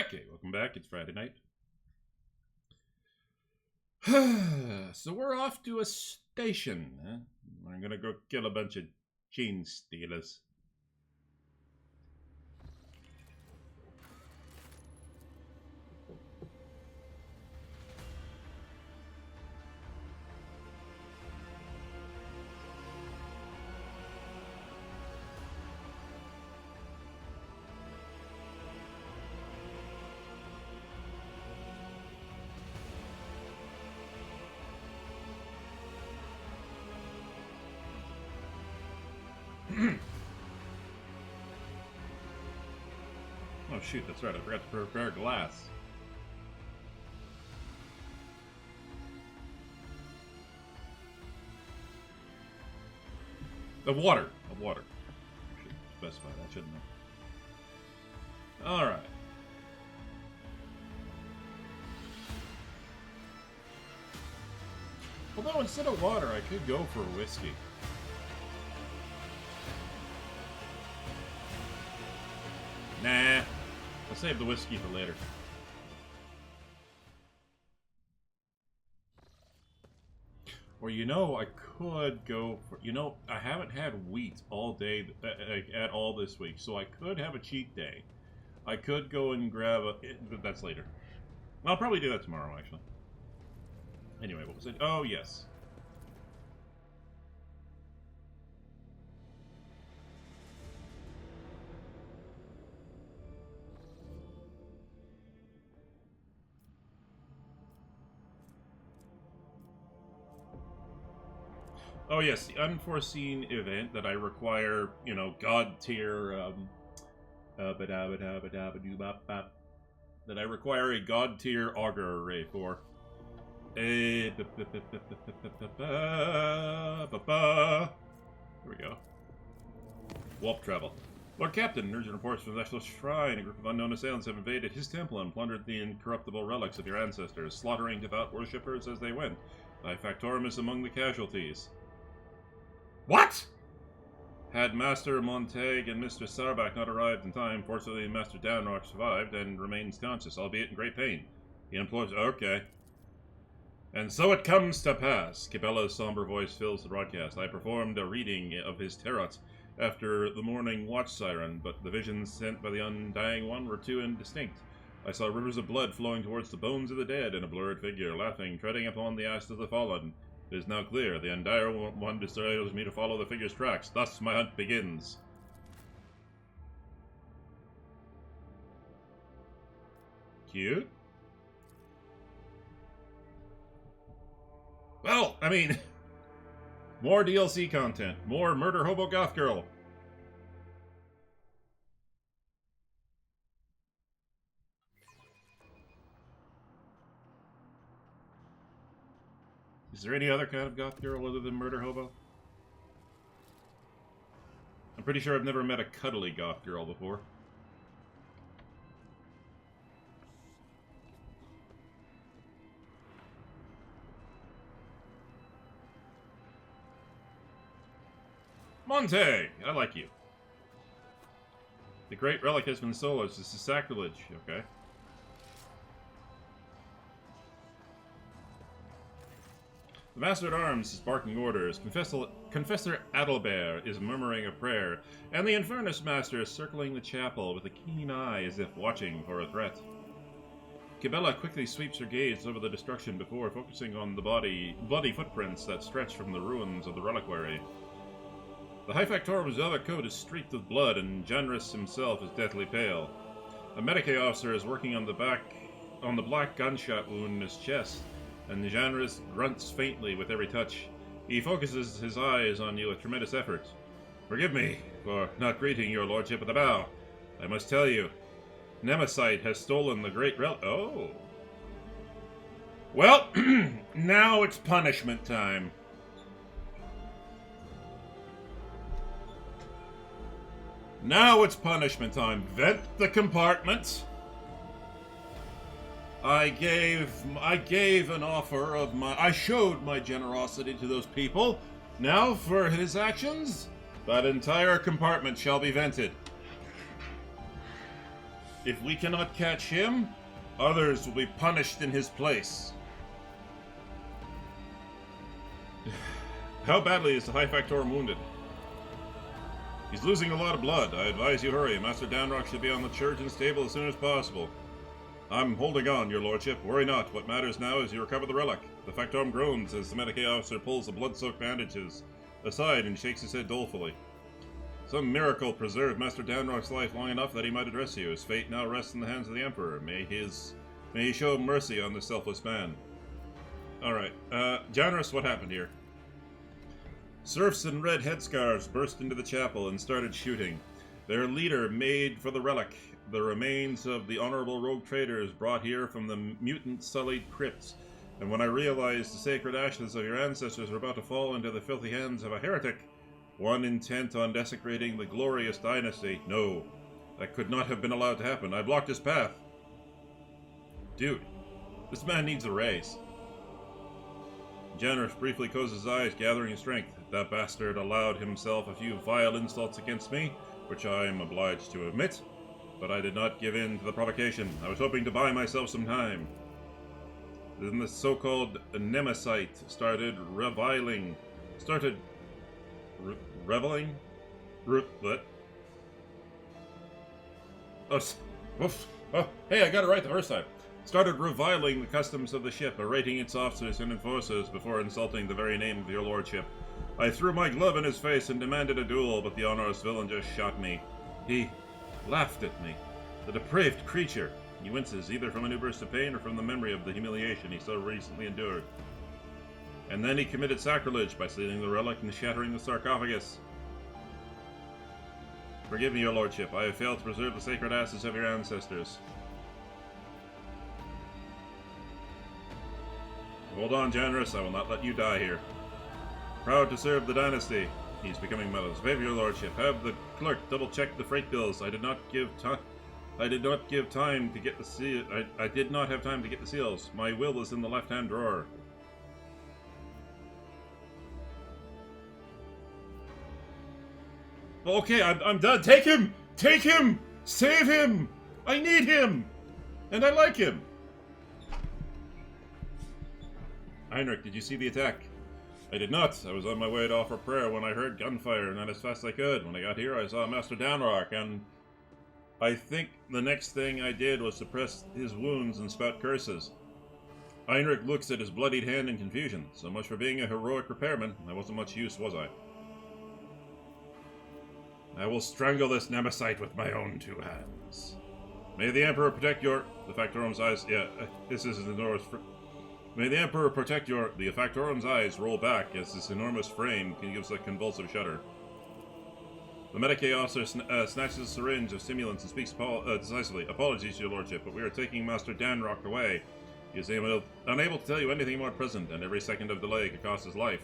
Okay, welcome back. It's Friday night. So we're off to a station. Huh? I'm gonna go kill a bunch of chain stealers. Oh shoot, that's right, I forgot to prepare glass. Of water. I should specify that, shouldn't I? Alright. Although instead of water, I could go for whiskey. Nah. I'll save the whiskey for later. Or, I could go for... I haven't had wheat all day, at all this week, so I could have a cheat day. I could go and grab a... But that's later. I'll probably do that tomorrow, actually. Anyway, what was it? Oh, yes. Oh yes, the unforeseen event that I require, god tier, that I require a god tier auger array for. Here we go. Warp travel. Lord Captain, urgent reports from the National Shrine. A group of unknown assailants have invaded his temple and plundered the incorruptible relics of your ancestors, slaughtering devout worshippers as they went. Thy Factorum is among the casualties. What? Had Master Montague and Mr. Sarbach not arrived in time, fortunately Master Downrock survived and remains conscious, albeit in great pain. He implores... Okay. And so it comes to pass. Cabela's somber voice fills the broadcast. I performed a reading of his tarot after the morning watch siren, but the visions sent by the Undying One were too indistinct. I saw rivers of blood flowing towards the bones of the dead, and a blurred figure, laughing, treading upon the ash of the fallen. It is now clear. The Undying One desires me to follow the figure's tracks. Thus my hunt begins. Cute? Well, I mean... more DLC content. More Murder Hobo Goth Girl. Is there any other kind of goth girl other than Murder Hobo? I'm pretty sure I've never met a cuddly goth girl before. Monte! I like you. The great relic has been stolen. This is sacrilege. Okay. The Master-at-Arms is barking orders, Confessor Adalbert is murmuring a prayer, and the Infernus Master is circling the chapel with a keen eye as if watching for a threat. Cabela quickly sweeps her gaze over the destruction before focusing on the bloody footprints that stretch from the ruins of the reliquary. The High Factorum's other coat is streaked with blood, and Janris himself is deathly pale. A Medicae officer is working on the black gunshot wound in his chest, and Janris grunts faintly with every touch. He focuses his eyes on you with tremendous effort. Forgive me for not greeting your lordship with a bow. I must tell you, Nemesite has stolen the great relic. Oh. Well, now it's punishment time. Now it's punishment time. Vent the compartment. I gave an offer of I showed my generosity to those people. Now, for his actions, that entire compartment shall be vented. If we cannot catch him, others will be punished in his place. How badly is the High Factorum wounded? He's losing a lot of blood. I advise you hurry. Master Danrock should be on the church and stable as soon as possible. I'm holding on, your lordship. Worry not. What matters now is you recover the relic. The Factorum groans as the Medicae officer pulls the blood-soaked bandages aside and shakes his head dolefully. Some miracle preserved Master Danrock's life long enough that he might address you. His fate now rests in the hands of the Emperor. May he show mercy on this selfless man. Alright, Janus, what happened here? Serfs in red headscarves burst into the chapel and started shooting. Their leader made for the relic, the remains of the honorable rogue traders brought here from the mutant-sullied crypts. And when I realized the sacred ashes of your ancestors were about to fall into the filthy hands of a heretic, one intent on desecrating the glorious dynasty, no, that could not have been allowed to happen. I blocked his path. Dude, this man needs a raise. Janus briefly closed his eyes, gathering his strength. That bastard allowed himself a few vile insults against me, which I am obliged to admit, but I did not give in to the provocation. I was hoping to buy myself some time. Then the so-called Nemesite started reveling? What? Oh, hey, I got it right the first time. Started reviling the customs of the ship, berating its officers and enforcers before insulting the very name of your lordship. I threw my glove in his face and demanded a duel, but the honorous villain just shot me. He laughed at me. The depraved creature. He winces either from a new burst of pain or from the memory of the humiliation he so recently endured. And then he committed sacrilege by stealing the relic and shattering the sarcophagus. Forgive me, your lordship. I have failed to preserve the sacred ashes of your ancestors. Hold on, Janus. I will not let you die here. Proud to serve the dynasty. He's becoming mellows. Favor your lordship. Have the clerk double-check the freight bills. I did not give time to get the seal. I did not have time to get the seals. My will is in the left-hand drawer. Okay, I'm done. Take him! Take him! Save him! I need him! And I like him! Heinrich, did you see the attack? I did not. I was on my way to offer prayer when I heard gunfire, and ran as fast as I could. When I got here, I saw Master Danrock, and I think the next thing I did was suppress his wounds and spout curses. Heinrich looks at his bloodied hand in confusion. So much for being a heroic repairman. I wasn't much use, was I? I will strangle this Nemesite with my own two hands. May the Emperor protect your... The Factorum's eyes... Yeah, this is an enormous... May the Emperor protect your... The Factorum's eyes roll back as this enormous frame gives a convulsive shudder. The Medicae officer snatches a syringe of stimulants and speaks decisively. Apologies, your lordship, but we are taking Master Danrock away. He is unable to tell you anything more present, and every second of delay could cost his life.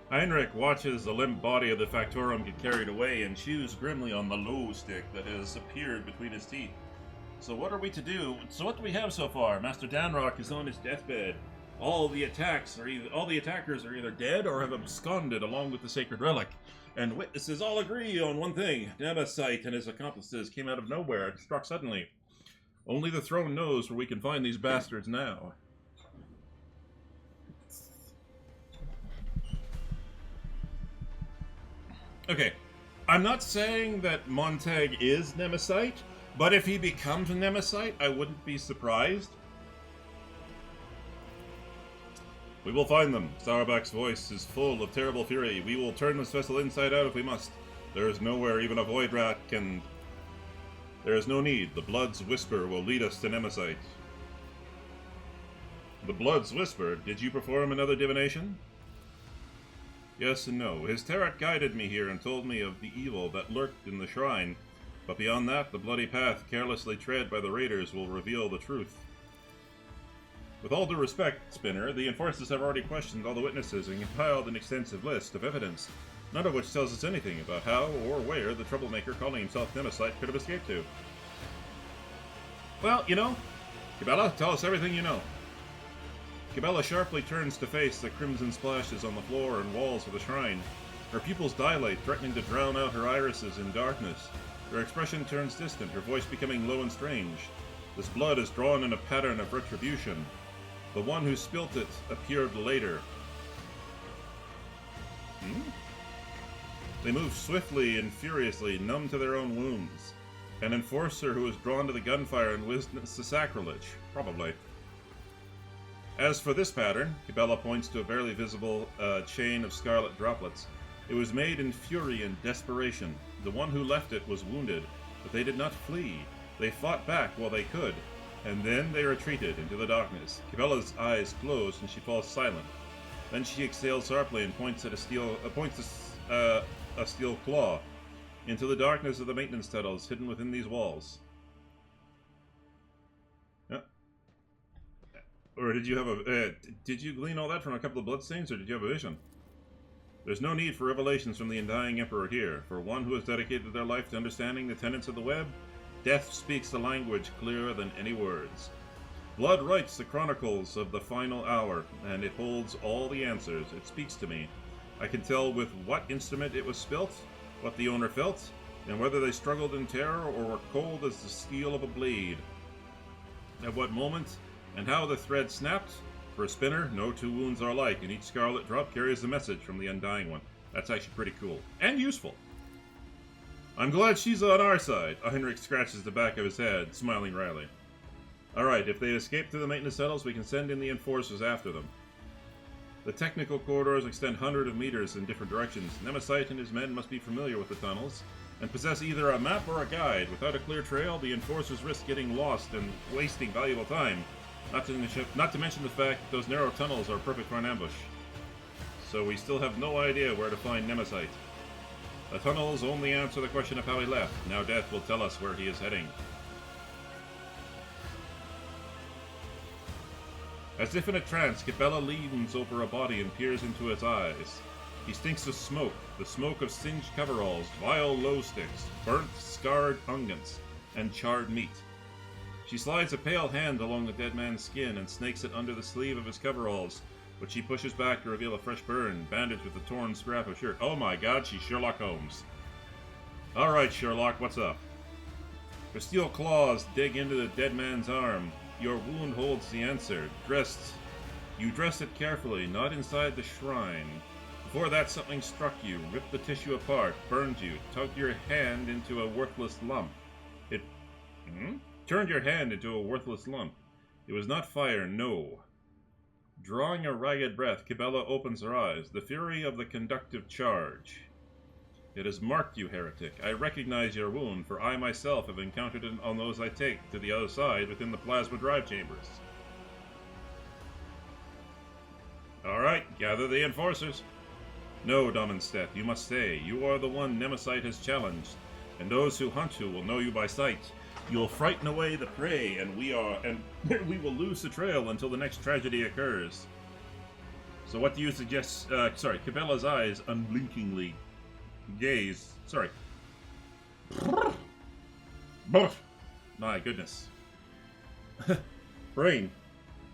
Heinrich watches the limp body of the Factorum get carried away and chews grimly on the low stick that has appeared between his teeth. So what are we to do? So what do we have so far? Master Danrock is on his deathbed. All the attackers are either dead or have absconded along with the sacred relic. And witnesses all agree on one thing. Nemesite and his accomplices came out of nowhere and struck suddenly. Only the throne knows where we can find these bastards now. Okay, I'm not saying that Montag is Nemesite, but if he becomes a Nemesite, I wouldn't be surprised. We will find them. Sauerback's voice is full of terrible fury. We will turn this vessel inside out if we must. There is nowhere even a void rat can... There is no need. The Blood's Whisper will lead us to Nemesite. The Blood's Whisper? Did you perform another divination? Yes and no. His tarot guided me here and told me of the evil that lurked in the shrine, but beyond that, the bloody path carelessly tread by the raiders will reveal the truth. With all due respect, Spinner, the enforcers have already questioned all the witnesses and compiled an extensive list of evidence, none of which tells us anything about how or where the troublemaker calling himself Nemesite could have escaped to. Well, you know, Cabela, tell us everything you know. Cabela sharply turns to face the crimson splashes on the floor and walls of the shrine. Her pupils dilate, threatening to drown out her irises in darkness. Her expression turns distant, her voice becoming low and strange. This blood is drawn in a pattern of retribution. The one who spilt it appeared later. They move swiftly and furiously, numb to their own wounds. An enforcer who was drawn to the gunfire and witnessed the sacrilege. Probably. As for this pattern, Cabela points to a barely visible chain of scarlet droplets. It was made in fury and desperation. The one who left it was wounded, but they did not flee. They fought back while they could, and then they retreated into the darkness. Cabela's eyes close and she falls silent. Then she exhales sharply and points at a steel claw into the darkness of the maintenance tunnels hidden within these walls. Or did you have did you glean all that from a couple of bloodstains, or did you have a vision? There's no need for revelations from the Undying Emperor here. For one who has dedicated their life to understanding the tenets of the web, death speaks the language clearer than any words. Blood writes the chronicles of the final hour, and it holds all the answers. It speaks to me. I can tell with what instrument it was spilt, what the owner felt, and whether they struggled in terror or were cold as the steel of a blade. At what moment, and how the thread snapped. For a spinner, no two wounds are alike, and each scarlet drop carries a message from the Undying One. That's actually pretty cool. And useful. I'm glad she's on our side. Heinrich scratches the back of his head, smiling wryly. Alright, if they escape through the maintenance tunnels, we can send in the enforcers after them. The technical corridors extend hundreds of meters in different directions. Nemesis and his men must be familiar with the tunnels, and possess either a map or a guide. Without a clear trail, the enforcers risk getting lost and wasting valuable time. Not to mention the fact that those narrow tunnels are perfect for an ambush. So we still have no idea where to find Nemesis. The tunnels only answer the question of how he left. Now death will tell us where he is heading. As if in a trance, Cabela leans over a body and peers into its eyes. He stinks of smoke, the smoke of singed coveralls, vile glow sticks, burnt, scarred unguents, and charred meat. She slides a pale hand along the dead man's skin and snakes it under the sleeve of his coveralls, which she pushes back to reveal a fresh burn, bandaged with a torn scrap of shirt. Oh my god, she's Sherlock Holmes. Alright, Sherlock, what's up? Her steel claws dig into the dead man's arm. Your wound holds the answer. You dressed it carefully, not inside the shrine. Before that, something struck you, ripped the tissue apart, burned you, tugged your hand into a worthless lump. It turned your hand into a worthless lump. It was not fire, no. Drawing a ragged breath, Cabela opens her eyes. The fury of the conductive charge. It has marked you, heretic. I recognize your wound, for I myself have encountered it on those I take to the other side within the plasma drive chambers. Alright, gather the enforcers. No, Dominstedt, you must stay. You are the one Nemesis has challenged, and those who hunt you will know you by sight. You'll frighten away the prey, and we will lose the trail until the next tragedy occurs. So what do you suggest? Cabela's eyes unblinkingly gaze. My goodness. Brain,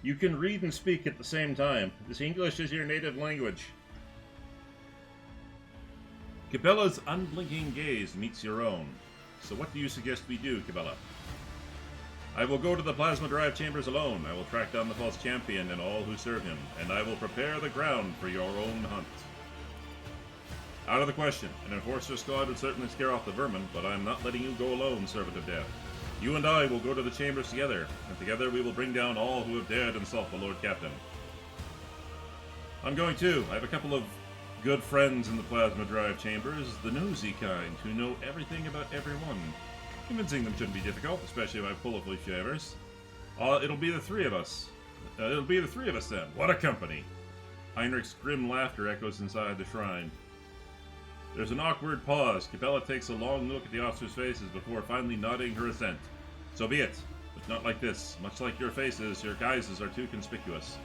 you can read and speak at the same time. This English is your native language. Cabela's unblinking gaze meets your own. So what do you suggest we do, Cabela? I will go to the plasma drive chambers alone. I will track down the false champion and all who serve him, and I will prepare the ground for your own hunt. Out of the question. An enforcer squad would certainly scare off the vermin, but I am not letting you go alone, servant of death. You and I will go to the chambers together, and together we will bring down all who have dared insult the Lord Captain. I'm going too. I have a couple of good friends in the plasma drive chambers, the nosy kind, who know everything about everyone. Convincing them shouldn't be difficult, especially if I pull a few favors. It'll be the three of us. Then. What a company! Heinrich's grim laughter echoes inside the shrine. There's an awkward pause. Cabela takes a long look at the officers' faces before finally nodding her assent. So be it, but not like this. Much like your faces, your guises are too conspicuous.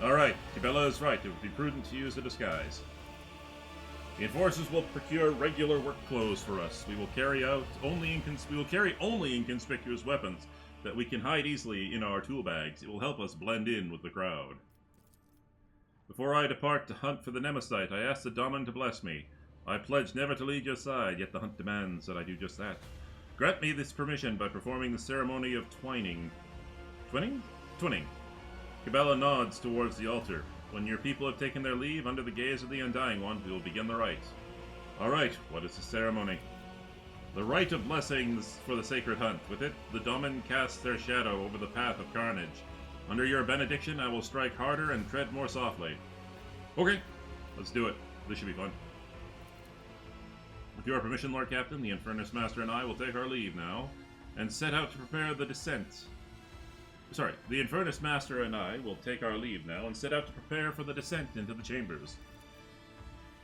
Alright, Cabela is right. It would be prudent to use a disguise. The enforcers will procure regular work clothes for us. We will carry only inconspicuous weapons, that we can hide easily in our tool bags. It will help us blend in with the crowd. Before I depart to hunt for the Nemesite, I ask the Daemon to bless me. I pledge never to leave your side, yet the hunt demands that I do just that. Grant me this permission by performing the ceremony of twining. Twinning? Twinning. Cabela nods towards the altar. When your people have taken their leave under the gaze of the Undying One, we will begin the rite. Alright, what is the ceremony? The rite of blessings for the sacred hunt. With it, the Daemon casts their shadow over the path of carnage. Under your benediction, I will strike harder and tread more softly. Okay, let's do it. This should be fun. With your permission, Lord Captain, the Infernus Master and I will take our leave now, and set out to prepare the descent. Sorry, the Infernus Master and I will take our leave now, and set out to prepare for the descent into the chambers.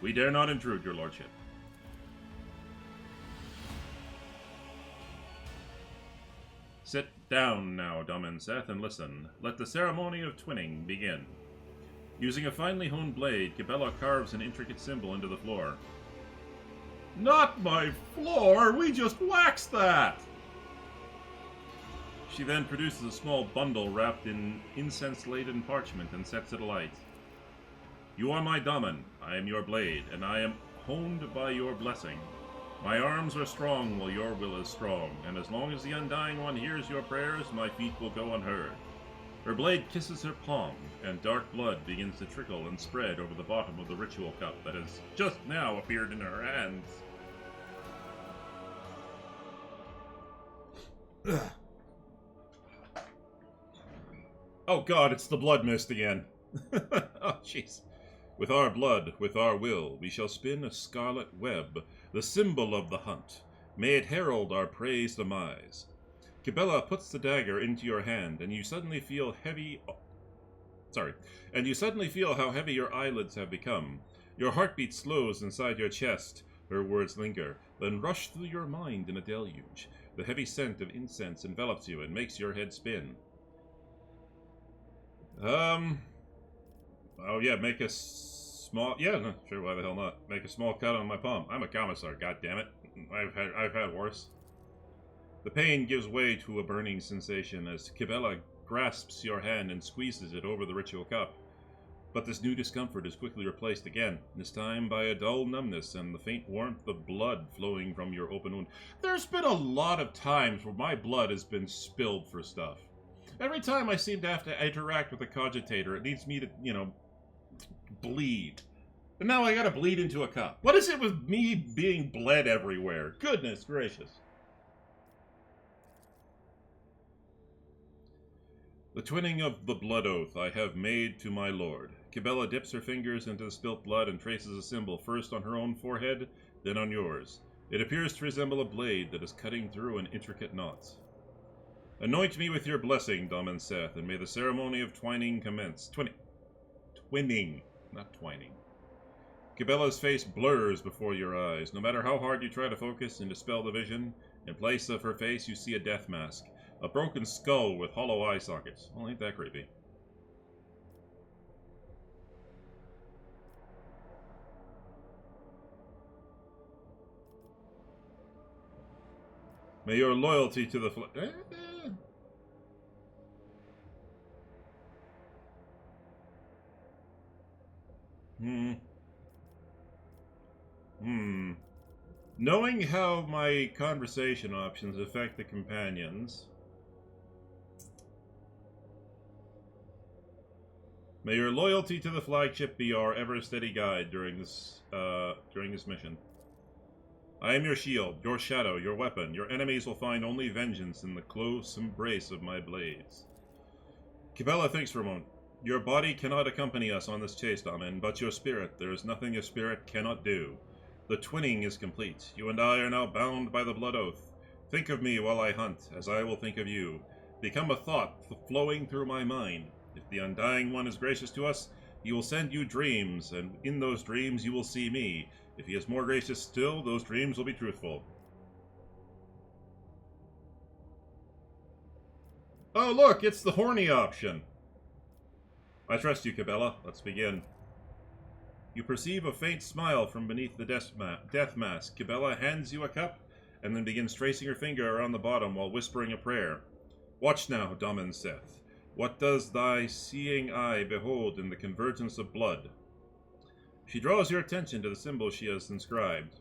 We dare not intrude, your lordship. Sit down now, Daemon Seth, and listen. Let the ceremony of twinning begin. Using a finely honed blade, Cabela carves an intricate symbol into the floor. Not my floor! We just waxed that! She then produces a small bundle wrapped in incense-laden parchment and sets it alight. You are my Daemon, I am your blade, and I am honed by your blessing. My arms are strong while your will is strong, and as long as the Undying One hears your prayers, my feet will go unheard. Her blade kisses her palm, and dark blood begins to trickle and spread over the bottom of the ritual cup that has just now appeared in her hands. Oh god, it's the blood mist again. Oh jeez. With our blood, with our will, we shall spin a scarlet web, the symbol of the hunt. May it herald our prey's demise. Cabela puts the dagger into your hand, and you suddenly feel how heavy your eyelids have become. Your heartbeat slows inside your chest. Her words linger, then rush through your mind in a deluge. The heavy scent of incense envelops you and makes your head spin. Oh yeah, make a small... Yeah, no, sure, why the hell not? Make a small cut on my palm. I'm a commissar, goddammit. I've had worse. The pain gives way to a burning sensation as Cabela grasps your hand and squeezes it over the ritual cup. But this new discomfort is quickly replaced again, this time by a dull numbness and the faint warmth of blood flowing from your open wound. There's been a lot of times where my blood has been spilled for stuff. Every time I seem to have to interact with a cogitator, it needs me to, bleed. And now I gotta bleed into a cup. What is it with me being bled everywhere? Goodness gracious. The twinning of the blood oath I have made to my lord. Cabela dips her fingers into the spilt blood and traces a symbol first on her own forehead, then on yours. It appears to resemble a blade that is cutting through in intricate knots. Anoint me with your blessing, Daemon Seth, and may the ceremony of twining commence. Twinning, not twining. Cabela's face blurs before your eyes. No matter how hard you try to focus and dispel the vision, in place of her face you see a death mask. A broken skull with hollow eye sockets. Well, ain't that creepy. May your loyalty to the Knowing how my conversation options affect the companions, may your loyalty to the flagship be our ever-steady guide during this mission. I am your shield, your shadow, your weapon. Your enemies will find only vengeance in the close embrace of my blades. Cabela thinks for a moment. Your body cannot accompany us on this chase, Daemon, but your spirit, there is nothing your spirit cannot do. The twinning is complete. You and I are now bound by the blood oath. Think of me while I hunt, as I will think of you. Become a thought flowing through my mind. If the Undying One is gracious to us, he will send you dreams, and in those dreams you will see me. If he is more gracious still, those dreams will be truthful. Oh look, it's the horny option. I trust you, Cabela. Let's begin. You perceive a faint smile from beneath the death mask. Cabela hands you a cup, and then begins tracing her finger around the bottom while whispering a prayer. Watch now, Daman saith. What does thy seeing eye behold in the convergence of blood? She draws your attention to the symbol she has inscribed.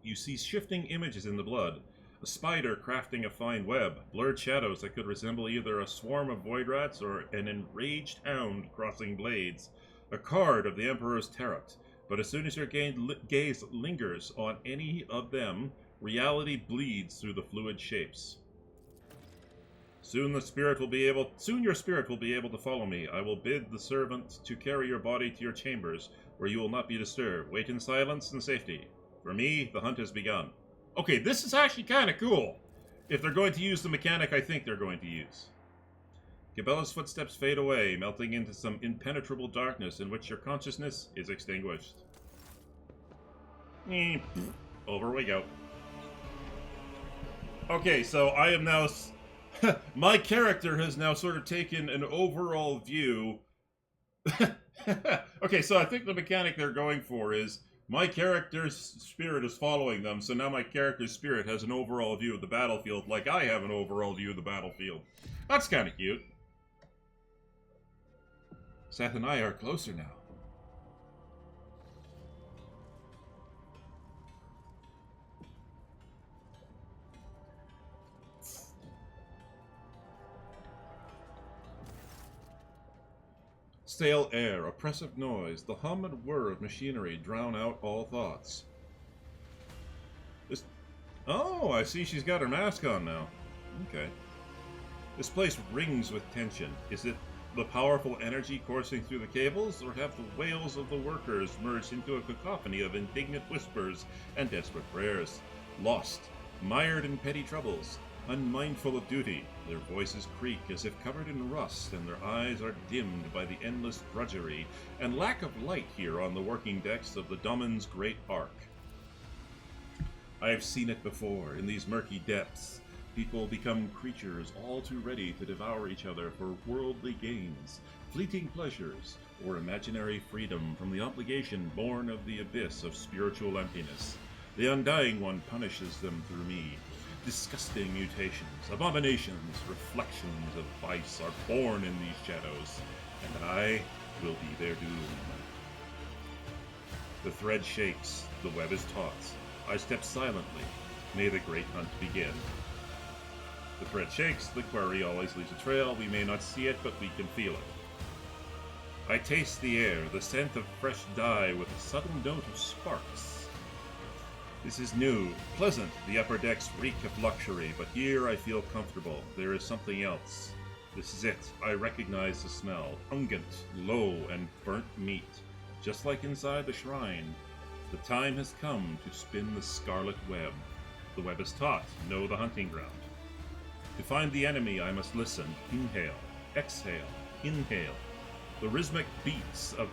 You see shifting images in the blood, a spider crafting a fine web, blurred shadows that could resemble either a swarm of void rats or an enraged hound crossing blades, a card of the Emperor's Tarot. But as soon as your gaze lingers on any of them, reality bleeds through the fluid shapes. Soon your spirit will be able to follow me. I will bid the servant to carry your body to your chambers, where you will not be disturbed. Wait in silence and safety. For me, the hunt has begun. Okay, this is actually kind of cool. If they're going to use the mechanic I think they're going to use. Cabela's footsteps fade away, melting into some impenetrable darkness in which your consciousness is extinguished. Over we go. Okay, so I am now... my character has now sort of taken an overall view. Okay, so I think the mechanic they're going for is my character's spirit is following them, so now my character's spirit has an overall view of the battlefield like I have an overall view of the battlefield. That's kind of cute. Seth and I are closer now. Stale air, oppressive noise, the hum and whir of machinery drown out all thoughts. Oh, I see she's got her mask on now. Okay. This place rings with tension. Is it the powerful energy coursing through the cables, or have the wails of the workers merged into a cacophony of indignant whispers and desperate prayers? Lost, mired in petty troubles, unmindful of duty, their voices creak as if covered in rust, and their eyes are dimmed by the endless drudgery and lack of light here on the working decks of the Daman's great ark. I have seen it before, in these murky depths. People become creatures all too ready to devour each other for worldly gains, fleeting pleasures, or imaginary freedom from the obligation born of the abyss of spiritual emptiness. The Undying One punishes them through me. Disgusting mutations, abominations, reflections of vice are born in these shadows, and I will be their doom. The thread shakes, the web is taut. I step silently. May the great hunt begin. The thread shakes, the quarry always leaves a trail. We may not see it, but we can feel it. I taste the air, the scent of fresh dye with a subtle note of sparks. This is new, pleasant. The upper decks reek of luxury, but here I feel comfortable. There is something else. This is it. I recognize the smell. Pungent, low, and burnt meat. Just like inside the shrine. The time has come to spin the scarlet web. The web is taut. Know the hunting ground. To find the enemy, I must listen. Inhale. Exhale. Inhale. The rhythmic beats of...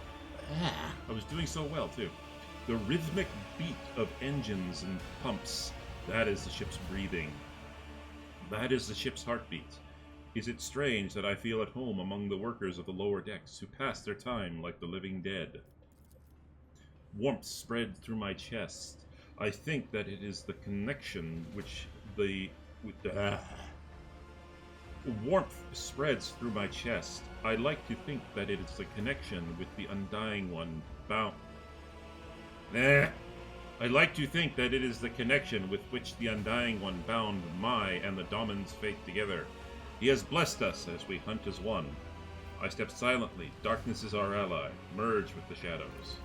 I was doing so well, too. The rhythmic beat of engines and pumps. That is the ship's breathing. That is the ship's heartbeat. Is it strange that I feel at home among the workers of the lower decks who pass their time like the living dead? Warmth spread through my chest. I think that it is the connection Warmth spreads through my chest. I like to think that it is the connection with the Undying One bound. I like to think that it is the connection with which the Undying One bound my and the Daman's fate together. He has blessed us as we hunt as one. I step silently. Darkness is our ally. Merge with the shadows.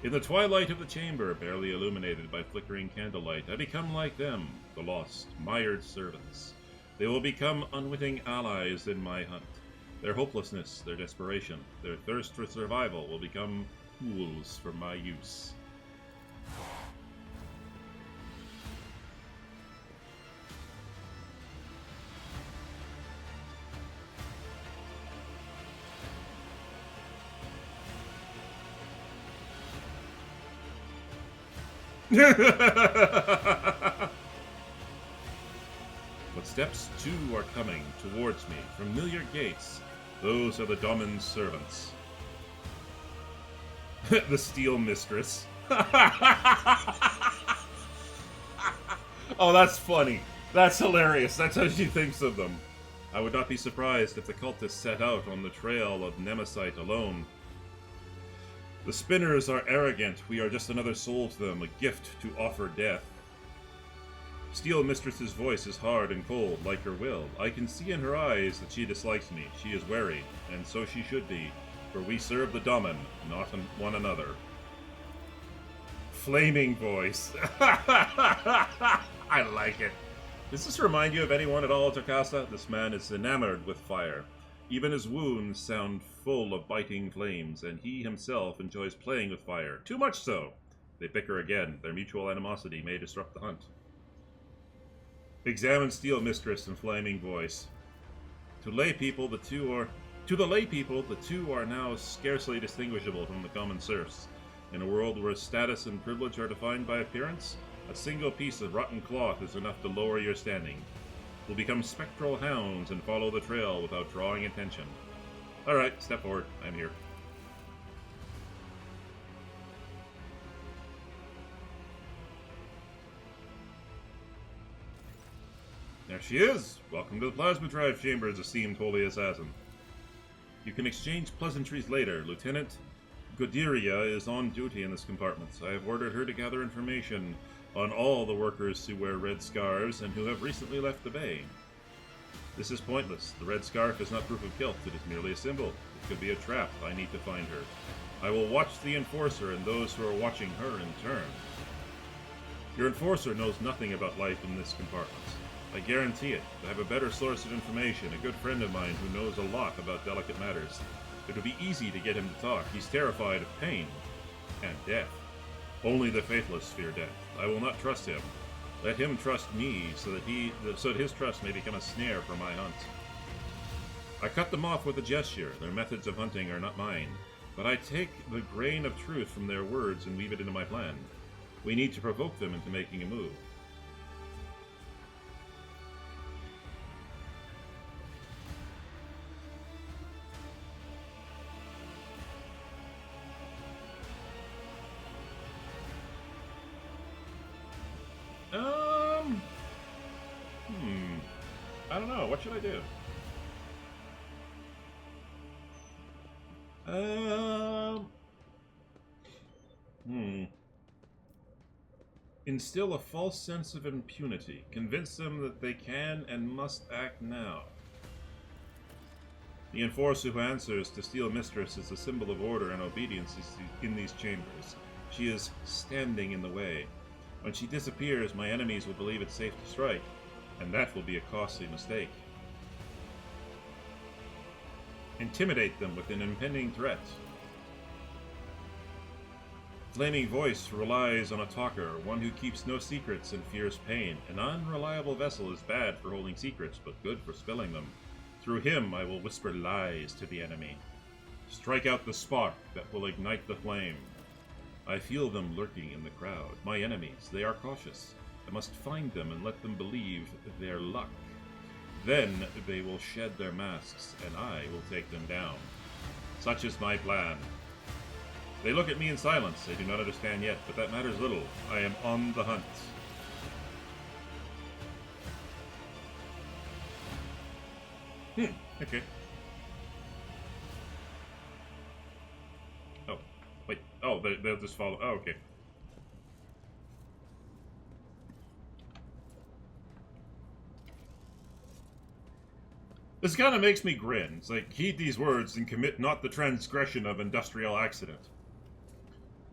In the twilight of the chamber, barely illuminated by flickering candlelight, I become like them, the lost, mired servants. They will become unwitting allies in my hunt. Their hopelessness, their desperation, their thirst for survival will become tools for my use. Footsteps, too, are coming towards me. Familiar gaits. Those are the Daman's servants. The Steel Mistress. Oh, that's funny. That's hilarious. That's how she thinks of them. I would not be surprised if the cultists set out on the trail of Nemesis alone. The spinners are arrogant. We are just another soul to them, a gift to offer death. Steel Mistress's voice is hard and cold, like her will. I can see in her eyes that she dislikes me. She is wary, and so she should be, for we serve the Domin, not one another. Flaming voice. I like it. Does this remind you of anyone at all, Takasa? This man is enamored with fire. Even his wounds sound full of biting flames, and he himself enjoys playing with fire. Too much so. They bicker again. Their mutual animosity may disrupt the hunt. Examine Steel Mistress and Flaming Voice. To the lay people, the two are now scarcely distinguishable from the common serfs. In a world where status and privilege are defined by appearance, a single piece of rotten cloth is enough to lower your standing. We'll become spectral hounds and follow the trail without drawing attention. Alright, step forward. I'm here. There she is! Welcome to the Plasma Drive Chambers, esteemed Holy Assassin. You can exchange pleasantries later. Lieutenant Godiria is on duty in this compartment. I have ordered her to gather information on all the workers who wear red scarves and who have recently left the bay. This is pointless. The red scarf is not proof of guilt. It is merely a symbol. It could be a trap. I need to find her. I will watch the Enforcer and those who are watching her in turn. Your Enforcer knows nothing about life in this compartment. I guarantee it. I have a better source of information, a good friend of mine who knows a lot about delicate matters. It would be easy to get him to talk. He's terrified of pain and death. Only the faithless fear death. I will not trust him. Let him trust me, so that his trust may become a snare for my hunt. I cut them off with a gesture. Their methods of hunting are not mine, but I take the grain of truth from their words and weave it into my plan. We need to provoke them into making a move. I don't know. What should I do? Instill a false sense of impunity. Convince them that they can and must act now. The Enforcer who answers to Steel Mistress is a symbol of order and obedience in these chambers. She is standing in the way. When she disappears, my enemies will believe it's safe to strike, and that will be a costly mistake. Intimidate them with an impending threat. Flaming Voice relies on a talker, one who keeps no secrets and fears pain. An unreliable vessel is bad for holding secrets, but good for spilling them. Through him I will whisper lies to the enemy. Strike out the spark that will ignite the flame. I feel them lurking in the crowd. My enemies, they are cautious. I must find them and let them believe their luck. Then they will shed their masks, and I will take them down. Such is my plan. They look at me in silence. They do not understand yet, but that matters little. I am on the hunt. Okay. Oh, wait. Oh, they'll just follow. Oh, okay. This kind of makes me grin. It's like, heed these words and commit not the transgression of industrial accident.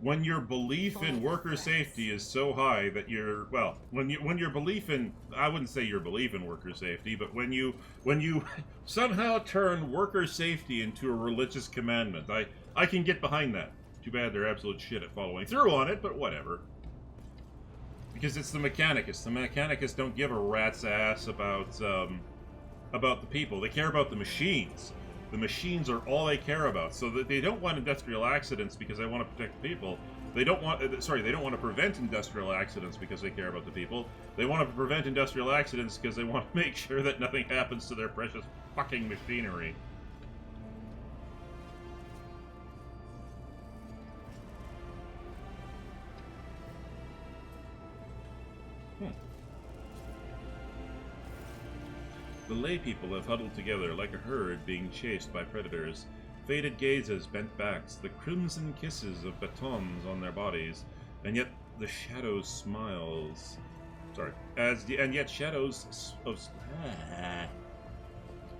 When your belief in worker safety is so high that you're, well, when your belief in, I wouldn't say your belief in worker safety, but when you somehow turn worker safety into a religious commandment, I can get behind that. Too bad they're absolute shit at following through on it, but whatever. Because it's the Mechanicus. The Mechanicus don't give a rat's ass about the people. They care about the machines. The machines are all they care about. So that they don't want industrial accidents because they want to protect the people. They don't want to prevent industrial accidents because they care about the people. They want to prevent industrial accidents because they want to make sure that nothing happens to their precious fucking machinery. The lay people have huddled together like a herd being chased by predators. Faded gazes, bent backs, the crimson kisses of batons on their bodies, and yet the shadows smiles.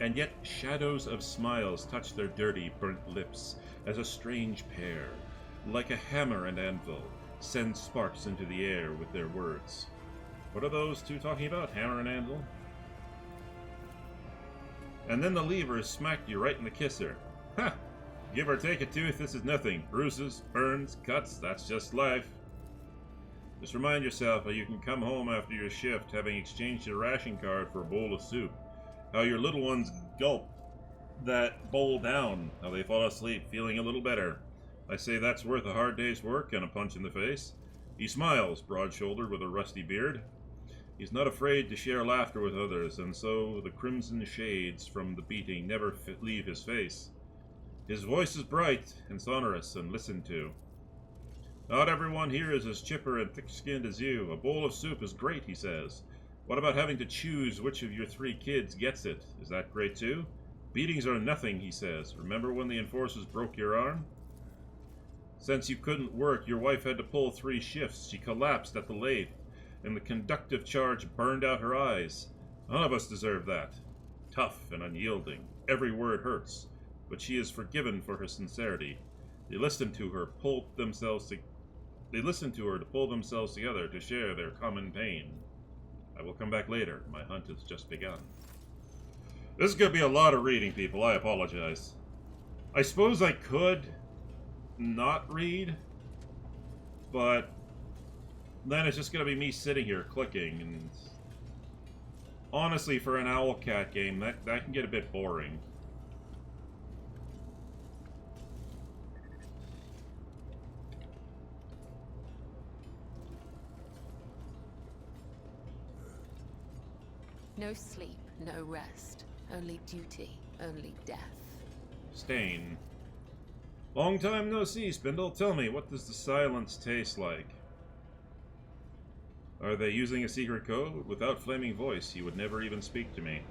And yet shadows of smiles touch their dirty, burnt lips as a strange pair, like a hammer and anvil, send sparks into the air with their words. What are those two talking about? Hammer and anvil? And then the levers smacked you right in the kisser. Ha! Give or take a tooth, this is nothing. Bruises, burns, cuts, that's just life. Just remind yourself how you can come home after your shift having exchanged your ration card for a bowl of soup. How your little ones gulp that bowl down. How they fall asleep feeling a little better. I say that's worth a hard day's work and a punch in the face. He smiles, broad-shouldered with a rusty beard. He's not afraid to share laughter with others, and so the crimson shades from the beating never leave his face. His voice is bright and sonorous and listened to. Not everyone here is as chipper and thick-skinned as you. A bowl of soup is great, he says. What about having to choose which of your 3 kids gets it? Is that great too? Beatings are nothing, he says. Remember when the enforcers broke your arm? Since you couldn't work, your wife had to pull 3 shifts. She collapsed at the lathe, and the conductive charge burned out her eyes. None of us deserve that. Tough and unyielding. Every word hurts. But she is forgiven for her sincerity. They listened to her to pull themselves together to share their common pain. I will come back later. My hunt has just begun. This is going to be a lot of reading, people. I apologize. I suppose I could not read, but then it's just going to be me sitting here clicking, and honestly, for an Owlcat game, that can get a bit boring. No sleep, no rest. Only duty, only death. Stain. Long time no see, Spindle. Tell me, what does the silence taste like? Are they using a secret code? Without Flaming Voice, he would never even speak to me.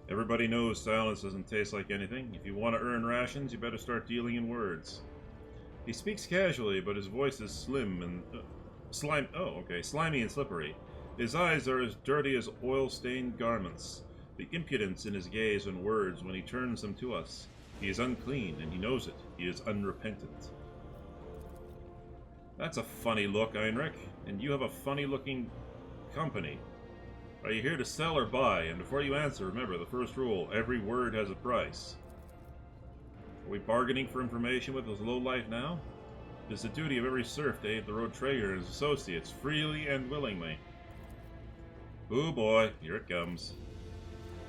Everybody knows silence doesn't taste like anything. If you want to earn rations, you better start dealing in words. He speaks casually, but his voice is slimy and slippery. His eyes are as dirty as oil-stained garments. The impudence in his gaze and words when he turns them to us. He is unclean, and he knows it. He is unrepentant. That's a funny look, Heinrich, and you have a funny-looking company. Are you here to sell or buy? And before you answer, remember the first rule, every word has a price. Are we bargaining for information with this lowlife now? It is the duty of every serf to aid the road trader and his associates, freely and willingly. Oh boy, here it comes.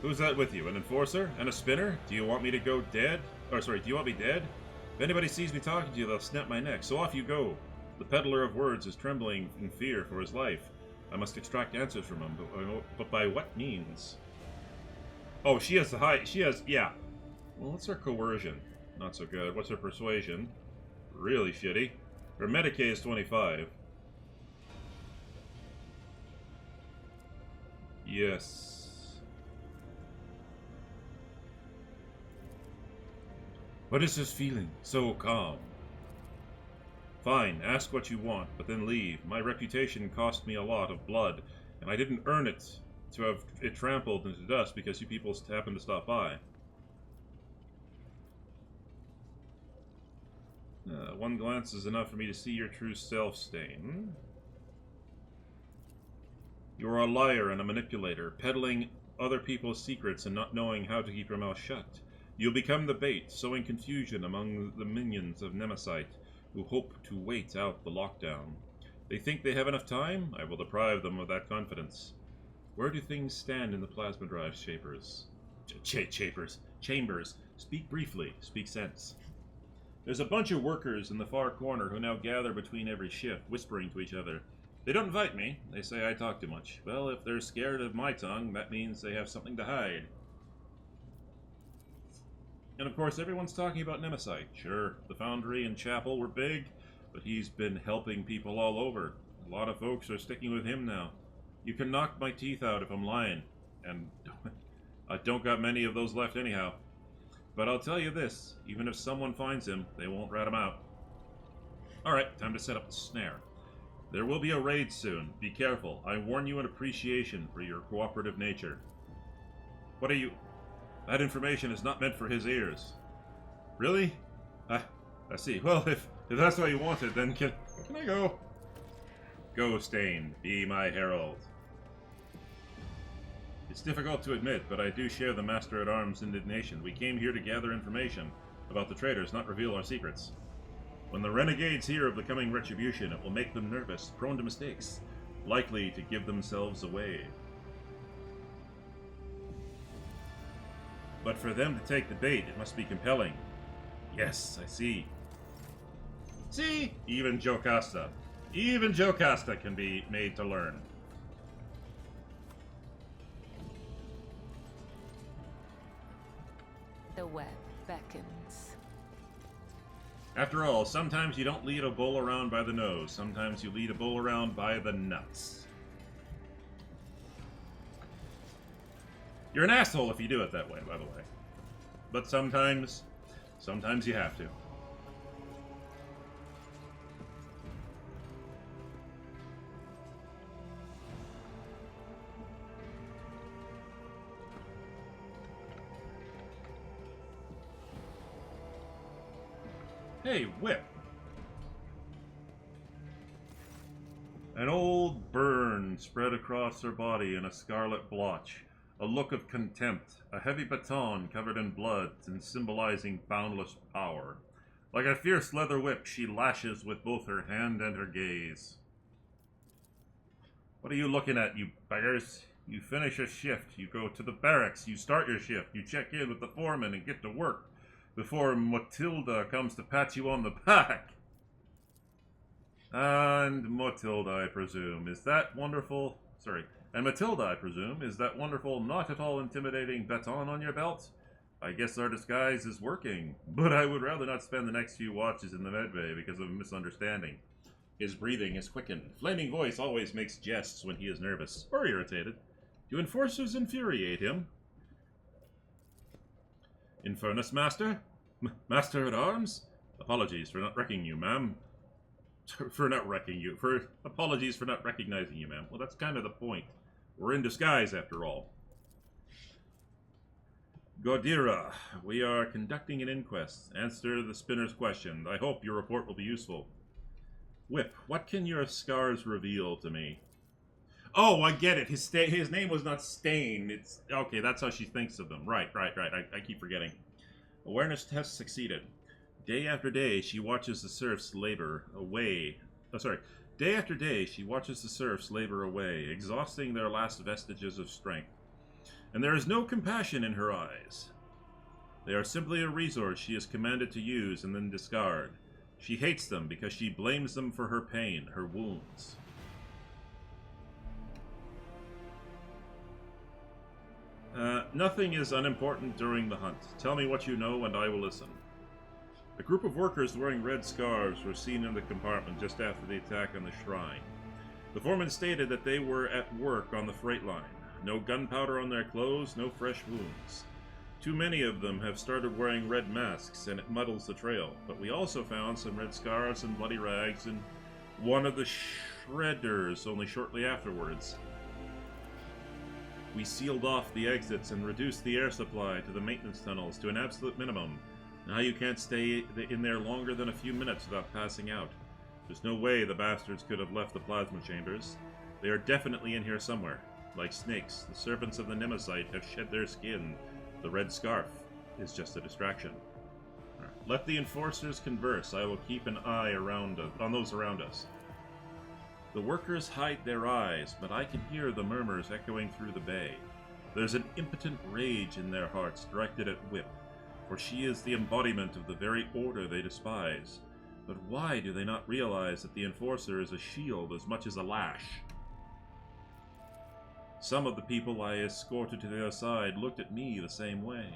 Who's that with you? An enforcer? And a spinner? Do you want me to go dead? Do you want me dead? If anybody sees me talking to you, they'll snap my neck, so off you go. The peddler of words is trembling in fear for his life. I must extract answers from him, but by what means? Oh, she has yeah. Well, what's her coercion? Not so good. What's her persuasion? Really shitty. Her Medicaid is 25. Yes. What is this feeling? So calm. Fine, ask what you want, but then leave. My reputation cost me a lot of blood, and I didn't earn it to have it trampled into dust because you people happened to stop by. One glance is enough for me to see your true self, Stain. You are a liar and a manipulator, peddling other people's secrets and not knowing how to keep your mouth shut. You'll become the bait, sowing confusion among the minions of Nemesis, who hope to wait out the lockdown. They think they have enough time? I will deprive them of that confidence. Where do things stand in the plasma drive chambers? Speak briefly. Speak sense. There's a bunch of workers in the far corner who now gather between every shift, whispering to each other. They don't invite me. They say I talk too much. Well, if they're scared of my tongue, that means they have something to hide. And of course, everyone's talking about Nemesis. Sure, the Foundry and Chapel were big, but he's been helping people all over. A lot of folks are sticking with him now. You can knock my teeth out if I'm lying. And I don't got many of those left anyhow. But I'll tell you this, even if someone finds him, they won't rat him out. Alright, time to set up the snare. There will be a raid soon. Be careful. I warn you in appreciation for your cooperative nature. What are you... That information is not meant for his ears. Really? I see. Well, if that's what you wanted, then can I go? Go, Stain. Be my herald. It's difficult to admit, but I do share the Master-at-Arms' indignation. We came here to gather information about the traitors, not reveal our secrets. When the renegades hear of the coming retribution, it will make them nervous, prone to mistakes, likely to give themselves away. But for them to take the bait, it must be compelling. Yes, I see. See? Even Jocasta can be made to learn. The web beckons. After all, sometimes you don't lead a bull around by the nose. Sometimes you lead a bull around by the nuts. You're an asshole if you do it that way, by the way. But sometimes you have to. Hey, Whip. An old burn spread across her body in a scarlet blotch, a look of contempt, a heavy baton covered in blood and symbolizing boundless power. Like a fierce leather whip, she lashes with both her hand and her gaze. What are you looking at, you beggars? You finish a shift, you go to the barracks, you start your shift, you check in with the foreman and get to work before Matilda comes to pat you on the back. And Matilda, I presume, is that wonderful... Sorry. And Matilda, I presume, is that wonderful, not at all intimidating baton on your belt? I guess our disguise is working, but I would rather not spend the next few watches in the medbay because of a misunderstanding. His breathing is quickened. Flaming Voice always makes jests when he is nervous or irritated. Do enforcers infuriate him? Infernus Master? Master-at-Arms? Apologies for not wrecking you, ma'am. Apologies for not recognizing you, ma'am. Well, that's kind of the point. We're in disguise, after all. Godira, we are conducting an inquest. Answer the spinner's question. I hope your report will be useful. Whip, what can your scars reveal to me? Oh, I get it. His name was not Stain. It's... Okay, that's how she thinks of them. Right. I keep forgetting. Awareness test succeeded. Day after day, she watches the serfs labor away. Day after day, she watches the serfs labor away, exhausting their last vestiges of strength. And there is no compassion in her eyes. They are simply a resource she is commanded to use and then discard. She hates them because she blames them for her pain, her wounds. Nothing is unimportant during the hunt. Tell me what you know and I will listen. A group of workers wearing red scarves were seen in the compartment just after the attack on the shrine. The foreman stated that they were at work on the freight line. No gunpowder on their clothes, no fresh wounds. Too many of them have started wearing red masks, and it muddles the trail. But we also found some red scarves and bloody rags in one of the shredders only shortly afterwards. We sealed off the exits and reduced the air supply to the maintenance tunnels to an absolute minimum. Now you can't stay in there longer than a few minutes without passing out. There's no way the bastards could have left the plasma chambers. They are definitely in here somewhere. Like snakes, the servants of the Nemesis have shed their skin. The red scarf is just a distraction. Right. Let the enforcers converse. I will keep an eye on those around us. The workers hide their eyes, but I can hear the murmurs echoing through the bay. There's an impotent rage in their hearts directed at Whip, for she is the embodiment of the very order they despise. But why do they not realize that the enforcer is a shield as much as a lash? Some of the people I escorted to the other side looked at me the same way.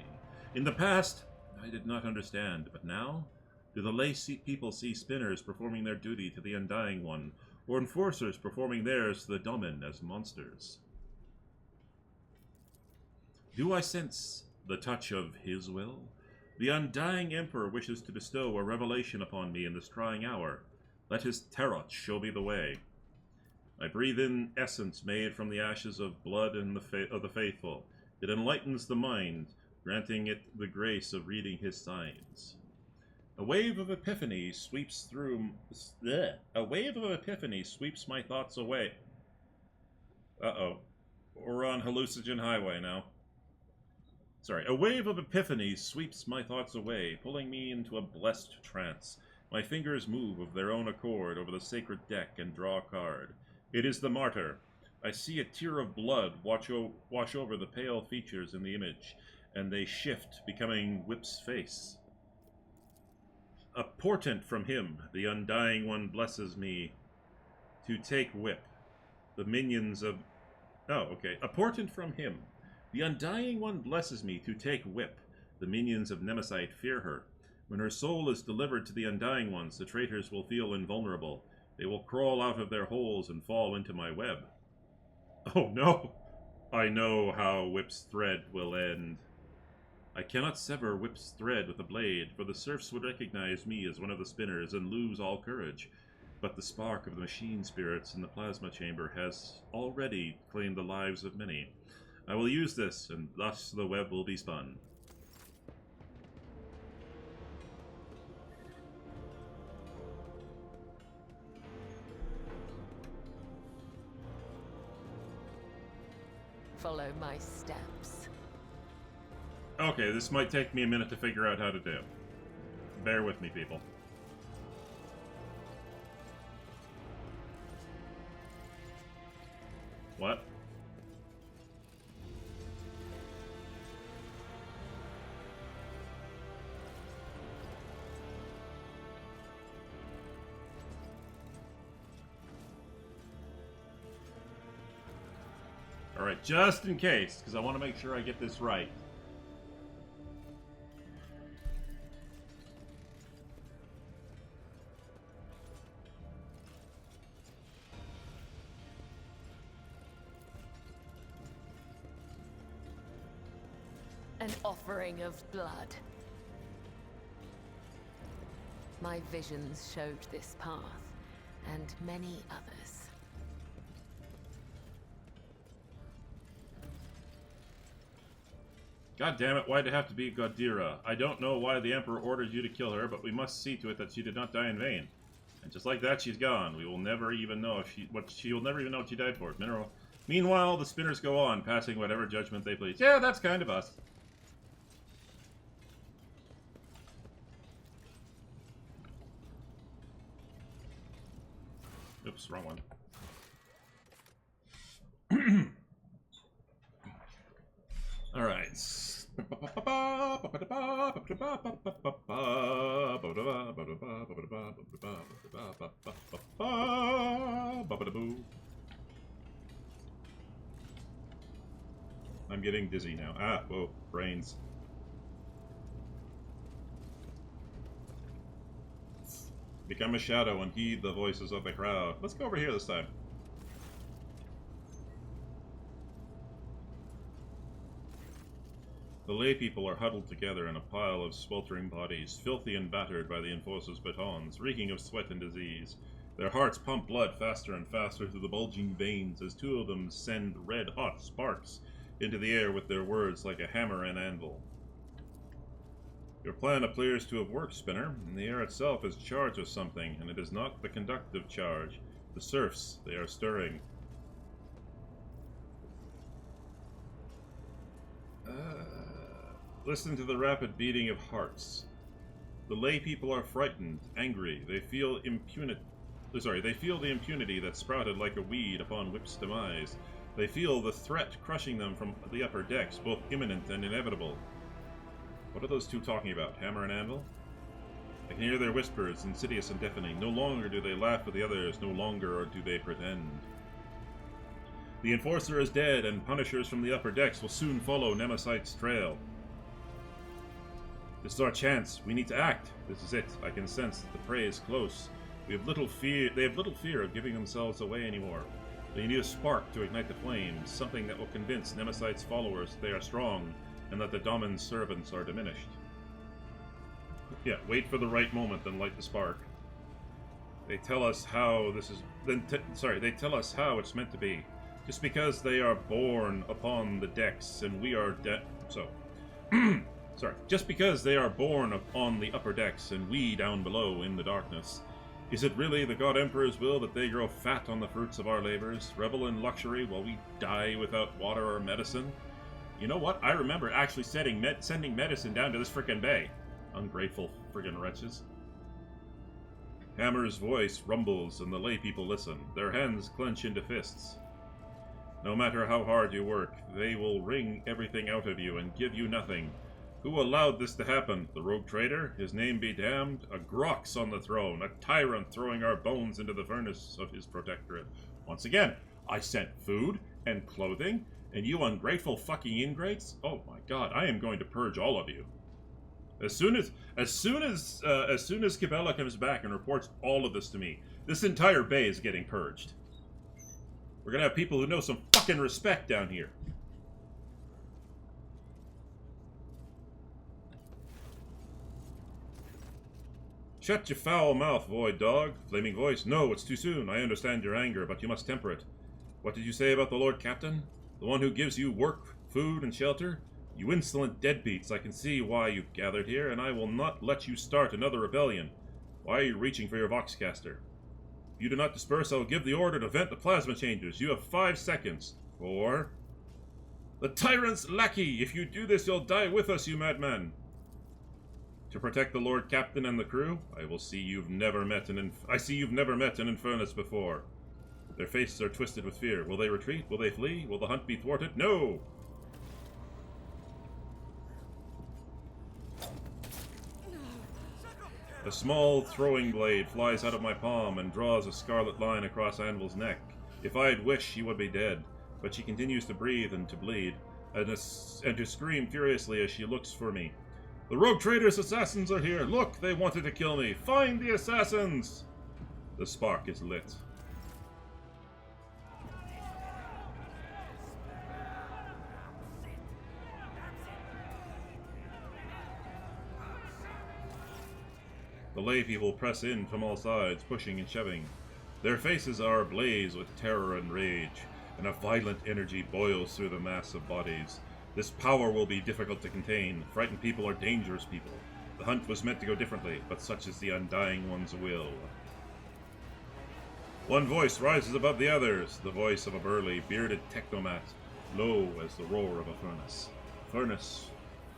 In the past, I did not understand, but now, do the lay people see spinners performing their duty to the Undying One, or enforcers performing theirs to the Domin as monsters? Do I sense the touch of his will? The undying Emperor wishes to bestow a revelation upon me in this trying hour. Let his tarot show me the way. I breathe in essence made from the ashes of blood and of the faithful. It enlightens the mind, granting it the grace of reading his signs. A wave of epiphany sweeps through. A wave of epiphany sweeps my thoughts away. Uh-oh. We're on hallucinogen highway now. Sorry. A wave of epiphany sweeps my thoughts away, pulling me into a blessed trance. My fingers move of their own accord over the sacred deck and draw a card. It is the martyr. I see a tear of blood wash over the pale features in the image, and they shift, becoming Whip's face. A portent from him, the Undying One blesses me to take Whip. The minions of... Oh, okay. A portent from him. The Undying One blesses me to take Whip. The minions of Nemesis fear her. When her soul is delivered to the Undying Ones, the traitors will feel invulnerable. They will crawl out of their holes and fall into my web. Oh no! I know how Whip's thread will end. I cannot sever Whip's thread with a blade, for the serfs would recognize me as one of the spinners and lose all courage. But the spark of the machine spirits in the plasma chamber has already claimed the lives of many. I will use this, and thus the web will be spun. Follow my steps. Okay, this might take me a minute to figure out how to do. Bear with me, people. What? Alright, just in case, because I want to make sure I get this right. An offering of blood. My visions showed this path, and many others. God damn it, why'd it have to be Godira? I don't know why the Emperor ordered you to kill her, but we must see to it that she did not die in vain. And just like that, she's gone. We will never even know if she will never even know what she died for. Meanwhile, the spinners go on, passing whatever judgment they please. Yeah, that's kind of us. Oops, wrong one. All right. I'm getting dizzy now. Ah, whoa, brains. Become a shadow and heed the voices of the crowd. Let's go over here this time. The lay people are huddled together in a pile of sweltering bodies, filthy and battered by the enforcers' batons, reeking of sweat and disease. Their hearts pump blood faster and faster through the bulging veins as two of them send red-hot sparks into the air with their words like a hammer and anvil. Your plan appears to have worked, Spinner, and the air itself is charged with something, and it is not the conductive charge. The serfs, they are stirring. Listen to the rapid beating of hearts. The lay people are frightened, angry. They feel They feel the impunity that sprouted like a weed upon Whip's demise. They feel the threat crushing them from the upper decks, both imminent and inevitable. What are those two talking about? Hammer and anvil? I can hear their whispers, insidious and deafening. No longer do they laugh with the others, no longer do they pretend. The Enforcer is dead, and punishers from the upper decks will soon follow Nemesite's trail. This is our chance. We need to act. This is it. I can sense that the prey is close. They have little fear of giving themselves away anymore. But you need a spark to ignite the flames, something that will convince Nemesite's followers that they are strong, and that the Domin's servants are diminished. Yeah, wait for the right moment, then light the spark. They tell us how this is... they tell us how it's meant to be. Just because they are born upon the decks, and we are just because they are born upon the upper decks, and we down below in the darkness. Is it really the God Emperor's will that they grow fat on the fruits of our labors, revel in luxury while we die without water or medicine? You know what? I remember actually sending medicine down to this frickin' bay. Ungrateful friggin' wretches. Hammer's voice rumbles and the lay people listen. Their hands clench into fists. No matter how hard you work, they will wring everything out of you and give you nothing. Who allowed this to happen? The rogue traitor? His name be damned? A Grox on the throne, a tyrant throwing our bones into the furnace of his protectorate. Once again, I sent food and clothing, and you ungrateful fucking ingrates? Oh my god, I am going to purge all of you. As soon as Cabela comes back and reports all of this to me, this entire bay is getting purged. We're gonna have people who know some fucking respect down here. Shut your foul mouth, void dog. Flaming voice. No, it's too soon. I understand your anger, but you must temper it. What did you say about the Lord Captain? The one who gives you work, food, and shelter? You insolent deadbeats, I can see why you've gathered here, and I will not let you start another rebellion. Why are you reaching for your Voxcaster? If you do not disperse, I will give the order to vent the plasma chambers. You have 5 seconds. 4. The tyrant's lackey! If you do this, you'll die with us, you madman! To protect the Lord Captain and the crew, I see you've never met an Infernus before. Their faces are twisted with fear. Will they retreat? Will they flee? Will the hunt be thwarted? No! A small throwing blade flies out of my palm and draws a scarlet line across Anvil's neck. If I'd wish, she would be dead, but she continues to breathe and to bleed, and to scream furiously as she looks for me. The rogue trader's assassins are here! Look, they wanted to kill me! Find the assassins! The spark is lit. The lay people press in from all sides, pushing and shoving. Their faces are ablaze with terror and rage, and a violent energy boils through the mass of bodies. This power will be difficult to contain. Frightened people are dangerous people. The hunt was meant to go differently, but such is the Undying One's will. One voice rises above the others, the voice of a burly, bearded technomat, low as the roar of a furnace. Furnace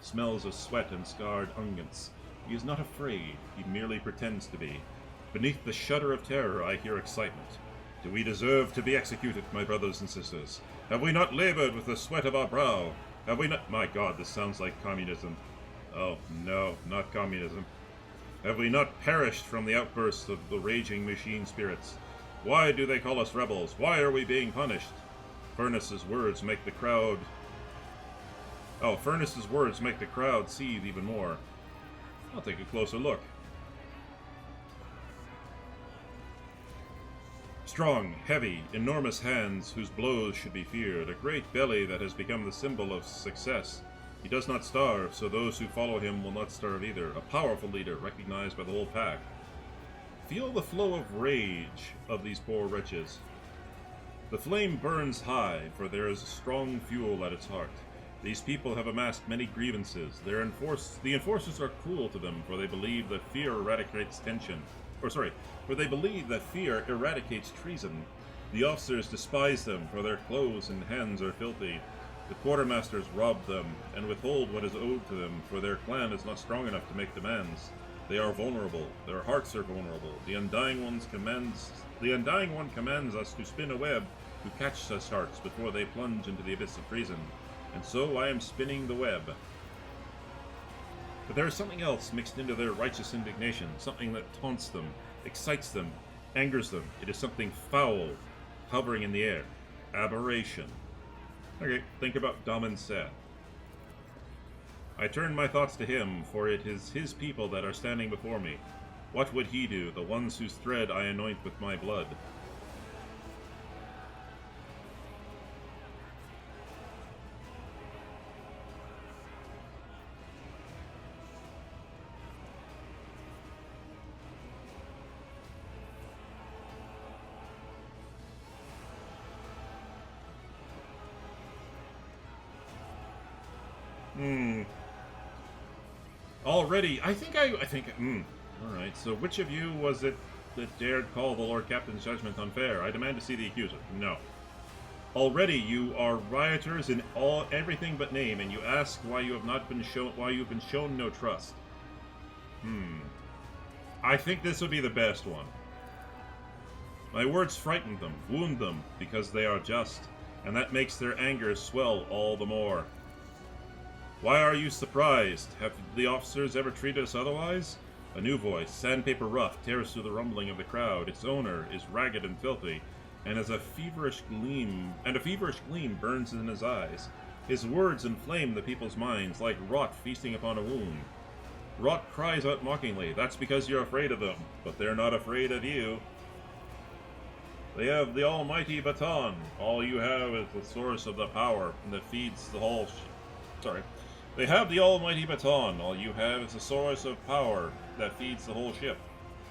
smells of sweat and scarred unguents. He is not afraid, he merely pretends to be. Beneath the shudder of terror, I hear excitement. Do we deserve to be executed, my brothers and sisters? Have we not labored with the sweat of our brow? Have we not... My god, this sounds like communism. Oh, no, not communism. Have we not perished from the outbursts of the raging machine spirits? Why do they call us rebels? Why are we being punished? Furnace's words make the crowd... Furnace's words make the crowd seethe even more. I'll take a closer look. Strong, heavy, enormous hands whose blows should be feared, a great belly that has become the symbol of success. He does not starve, so those who follow him will not starve either. A powerful leader, recognized by the whole pack. Feel the flow of rage of these poor wretches. The flame burns high, for there is strong fuel at its heart. These people have amassed many grievances. The enforcers are cruel to them, for they believe that fear eradicates tension. For they believe that fear eradicates treason. The officers despise them, for their clothes and hands are filthy. The quartermasters rob them, and withhold what is owed to them, for their clan is not strong enough to make demands. They are vulnerable. Their hearts are vulnerable. The Undying One commands us to spin a web to catch such hearts before they plunge into the abyss of treason. And so I am spinning the web. But there is something else mixed into their righteous indignation, something that taunts them, excites them, angers them. It is something foul, hovering in the air. Aberration. Okay, think about Daman Seth. I turn my thoughts to him, for it is his people that are standing before me. What would he do, the ones whose thread I anoint with my blood? Already, I think, alright, so which of you was it that dared call the Lord Captain's judgment unfair? I demand to see the accuser. No. Already you are rioters in everything but name, and you ask why you have not been shown, why you have been shown no trust. I think this would be the best one. My words frighten them, wound them, because they are just, and that makes their anger swell all the more. Why are you surprised? Have the officers ever treated us otherwise? A new voice, sandpaper rough, tears through the rumbling of the crowd. Its owner is ragged and filthy, and a feverish gleam burns in his eyes. His words inflame the people's minds like rot feasting upon a wound. Rot cries out mockingly, "That's because you're afraid of them, but they're not afraid of you." They have the almighty baton. All you have is the source of the power that feeds the whole They have the almighty baton. All you have is the source of power that feeds the whole ship.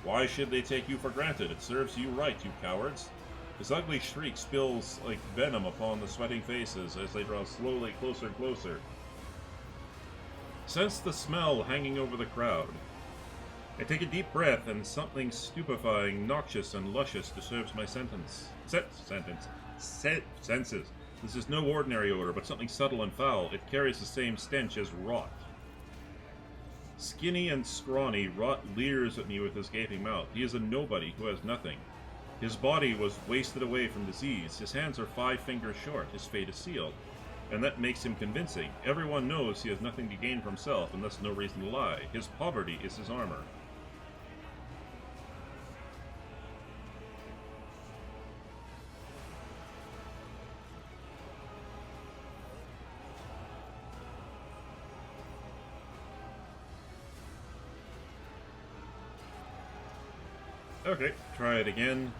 Why should they take you for granted? It serves you right, you cowards. His ugly shriek spills like venom upon the sweating faces as they draw slowly closer and closer. Sense the smell hanging over the crowd. I take a deep breath, and something stupefying, noxious, and luscious disturbs my senses. This is no ordinary odor, but something subtle and foul. It carries the same stench as rot. Skinny and scrawny, Rot leers at me with his gaping mouth. He is a nobody who has nothing. His body was wasted away from disease. His hands are 5 fingers short. His fate is sealed. And that makes him convincing. Everyone knows he has nothing to gain for himself, and thus no reason to lie. His poverty is his armor. Okay, try it again.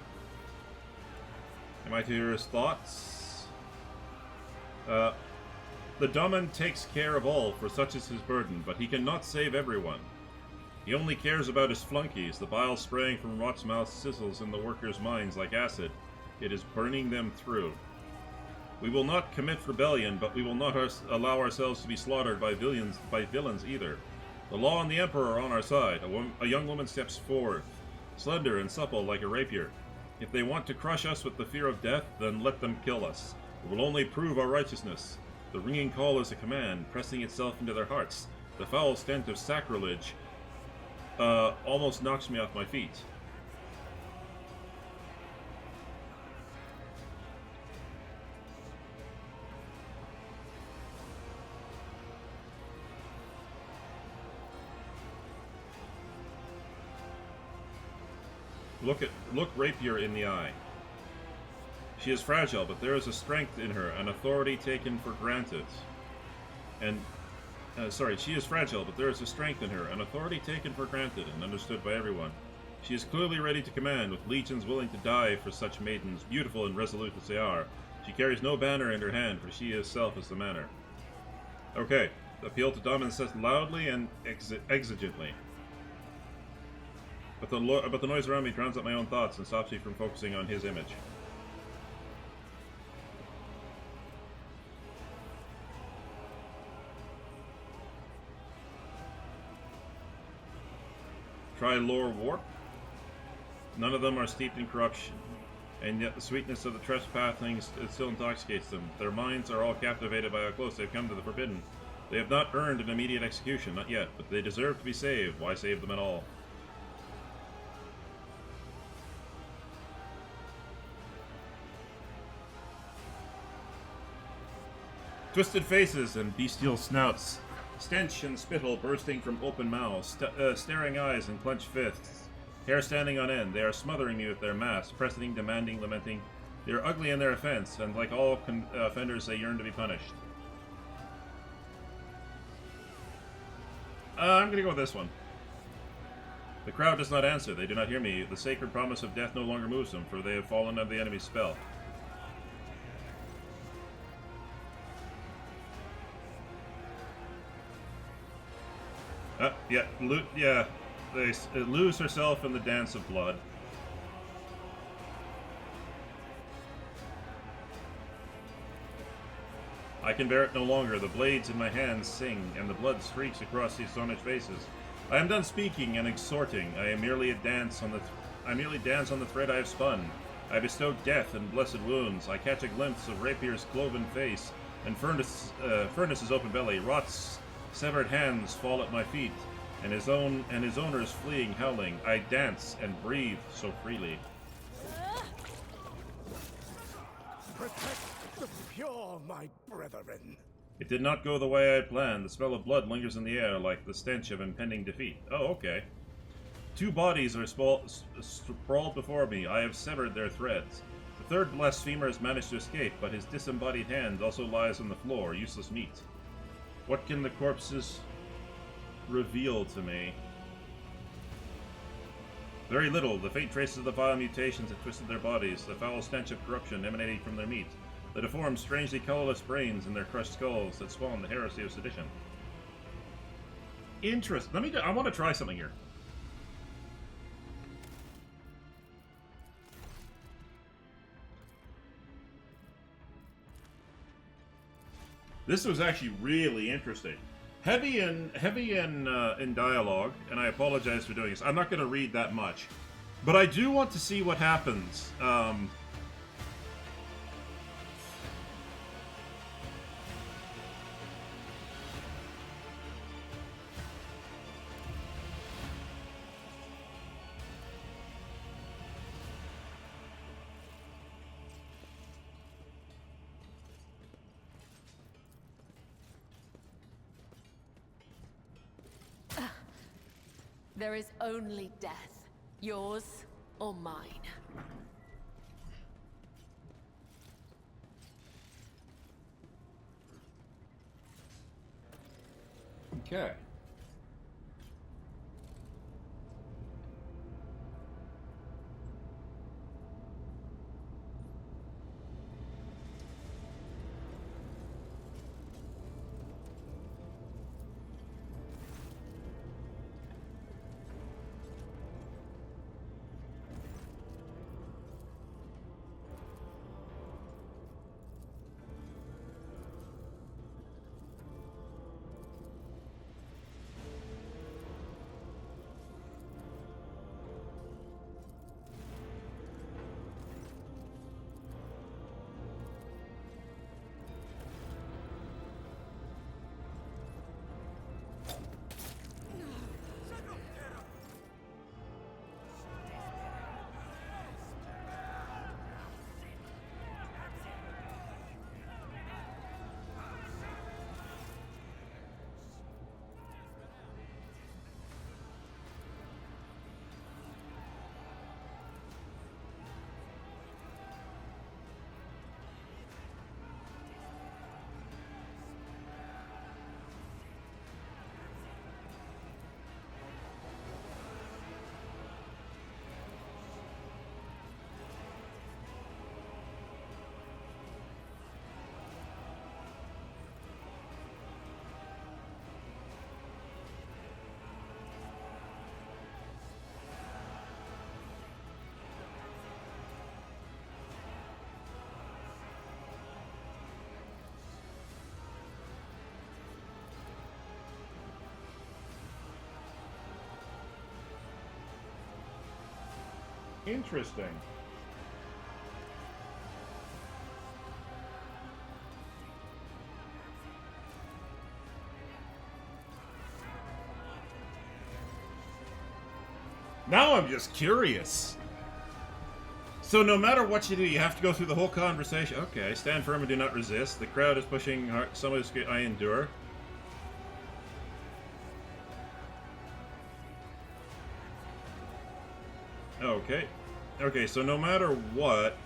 Am I to hear his thoughts? The Domin takes care of all, for such is his burden, but he cannot save everyone. He only cares about his flunkies. The bile spraying from Rot's mouth sizzles in the workers' minds like acid. It is burning them through. We will not commit rebellion, but we will not allow ourselves to be slaughtered by villains either. The law and the Emperor are on our side. A young woman steps forward, slender and supple like a rapier. If they want to crush us with the fear of death, then let them kill us. It will only prove our righteousness. The ringing call is a command, pressing itself into their hearts. The foul stench of sacrilege almost knocks me off my feet. Look Rapier in the eye. She is fragile, but there is a strength in her, an authority taken for granted. She is fragile, but there is a strength in her, an authority taken for granted and understood by everyone. She is clearly ready to command, with legions willing to die for such maidens, beautiful and resolute as they are. She carries no banner in her hand, for she herself is the manner. Okay, appeal to Domin says loudly and exigently. But the noise around me drowns out my own thoughts and stops me from focusing on his image. Try lore warp. None of them are steeped in corruption, and yet the sweetness of the trespassing still intoxicates them. Their minds are all captivated by how close they've come to the forbidden. They have not earned an immediate execution, not yet, but they deserve to be saved. Why save them at all? Twisted faces and bestial snouts, stench and spittle bursting from open mouths, staring eyes and clenched fists, hair standing on end. They are smothering me with their masks, pressing, demanding, lamenting. They are ugly in their offense, and like all offenders, they yearn to be punished. I'm gonna go with this one. The crowd does not answer. They do not hear me. The sacred promise of death no longer moves them, for they have fallen under the enemy's spell. They lose herself in the dance of blood. I can bear it no longer. The blades in my hands sing, and the blood streaks across the astonished faces. I am done speaking and exhorting. I merely dance on the thread I have spun. I bestow death and blessed wounds. I catch a glimpse of Rapier's cloven face, and Furnace's open belly. Rot's severed hands fall at my feet, and his owner's fleeing, howling. I dance and breathe so freely. Protect the pure, my brethren. It did not go the way I had planned. The smell of blood lingers in the air like the stench of impending defeat. Oh, okay. 2 bodies are sprawled before me. I have severed their threads. The third blasphemer has managed to escape, but his disembodied hand also lies on the floor, useless meat. What can the corpses reveal to me? Very little. The faint traces of the vile mutations that twisted their bodies, the foul stench of corruption emanating from their meat, the deformed, strangely colorless brains in their crushed skulls that spawn the heresy of sedition. I want to try something here. This was actually really interesting. Heavy in dialogue, and I apologize for doing this. I'm not going to read that much, but I do want to see what happens. There is only death, yours or mine. Okay. Interesting. Now I'm just curious. So no matter what you do, you have to go through the whole conversation. Okay, stand firm and do not resist. The crowd is pushing hard. Some of this I endure. Okay. Okay, so no matter what...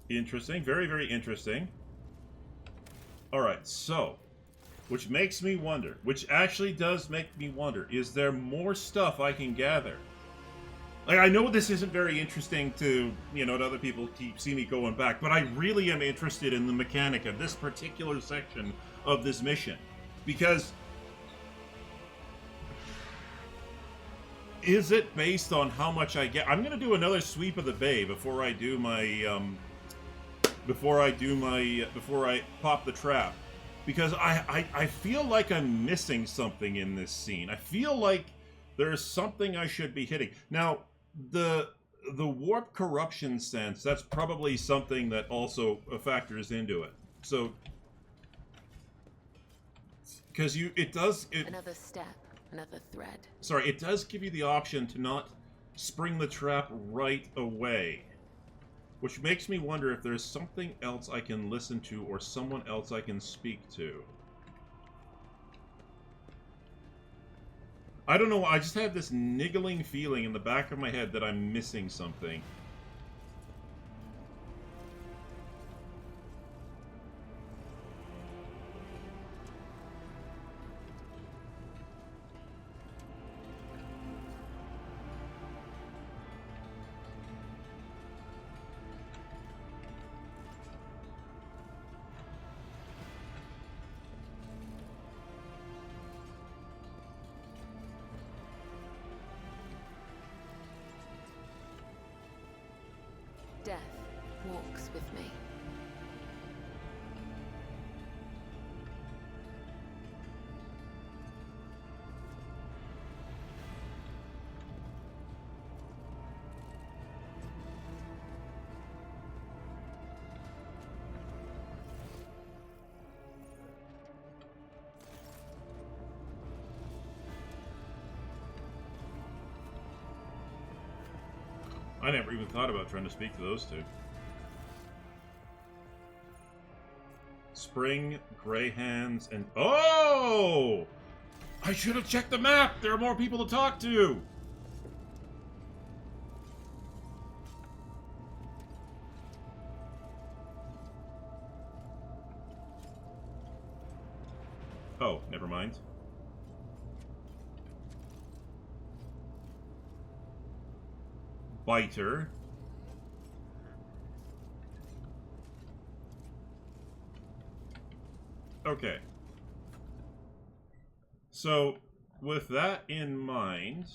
Interesting. Very, very interesting. Alright, so... Which makes me wonder, which actually does make me wonder, is there more stuff I can gather? Like, I know this isn't very interesting to, you know, to other people see me going back, but I really am interested in the mechanic of this particular section of this mission. Because Is it based on how much I get? I'm gonna do another sweep of the bay before I do my before I pop the trap, because I feel like I'm missing something in this scene. I feel like there's something I should be hitting. Now, the warp corruption sense, that's probably something that also factors into it. So, because Another step, another thread. sorry, it does give you the option to not spring the trap right away. Which makes me wonder if there's something else I can listen to or someone else I can speak to. I don't know, I just have this niggling feeling in the back of my head that I'm missing something. Death walks with me. I never even thought about trying to speak to those two. Spring, Grey Hands, and... Oh! I should have checked the map! There are more people to talk to! Oh, never mind. Biter. Okay. So, with that in mind...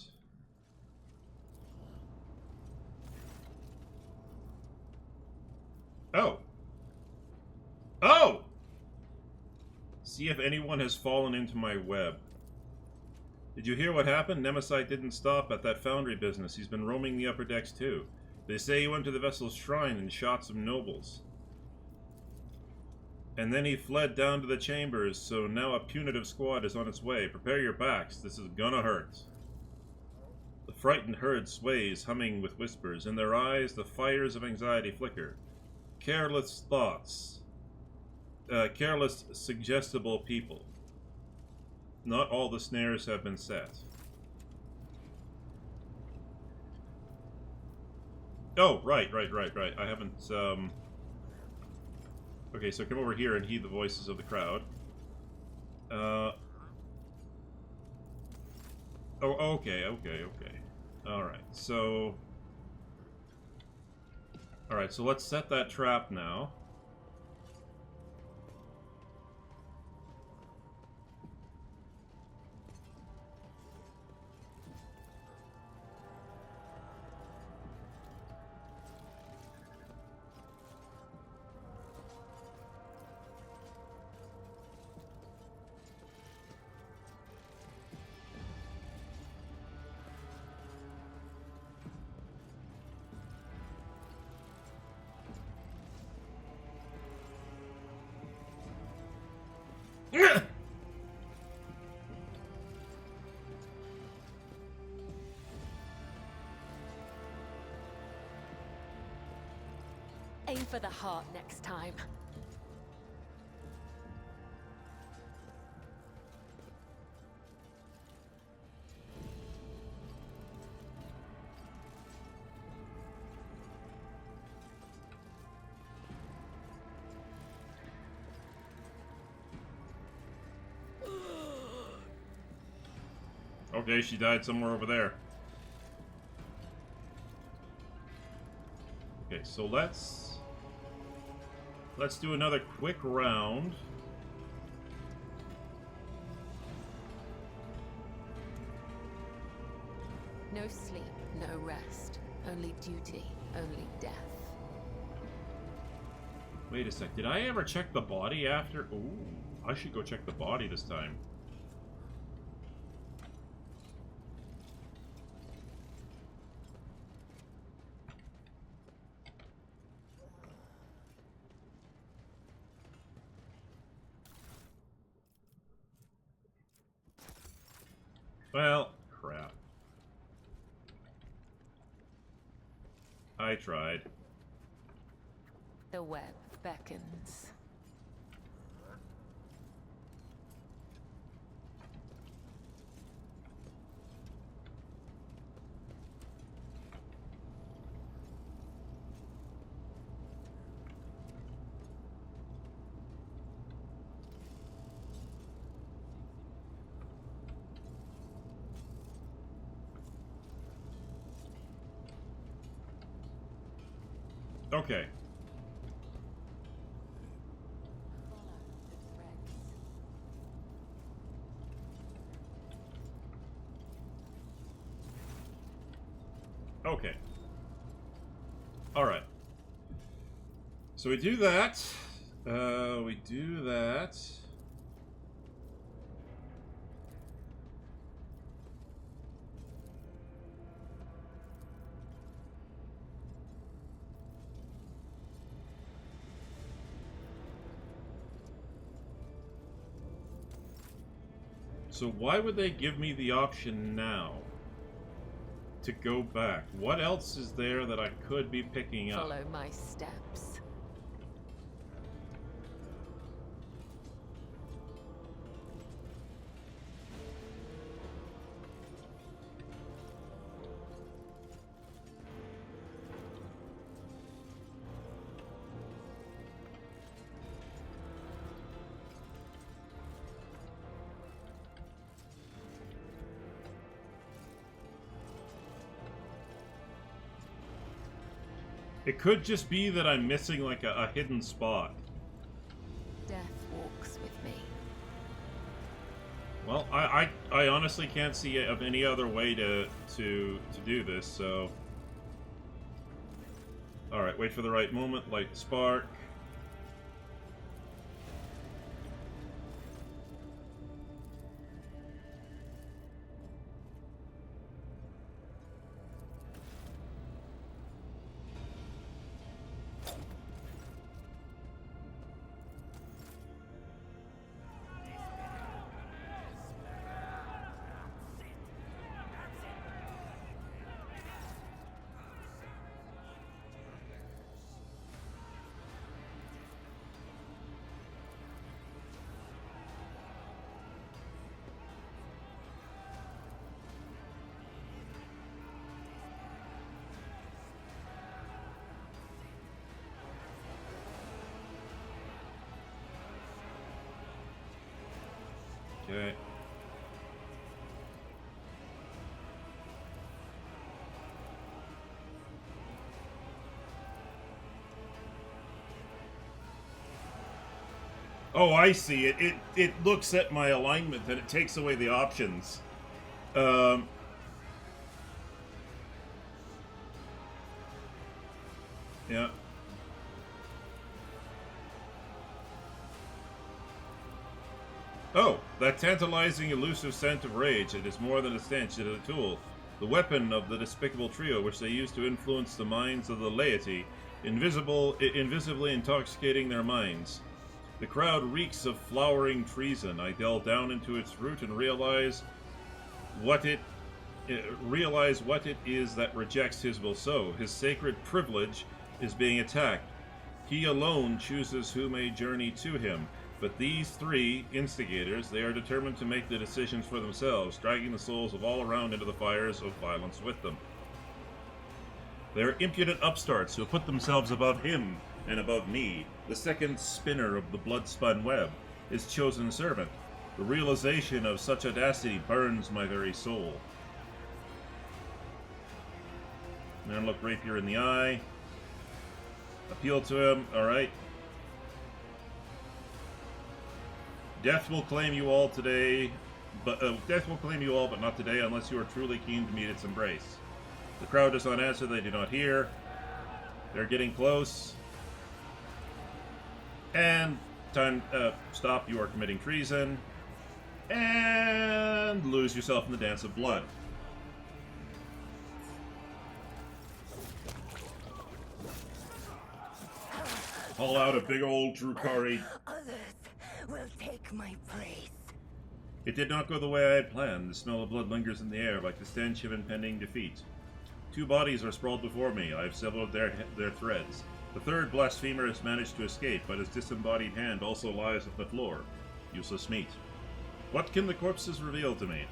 Oh! Oh! See if anyone has fallen into my web. Did you hear what happened? Nemesite didn't stop at that foundry business. He's been roaming the upper decks too. They say he went to the vessel's shrine and shot some nobles. And then he fled down to the chambers, so now a punitive squad is on its way. Prepare your backs, this is gonna hurt. The frightened herd sways, humming with whispers. In their eyes, the fires of anxiety flicker. Careless thoughts. Careless, suggestible people. Not all the snares have been set. Oh, right. I haven't, Okay, so come over here and heed the voices of the crowd. Oh, okay. Alright, so... Alright, so let's set that trap now. Aim for the heart next time. Okay, she died somewhere over there. Okay, so let's do another quick round. No only duty, only death. Wait a sec, did I ever check the body after? Ooh, I should go check the body this time. Well, crap. I tried. The web beckons. Okay. Okay. Alright. So we do that. We do that. So why would they give me the option now to go back? What else is there that I could be picking up? Follow my steps. It could just be that I'm missing like a hidden spot. Death walks with me. Well, I honestly can't see of any other way to do this, so... Alright, wait for the right moment, light the spark. Okay. Oh, I see it. It looks at my alignment and it takes away the options. Yeah. Oh, that tantalizing, elusive scent of rage. It is more than a stench, it is a tool. The weapon of the despicable trio which they use to influence the minds of the laity, invisibly intoxicating their minds. The crowd reeks of flowering treason. I delve down into its root and realize what it is that rejects his will sow. His sacred privilege is being attacked. He alone chooses who may journey to him. But these three instigators, they are determined to make the decisions for themselves, dragging the souls of all around into the fires of violence with them. They are impudent upstarts who put themselves above him and above me, the second spinner of the blood-spun web, his chosen servant. The realization of such audacity burns my very soul. And then look Rapier in the eye. Appeal to him, alright. Death will claim you all today, but death will claim you all, but not today, unless you are truly keen to meet its embrace. The crowd does not answer, they do not hear. They're getting close. And time, stop, you are committing treason. And lose yourself in the dance of blood. Haul out a big old Drukari. Others will take my praise. It did not go the way I had planned. The smell of blood lingers in the air like the stench of impending defeat. 2 bodies are sprawled before me. I have severed their threads. The third blasphemer has managed to escape, but his disembodied hand also lies at the floor. Useless meat. What can the corpses reveal to me?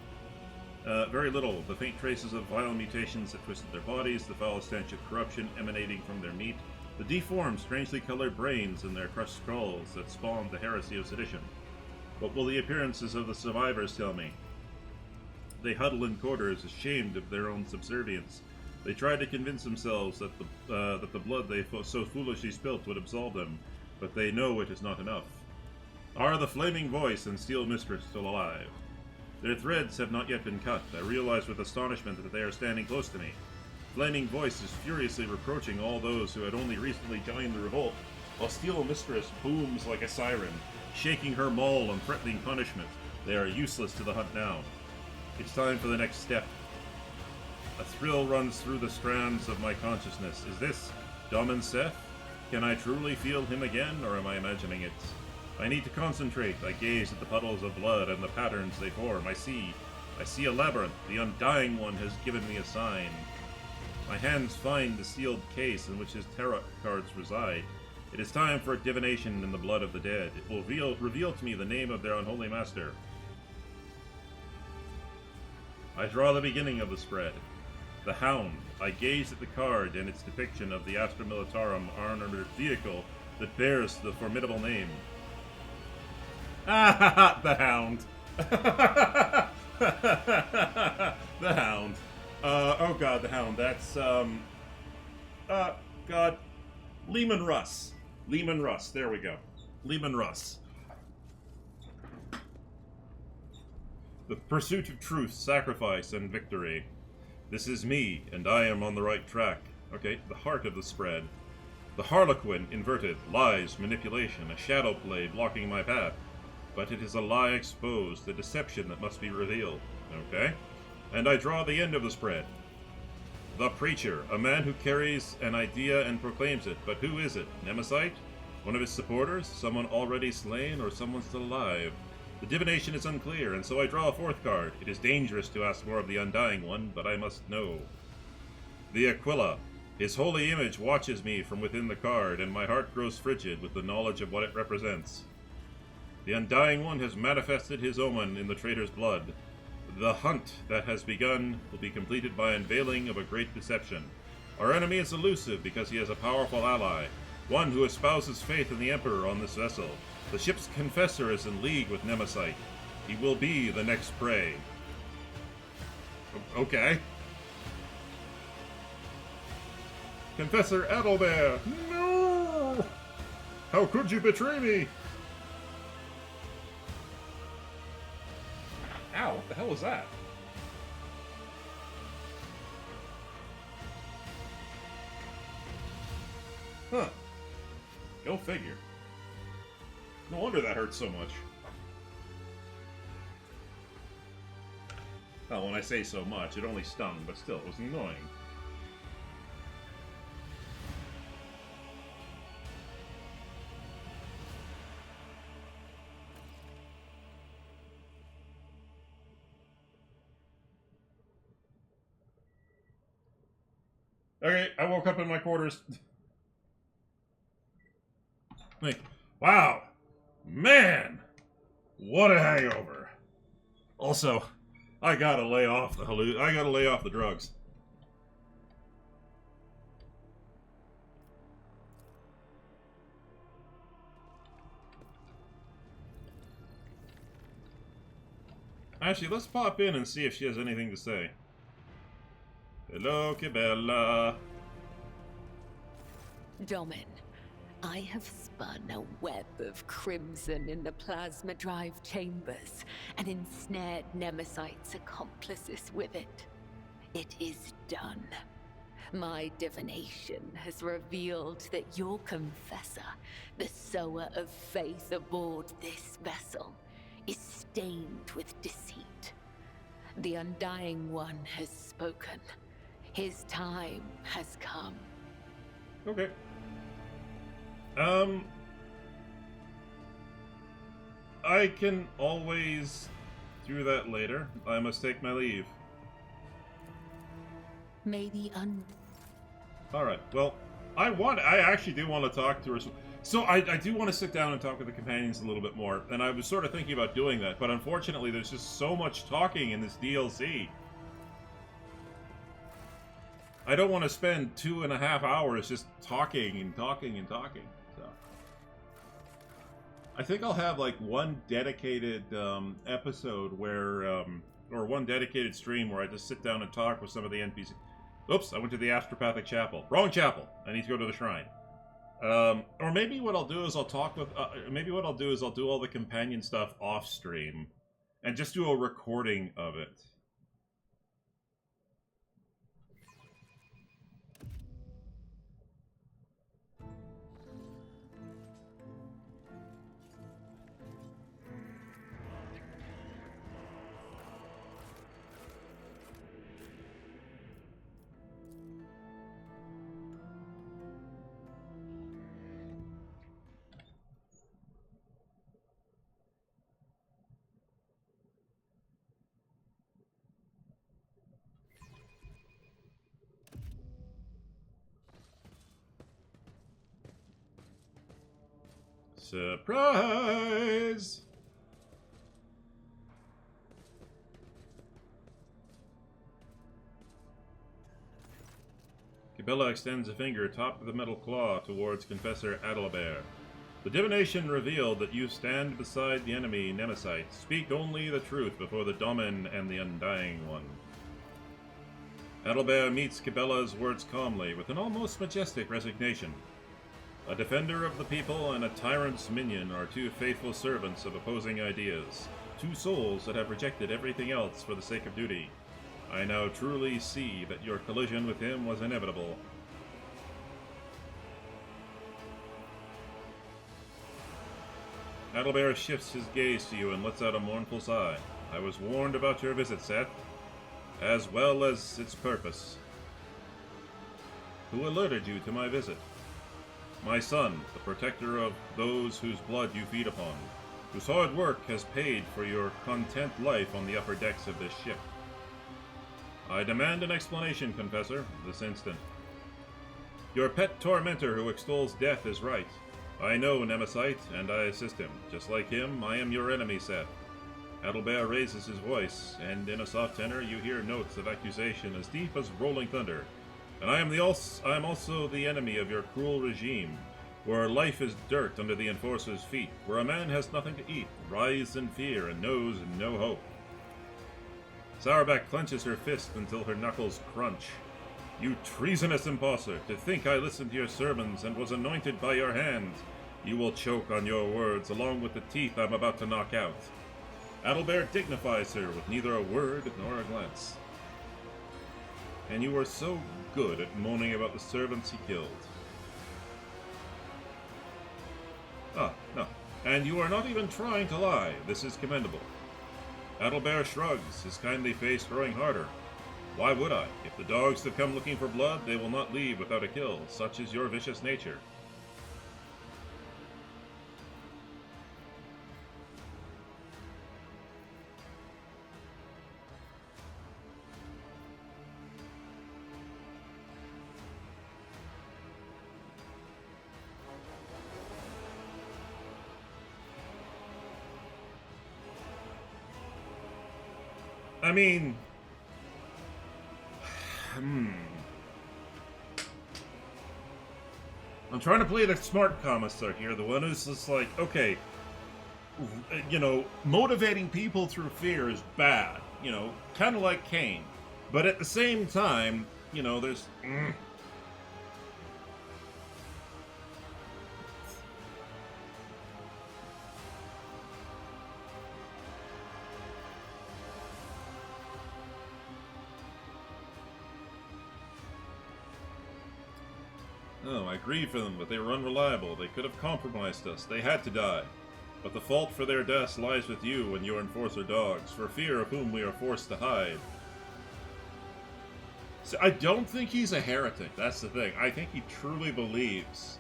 Very little. The faint traces of vile mutations that twisted their bodies, the foul stench of corruption emanating from their meat, the deformed, strangely colored brains in their crushed skulls that spawned the heresy of sedition. What will the appearances of the survivors tell me? They huddle in quarters, ashamed of their own subservience. They try to convince themselves that the blood they so foolishly spilt would absolve them, but they know it is not enough. Are the Flaming Voice and Steel Mistress still alive? Their threads have not yet been cut. I realize with astonishment that they are standing close to me. Flaming Voice is furiously reproaching all those who had only recently joined the revolt, while Steel Mistress booms like a siren, shaking her maul and threatening punishment. They are useless to the hunt now. It's time for the next step. A thrill runs through the strands of my consciousness. Is this Domin Seth? Can I truly feel him again, or am I imagining it? I need to concentrate. I gaze at the puddles of blood and the patterns they form. I see a labyrinth. The Undying One has given me a sign. My hands find the sealed case in which his tarot cards reside. It is time for divination in the blood of the dead. It will reveal to me the name of their unholy master. I draw the beginning of the spread. The Hound. I gaze at the card and its depiction of the Astra Militarum armored vehicle that bears the formidable name. Ah, the Hound. The Hound. Oh god, the Hound. That's, God. Lehman Russ. Lehman Russ. There we go. Lehman Russ. The pursuit of truth, sacrifice, and victory. This is me, and I am on the right track. Okay, the heart of the spread. The Harlequin, inverted, lies, manipulation, a shadow play blocking my path. But it is a lie exposed, a deception that must be revealed. Okay? And I draw the end of the spread. The Preacher, a man who carries an idea and proclaims it. But who is it? Nemesite? One of his supporters? Someone already slain, or someone still alive? The divination is unclear, and so I draw a 4th card. It is dangerous to ask more of the Undying One, but I must know. The Aquila. His holy image watches me from within the card, and my heart grows frigid with the knowledge of what it represents. The Undying One has manifested his omen in the traitor's blood. The hunt that has begun will be completed by unveiling of a great deception. Our enemy is elusive because he has a powerful ally, one who espouses faith in the Emperor on this vessel. The ship's confessor is in league with Nemesite. He will be the next prey. Okay. Confessor Adalbert! No! How could you betray me? Ow, what the hell was that? Huh. Go figure. No wonder that hurt so much. Well, when I say so much, it only stung, but still, it was annoying. Okay, I woke up in my quarters. Like, wow. Man! What a hangover. Also, I gotta lay off the drugs. Actually, let's pop in and see if she has anything to say. Hello, Kibella. Domin, I have spun a web of crimson in the plasma drive chambers and ensnared Nemesite's accomplices with it. It is done. My divination has revealed that your confessor, the sower of faith aboard this vessel, is stained with deceit. The Undying One has spoken. His time has come. Okay. I can always do that later. I must take my leave. Maybe Alright, well, I actually do want to talk to her. So I do want to sit down and talk with the companions a little bit more, and I was sort of thinking about doing that, but unfortunately there's just so much talking in this DLC. I don't want to spend 2.5 hours just talking and talking and talking. So I think I'll have like one dedicated episode where, or one dedicated stream where I just sit down and talk with some of the NPCs. Oops, I went to the Astropathic Chapel. Wrong chapel. I need to go to the shrine. Or maybe what I'll do is I'll talk with. Maybe what I'll do is I'll do all the companion stuff off stream, and just do a recording of it. Surprise! Cabela extends a finger top of the metal claw towards Confessor Adalbert. The divination revealed that you stand beside the enemy Nemesite. Speak only the truth before the Domin and the Undying One. Adalbert meets Cabela's words calmly, with an almost majestic resignation. A defender of the people and a tyrant's minion are two faithful servants of opposing ideas, two souls that have rejected everything else for the sake of duty. I now truly see that your collision with him was inevitable. Adalbert shifts his gaze to you and lets out a mournful sigh. I was warned about your visit, Seth, as well as its purpose. Who alerted you to my visit? My son, the protector of those whose blood you feed upon, whose hard work has paid for your content life on the upper decks of this ship. I demand an explanation, Confessor, this instant. Your pet tormentor who extols death is right. I know Nemesite, and I assist him. Just like him, I am your enemy, Seth. Adalbert raises his voice, and in a soft tenor you hear notes of accusation as deep as rolling thunder. And I am also the enemy of your cruel regime, where life is dirt under the enforcer's feet, where a man has nothing to eat, writhes in fear, and knows no hope. Sourback clenches her fist until her knuckles crunch. You treasonous impostor, to think I listened to your sermons and was anointed by your hand. You will choke on your words, along with the teeth I'm about to knock out. Adalbert dignifies her with neither a word nor a glance. And you were so good at moaning about the servants he killed. Ah, no. And you are not even trying to lie. This is commendable. Adalbert shrugs, his kindly face growing harder. Why would I? If the dogs have come looking for blood, they will not leave without a kill. Such is your vicious nature. I mean, I'm trying to play the smart commissar here, the one who's just like, okay, you know, motivating people through fear is bad, you know, kind of like Cain. But at the same time, you know, there's... Oh, I grieve for them, but they were unreliable. They could have compromised us. They had to die. But the fault for their deaths lies with you and your enforcer dogs, for fear of whom we are forced to hide. So I don't think he's a heretic, that's the thing. I think he truly believes.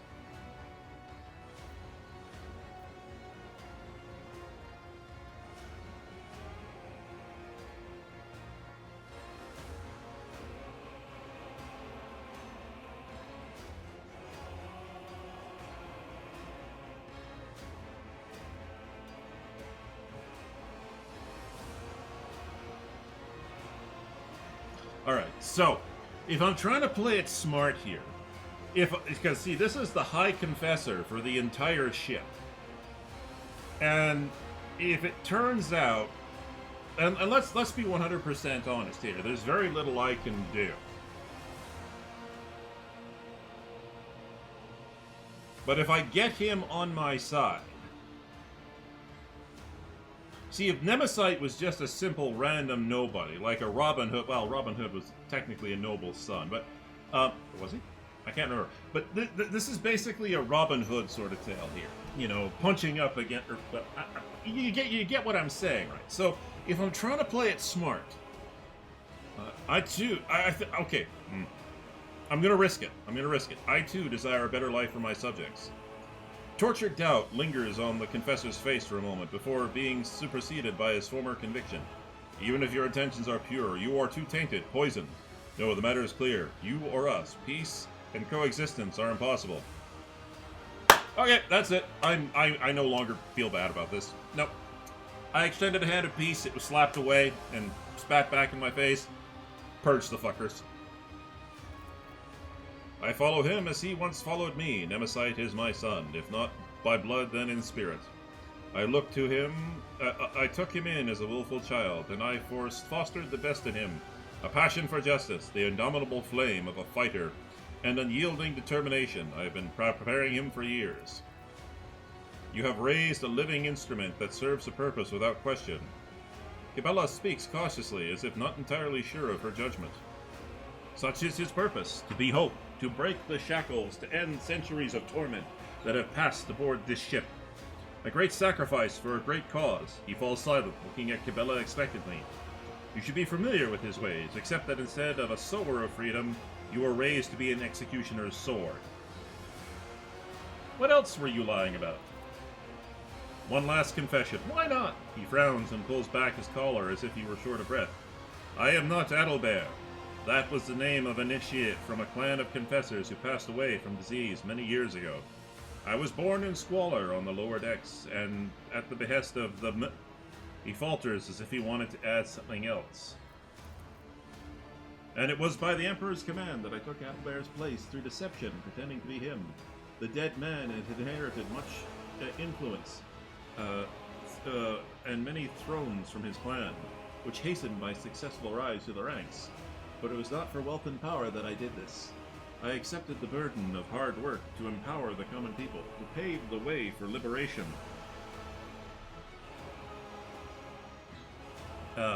Alright, so, if I'm trying to play it smart here, because see, this is the High Confessor for the entire ship. And if it turns out, and let's be 100% honest here, there's very little I can do. But if I get him on my side, see, if Nemesis was just a simple random nobody, like a Robin Hood, well, Robin Hood was technically a noble's son, but, was he? I can't remember. But this is basically a Robin Hood sort of tale here. You know, punching up against, you get what I'm saying, right? So, if I'm trying to play it smart, okay, I'm gonna risk it. I too desire a better life for my subjects. Tortured doubt lingers on the confessor's face for a moment before being superseded by his former conviction. Even if your intentions are pure, you are too tainted, poisoned. No, the matter is clear. You or us, peace and coexistence are impossible. Okay, that's it. I no longer feel bad about this. Nope. I extended a hand of peace. It was slapped away and spat back in my face. Purge the fuckers. I follow him as he once followed me. Nemesis is my son, if not by blood, then in spirit. I looked to him, I took him in as a willful child, and I fostered the best in him, a passion for justice, the indomitable flame of a fighter, and unyielding determination. I have been preparing him for years. You have raised a living instrument that serves a purpose without question. Cabela speaks cautiously, as if not entirely sure of her judgment. Such is his purpose, to be hope, to break the shackles, to end centuries of torment that have passed aboard this ship. A great sacrifice for a great cause. He falls silent, looking at Cabela expectantly. You should be familiar with his ways, except that instead of a sower of freedom, you were raised to be an executioner's sword. What else were you lying about? One last confession. Why not? He frowns and pulls back his collar as if he were short of breath. I am not Adalbert. That was the name of an initiate from a clan of confessors who passed away from disease many years ago. I was born in squalor on the lower decks, and at the behest of the... He falters as if he wanted to add something else. And it was by the Emperor's command that I took Adalbert's place through deception, pretending to be him. The dead man had inherited much influence, and many thrones from his clan, which hastened my successful rise to the ranks. But it was not for wealth and power that I did this. I accepted the burden of hard work to empower the common people, to pave the way for liberation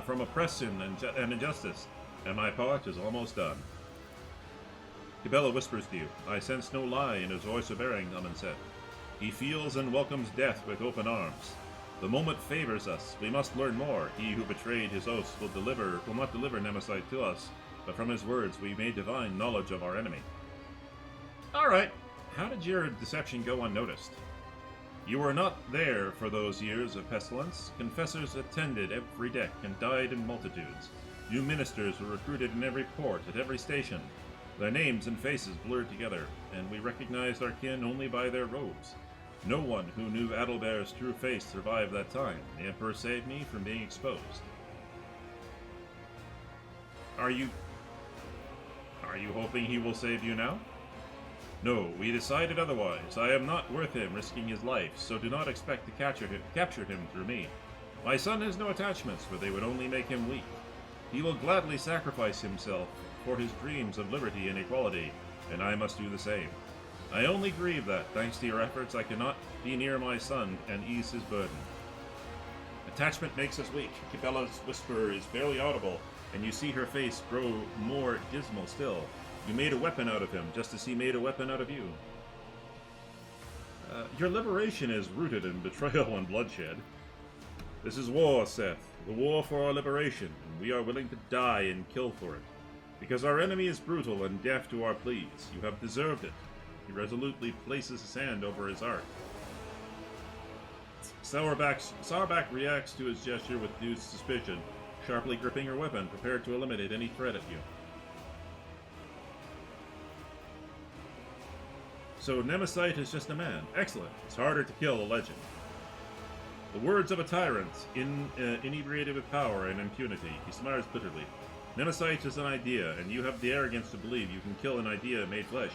from oppression and injustice, and my part is almost done. Cabela whispers to you. I sense no lie in his voice or bearing, Amonset. He feels and welcomes death with open arms. The moment favors us. We must learn more. He who betrayed his oath will not deliver Nemesis to us, but from his words we may divine knowledge of our enemy. Alright, how did your deception go unnoticed? You were not there for those years of pestilence. Confessors attended every deck and died in multitudes. New ministers were recruited in every port, at every station. Their names and faces blurred together, and we recognized our kin only by their robes. No one who knew Adalbert's true face survived that time. The Emperor saved me from being exposed. Are you hoping he will save you now? No, we decided otherwise. I am not worth him risking his life, so do not expect to capture him through me. My son has no attachments, for they would only make him weak. He will gladly sacrifice himself for his dreams of liberty and equality, and I must do the same. I only grieve that, thanks to your efforts, I cannot be near my son and ease his burden. Attachment makes us weak. Cabela's whisper is barely audible, and you see her face grow more dismal still. You made a weapon out of him, just as he made a weapon out of you. Your liberation is rooted in betrayal and bloodshed. This is war, Seth. The war for our liberation, and we are willing to die and kill for it. Because our enemy is brutal and deaf to our pleas. You have deserved it. He resolutely places his hand over his heart. Sourback reacts to his gesture with due suspicion, sharply gripping her weapon, prepared to eliminate any threat at you. So Nemesis is just a man. Excellent. It's harder to kill a legend. The words of a tyrant, inebriated with power and impunity. He smiles bitterly. Nemesis is an idea, and you have the arrogance to believe you can kill an idea made flesh.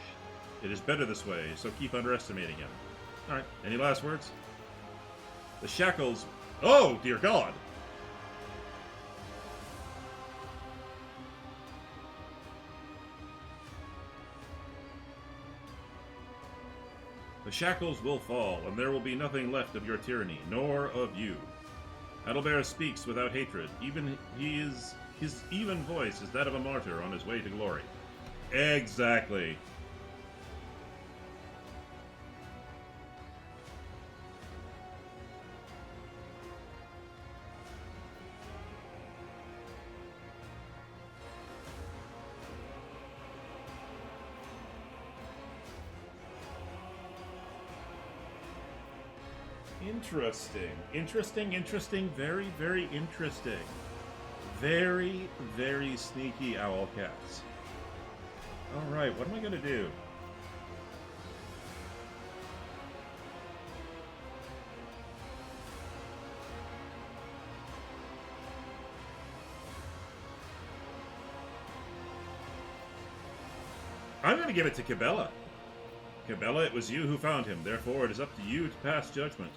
It is better this way, so keep underestimating him. Alright, any last words? The shackles... Oh, dear God! The shackles will fall, and there will be nothing left of your tyranny, nor of you. Adalbert speaks without hatred. His even voice is that of a martyr on his way to glory. Exactly. Interesting. Very, very interesting. Very, very sneaky owl cats. Alright, what am I gonna do? I'm gonna give it to Cabela. Cabela, it was you who found him, therefore it is up to you to pass judgment.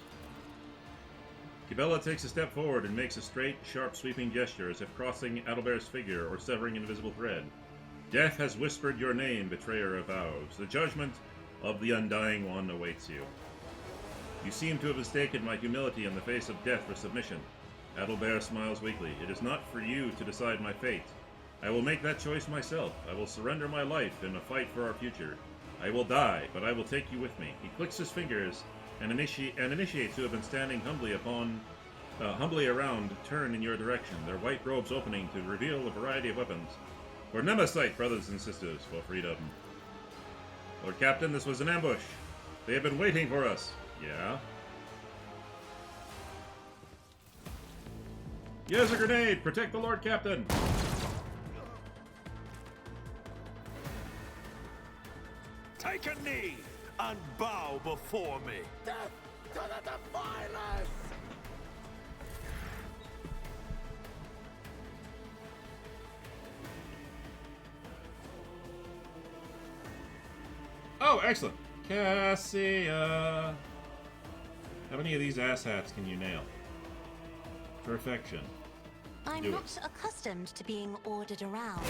Cabela takes a step forward and makes a straight, sharp, sweeping gesture as if crossing Adalbert's figure or severing an invisible thread. Death has whispered your name, betrayer of vows. The judgment of the Undying One awaits you. You seem to have mistaken my humility in the face of death for submission. Adalbert smiles weakly. It is not for you to decide my fate. I will make that choice myself. I will surrender my life in a fight for our future. I will die, but I will take you with me. He clicks his fingers, and initiates who have been standing humbly around turn in your direction, their white robes opening to reveal a variety of weapons. For Nemesis, brothers and sisters, for freedom. Lord Captain, this was an ambush. They have been waiting for us. Yeah? Here's a grenade! Protect the Lord Captain! Take a knee and bow before me. Death to the defilers! Oh, excellent. Cassia. How many of these asshats can you nail? Perfection. I'm not accustomed to being ordered around.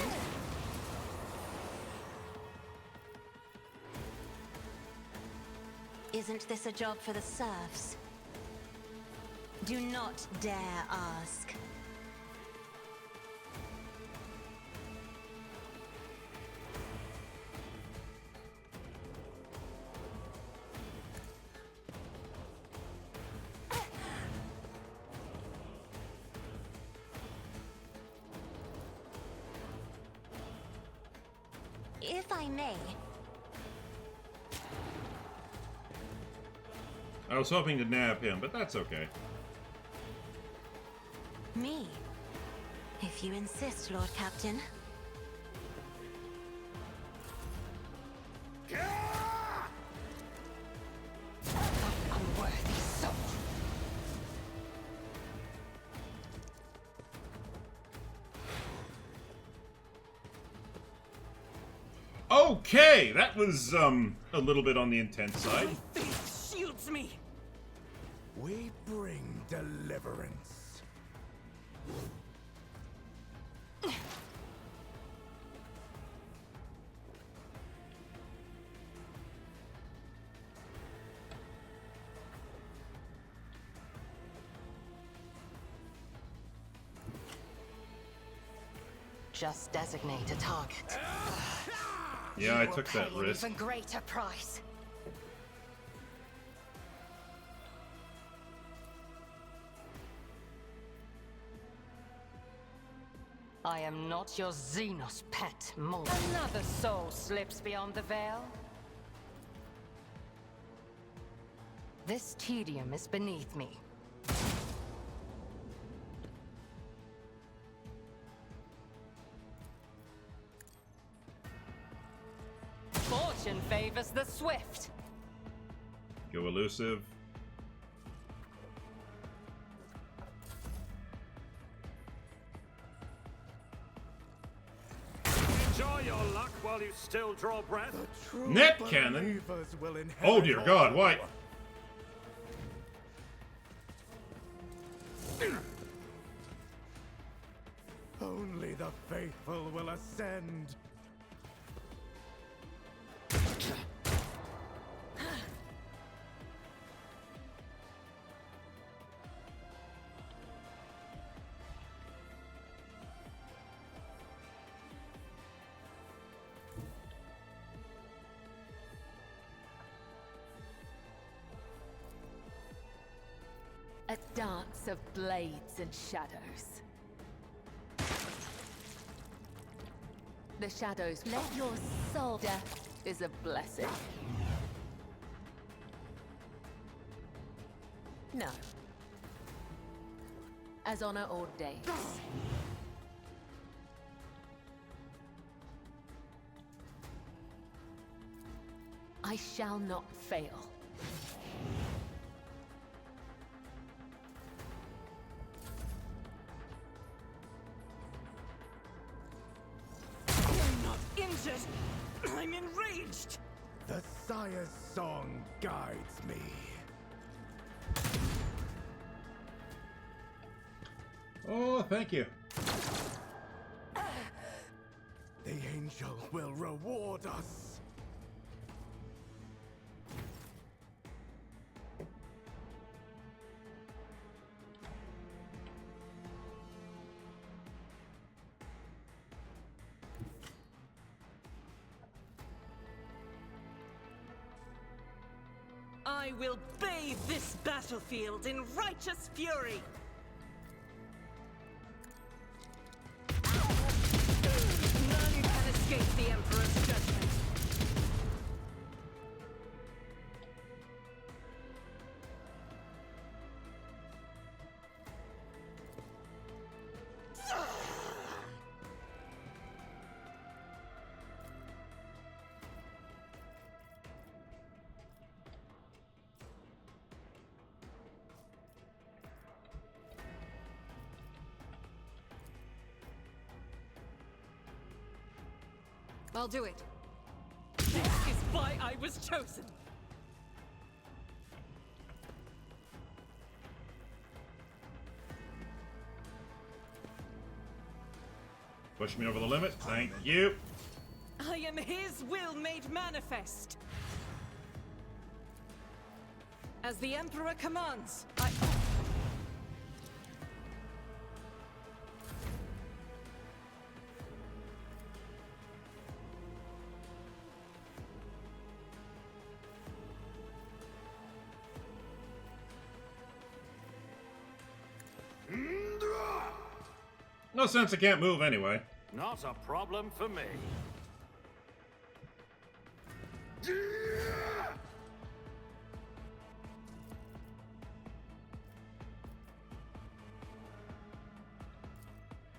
Isn't this a job for the serfs? Do not dare ask. If I may. I was hoping to nab him, but that's okay. Me? If you insist, Lord Captain. Unworthy soul. Okay, that was, a little bit on the intense side. Faith shields me. We bring deliverance. Just designate a target. Yeah, I will took pay that an risk. even greater price. I am not your Xenos pet, Mole. Another soul slips beyond the veil. This tedium is beneath me. Fortune favors the swift. Go elusive. Enjoy your luck while you still draw breath. Net cannon? Oh dear God, why? Only the faithful will ascend. A dance of blades and shadows. The shadows let your soul. Death is a blessing. No. As honor ordains. I shall not fail. I'm not injured. I'm enraged. The Sire's song guides me. Oh, thank you. The angel will reward us. I will bathe this battlefield in righteous fury. None can escape the Emperor's judgment. I'll do it. This is why I was chosen. Push me over the limit. Thank you. I am his will made manifest. As the Emperor commands, I... No sense I can't move anyway. Not a problem for me.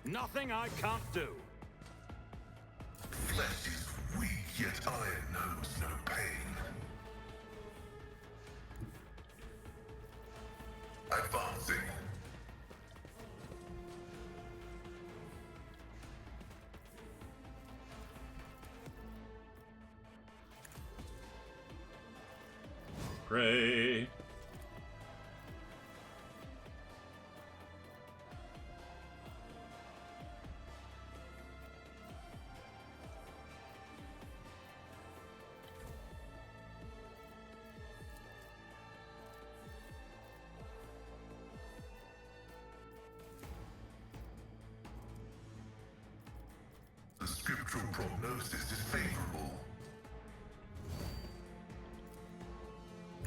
Nothing I can't do. Flesh is weak, yet iron knows no pain. Advancing. Great. The script natural prognosis is favorable.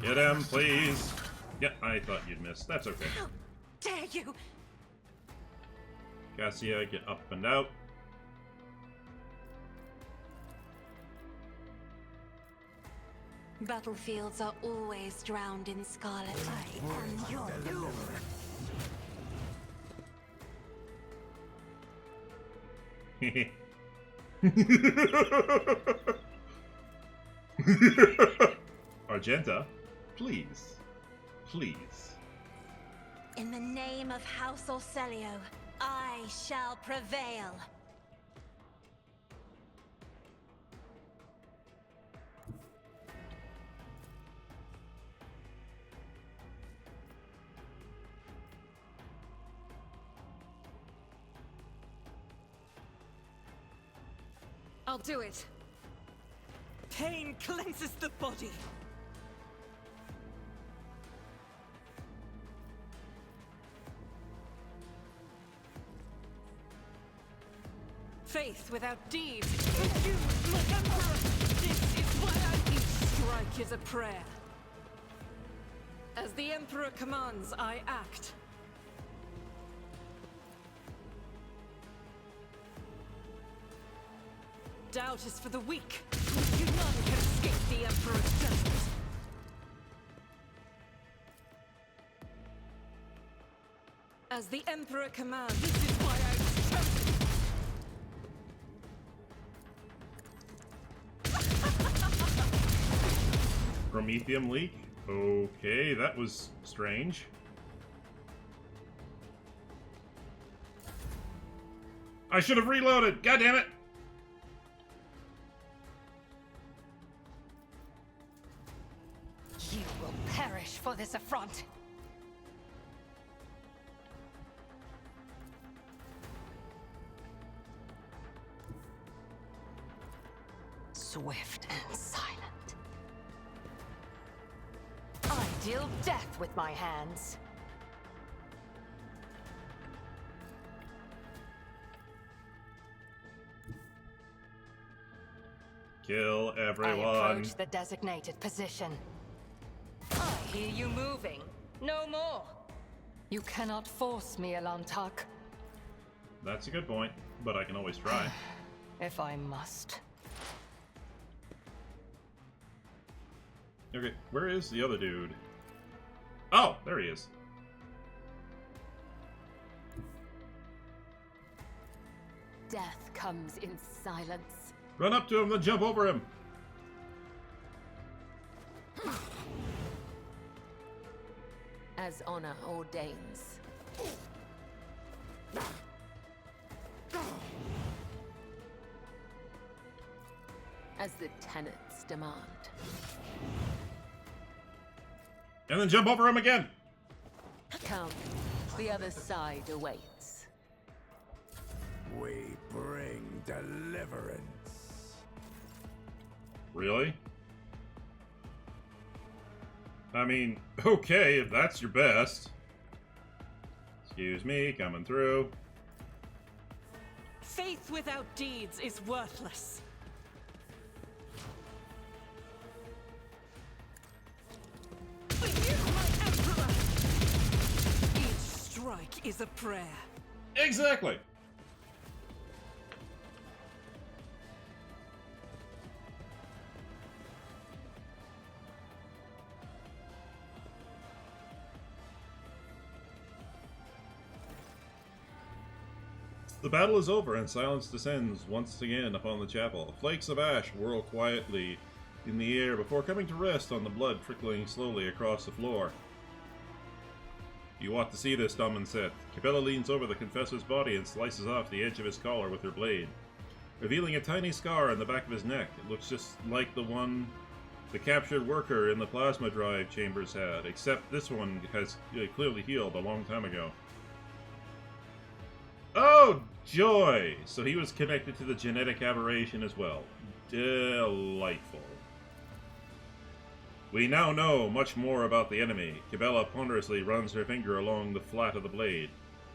Get him, please. Yeah, I thought you'd miss. That's okay. How dare you! Cassia, get up and out. Battlefields are always drowned in scarlet. I am your doom. Argenta, please. Please. In the name of House Orcelio, I shall prevail. I'll do it. Pain cleanses the body. Faith without deeds consumes my emperor. This is why each strike is a prayer. As the emperor commands, I act. Doubt is for the weak. You none can escape the emperor's judgment. As the emperor commands, this is why I was chosen. Promethium leak? Okay, that was strange. I should have reloaded! God damn it! You will perish for this affront. Swift and silent. I deal death with my hands. Kill I everyone. approach the designated position. I hear you moving. No more. You cannot force me, Elantak. That's a good point, but I can always try. If I must. Okay, where is the other dude? Oh, there he is. Death comes in silence. Run up to him, then jump over him. As honor ordains. As the tenets demand. And then jump over him again. Come, the other side awaits. We bring deliverance. Really? I mean, okay, if that's your best. Excuse me, coming through. Faith without deeds is worthless. For you, my emperor! Each strike is a prayer. Exactly. The battle is over, and silence descends once again upon the chapel. Flakes of ash whirl quietly in the air before coming to rest on the blood trickling slowly across the floor. You ought to see this, Dom said. Cabela leans over the confessor's body and slices off the edge of his collar with her blade, revealing a tiny scar on the back of his neck. It looks just like the one the captured worker in the plasma drive chambers had, except this one has clearly healed a long time ago. Oh, joy! So he was connected to the genetic aberration as well. Delightful. We now know much more about the enemy. Cabela ponderously runs her finger along the flat of the blade,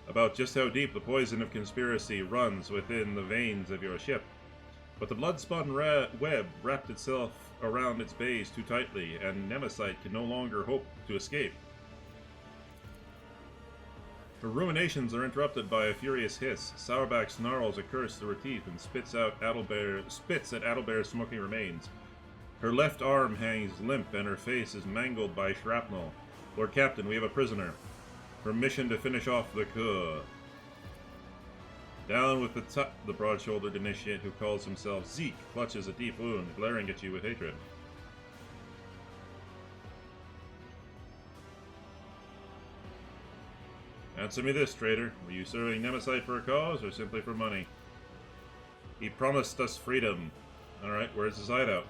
about just how deep the poison of conspiracy runs within the veins of your ship. But the blood-spun web wrapped itself around its base too tightly, and Nemesis could no longer hope to escape. Her ruminations are interrupted by a furious hiss. Sourback snarls a curse through her teeth and spits at Adelbear's smoking remains. Her left arm hangs limp and her face is mangled by shrapnel. Lord Captain, we have a prisoner. Her mission to finish off the coup. Down with the broad-shouldered initiate who calls himself Zeke clutches a deep wound, glaring at you with hatred. Answer me this, traitor. Were you serving Nemesis for a cause, or simply for money? He promised us freedom. Alright, where's his hideout?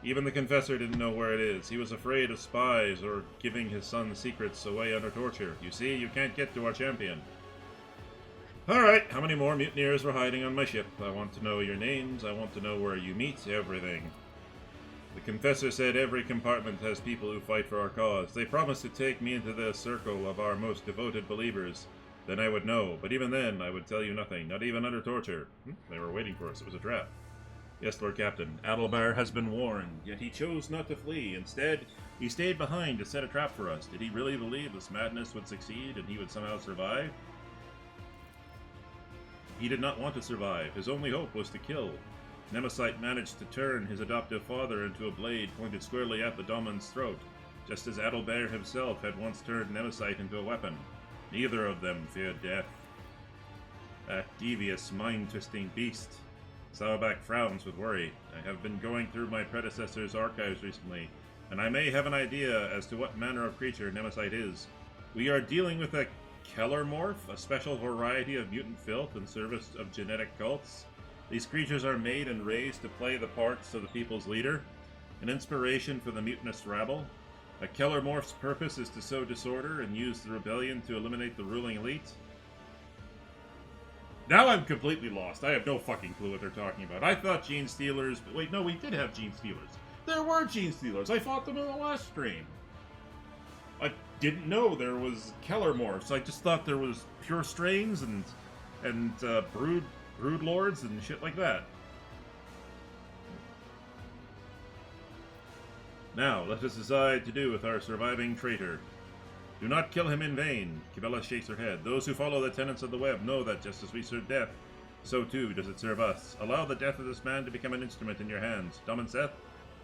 Even the Confessor didn't know where it is. He was afraid of spies or giving his son's secrets away under torture. You see, you can't get to our champion. Alright, how many more mutineers were hiding on my ship? I want to know your names, I want to know where you meet, everything. The Confessor said every compartment has people who fight for our cause. They promised to take me into the circle of our most devoted believers. Then I would know, but even then I would tell you nothing, not even under torture. They were waiting for us, it was a trap. Yes, Lord Captain, Adelbear has been warned, yet he chose not to flee. Instead, he stayed behind to set a trap for us. Did he really believe this madness would succeed and he would somehow survive? He did not want to survive. His only hope was to kill. Nemesis managed to turn his adoptive father into a blade pointed squarely at the Domin's throat, just as Adelbear himself had once turned Nemesis into a weapon. Neither of them feared death. That devious, mind-twisting beast. Sourback frowns with worry. I have been going through my predecessor's archives recently, and I may have an idea as to what manner of creature Nemesis is. We are dealing with a Kellermorph, a special variety of mutant filth in service of genetic cults. These creatures are made and raised to play the parts of the people's leader, an inspiration for the mutinous rabble. A Kellermorph's purpose is to sow disorder and use the rebellion to eliminate the ruling elite. Now I'm completely lost. I have no fucking clue what they're talking about. I thought Gene Stealers... But wait, no, we did have Gene Stealers. There were Gene Stealers. I fought them in the last stream. I didn't know there was Kellermorphs. I just thought there was pure strains and brood lords and shit like that. Now, let us decide to do with our surviving traitor. Do not kill him in vain. Kibella shakes her head. Those who follow the tenets of the web know that just as we serve death, so too does it serve us. Allow the death of this man to become an instrument in your hands. Dom and Seth,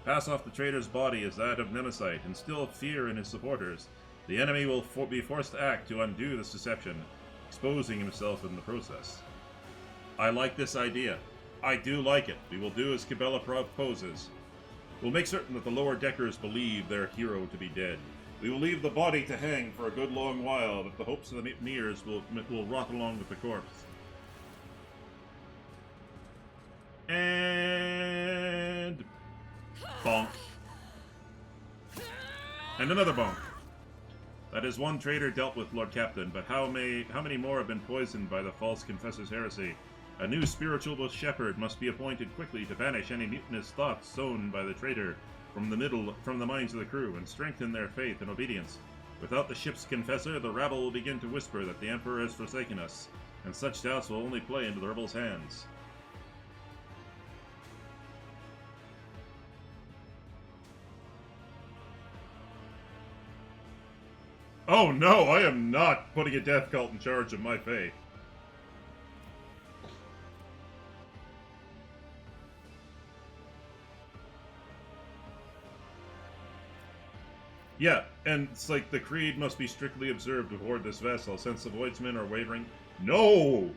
pass off the traitor's body as that of Nemesis. Instill fear in his supporters. The enemy will be forced to act to undo this deception, exposing himself in the process. I like this idea. I do like it. We will do as Kibella proposes. We'll make certain that the lower deckers believe their hero to be dead. We will leave the body to hang for a good long while, but the hopes of the mutineers will rot along with the corpse. And... bonk. And another bonk. That is one traitor dealt with, Lord Captain, but how many more have been poisoned by the false confessor's heresy? A new spiritual shepherd must be appointed quickly to banish any mutinous thoughts sown by the traitor from the minds of the crew, and strengthen their faith and obedience. Without the ship's confessor, the rabble will begin to whisper that the Emperor has forsaken us, and such doubts will only play into the rebels' hands. Oh no, I am not putting a death cult in charge of my faith. Yeah, and it's like the creed must be strictly observed aboard this vessel. Since the voidsmen are wavering. No!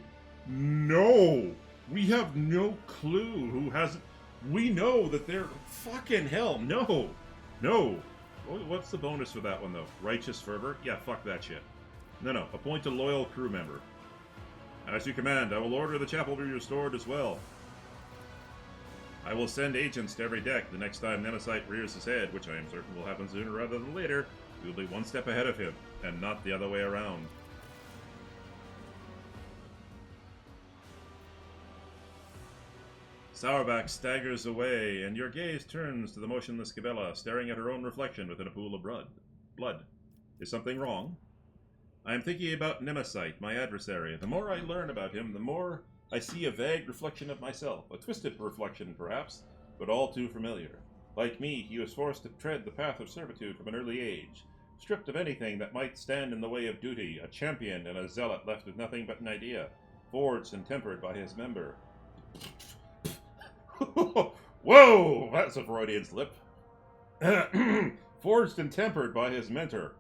No! We have no clue who hasn't... We know that they're... Fucking hell, no! No! What's the bonus for that one, though? Righteous fervor? Yeah, fuck that shit. No. Appoint a loyal crew member. As you command, I will order the chapel be restored as well. I will send agents to every deck the next time Nemesis rears his head, which I am certain will happen sooner rather than later. We will be one step ahead of him, and not the other way around. Sourback staggers away, and your gaze turns to the motionless Kibella, staring at her own reflection within a pool of blood. Is something wrong? I am thinking about Nemesis, my adversary. The more I learn about him, the more I see a vague reflection of myself, a twisted reflection perhaps, but all too familiar. Like me, he was forced to tread the path of servitude from an early age, stripped of anything that might stand in the way of duty, a champion and a zealot left with nothing but an idea, forged and tempered by his member. Whoa! That's a Freudian slip. Forged and tempered by his mentor.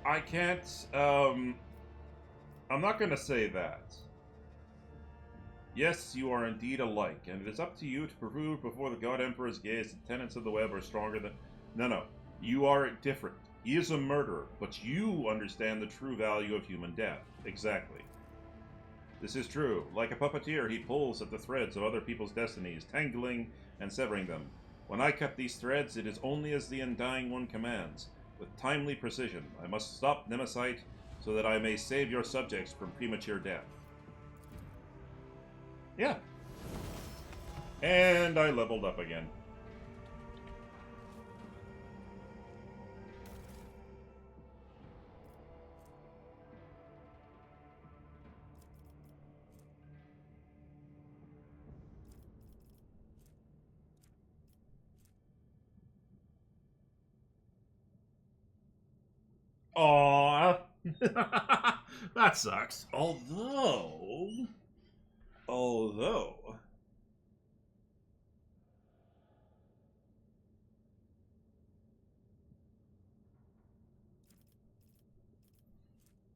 I can't, I'm not gonna say that. Yes, you are indeed alike, and it is up to you to prove before the God Emperor's gaze that the tenets of the web are stronger than... No, you are different. He is a murderer, but you understand the true value of human death. Exactly. This is true. Like a puppeteer, he pulls at the threads of other people's destinies, tangling and severing them. When I cut these threads, it is only as the Undying One commands. With timely precision, I must stop Nemesis so that I may save your subjects from premature death. Yeah. And I leveled up again. Aww. That sucks. Although...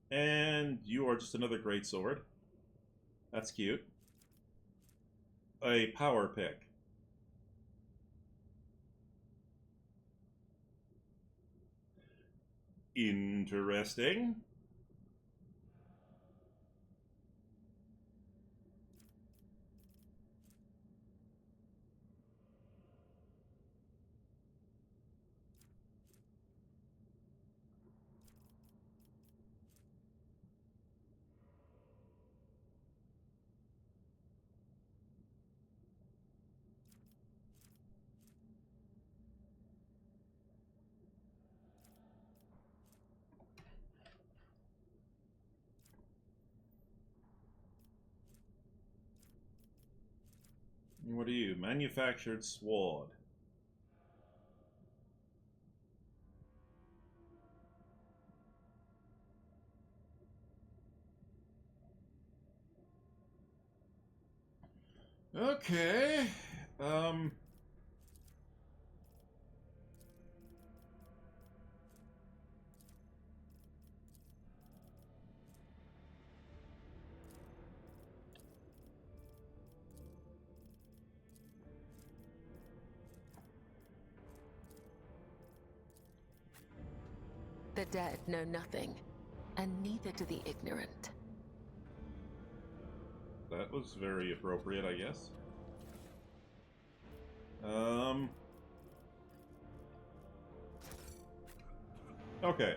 And you are just another great sword. That's cute. A power pick. Interesting. What are you? Manufactured sword. Okay. The dead know nothing, and neither do the ignorant. That was very appropriate, I guess. Okay.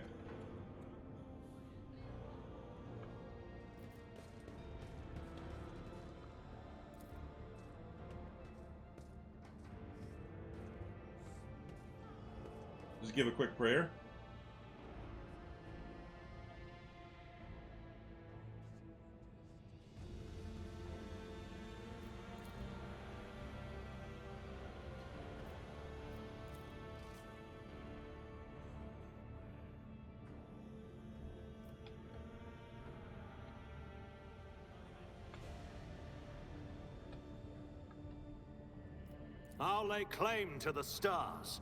Just give a quick prayer. I'll lay claim to the stars.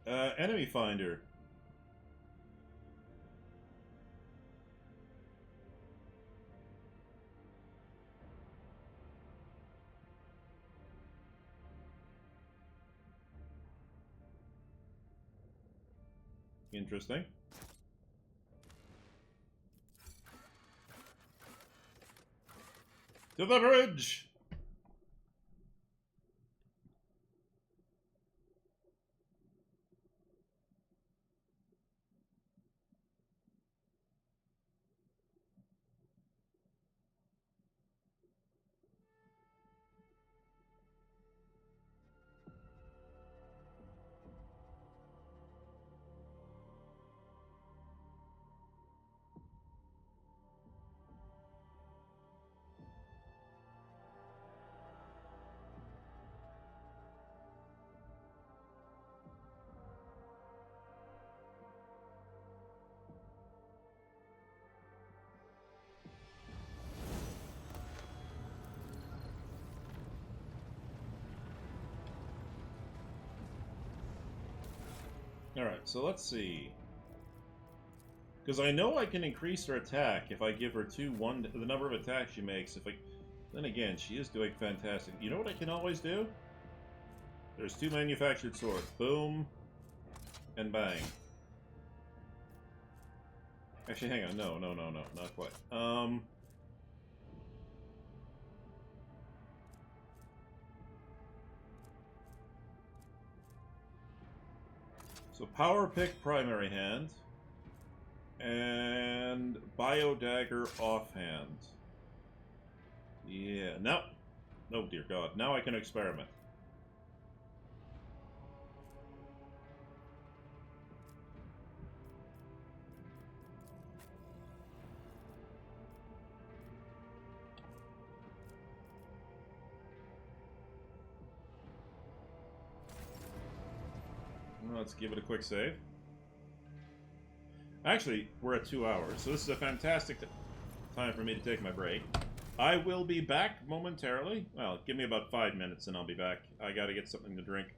Enemy finder. Interesting. To the bridge! Alright, so let's see. Because I know I can increase her attack if I give her the number of attacks she makes. Then again, she is doing fantastic. You know what I can always do? There's 2 manufactured swords. Boom. And bang. Actually, hang on. No, not quite. So Power Pick primary hand. And Bio Dagger offhand. Yeah, no. Oh dear God. Now I can experiment. Let's give it a quick save. Actually, we're at 2 hours, so this is a fantastic time for me to take my break. I will be back momentarily. Well, give me about 5 minutes and I'll be back. I gotta get something to drink.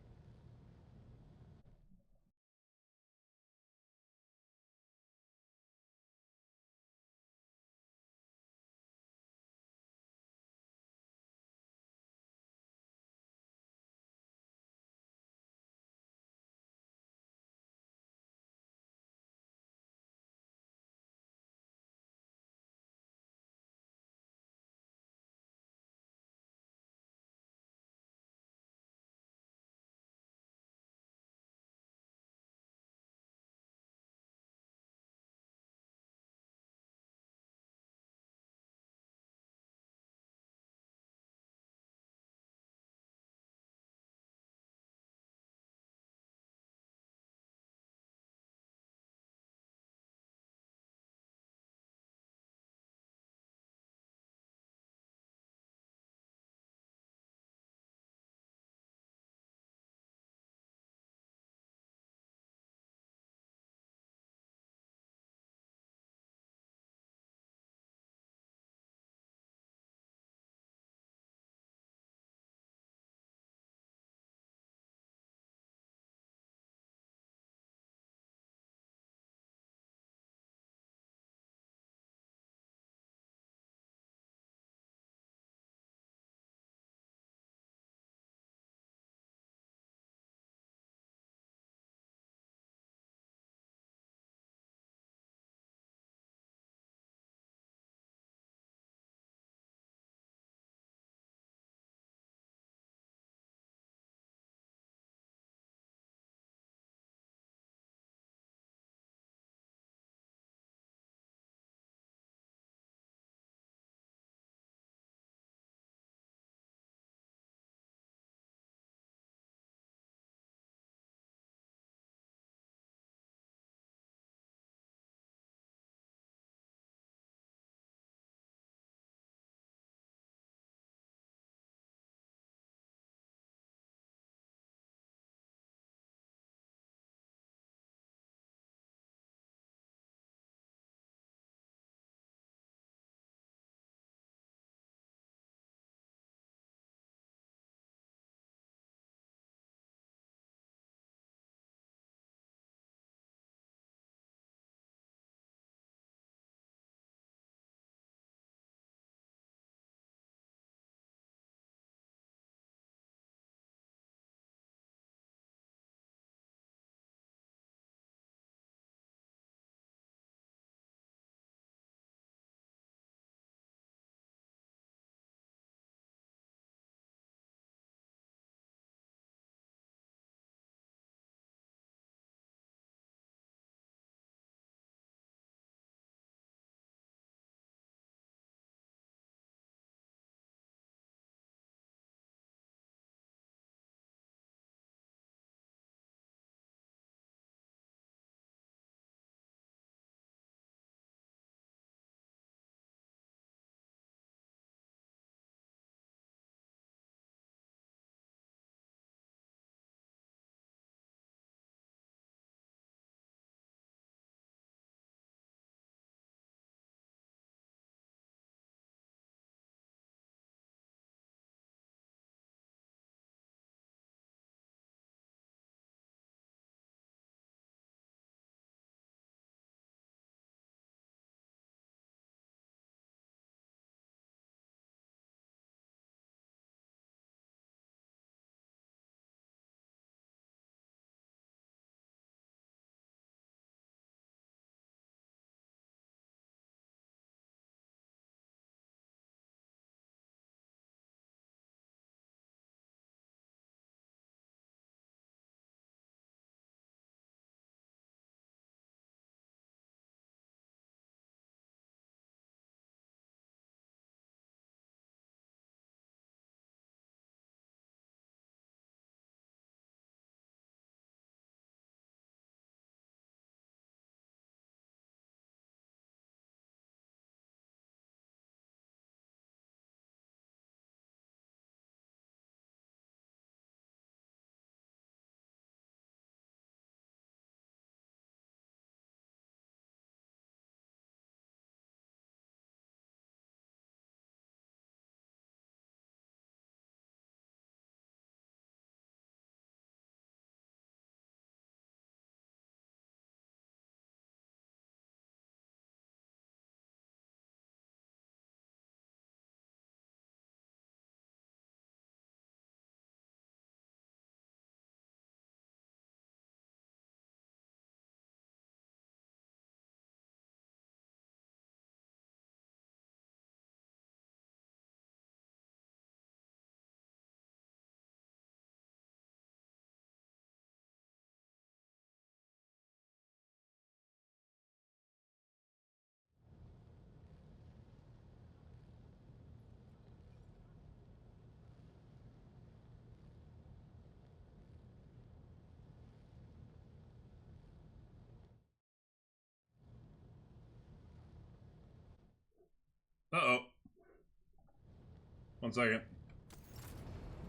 1 second.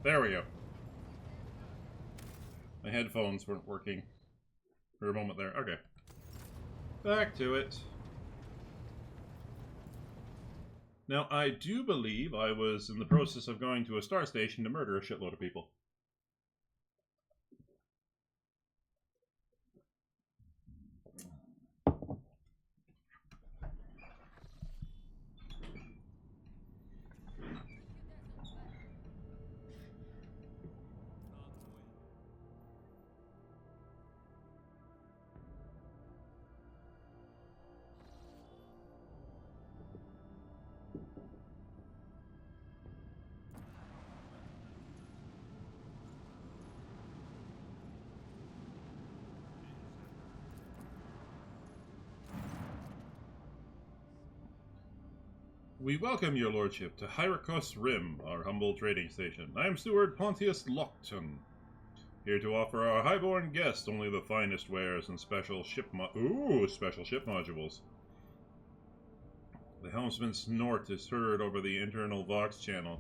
There we go. My headphones weren't working for a moment there. Okay. Back to it. Now, I do believe I was in the process of going to a star station to murder a shitload of people. We welcome your lordship to Hyricos Rim, our humble trading station. I am Steward Pontius Lockton, here to offer our highborn guests only the finest wares and special ship modules. The helmsman's snort is heard over the internal Vox channel.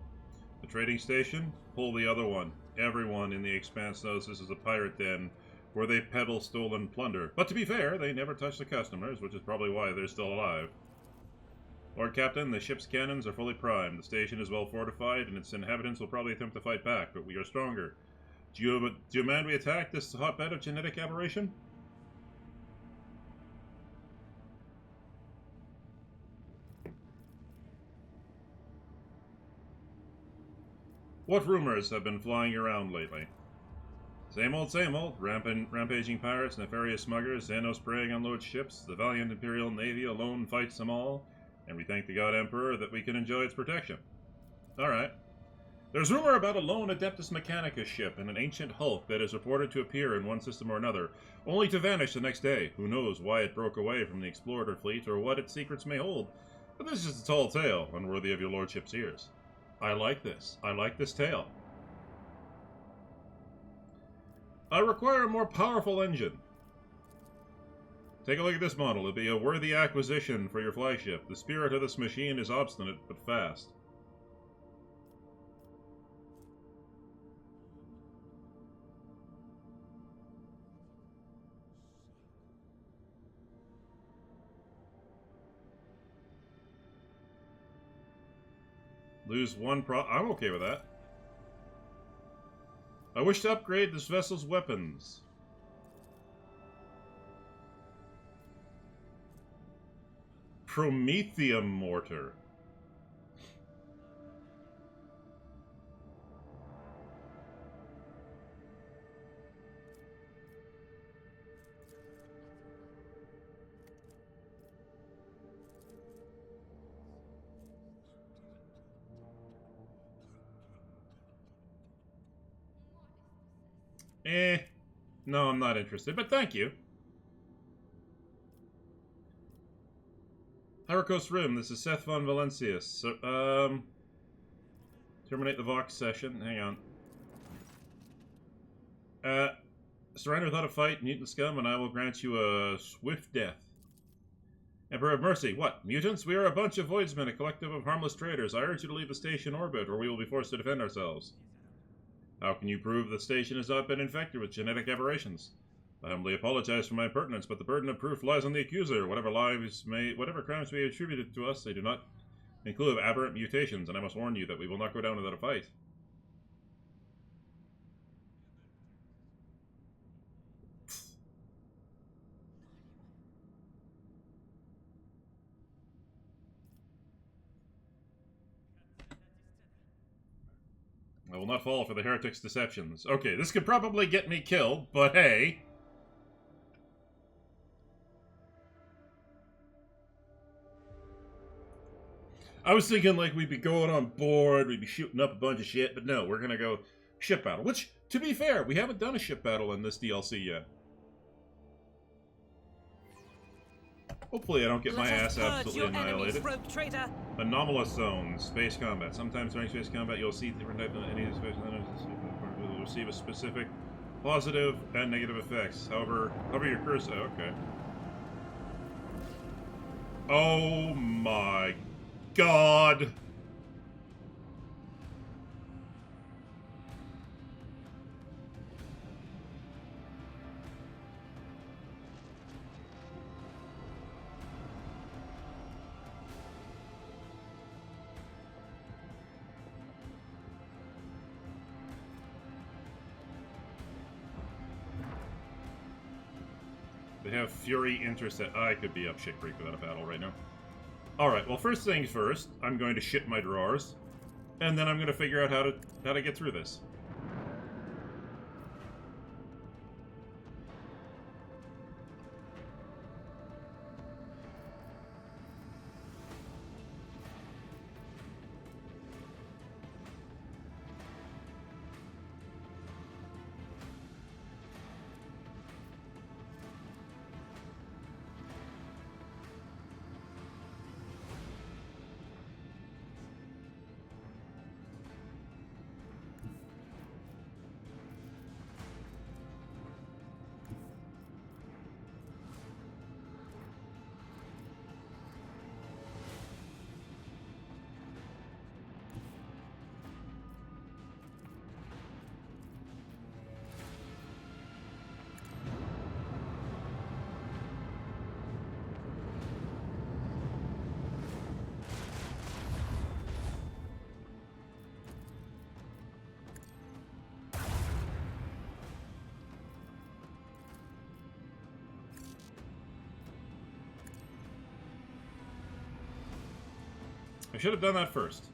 The trading station? Pull the other one. Everyone in the Expanse knows this is a pirate den where they peddle stolen plunder. But to be fair, they never touch the customers, which is probably why they're still alive. Lord Captain, the ship's cannons are fully primed. The station is well fortified, and its inhabitants will probably attempt to fight back, but we are stronger. Do you demand we attack this hotbed of genetic aberration? What rumors have been flying around lately? Same old, rampaging pirates, nefarious smugglers, Xanos preying on load ships. The valiant Imperial Navy alone fights them all, and we thank the God Emperor that we can enjoy its protection. Alright. There's rumor about a lone Adeptus Mechanicus ship and an ancient hulk that is reported to appear in one system or another, only to vanish the next day. Who knows why it broke away from the explorer fleet or what its secrets may hold, but this is a tall tale, unworthy of your lordship's ears. I like this. I like this tale. I require a more powerful engine. Take a look at this model. It'll be a worthy acquisition for your flagship. The spirit of this machine is obstinate, but fast. Lose one I'm okay with that. I wish to upgrade this vessel's weapons. Promethium mortar. No, I'm not interested, but thank you. Hyricos Rim, this is Seth von Valencius. So, terminate the Vox session. Hang on. Surrender without a fight, mutant scum, and I will grant you a swift death. Emperor of Mercy, what? Mutants? We are a bunch of voidsmen, a collective of harmless traitors. I urge you to leave the station orbit, or we will be forced to defend ourselves. How can you prove the station has not been infected with genetic aberrations? I humbly apologize for my impertinence, but the burden of proof lies on the accuser. Whatever crimes may be attributed to us, they do not include aberrant mutations, and I must warn you that we will not go down without a fight. I will not fall for the heretic's deceptions. Okay, this could probably get me killed, but hey. I was thinking like we'd be going on board, we'd be shooting up a bunch of shit, but no, we're gonna go ship battle. Which, to be fair, we haven't done a ship battle in this DLC yet. Hopefully I don't get my ass absolutely annihilated. Anomalous zones, space combat. Sometimes during space combat you'll see different types of enemies. Will receive a specific positive and negative effects. However, hover your cursor. Okay. Oh my God. They have Fury Intercept. I could be up shit creek without a battle right now. Alright, well, first things first, I'm going to shit my drawers. And then I'm going to figure out how to get through this. I should have done that first.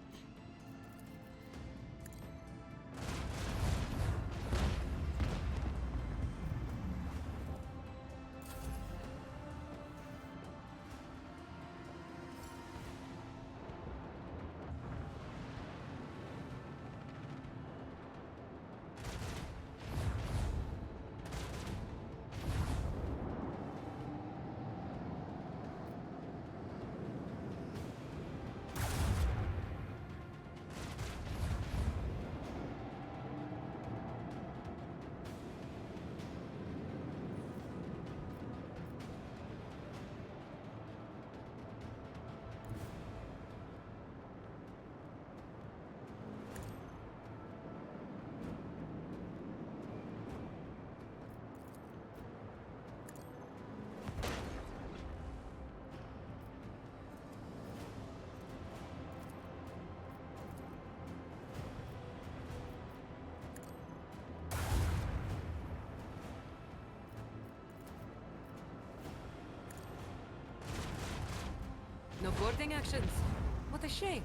No boarding actions. What a shame.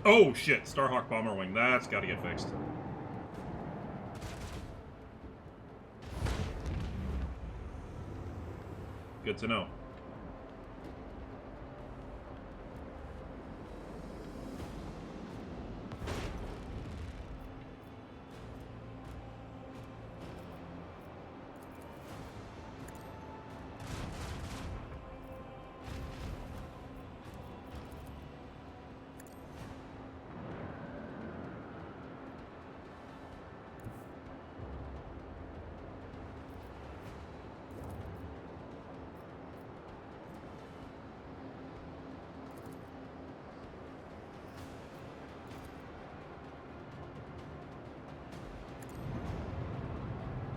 Oh shit, Starhawk Bomber Wing. That's gotta get fixed. Good to know.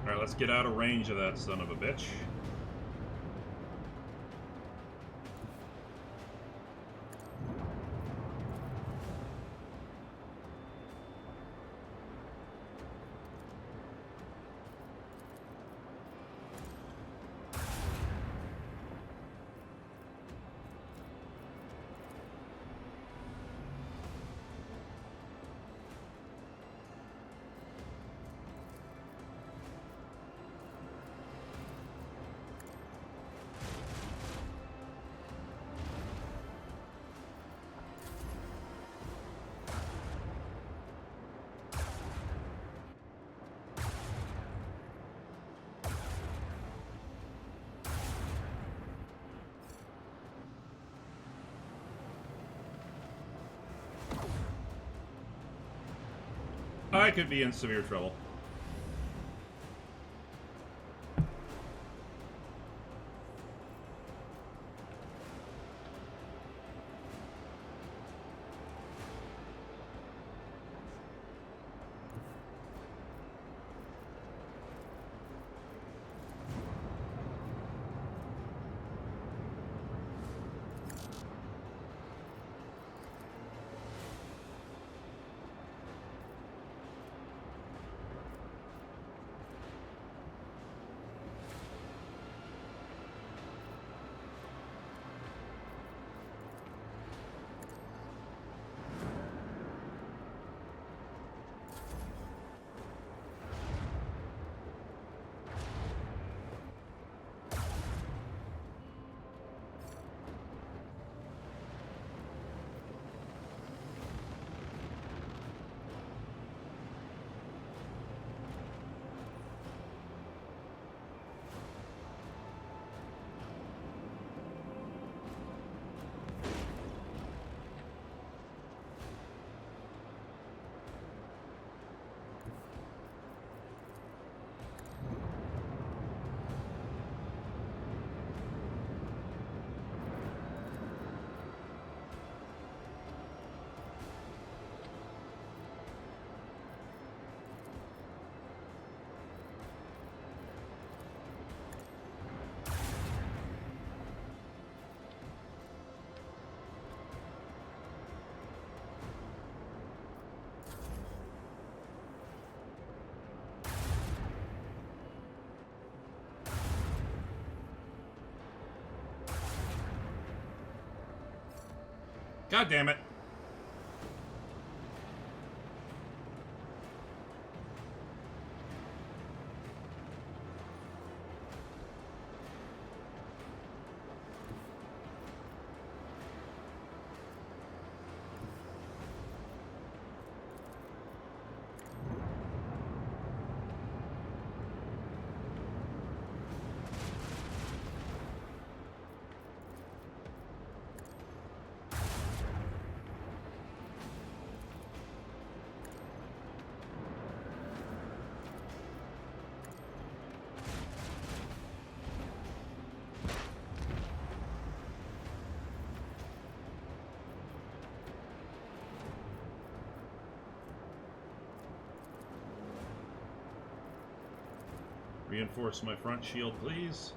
Alright, let's get out of range of that son of a bitch. I could be in severe trouble. God damn it. Reinforce my front shield, please.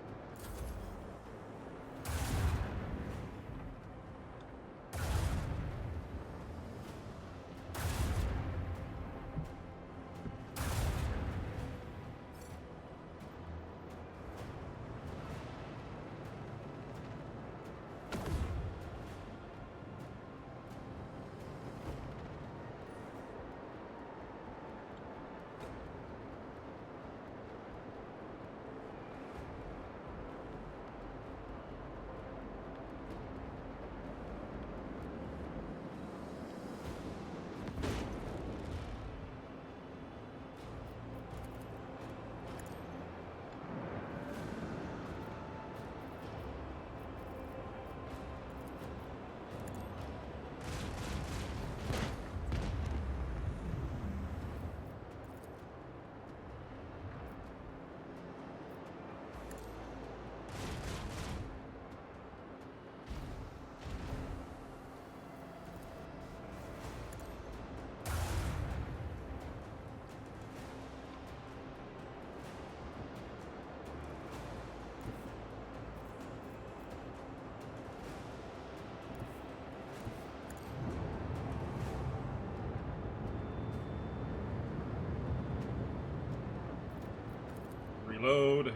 Reload.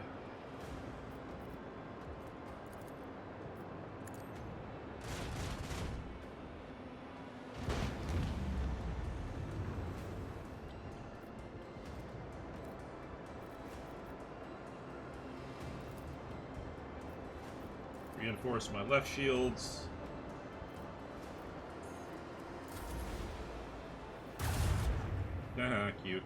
Reinforce my left shields. Haha, cute.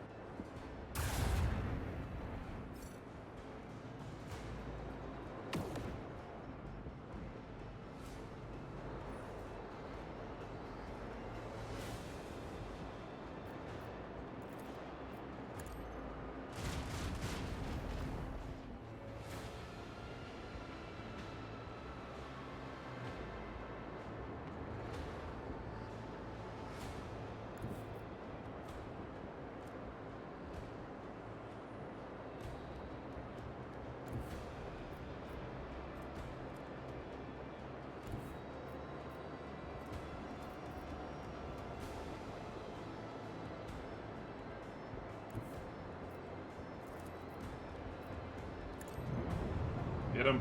Hit him!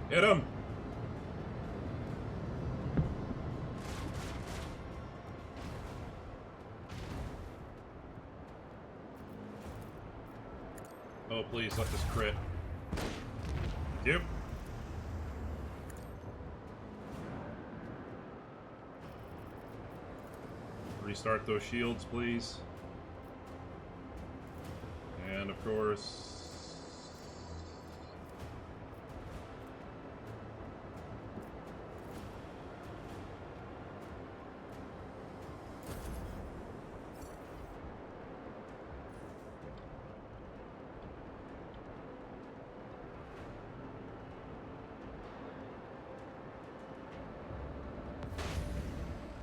Hit him! Oh, please, let this crit. Yep. Restart those shields, please. And of course...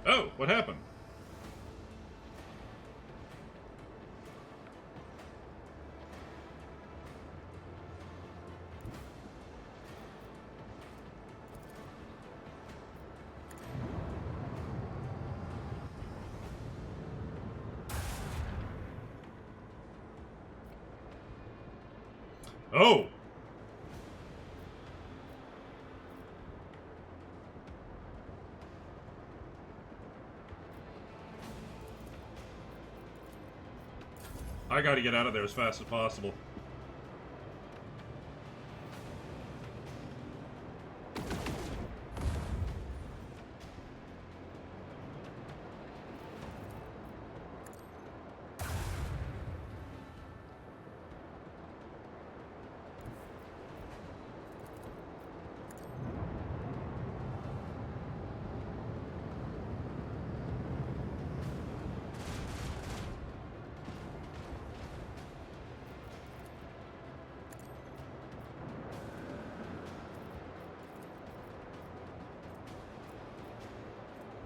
Oh, what happened? Oh! I gotta get out of there as fast as possible.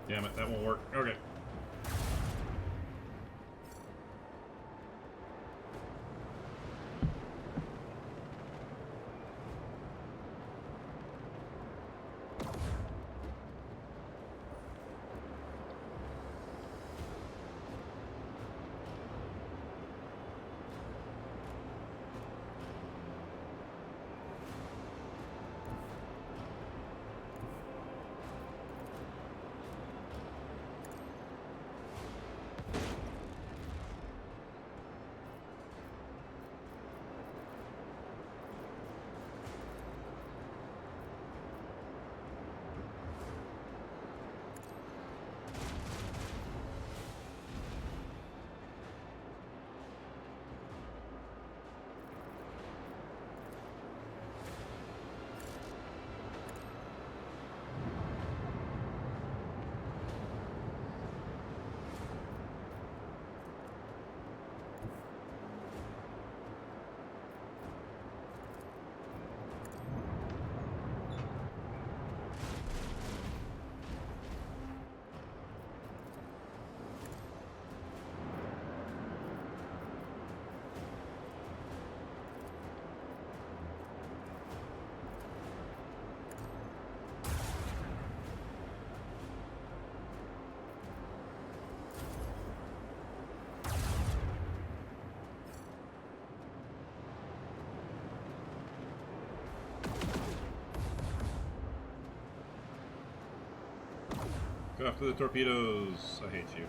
Damn it, that won't work. Okay. Go after the torpedoes. I hate you.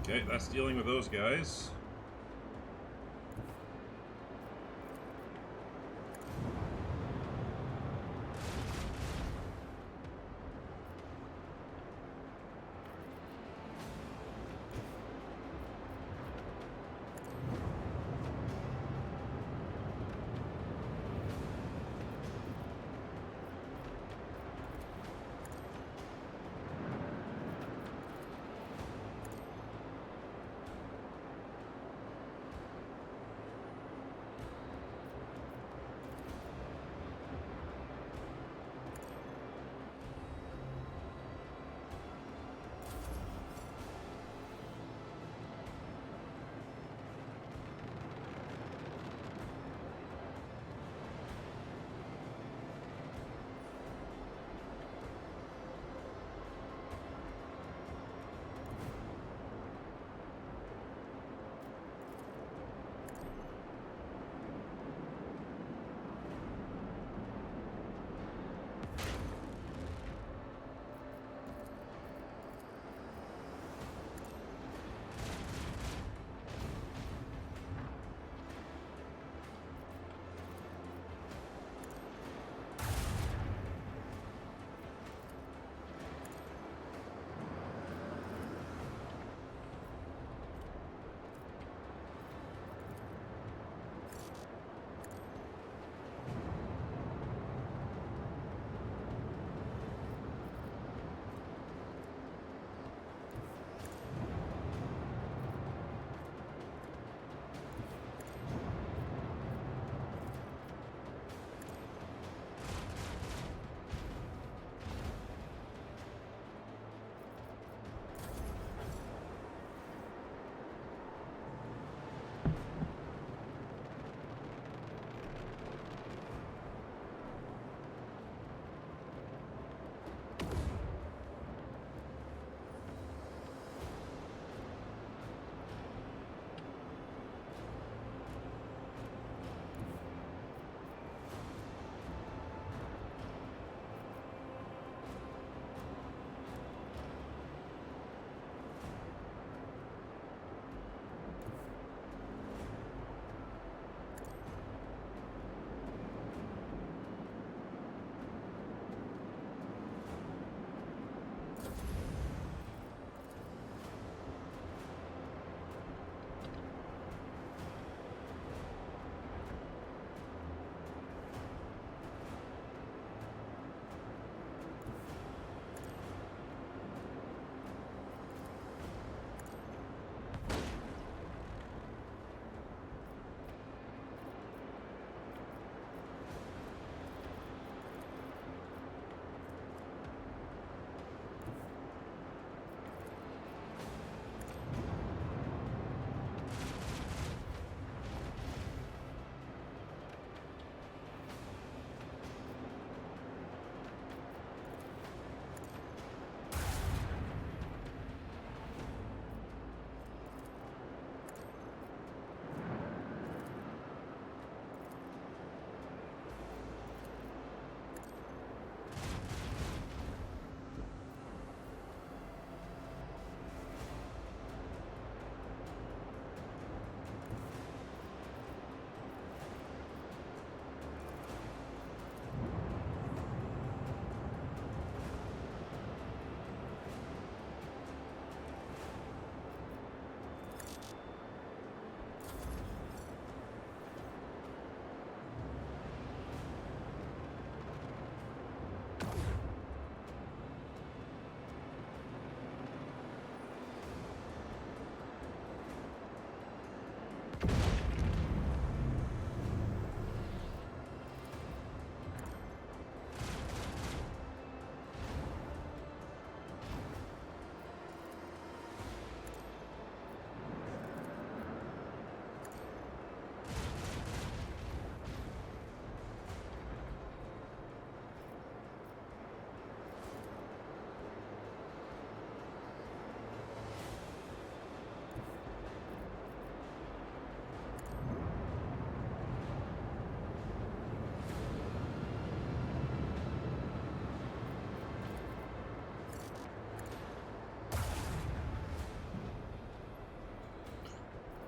Okay, that's dealing with those guys.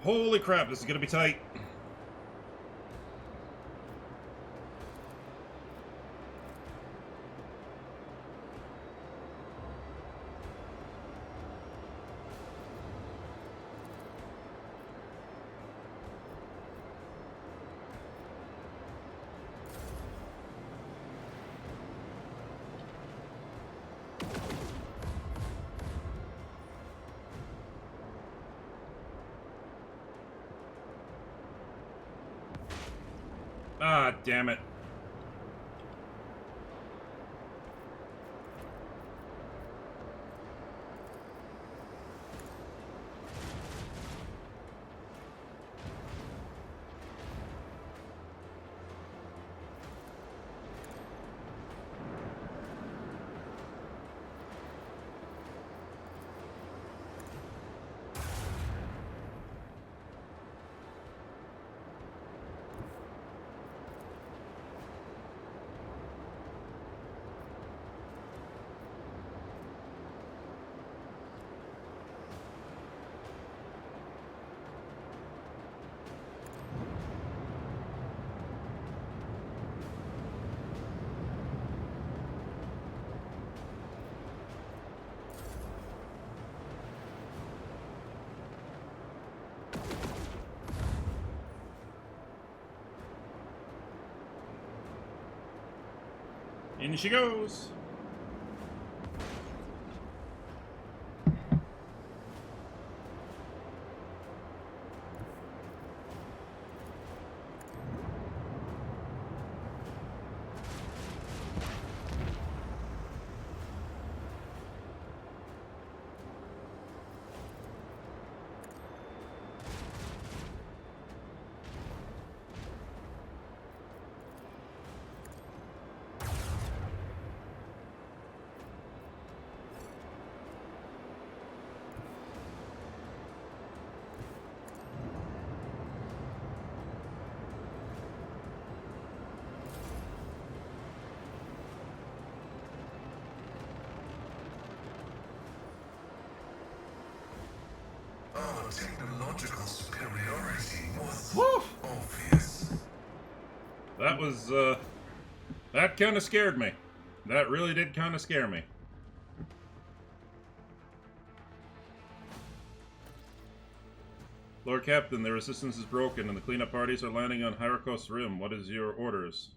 Holy crap, this is gonna be tight. Ah, damn it. In she goes. Our technological superiority was Woo! obvious. That was, that kind of scared me. That really did kind of scare me. Lord Captain, the resistance is broken and the cleanup parties are landing on Hyrokos Rim. What is your orders?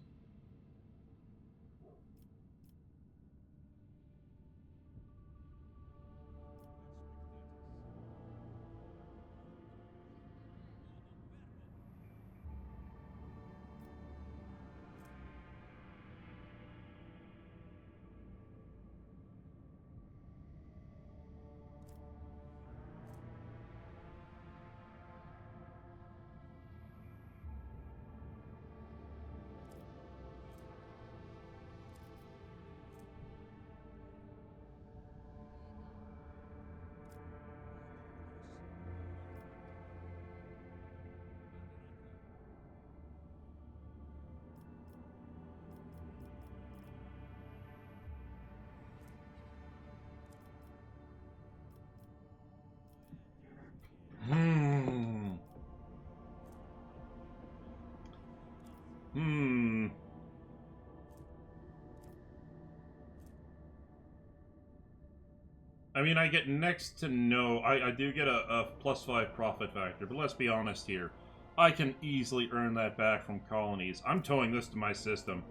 I mean, I get next to no... I do get a +5 profit factor, but let's be honest here. I can easily earn that back from colonies. I'm towing this to my system.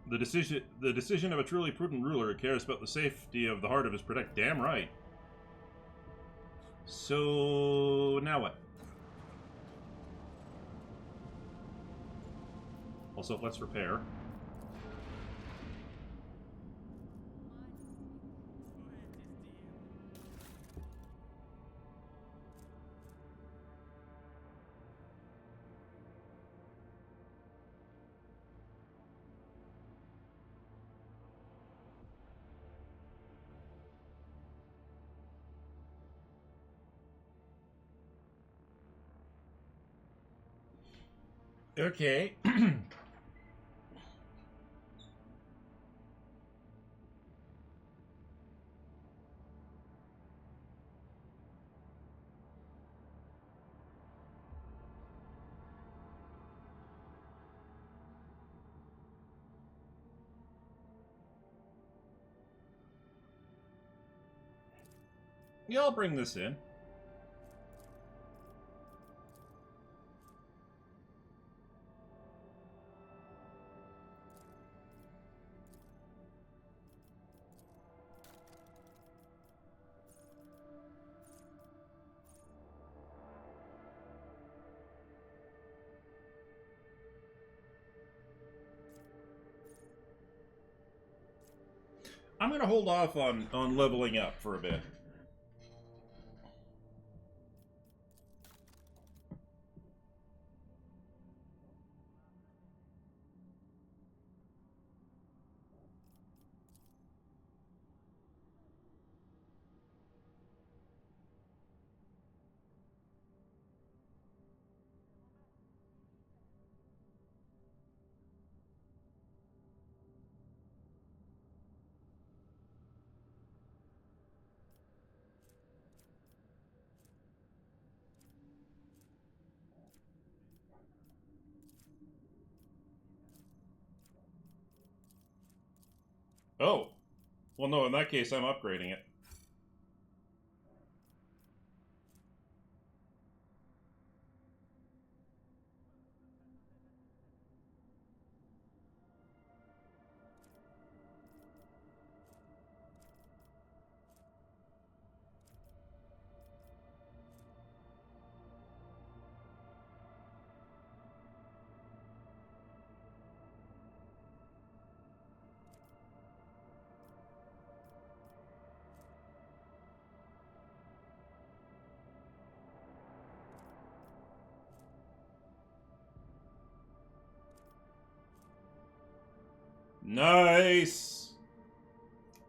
The decision of a truly prudent ruler who cares about the safety of the heart of his protect. Damn right. So now what? Also, let's repair. Okay. Yeah, I'll bring this in. I'm going to hold off on leveling up for a bit. Oh. Well, no, in that case, I'm upgrading it. Nice!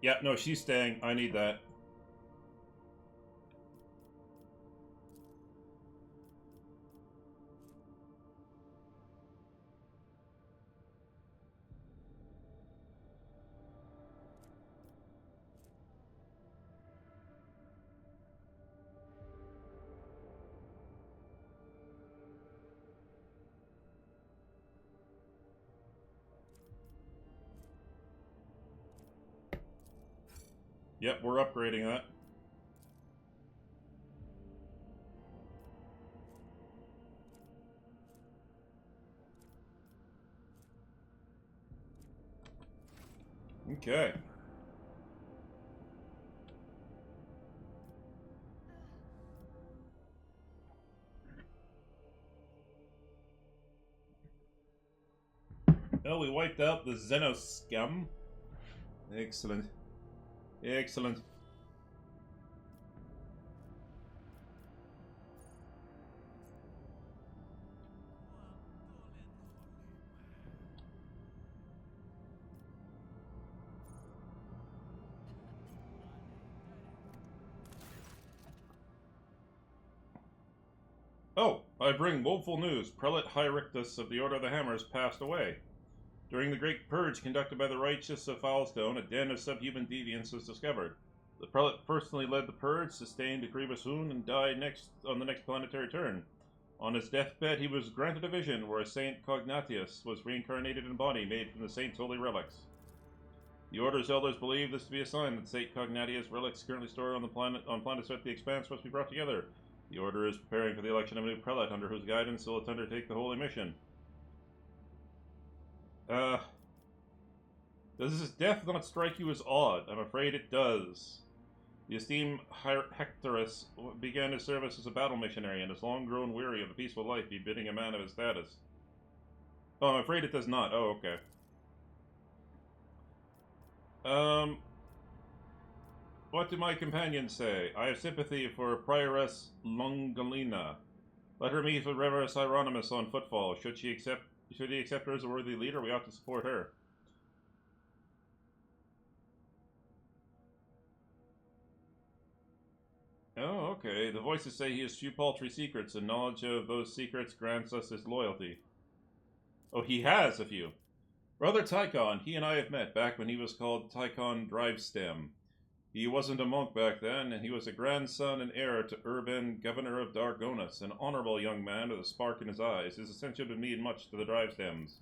Yeah, no, she's staying. I need that. Yep, we're upgrading that. Okay. Well, we wiped out the Xenos scum. Excellent. Excellent. Oh, I bring woeful news. Prelate Hierictus of the Order of the Hammers passed away. During the great purge conducted by the righteous of Foulstone, a den of subhuman deviants was discovered. The prelate personally led the purge, sustained a grievous wound, and died on the next planetary turn. On his deathbed, he was granted a vision where Saint Cognatius was reincarnated in a body made from the saint's holy relics. The Order's elders believe this to be a sign that Saint Cognatius' relics currently stored on planets throughout the expanse must be brought together. The Order is preparing for the election of a new prelate under whose guidance it will undertake the holy mission. Does his death not strike you as odd? I'm afraid it does. The esteemed Hectorus began his service as a battle missionary and has long grown weary of a peaceful life befitting a man of his status. Oh, I'm afraid it does not. Oh, okay. What do my companions say? I have sympathy for Prioress Longalina. Let her meet with Reverus Hieronymus on footfall. Should he accept her as a worthy leader, we ought to support her. Oh, okay. The voices say he has few paltry secrets, and knowledge of those secrets grants us his loyalty. Oh, he has a few. Brother Tychon, he and I have met back when he was called Tychon Drivestem. He wasn't a monk back then, and he was a grandson and heir to Urban, governor of Dargonus, an honorable young man with a spark in his eyes. His ascension would mean much to the Drivestems.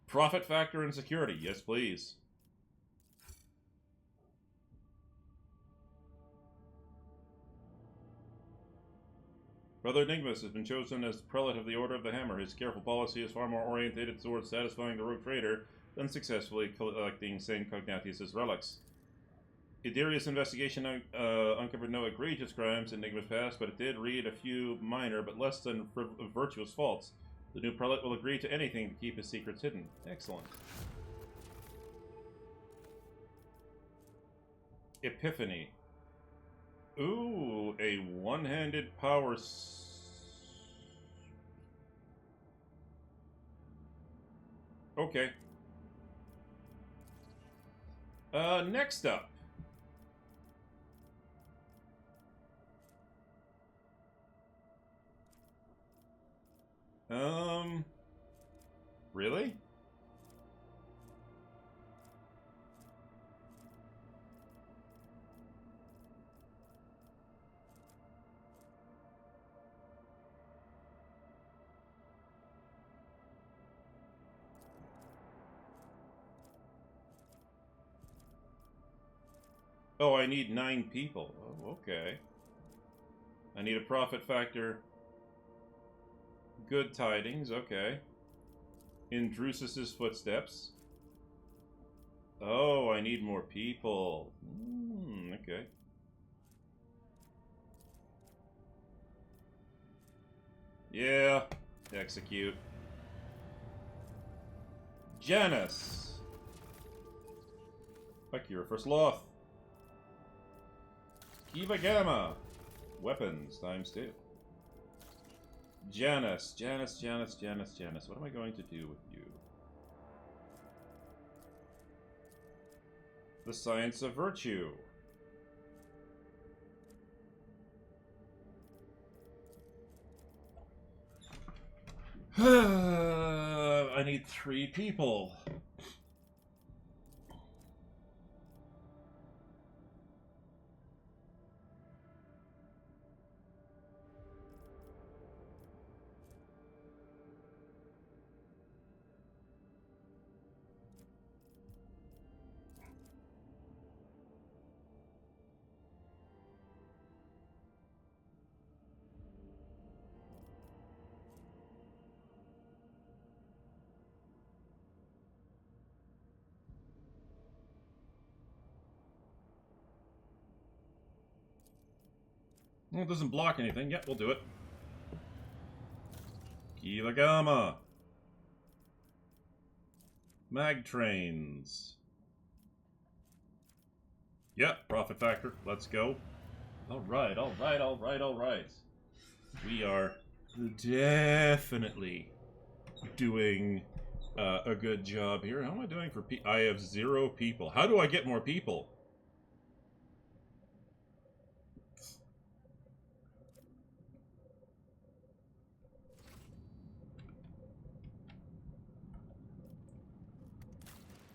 Profit factor and security. Yes, please. Brother Enigmas has been chosen as prelate of the Order of the Hammer. His careful policy is far more orientated towards satisfying the rogue trader than successfully collecting Saint Cognatius' relics. Ideria's investigation uncovered no egregious crimes in Enigma's past, but it did read a few minor but less than virtuous faults. The new prelate will agree to anything to keep his secrets hidden. Excellent. Epiphany. Ooh, a one-handed power... Okay. Next up. Really? Oh, I need 9 people. Oh, okay. I need a profit factor. Good tidings, okay. In Drusus's footsteps. Oh, I need more people. Okay. Yeah, execute. Janus. Akira for Sloth. Kiva Gamma. Weapons ×2. Janus. What am I going to do with you? The Science of Virtue. I need 3 people. Well, it doesn't block anything. Yep, we'll do it. Kiva Gamma. Mag trains. Yep, profit factor. Let's go. Alright. We are definitely doing a good job here. How am I doing for people? I have 0 people. How do I get more people?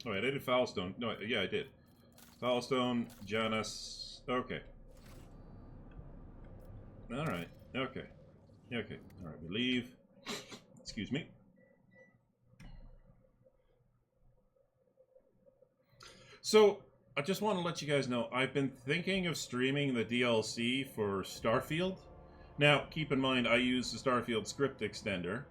Oh, wait, I did Foulstone. No, yeah, I did. Foulstone, Janus. Okay. Alright. Okay. Okay. Alright, we leave. Excuse me. So, I just want to let you guys know, I've been thinking of streaming the DLC for Starfield. Now, keep in mind, I use the Starfield script extender.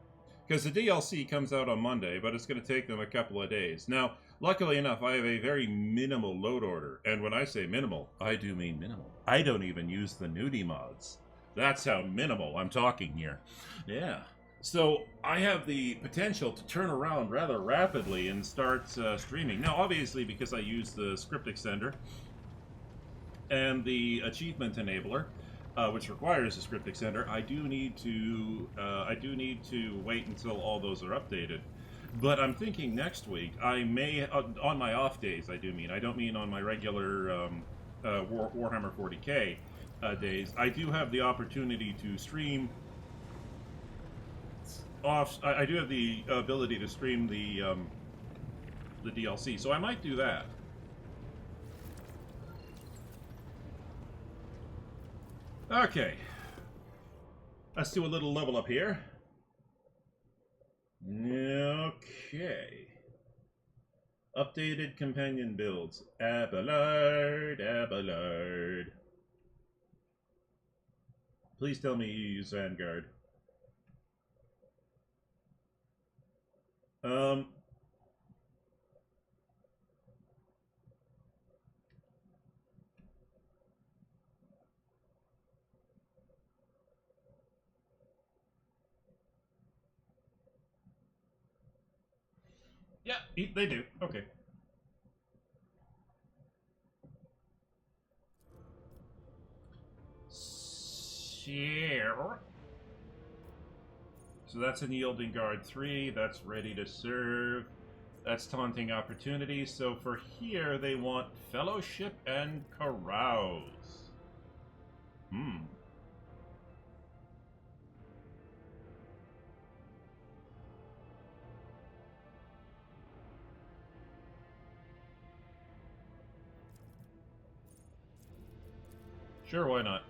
Because the DLC comes out on Monday, but it's going to take them a couple of days. Now, luckily enough, I have a very minimal load order. And when I say minimal, I do mean minimal. I don't even use the nudie mods. That's how minimal I'm talking here. Yeah. So, I have the potential to turn around rather rapidly and start streaming. Now, obviously, because I use the script extender and the achievement enabler, which requires a script extender, I do need to wait until all those are updated. But I'm thinking next week I may, on my off days, I don't mean on my regular Warhammer 40k days. I do have the opportunity to stream off. I do have the ability to stream the DLC, so I might do that. Okay, let's do a little level up here. Okay. Updated companion builds. Abelard, Abelard. Please tell me you use Vanguard. Yeah, they do. Okay. Sure. So that's an Yielding Guard 3. That's Ready to Serve. That's Taunting Opportunity. So for here, they want Fellowship and Carouse. Sure, why not?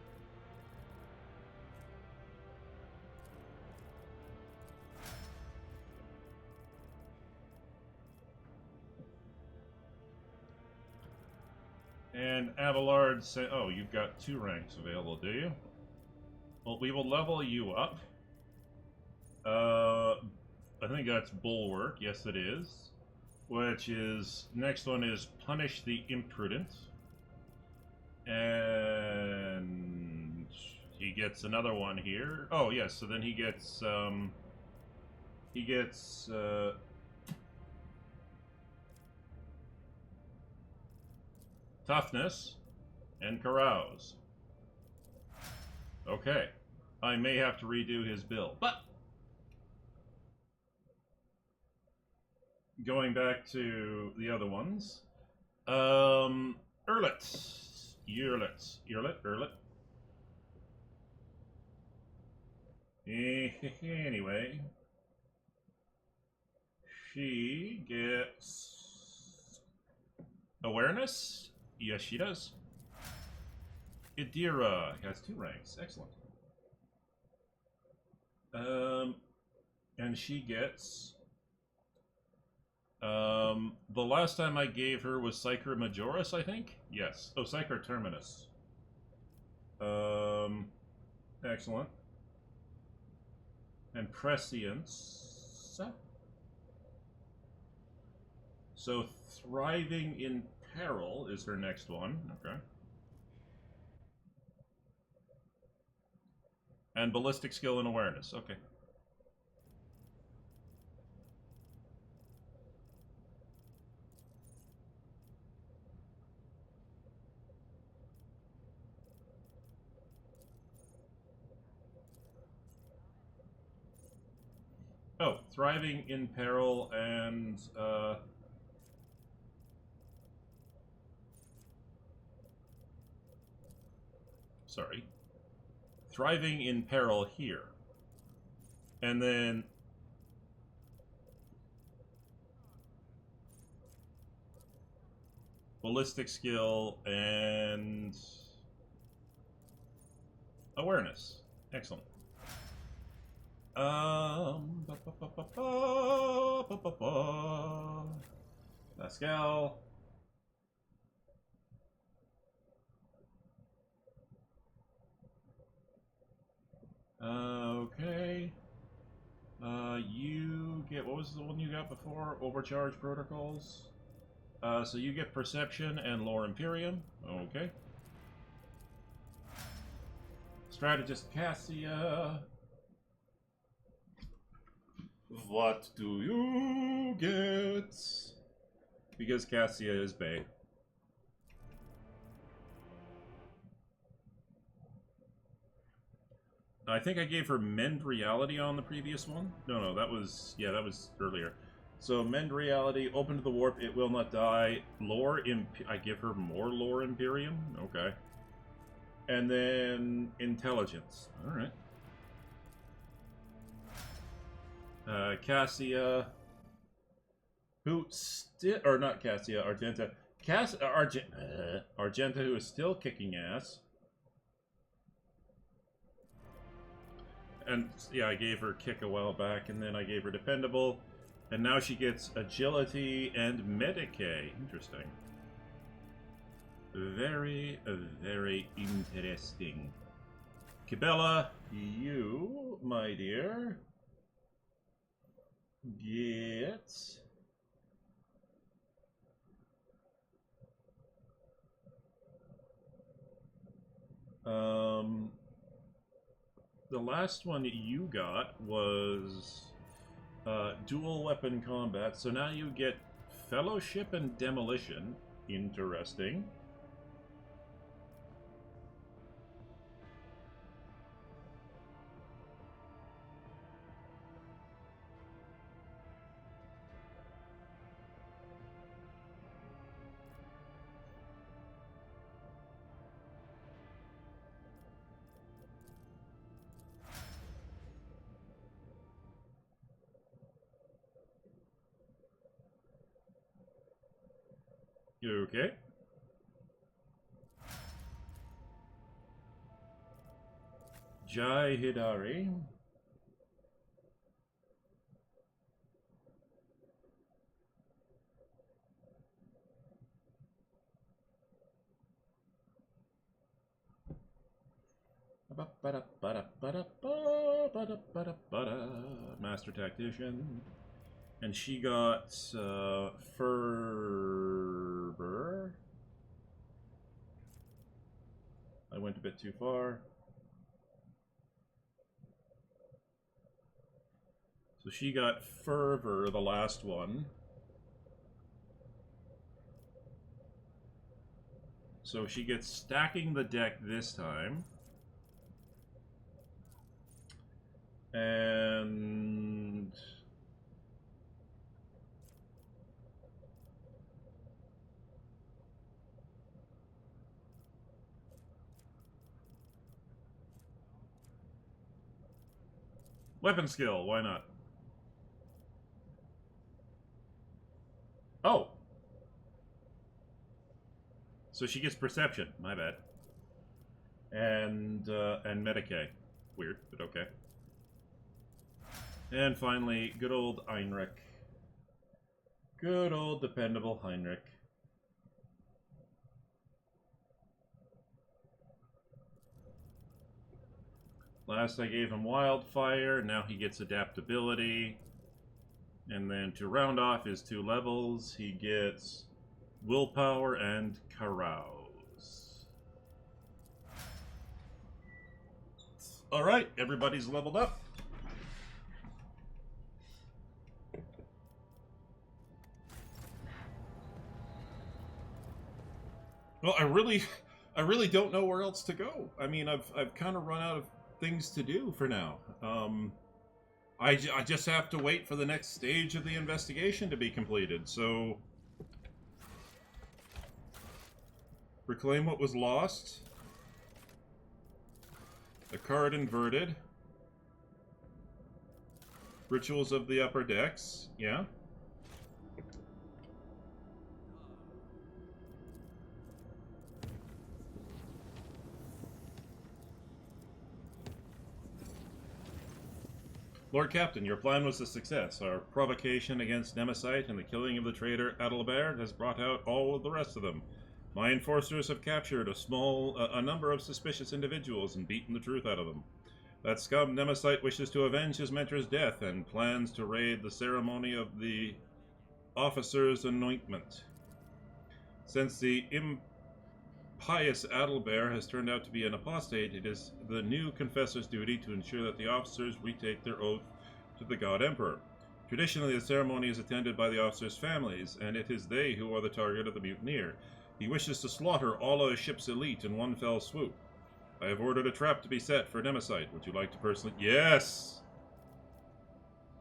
And Abelard say, oh, you've got 2 ranks available, do you? Well, we will level you up. I think that's Bulwark. Yes, it is. Which is, next one is Punish the Imprudent. And he gets another one here. Oh, yes, so then he gets, Toughness and Carouse. Okay. I may have to redo his build, but going back to the other ones, Erlet. Anyway, she gets awareness. Yes, she does. Idira has 2 ranks. Excellent. And she gets... the last time I gave her was Psyker Majoris, I think? Yes. Oh, Psyker Terminus. Excellent. And Prescience. So, Thriving in Peril is her next one. Okay. And Ballistic Skill and Awareness. Okay. Oh, Thriving in Peril and, sorry. Thriving in Peril here. And then... Ballistic Skill and... Awareness. Excellent. Pascal. Okay. You get, what was the one you got before? Overcharge Protocols. So you get Perception and Lore Imperium. Okay. Strategist Cassia. What do you get? Because Cassia is Bae. I think I gave her Mend Reality on the previous one. No, that was... Yeah, that was earlier. So, Mend Reality, Open to the Warp, It Will Not Die. Lore I give her more Lore Imperium? Okay. And then Intelligence. Alright. Cassia... Who still... Or not Cassia, Argenta. Argenta, who is still kicking ass. And, yeah, I gave her Kick a while back, and then I gave her Dependable. And now she gets agility and Medicae. Interesting. Very, very interesting. Kibella, you, my dear, get... the last one you got was dual weapon combat, so now you get Fellowship and Demolition. Interesting. You okay? Jai Hidari. Master Tactician. And she got Fervor. I went a bit too far. So she got Fervor, the last one. So she gets stacking the deck this time. And... weapon skill, why not? Oh! So she gets perception, my bad. And Medicae. Weird, but okay. And finally, good old Heinrich. Good old dependable Heinrich. Last I gave him Wildfire, now he gets Adaptability. And then to round off his 2 levels, he gets Willpower and Carouse. Alright, everybody's leveled up. Well, I really don't know where else to go. I mean, I've kind of run out of things to do for now. I just have to wait for the next stage of the investigation to be completed. So, reclaim what was lost. The card inverted. Rituals of the upper decks. Yeah. Lord Captain, your plan was a success. Our provocation against Nemesis and the killing of the traitor Adalbert has brought out all of the rest of them. My enforcers have captured a number of suspicious individuals and beaten the truth out of them. That scum Nemesis wishes to avenge his mentor's death and plans to raid the ceremony of the officer's anointment. Since the impious Adalbert has turned out to be an apostate, it is the new confessor's duty to ensure that the officers retake their oath to the God Emperor. Traditionally, the ceremony is attended by the officers' families, and it is they who are the target of the mutineer. He wishes to slaughter all of his ship's elite in one fell swoop. I have ordered a trap to be set for Nemesis. Would you like to personally... Yes!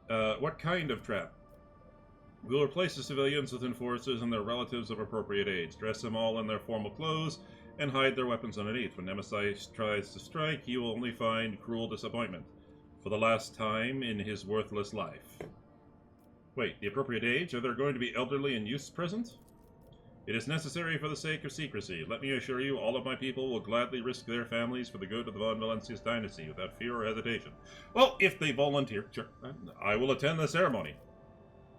What kind of trap? We'll replace the civilians with enforcers and their relatives of appropriate age, dress them all in their formal clothes, and hide their weapons underneath. When Nemesis tries to strike, he will only find cruel disappointment, for the last time in his worthless life. Wait, the appropriate age? Are there going to be elderly and youths present? It is necessary for the sake of secrecy. Let me assure you, all of my people will gladly risk their families for the good of the Von Valencius dynasty, without fear or hesitation. Well, if they volunteer, sure, I will attend the ceremony.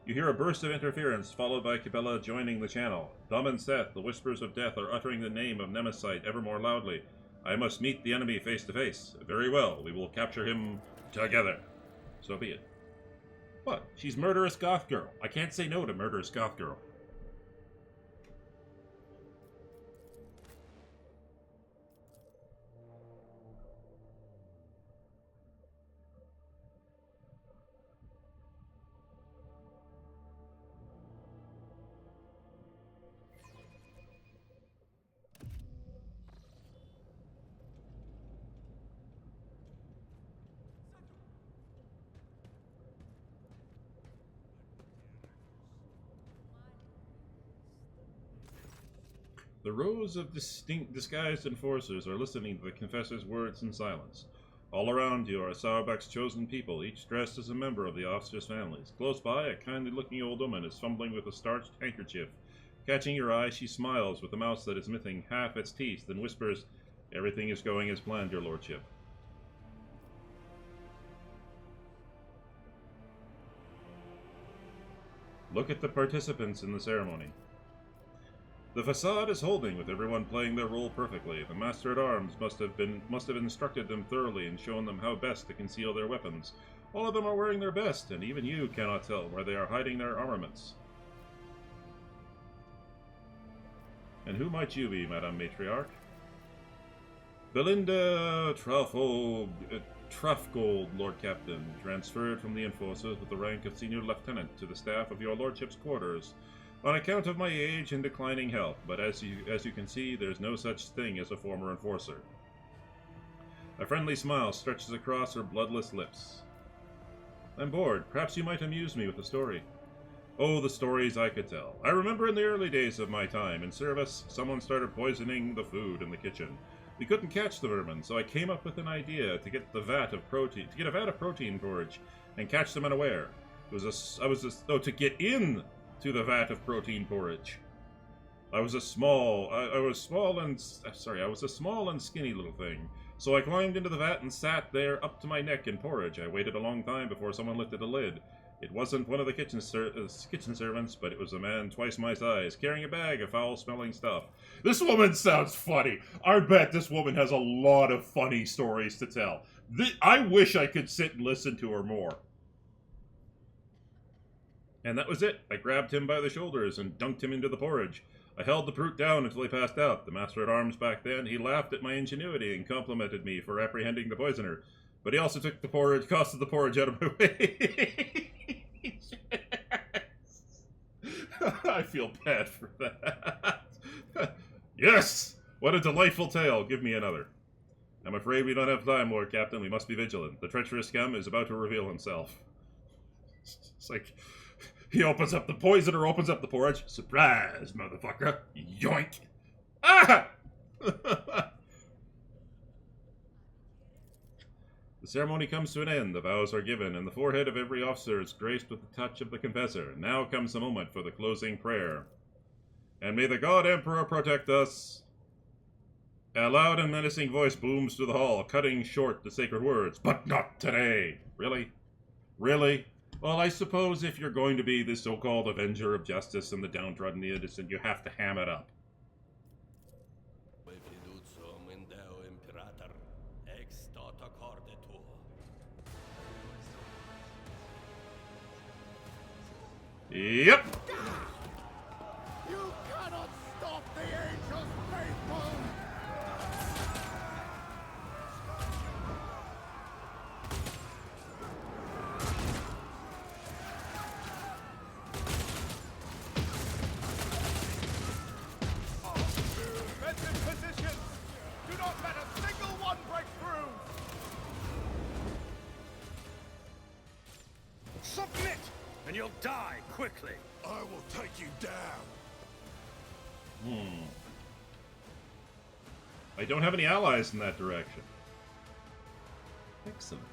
You hear a burst of interference, followed by Cabela joining the channel. Dom and Seth, the whispers of death, are uttering the name of Nemesite ever more loudly. I must meet the enemy face to face. Very well, we will capture him together. So be it. What? She's murderous goth girl. I can't say no to murderous goth girl. The rows of disguised enforcers are listening to the Confessor's words in silence. All around you are Sauerbach's chosen people, each dressed as a member of the officers' families. Close by, a kindly-looking old woman is fumbling with a starched handkerchief. Catching your eye, she smiles with a mouth that is missing half its teeth, then whispers, "Everything is going as planned, your lordship." Look at the participants in the ceremony. The facade is holding, with everyone playing their role perfectly. The Master-at-Arms must have instructed them thoroughly and shown them how best to conceal their weapons. All of them are wearing their best, and even you cannot tell where they are hiding their armaments. And who might you be, Madame Matriarch? Belinda Truffgold, Lord Captain, transferred from the Enforcers with the rank of Senior Lieutenant to the staff of your Lordship's quarters. On account of my age and declining health, but as you can see, there's no such thing as a former enforcer. A friendly smile stretches across her bloodless lips. I'm bored. Perhaps you might amuse me with a story. Oh, the stories I could tell. I remember in the early days of my time in service, someone started poisoning the food in the kitchen. We couldn't catch the vermin, so I came up with an idea to get a vat of protein porridge and catch them unaware. To get in to the vat of protein porridge. I was a small and skinny little thing. So I climbed into the vat and sat there up to my neck in porridge. I waited a long time before someone lifted the lid. It wasn't one of the kitchen servants, but it was a man twice my size, carrying a bag of foul-smelling stuff. This woman sounds funny. I bet this woman has a lot of funny stories to tell. I wish I could sit and listen to her more. And that was it. I grabbed him by the shoulders and dunked him into the porridge. I held the brute down until he passed out. The Master-at-Arms back then, he laughed at my ingenuity and complimented me for apprehending the poisoner. But he also took the porridge, costed the porridge out of my way. I feel bad for that. Yes! What a delightful tale. Give me another. I'm afraid we don't have time, Lord Captain. We must be vigilant. The treacherous scum is about to reveal himself. It's like... The poisoner opens up the porridge. Surprise, motherfucker. Yoink. Ah! The ceremony comes to an end. The vows are given, and the forehead of every officer is graced with the touch of the confessor. Now comes the moment for the closing prayer. And may the God Emperor protect us. A loud and menacing voice booms through the hall, cutting short the sacred words. But not today. Really? Really? Well, I suppose if you're going to be the so-called Avenger of Justice and the downtrodden, the innocent, you have to ham it up. Yep. You cannot stop the Angel's faithful! Defensive position! Do not let a single one break through! Submit! And you'll die quickly. I will take you down. I don't have any allies in that direction. Excellent.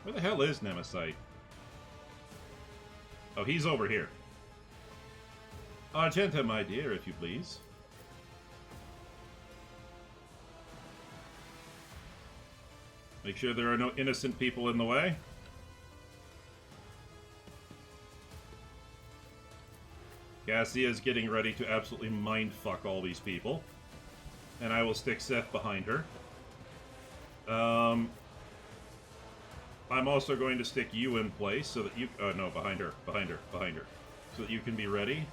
Where the hell is Nemesite? Oh, he's over here. Argenta, my dear, if you please. Make sure there are no innocent people in the way. Cassia's getting ready to absolutely mindfuck all these people. And I will stick Seth behind her. I'm also going to stick you in place so that you... Oh, no, behind her. So that you can be ready.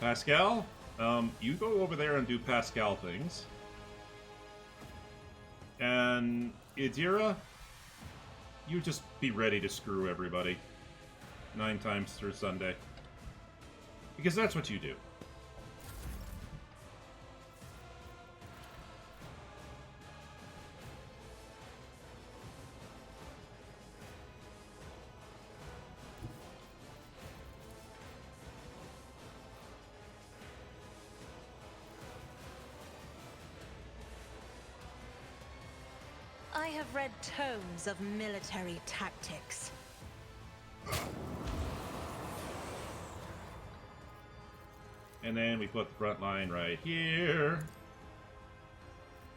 Pascal, you go over there and do Pascal things. And Idira, you just be ready to screw everybody. 9 times through Sunday. Because that's what you do. I have read tomes of military tactics. And then we put the front line right here.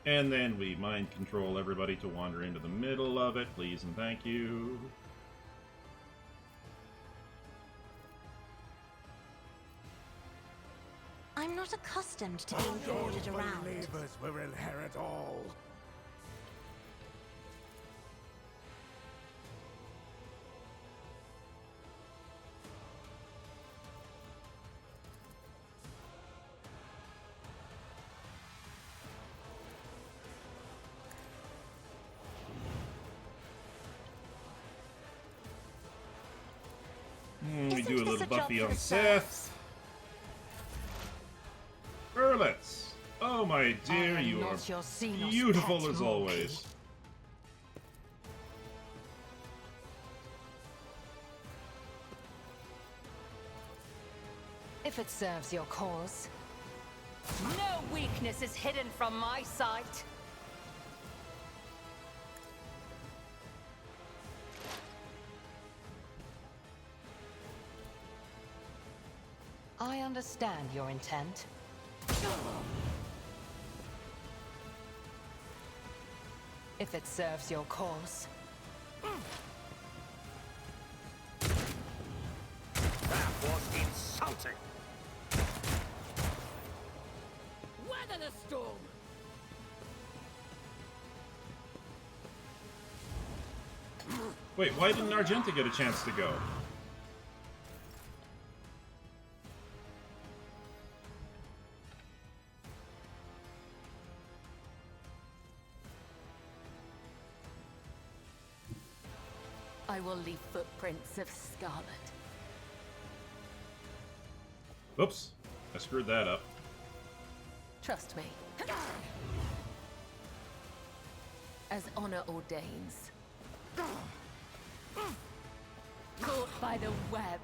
And then we mind control everybody to wander into the middle of it, please and thank you. I'm not accustomed to being ordered around. Believers will inherit all. We do a Isn't little this a Buffy job for on the Seth. Erlitz! Oh my dear, I am you are not your Xenos beautiful pet, as Mookie. always. If it serves your cause. No weakness is hidden from my sight. I understand your intent. If it serves your cause. That was insulting. Weather the storm! Wait, why didn't Argenta get a chance to go? I will leave footprints of scarlet. Oops, I screwed that up. Trust me. As honor ordains. Caught by the web.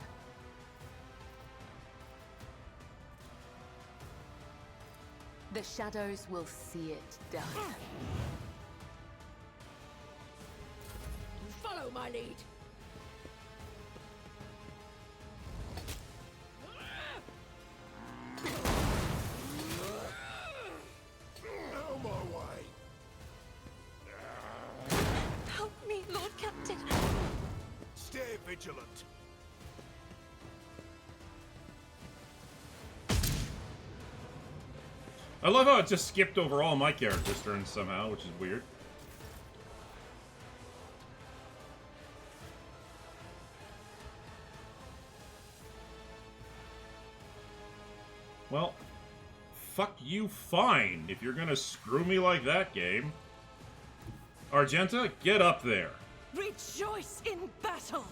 The shadows will see it done. Follow my lead! Out my way. Help me, Lord Captain. Stay vigilant. I love how it just skipped over all my characters' turns somehow, which is weird. Well, fuck you fine if you're gonna screw me like that, game. Argenta, get up there. Rejoice in battle!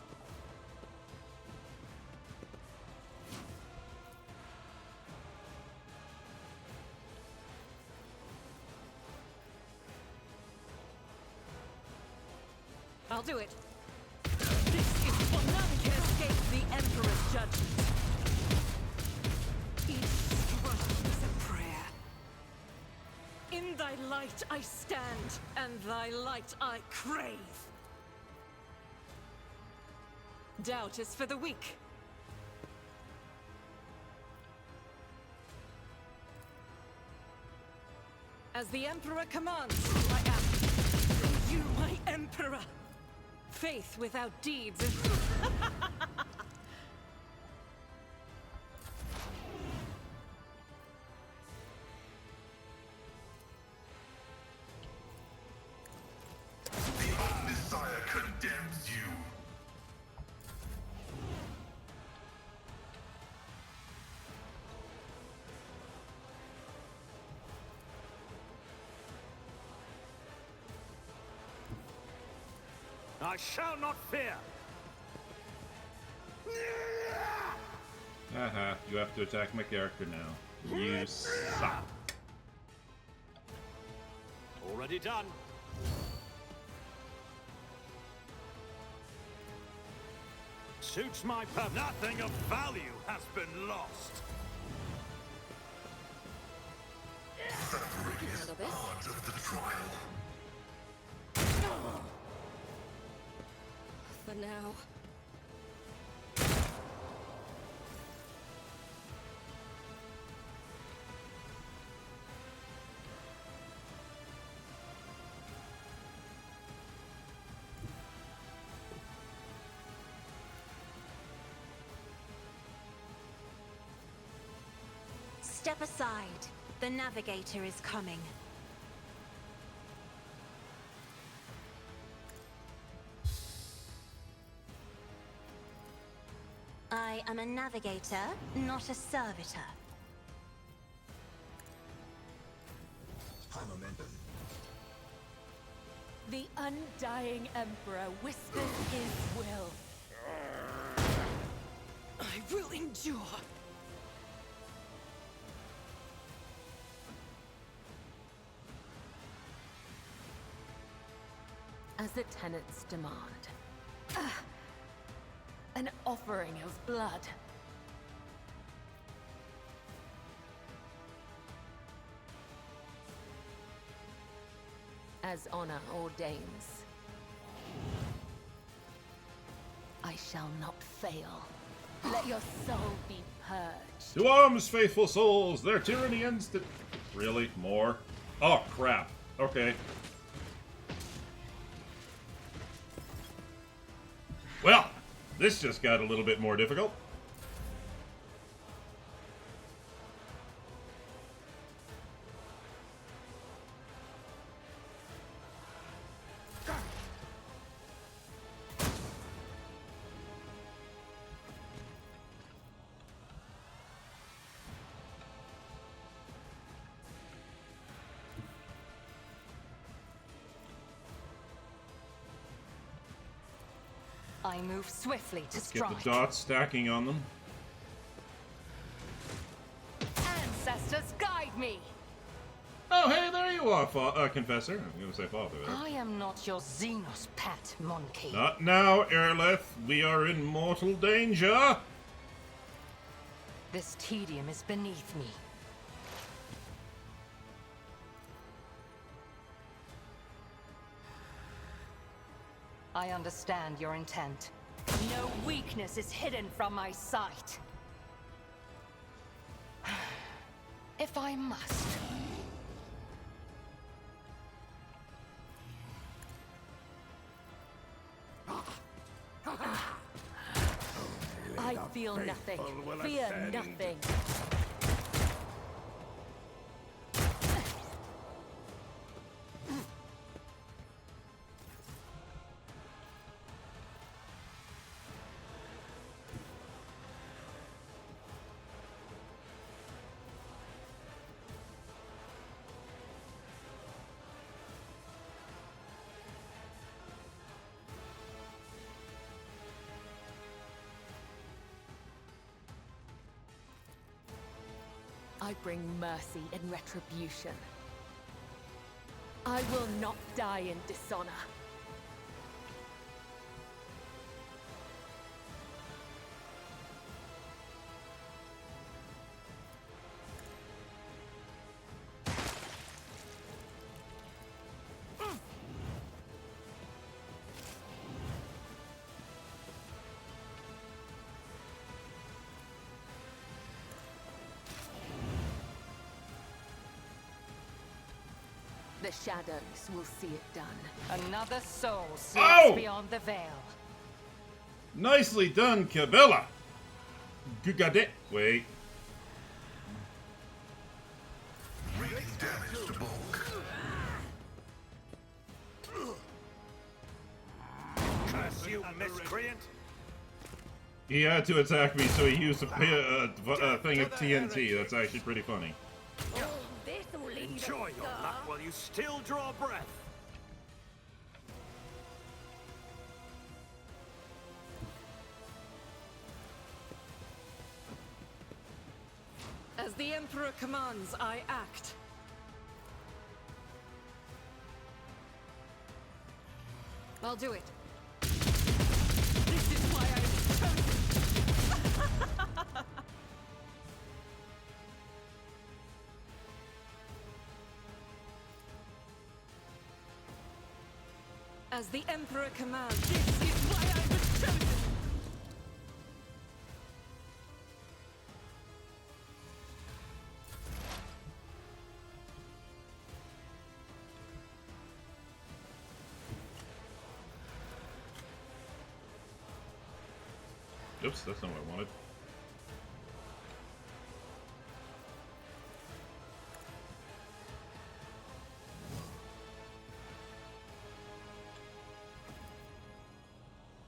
I'll do it. This is what none can escape the Emperor's judgment. Each strike is a prayer. In thy light I stand, and thy light I crave. Doubt is for the weak. As the Emperor commands, I am. You, my Emperor. Emperor! Faith without deeds is... The Omnissiah condemns you. I shall not fear. Haha, you have to attack my character now. You suck. Already done. Suits my purpose. Nothing of value has been lost. Suffering is part of the trial. For now. Step aside. The navigator is coming. I am a navigator, not a servitor. High momentum. The undying Emperor whispers his will. I will endure. As the tenets demand. An offering of blood. As honor ordains. I shall not fail. Let your soul be purged. To arms, faithful souls! Their tyranny ends to... Really? More? Oh, crap. Okay. Well, this just got a little bit more difficult. I move swiftly to Get strike. the dots stacking on them. Ancestors, guide me! Oh, hey, there you are, Confessor. I'm gonna say father. There. I am not your Xenos pet, monkey. Not now, Erleth. We are in mortal danger. This tedium is beneath me. I understand your intent. No weakness is hidden from my sight. If I must. I feel nothing. Fear nothing. I bring mercy and retribution. I will not die in dishonor. The shadows will see it done. Another soul sleeps Oh! beyond the veil. Nicely done, Cabela! Got it. Wait. Wreaking damage to bulk. Curse you, miscreant! He had to attack me, so he used a thing of TNT. That's actually pretty funny. This'll lead Enjoy your luck while you still draw breath. As the Emperor commands, I act. I'll do it. This is why I was chosen. As the Emperor commands, this is why I was chosen. Oops, that's not what I wanted.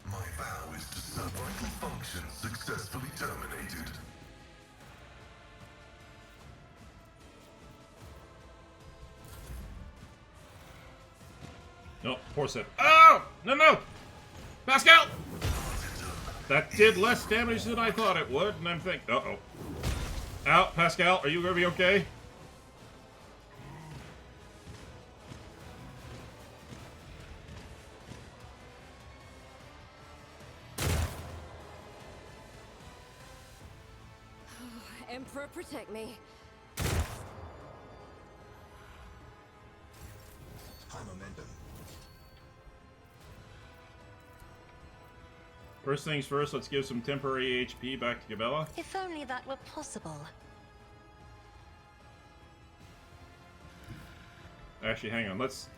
My vow is to serve vital functions successfully terminated. No, poor Seth. Oh! No, no! Pascal! That did less damage than I thought it would, and I'm thinking, uh-oh. Ow, Pascal, are you gonna be okay? Emperor, protect me. High momentum. First things first, let's give some temporary HP back to Gabella. If only that were possible. Actually, hang on. Let's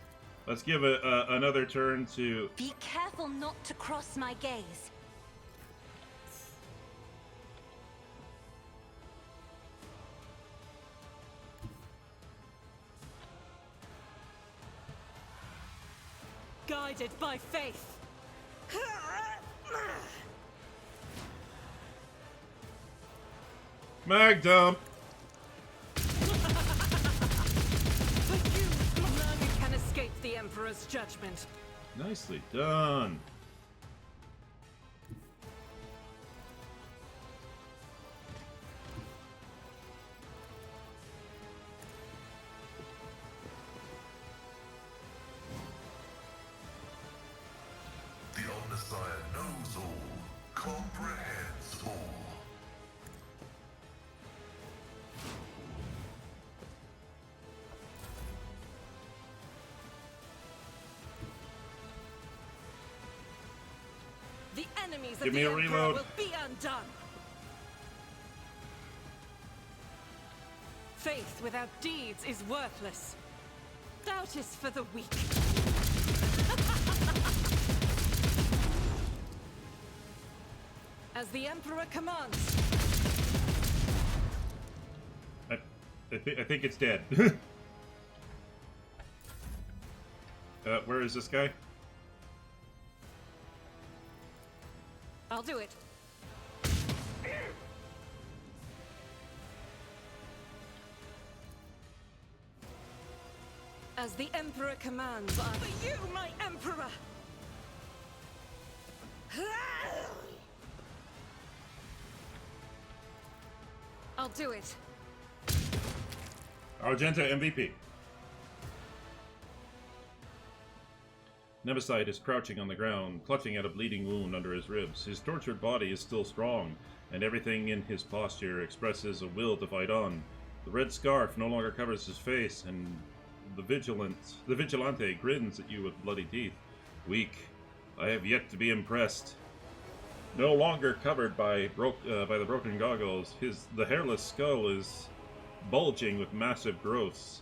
give another turn to. Be careful not to cross my gaze. Guided by faith. Mag dump. But you, none can escape the Emperor's judgment. Nicely done. The Omnissiah knows all, comprehends all. The enemies Give of me the a Emperor reload. will be undone. Faith without deeds is worthless. Doubt is for the weak. As the Emperor commands. I think it's dead. Where is this guy? I'll do it. As the Emperor commands, I... For you, my Emperor! I'll do it. Argenta MVP. Nebesite is crouching on the ground, clutching at a bleeding wound under his ribs. His tortured body is still strong, and everything in his posture expresses a will to fight on. The red scarf no longer covers his face, and the Vigilante grins at you with bloody teeth. Weak. I have yet to be impressed. No longer covered by the broken goggles, the hairless skull is bulging with massive growths.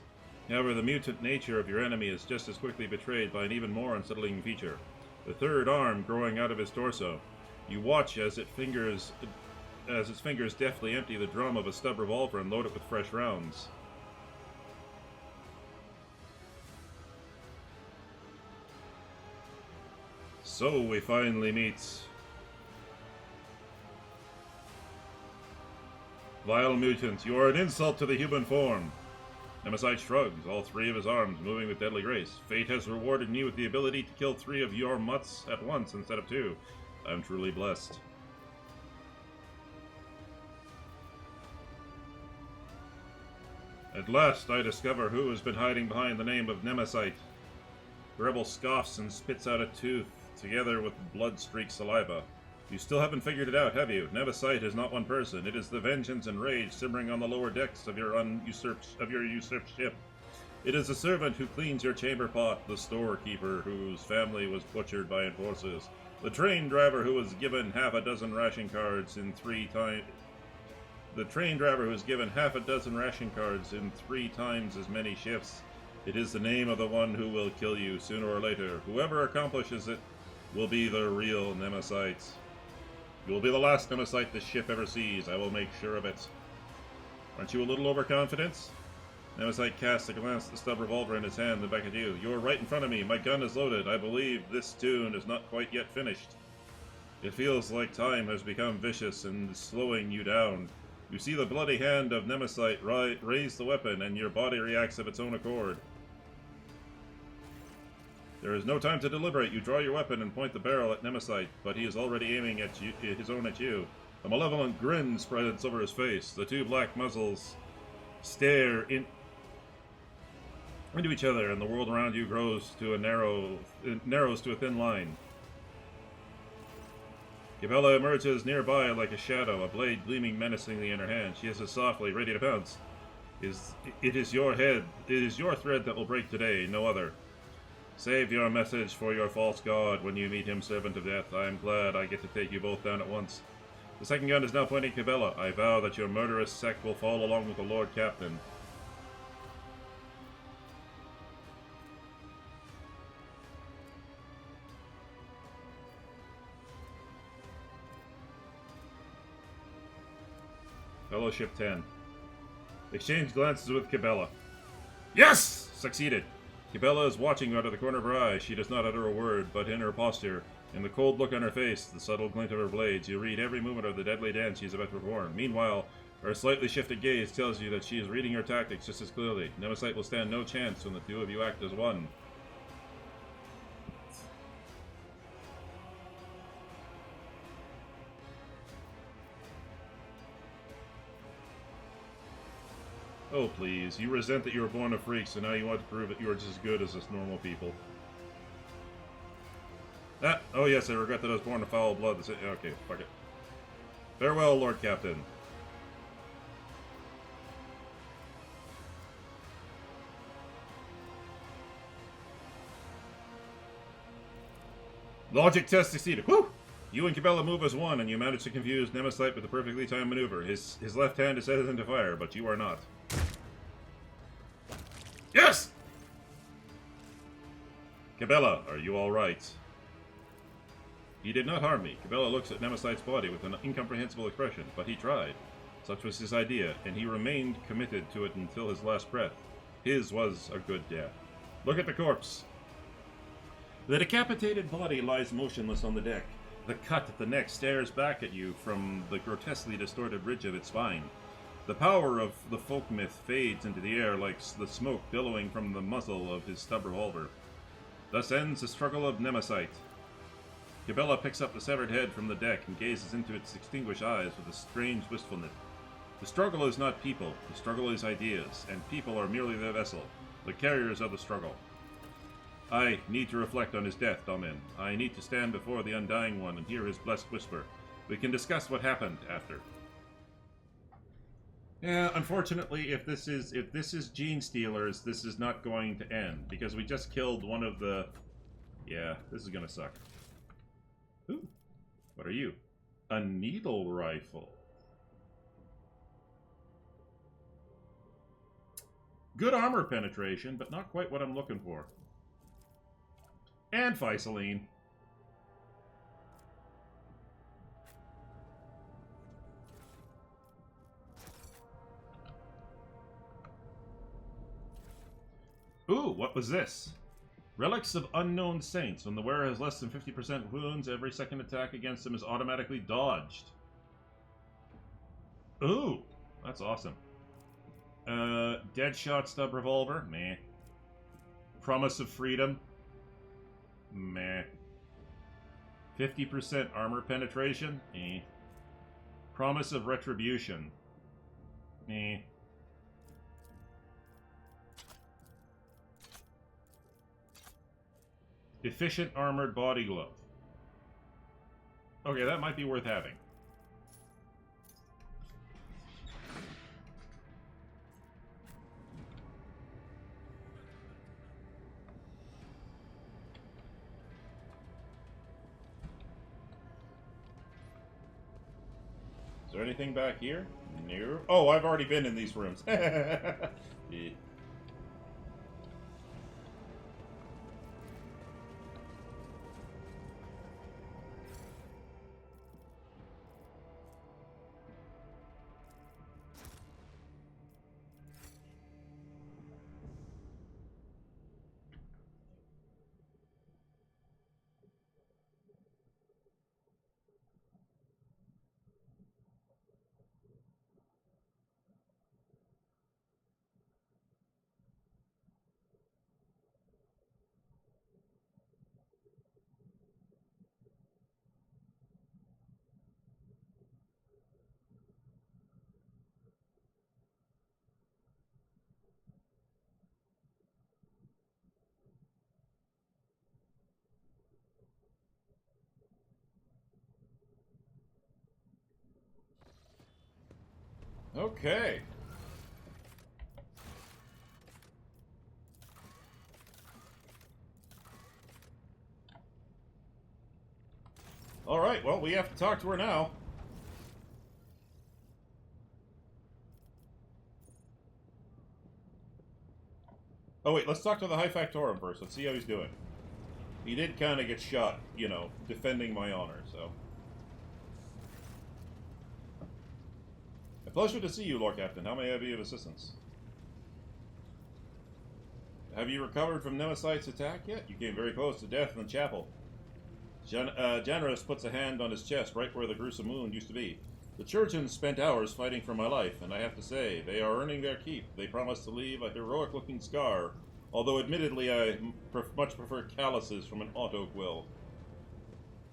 However, the mutant nature of your enemy is just as quickly betrayed by an even more unsettling feature. The third arm growing out of his torso. You watch as its fingers deftly empty the drum of a stub revolver and load it with fresh rounds. So we finally meet. Vile mutant, you are an insult to the human form. Nemesis shrugs, all three of his arms moving with deadly grace. Fate has rewarded me with the ability to kill 3 of your mutts at once instead of 2. I'm truly blessed. At last I discover who has been hiding behind the name of Nemesis. The rebel scoffs and spits out a tooth, together with blood-streaked saliva. You still haven't figured it out, have you? Nemesis is not one person. It is the vengeance and rage simmering on the lower decks of your usurped ship. It is the servant who cleans your chamber pot, the storekeeper whose family was butchered by enforcers, the train driver who was given half a dozen ration cards in 3 times. The train driver who was given half a dozen ration cards in 3 times as many shifts. It is the name of the one who will kill you sooner or later. Whoever accomplishes it will be the real Nemesis. You will be the last Nemesis this ship ever sees. I will make sure of it. Aren't you a little overconfident? Nemesis casts a glance at the stub revolver in his hand and back at you. You are right in front of me. My gun is loaded. I believe this tune is not quite yet finished. It feels like time has become vicious and is slowing you down. You see the bloody hand of Nemesis raise the weapon, and your body reacts of its own accord. There is no time to deliberate. You draw your weapon and point the barrel at Nemesis, but he is already aiming at you, his own at you. A malevolent grin spreads over his face. The 2 black muzzles stare into each other, and the world around you narrows to a thin line. Gabella emerges nearby like a shadow, a blade gleaming menacingly in her hand. She hisses softly, ready to pounce. It is your thread that will break today, no other. Save your message for your false god when you meet him, servant of death. I am glad I get to take you both down at once. The second gun is now pointing at Cabela. I vow that your murderous sect will fall along with the Lord Captain. Fellowship 10. Exchange glances with Cabela. Yes! Succeeded. Cabela is watching out of the corner of her eye. She does not utter a word, but in her posture, in the cold look on her face, the subtle glint of her blades, you read every movement of the deadly dance she is about to perform. Meanwhile, her slightly shifted gaze tells you that she is reading her tactics just as clearly. Nemesis will stand no chance when the 2 of you act as one. Oh, please. You resent that you were born a freak, so now you want to prove that you are just as good as us normal people. Ah, oh yes, I regret that I was born of foul blood. Okay, fuck it. Farewell, Lord Captain. Logic test succeeded. Woo! You and Cabela move as one, and you manage to confuse Nemesis with a perfectly timed maneuver. His left hand is hesitant to fire, but you are not. Yes! Cabela, are you alright? He did not harm me. Cabela looks at Nemesis' body with an incomprehensible expression, but he tried. Such was his idea, and he remained committed to it until his last breath. His was a good death. Look at the corpse. The decapitated body lies motionless on the deck. The cut at the neck stares back at you from the grotesquely distorted ridge of its spine. The power of the folk myth fades into the air like the smoke billowing from the muzzle of his stub revolver. Thus ends the struggle of Nemesis. Cabela picks up the severed head from the deck and gazes into its extinguished eyes with a strange wistfulness. The struggle is not people, the struggle is ideas, and people are merely the vessel, the carriers of the struggle. I need to reflect on his death, Domin. I need to stand before the Undying One and hear his blessed whisper. We can discuss what happened after. Yeah, unfortunately, if this is Gene Stealers, this is not going to end, because we just killed one of the... Yeah, this is gonna suck. Ooh, what are you? A needle rifle. Good armor penetration, but not quite what I'm looking for. And Physaline. Ooh, what was this? Relics of Unknown Saints. When the wearer has less than 50% wounds, every second attack against him is automatically dodged. Ooh, that's awesome. Deadshot Stub Revolver. Meh. Promise of Freedom. Meh. 50% armor penetration. Eh. Promise of Retribution. Eh. Efficient Armored Body Glove. Okay, that might be worth having. Is there anything back here? No. Oh, I've already been in these rooms. Yeah. Okay. Alright, well, we have to talk to her now. Oh wait, let's talk to the High Factorum first. Let's see how he's doing. He did kind of get shot, you know, defending my honor, so... A pleasure to see you, Lord Captain. How may I be of assistance? Have you recovered from Nemesite's attack yet? You came very close to death in the chapel. Janus puts a hand on his chest, right where the gruesome wound used to be. The Churchans spent hours fighting for my life, and I have to say, they are earning their keep. They promised to leave a heroic-looking scar, although admittedly I much prefer calluses from an auto-quill.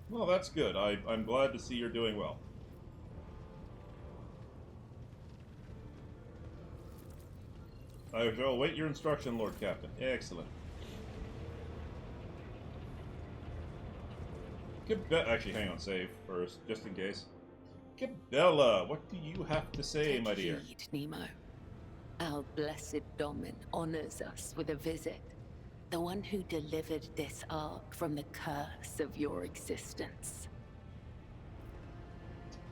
Well, that's good. I'm glad to see you're doing well. I shall await your instruction, Lord Captain. Excellent. Actually, hang on, save first, just in case. Cabela, what do you have to say, my dear? Take heed, Nemo. Our blessed Domin honors us with a visit. The one who delivered this ark from the curse of your existence.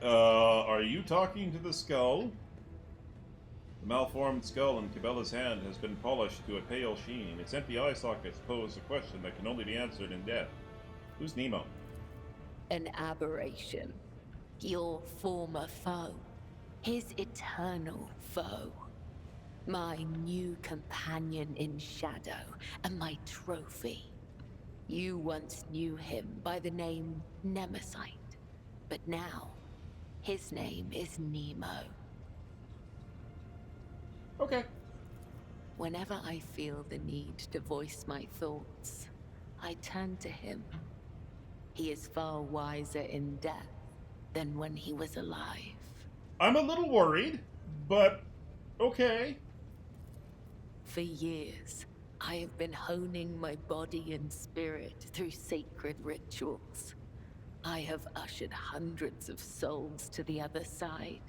Are you talking to the skull? The malformed skull in Cabela's hand has been polished to a pale sheen. Its empty eye sockets pose a question that can only be answered in death. Who's Nemo? An aberration. Your former foe. His eternal foe. My new companion in shadow and my trophy. You once knew him by the name Nemesite, but now his name is Nemo. Okay. Whenever I feel the need to voice my thoughts, I turn to him. He is far wiser in death than when he was alive. I'm a little worried, but okay. For years, I have been honing my body and spirit through sacred rituals. I have ushered hundreds of souls to the other side.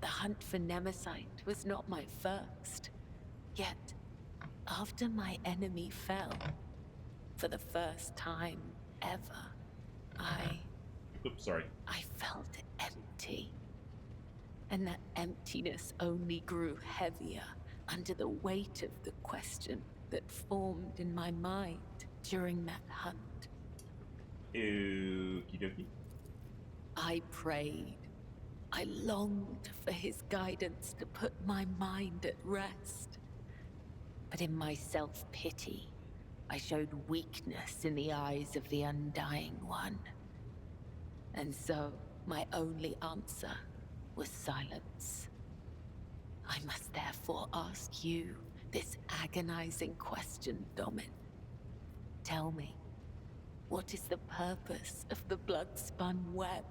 The hunt for Nemesite was not my first. Yet, after my enemy fell, for the first time ever, Oops, sorry. I felt empty. And that emptiness only grew heavier under the weight of the question that formed in my mind during that hunt. Okie dokie. I prayed. I longed for his guidance to put my mind at rest. But in my self-pity, I showed weakness in the eyes of the Undying One. And so, my only answer was silence. I must therefore ask you this agonizing question, Domin. Tell me, what is the purpose of the blood-spun web?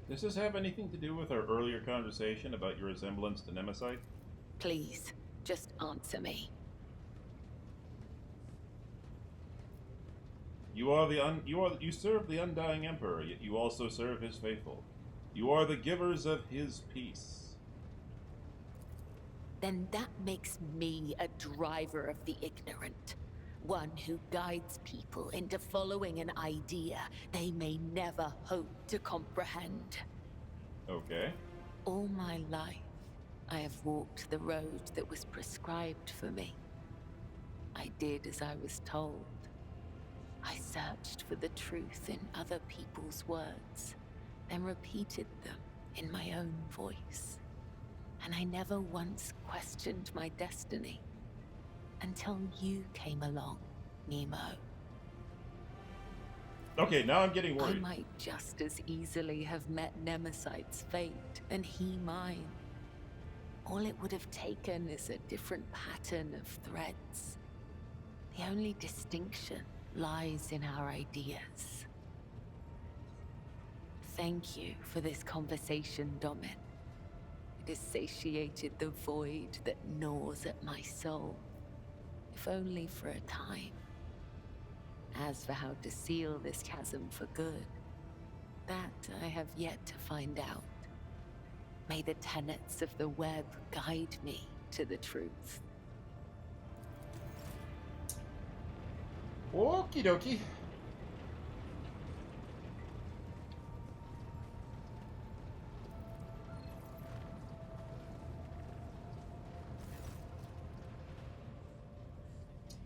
Does this have anything to do with our earlier conversation about your resemblance to Nemesis? Please, just answer me. You serve the Undying Emperor, yet you also serve his faithful. You are the givers of his peace. Then that makes me a driver of the ignorant. One who guides people into following an idea they may never hope to comprehend. Okay. All my life, I have walked the road that was prescribed for me. I did as I was told. I searched for the truth in other people's words, then repeated them in my own voice. And I never once questioned my destiny until you came along, Nemo. Okay, now I'm getting I worried. might just as easily have met Nemesight's fate and he mine. All it would have taken is a different pattern of threads. The only distinction lies in our ideas. Thank you for this conversation, Domin. It has satiated the void that gnaws at my soul, if only for a time. As for how to seal this chasm for good, that I have yet to find out. May the tenets of the web guide me to the truth. Okie dokie.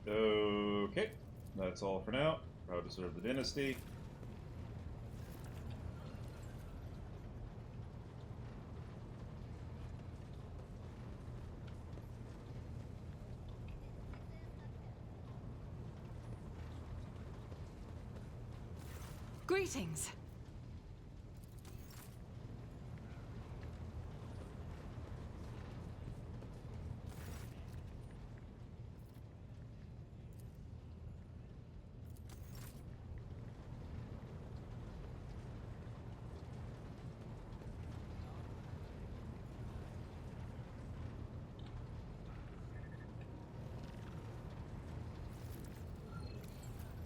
Okay, that's all for now. Proud to serve the dynasty. Greetings.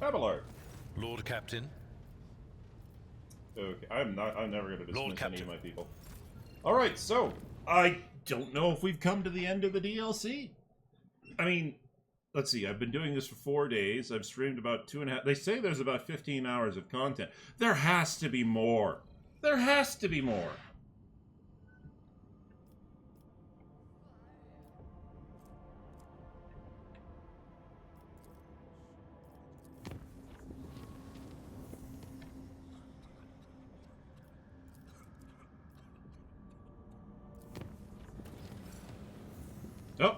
Abelard. Lord Captain. Okay, I'm never going to dismiss Lord any Captain. of my people. Alright, so, I don't know if we've come to the end of the DLC. I mean, let's see, I've been doing this for 4 days. I've streamed about 2.5... They say there's about 15 hours of content. There has to be more. There has to be more. Oh.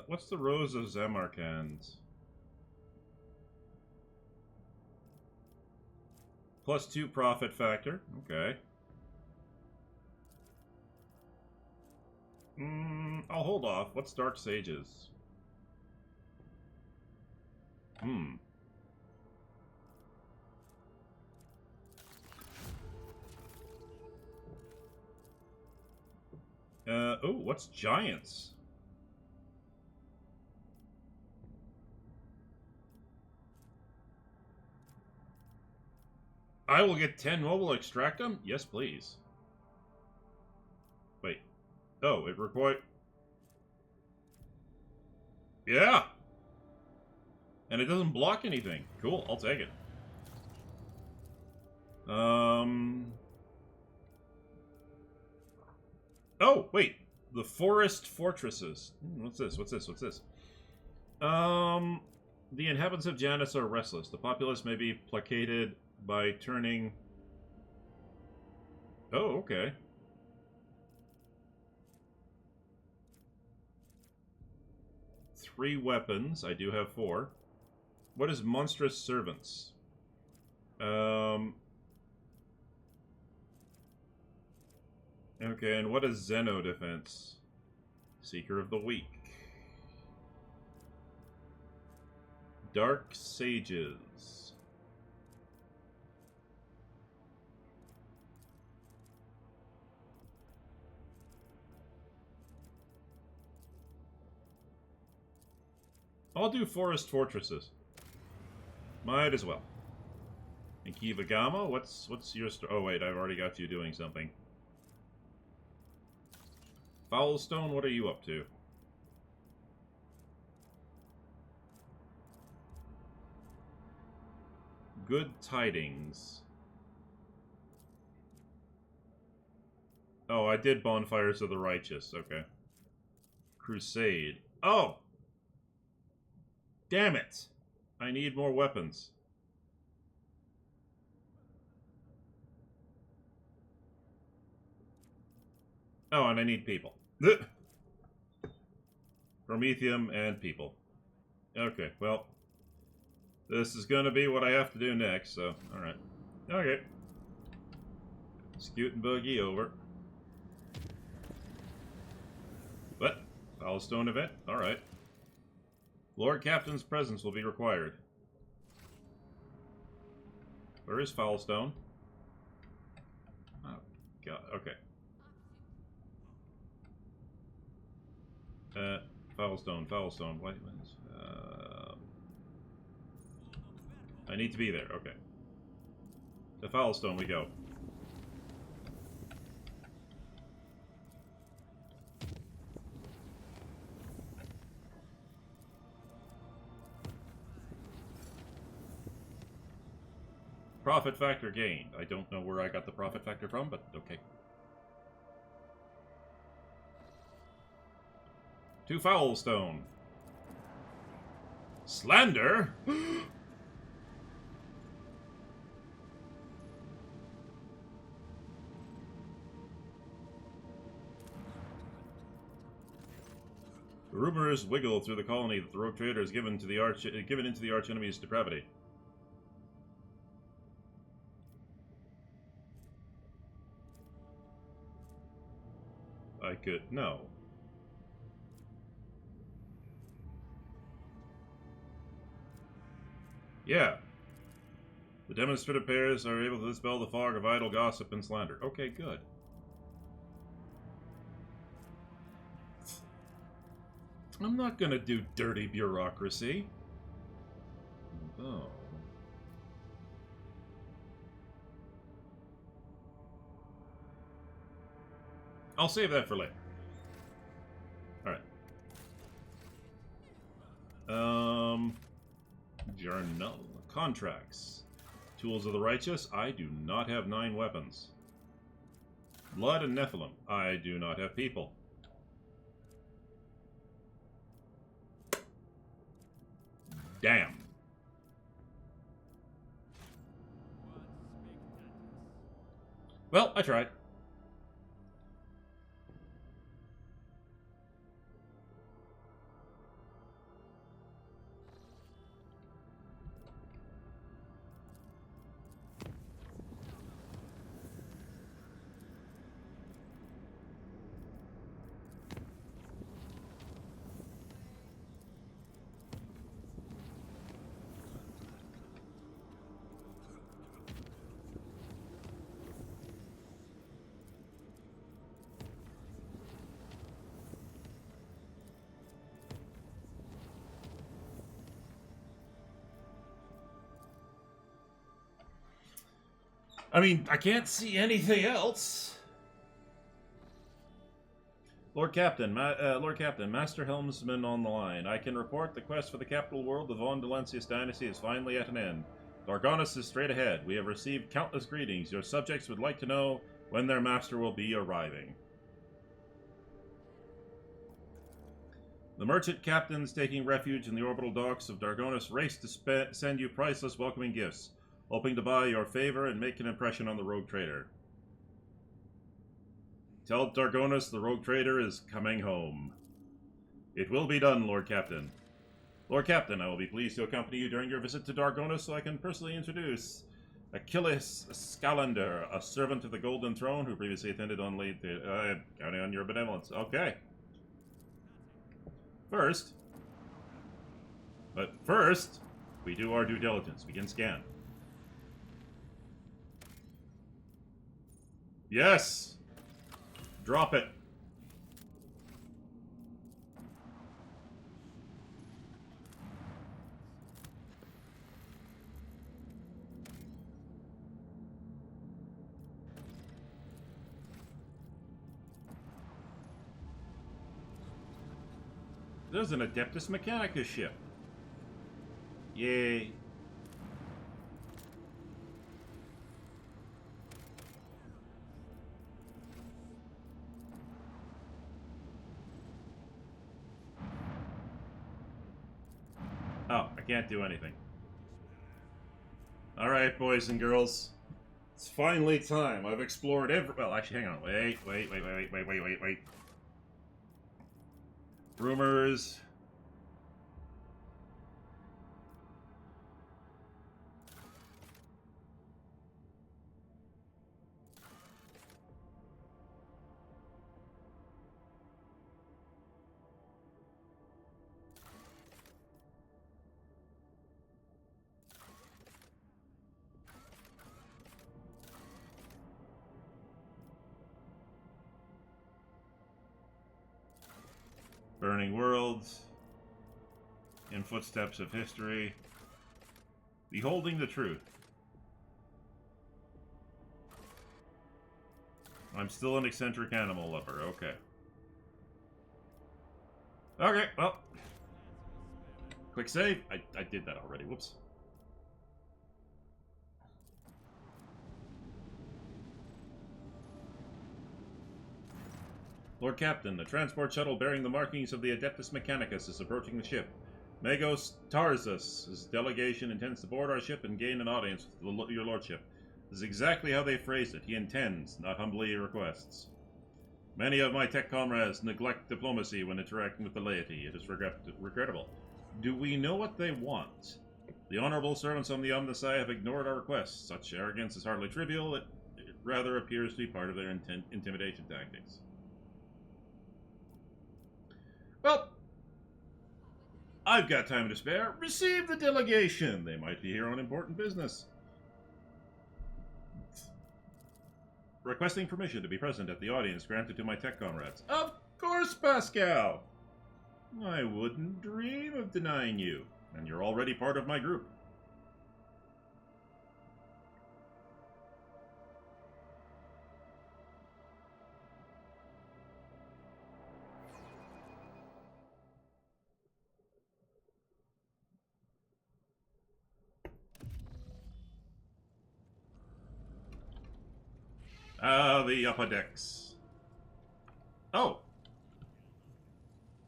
What's the Rose of Zamarkand? +2 profit factor. Okay. I'll hold off. What's Dark Sages? Oh, what's Giants? I will get 10 mobile extractum? Yes, please. Wait. Oh, it requires... Yeah! And it doesn't block anything. Cool, I'll take it. Oh, wait. The forest fortresses. What's this? What's this? What's this? The inhabitants of Janus are restless. The populace may be placated by turning... Oh, okay. Three weapons. I do have 4. What is monstrous servants? Okay, and what is Xeno defense? Seeker of the Weak. Dark Sages. I'll do Forest Fortresses. Might as well. And Kivagama, what's your oh wait, I've already got you doing something. Foulstone, what are you up to? Good Tidings. Oh, I did Bonfires of the Righteous, okay. Crusade. Oh! Damn it! I need more weapons. Oh, and I need people. Promethium and people. Okay, well. This is gonna be what I have to do next, so, alright. Okay. Scoot and buggy over. What? Foulstone event? Alright. Lord Captain's presence will be required. Where is Foulstone? Oh, God, okay. Foulstone, wait, I need to be there, okay. To Foulstone we go. Profit factor gained. I don't know where I got the profit factor from, but okay. To Foulstone. Slander? Rumors wiggle through the colony that the rogue trader is given into the arch enemy's depravity. I could no. Yeah. The demonstrative pairs are able to dispel the fog of idle gossip and slander. Okay, good. I'm not gonna do dirty bureaucracy. Oh. I'll save that for later. Alright. Journal. Contracts. Tools of the Righteous. I do not have 9 weapons. Blood and Nephilim. I do not have people. Damn. Well, I tried. I mean, I can't see anything else. Lord Captain, Master Helmsman on the line. I can report the quest for the capital world of Von Delancius dynasty is finally at an end. Dargonus is straight ahead. We have received countless greetings. Your subjects would like to know when their master will be arriving. The merchant captains taking refuge in the orbital docks of Dargonus race to send you priceless welcoming gifts, hoping to buy your favor and make an impression on the rogue trader. Tell Dargonus the rogue trader is coming home. It will be done, Lord Captain. Lord Captain, I will be pleased to accompany you during your visit to Dargonus so I can personally introduce Achilles Scalander, a servant of the Golden Throne who previously attended on late... counting on your benevolence. Okay. First, we do our due diligence. We can scan. Yes! Drop it. There's an Adeptus Mechanicus ship. Yay. Oh, I can't do anything. Alright, boys and girls. It's finally time. I've explored every... Well, actually, hang on. Wait. Rumors. Burning Worlds, In Footsteps of History, Beholding the Truth. I'm still an eccentric animal lover, okay. Okay, well. Quick save. I did that already, whoops. Lord Captain, the transport shuttle bearing the markings of the Adeptus Mechanicus is approaching the ship. Magos Tarzus' delegation intends to board our ship and gain an audience with your lordship. This is exactly how they phrased it. He intends, not humbly requests. Many of my tech comrades neglect diplomacy when interacting with the laity. It is regrettable. Do we know what they want? The honorable servants on the Omnisci have ignored our requests. Such arrogance is hardly trivial. It rather appears to be part of their intimidation tactics. Well, I've got time to spare. Receive the delegation. They might be here on important business. Requesting permission to be present at the audience granted to my tech comrades. Of course, Pascal. I wouldn't dream of denying you, and you're already part of my group. The upper decks. Oh!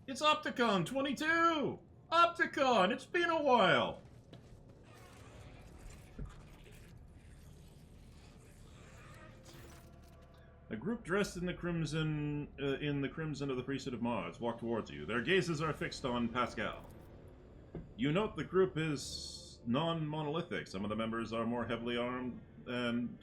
It's Opticon 22! Opticon! It's been a while! A group dressed in the crimson of the priesthood of Mars walk towards you. Their gazes are fixed on Pascal. You note the group is non-monolithic. Some of the members are more heavily armed and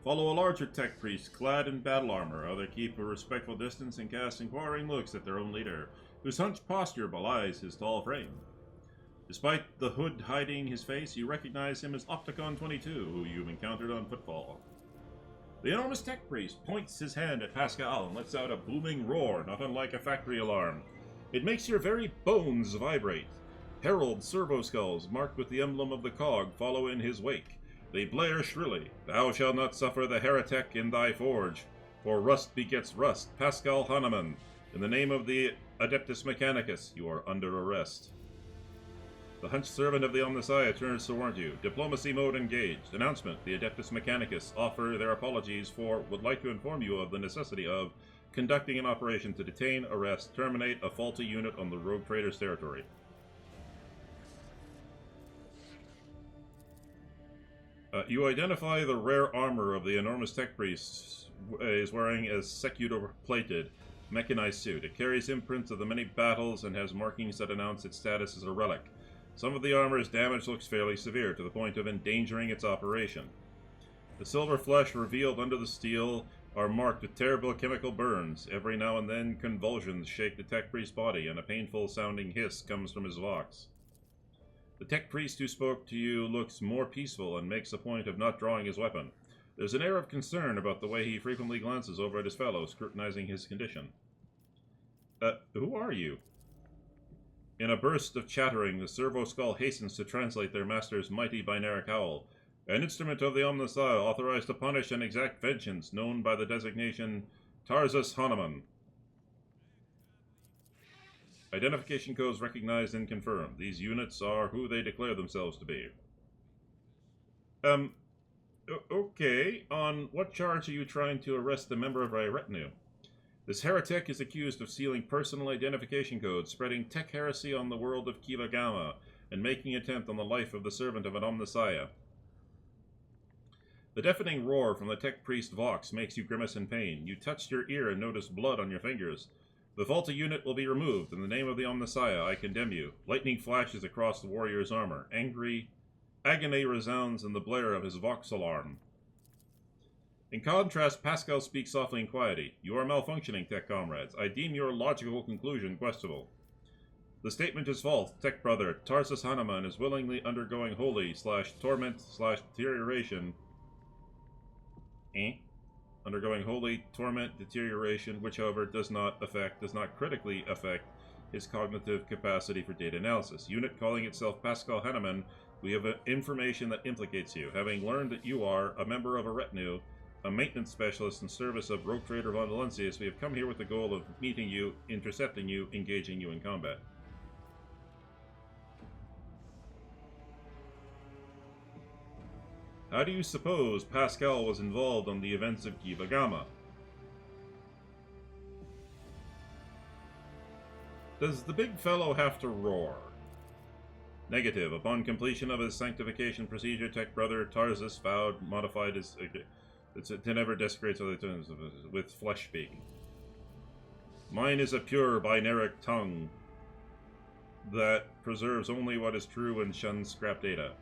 follow a larger tech priest clad in battle armor. Others keep a respectful distance and cast inquiring looks at their own leader, whose hunched posture belies his tall frame. Despite the hood hiding his face, you recognize him as Opticon 22, who you've encountered on Footfall. The enormous tech priest points his hand at Pascal and lets out a booming roar, not unlike a factory alarm. It makes your very bones vibrate. Herald servo skulls marked with the emblem of the cog follow in his wake. They blare shrilly, "Thou shalt not suffer the heretic in thy forge, for rust begets rust. Pascal Hahnemann, in the name of the Adeptus Mechanicus, you are under arrest." The hunched servant of the Omnissiah turns to warn you. Diplomacy mode engaged. Announcement. The Adeptus Mechanicus offer their apologies for, would like to inform you of the necessity of conducting an operation to detain, arrest, terminate a faulty unit on the Rogue Trader's territory. You identify the rare armor of the enormous tech priest is wearing a secutor-plated, mechanized suit. It carries imprints of the many battles and has markings that announce its status as a relic. Some of the armor's damage looks fairly severe, to the point of endangering its operation. The silver flesh revealed under the steel are marked with terrible chemical burns. Every now and then, convulsions shake the tech priest's body, and a painful-sounding hiss comes from his vox. The tech priest who spoke to you looks more peaceful and makes a point of not drawing his weapon. There's an air of concern about the way he frequently glances over at his fellow, scrutinizing his condition. Who are you? In a burst of chattering, the servo skull hastens to translate their master's mighty binaric howl. An instrument of the Omnissiah authorized to punish and exact vengeance, known by the designation Tarzus Hahnemann. Identification codes recognized and confirmed. These units are who they declare themselves to be. Okay. On what charge are you trying to arrest a member of our retinue? This heretic is accused of stealing personal identification codes, spreading tech heresy on the world of Kiva Gamma, and making an attempt on the life of the servant of an Omnissiah. The deafening roar from the tech priest Vox makes you grimace in pain. You touched your ear and noticed blood on your fingers. The faulty unit will be removed. In the name of the Omnissiah, I condemn you. Lightning flashes across the warrior's armor. Agony resounds in the blare of his Vox alarm. In contrast, Pascal speaks softly and quietly. You are malfunctioning, tech comrades. I deem your logical conclusion questionable. The statement is false. Tech brother Tarzus Hahnemann is willingly undergoing holy/torment/deterioration. Undergoing holy torment deterioration, which however does not critically affect his cognitive capacity for data analysis. Unit calling itself Pascal Hahnemann, we have information that implicates you. Having learned that you are a member of a retinue, a maintenance specialist in service of Rogue Trader von Valencius, we have come here with the goal of meeting you, intercepting you, engaging you in combat. How do you suppose Pascal was involved on the events of Kiva Gamma? Does the big fellow have to roar? Negative. Upon completion of his sanctification procedure, tech brother Tarzus vowed modified his to never desecrate other terms with flesh speak. Mine is a pure binaric tongue that preserves only what is true and shuns scrap data.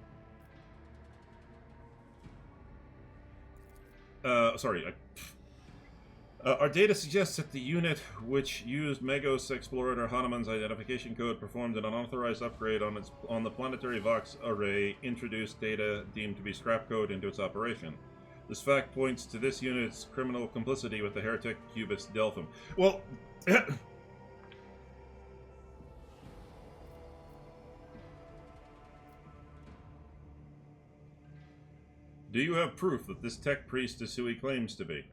Our data suggests that the unit which used Megos Explorator Hahnemann's identification code performed an unauthorized upgrade on the planetary Vox array, introduced data deemed to be scrap code into its operation. This fact points to this unit's criminal complicity with the heretic Cubist Delphim. Well, do you have proof that this tech priest is who he claims to be?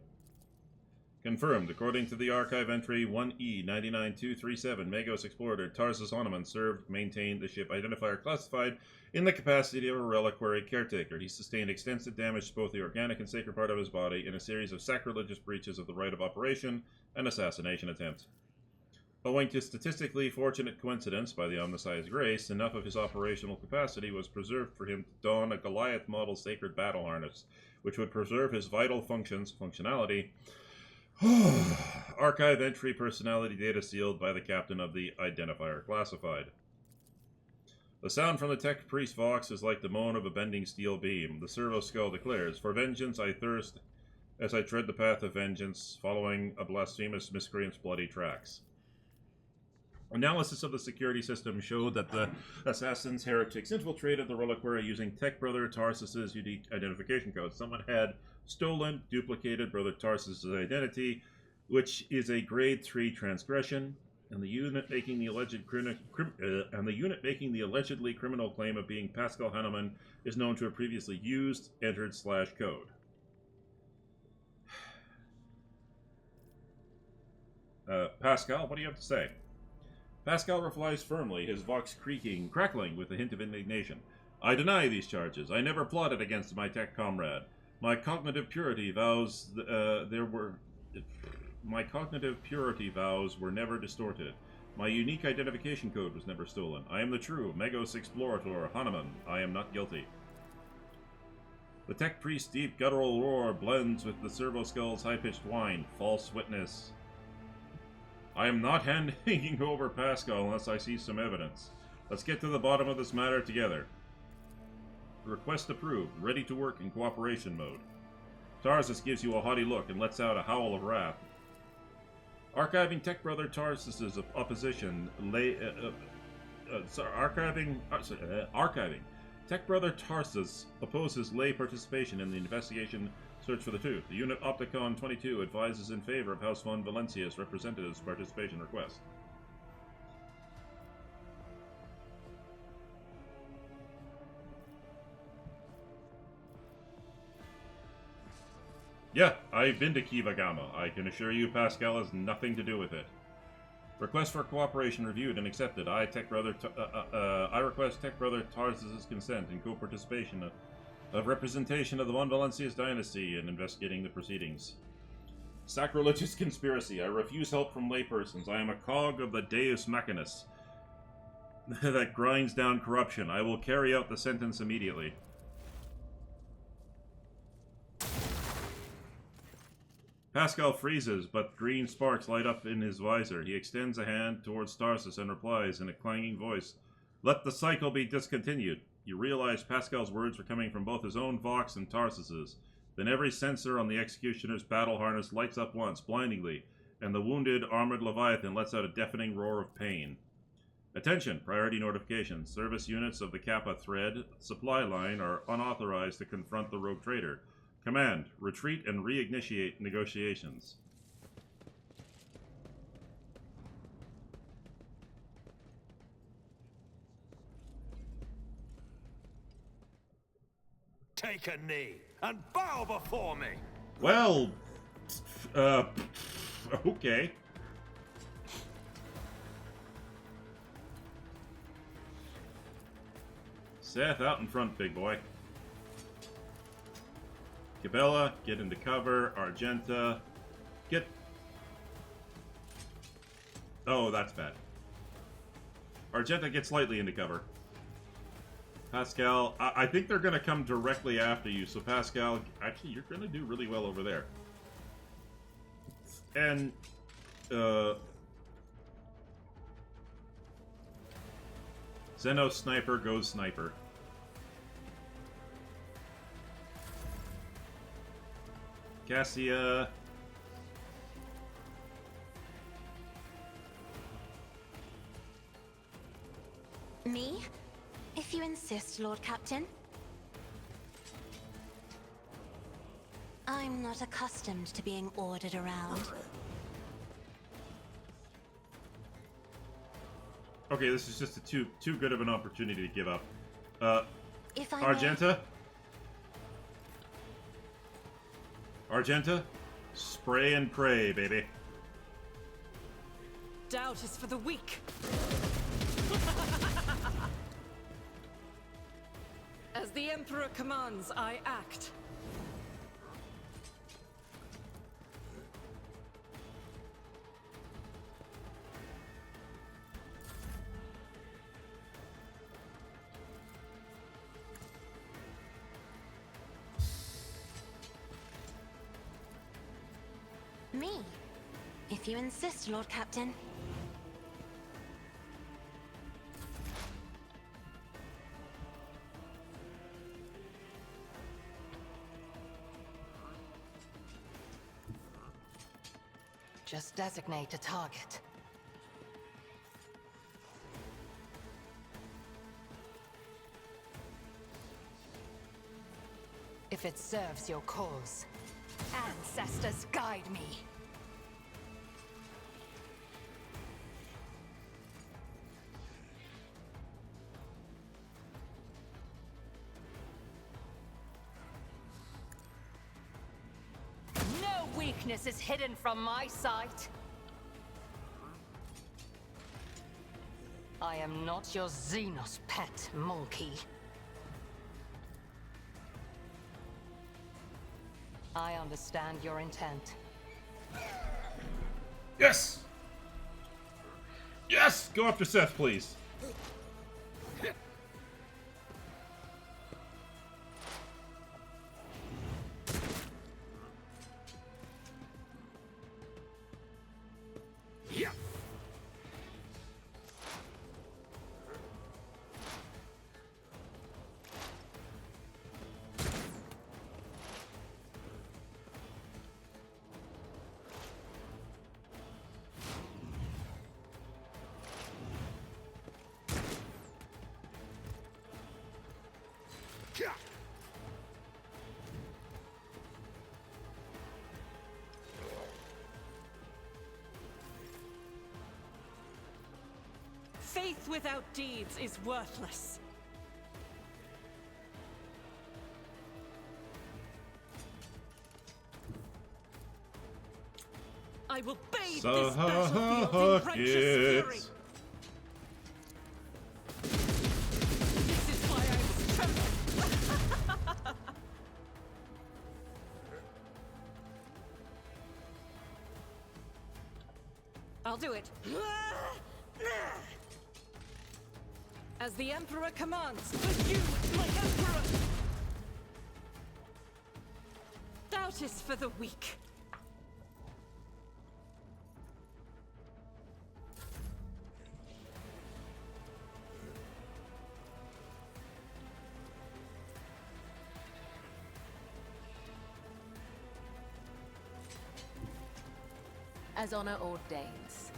Confirmed. According to the archive entry 1E99237, Megos Explorator Tarzus Hahnemann maintained the ship identifier classified in the capacity of a reliquary caretaker. He sustained extensive damage to both the organic and sacred part of his body in a series of sacrilegious breaches of the right of operation and assassination attempts. Owing to statistically fortunate coincidence, by the Omnissiah's grace, enough of his operational capacity was preserved for him to don a Goliath model sacred battle harness, which would preserve his vital functionality. Archive entry personality data sealed by the captain of the identifier classified. The sound from the tech priest Vox is like the moan of a bending steel beam. The servo skull declares, "For vengeance I thirst, as I tread the path of vengeance, following a blasphemous miscreant's bloody tracks." Analysis of the security system showed that the assassin's heretics infiltrated the reliquary using tech brother Tarsus's unique identification code. Someone had duplicated brother Tarsus's identity, which is a grade 3 transgression. and the unit making the allegedly criminal claim of being Pascal Hanneman is known to have previously used, entered /code. Pascal, what do you have to say? Pascal replies firmly, his vox crackling with a hint of indignation. I deny these charges. I never plotted against my tech comrade. My cognitive purity vows were never distorted. My unique identification code was never stolen. I am the true Megos Explorator Hanneman. I am not guilty. The tech priest's deep guttural roar blends with the servo skull's high-pitched whine. False witness. I am not handing over Pascal unless I see some evidence. Let's get to the bottom of this matter together. Request approved. Ready to work in cooperation mode. Tarsus gives you a haughty look and lets out a howl of wrath. Archiving Tech Brother Tarsus's opposition archiving Tech Brother Tarsus opposes lay participation in the investigation search for the truth. The unit Opticon 22 advises in favor of House von Valencia's representative's participation request. Yeah, I've been to Kiva Gamma. I can assure you Pascal has nothing to do with it. Request for cooperation reviewed and accepted. I request Tech Brother Tarsus' consent and co-participation of representation of the Von Valencia's dynasty in investigating the proceedings. Sacrilegious conspiracy. I refuse help from laypersons. I am a cog of the Deus Machinus that grinds down corruption. I will carry out the sentence immediately. Pascal freezes, but green sparks light up in his visor. He extends a hand towards Tarsus and replies in a clanging voice, "Let the cycle be discontinued." You realize Pascal's words are coming from both his own vox and Tarsus's. Then every sensor on the executioner's battle harness lights up once, blindingly, and the wounded, armored Leviathan lets out a deafening roar of pain. Attention! Priority notification. Service units of the Kappa Thread supply line are unauthorized to confront the rogue traitor. Command, retreat and reinitiate negotiations. Take a knee and bow before me. Well, okay. Seth, out in front, big boy. Cabela, get into cover. Argenta, get... Oh, that's bad. Argenta, get slightly into cover. Pascal, I think they're going to come directly after you, so Pascal, actually, you're going to do really well over there. And, Zeno Sniper goes Sniper. Cassia. Me? If you insist, Lord Captain. I'm not accustomed to being ordered around. Okay, this is just too good of an opportunity to give up. If I Argenta? Argenta? Spray and pray, baby. Doubt is for the weak. As the Emperor commands, I act. Me? If you insist, Lord Captain. Just designate a target. If it serves your cause. Ancestors, guide me. weakness is hidden from my sight. I am not your Xenos pet, monkey. I understand your intent. Yes! Yes! Go after Seth, please. Yeah. Yeah. Faith without deeds is worthless. I will bathe this battlefield in righteous fury. This is why I was trembling. I'll do it. As the Emperor commands, with you, my Emperor! Doubt is for the weak. As honor ordains.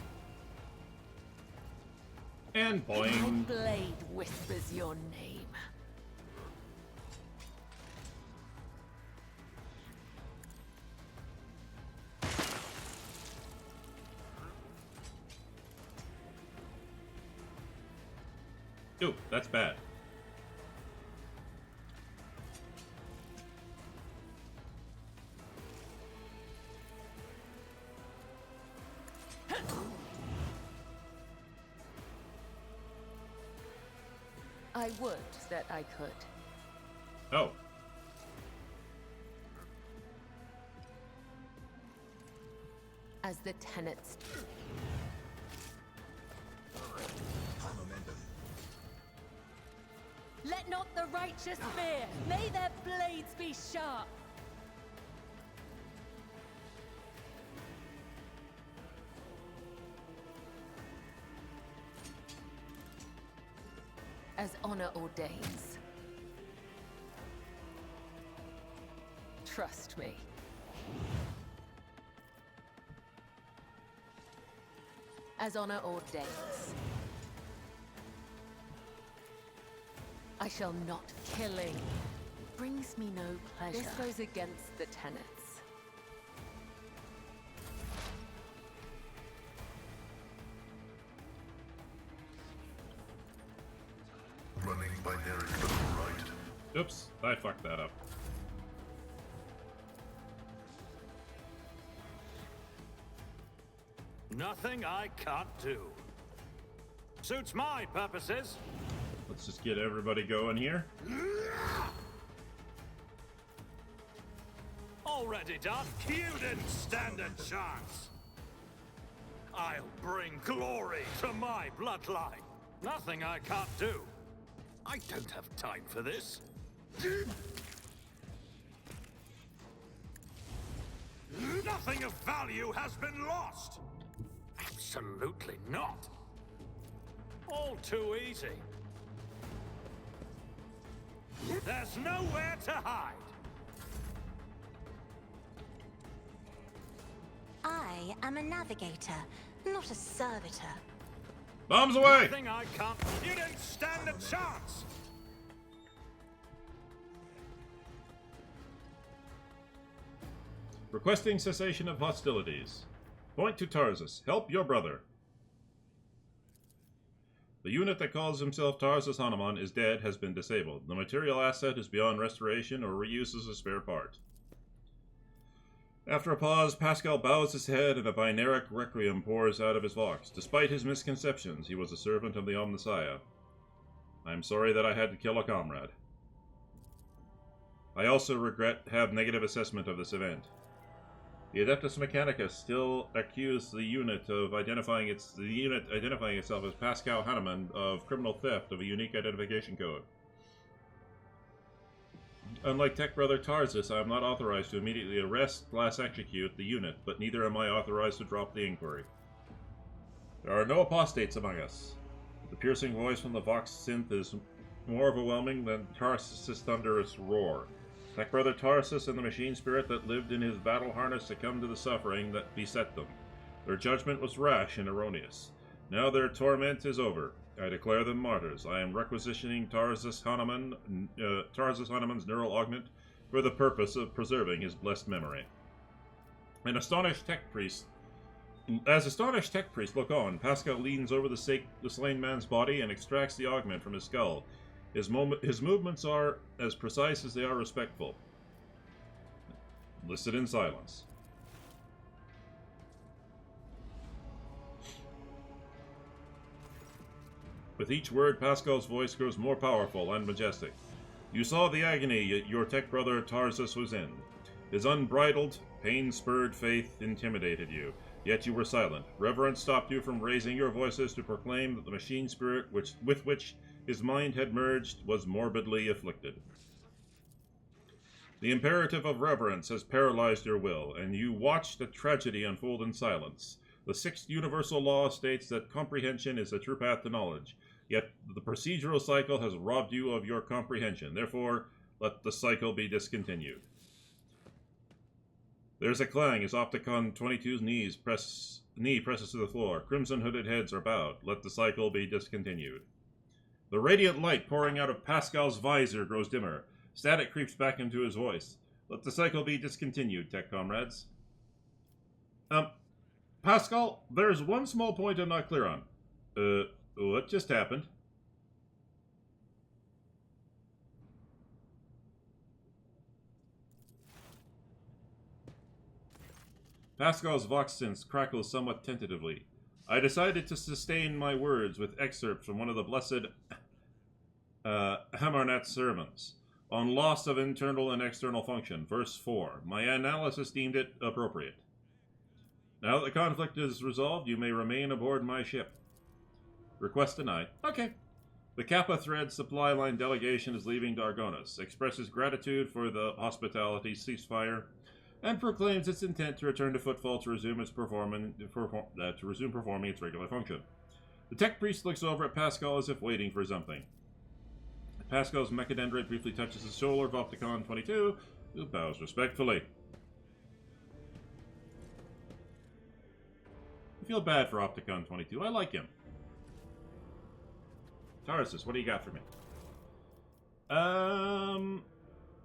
And My boing. blade whispers your name. Ooh, that's bad. I would that I could. Oh. As the tenets. Let not the righteous fear. May their blades be sharp. As honor ordains. Trust me. As honor ordains. I shall not. Killing brings me no pleasure. This goes against the tenets. Running binary to the right. Oops, I fucked that up. Nothing I can't do. Suits my purposes. Let's just get everybody going here. Already done. You didn't stand a chance. I'll bring glory to my bloodline. Nothing I can't do. I don't have time for this. Nothing of value has been lost. Absolutely not. All too easy. There's nowhere to hide. I am a navigator, not a servitor. Bombs away! Nothing I can't. You didn't stand a chance. Requesting cessation of hostilities. Point to Tarsus. Help your brother. The unit that calls himself Tarsus Hanuman is dead, has been disabled. The material asset is beyond restoration or reuse as a spare part. After a pause, Pascal bows his head and a binaric requiem pours out of his vox. Despite his misconceptions, he was a servant of the Omnissiah. I am sorry that I had to kill a comrade. I also have negative assessment of this event. The Adeptus Mechanicus still accused the unit identifying itself as Pascal Hahnemann of criminal theft of a unique identification code. Unlike Tech Brother Tarsus, I am not authorized to immediately arrest/execute the unit, but neither am I authorized to drop the inquiry. There are no apostates among us. The piercing voice from the Vox synth is more overwhelming than Tarsus' thunderous roar. Tech Brother Tarsus and the machine spirit that lived in his battle harness succumbed to the suffering that beset them. Their judgment was rash and erroneous. Now their torment is over. I declare them martyrs. I am requisitioning Tarsus Hahnemann's neural augment for the purpose of preserving his blessed memory. As astonished tech priests look on, Pascal leans over the slain man's body and extracts the augment from his skull. His movements are as precise as they are respectful. Listen in silence. With each word, Pascal's voice grows more powerful and majestic. You saw the agony your tech brother Tarsus was in. His unbridled, pain-spurred faith intimidated you, yet you were silent. Reverence stopped you from raising your voices to proclaim that the machine spirit with which his mind had merged was morbidly afflicted. The imperative of reverence has paralyzed your will, and you watched a tragedy unfold in silence. The sixth universal law states that comprehension is a true path to knowledge, yet the procedural cycle has robbed you of your comprehension. Therefore, let the cycle be discontinued. There's a clang as Opticon 22's knee presses to the floor. Crimson hooded heads are bowed. Let the cycle be discontinued. The radiant light pouring out of Pascal's visor grows dimmer. Static creeps back into his voice. Let the cycle be discontinued, tech comrades. Pascal, there's one small point I'm not clear on. What just happened? Pascal's vox synth crackles somewhat tentatively. I decided to sustain my words with excerpts from one of the blessed Hamarnat's sermons on loss of internal and external function, verse 4. My analysis deemed it appropriate. Now that the conflict is resolved, you may remain aboard my ship. Request denied. Okay. The Kappa Thread supply line delegation is leaving Dargonis, expresses gratitude for the hospitality ceasefire, and proclaims its intent to return to Footfall to resume performing its regular function. The tech priest looks over at Pascal as if waiting for something. Pascal's mechadendrite briefly touches the shoulder of Opticon 22, who bows respectfully. I feel bad for Opticon 22. I like him. Tarsus, what do you got for me?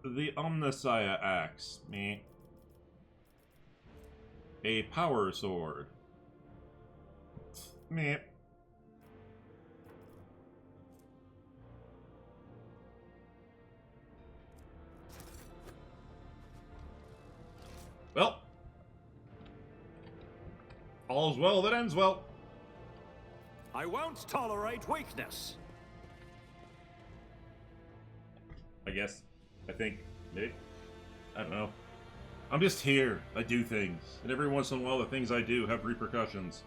The Omnissiah axe. Meh. A power sword. Meh. Well. All's well that ends well. I won't tolerate weakness. I guess. I think. Maybe. I don't know. I'm just here. I do things. And every once in a while the things I do have repercussions.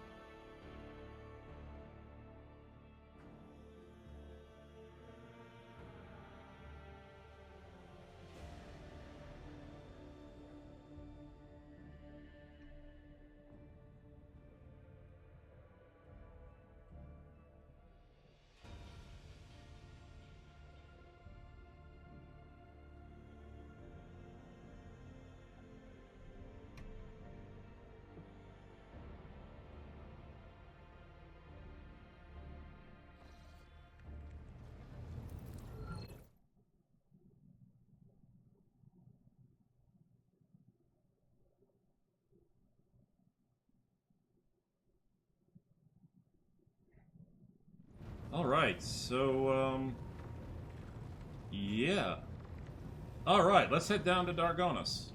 Alright, so, yeah. Alright, let's head down to Dargonis.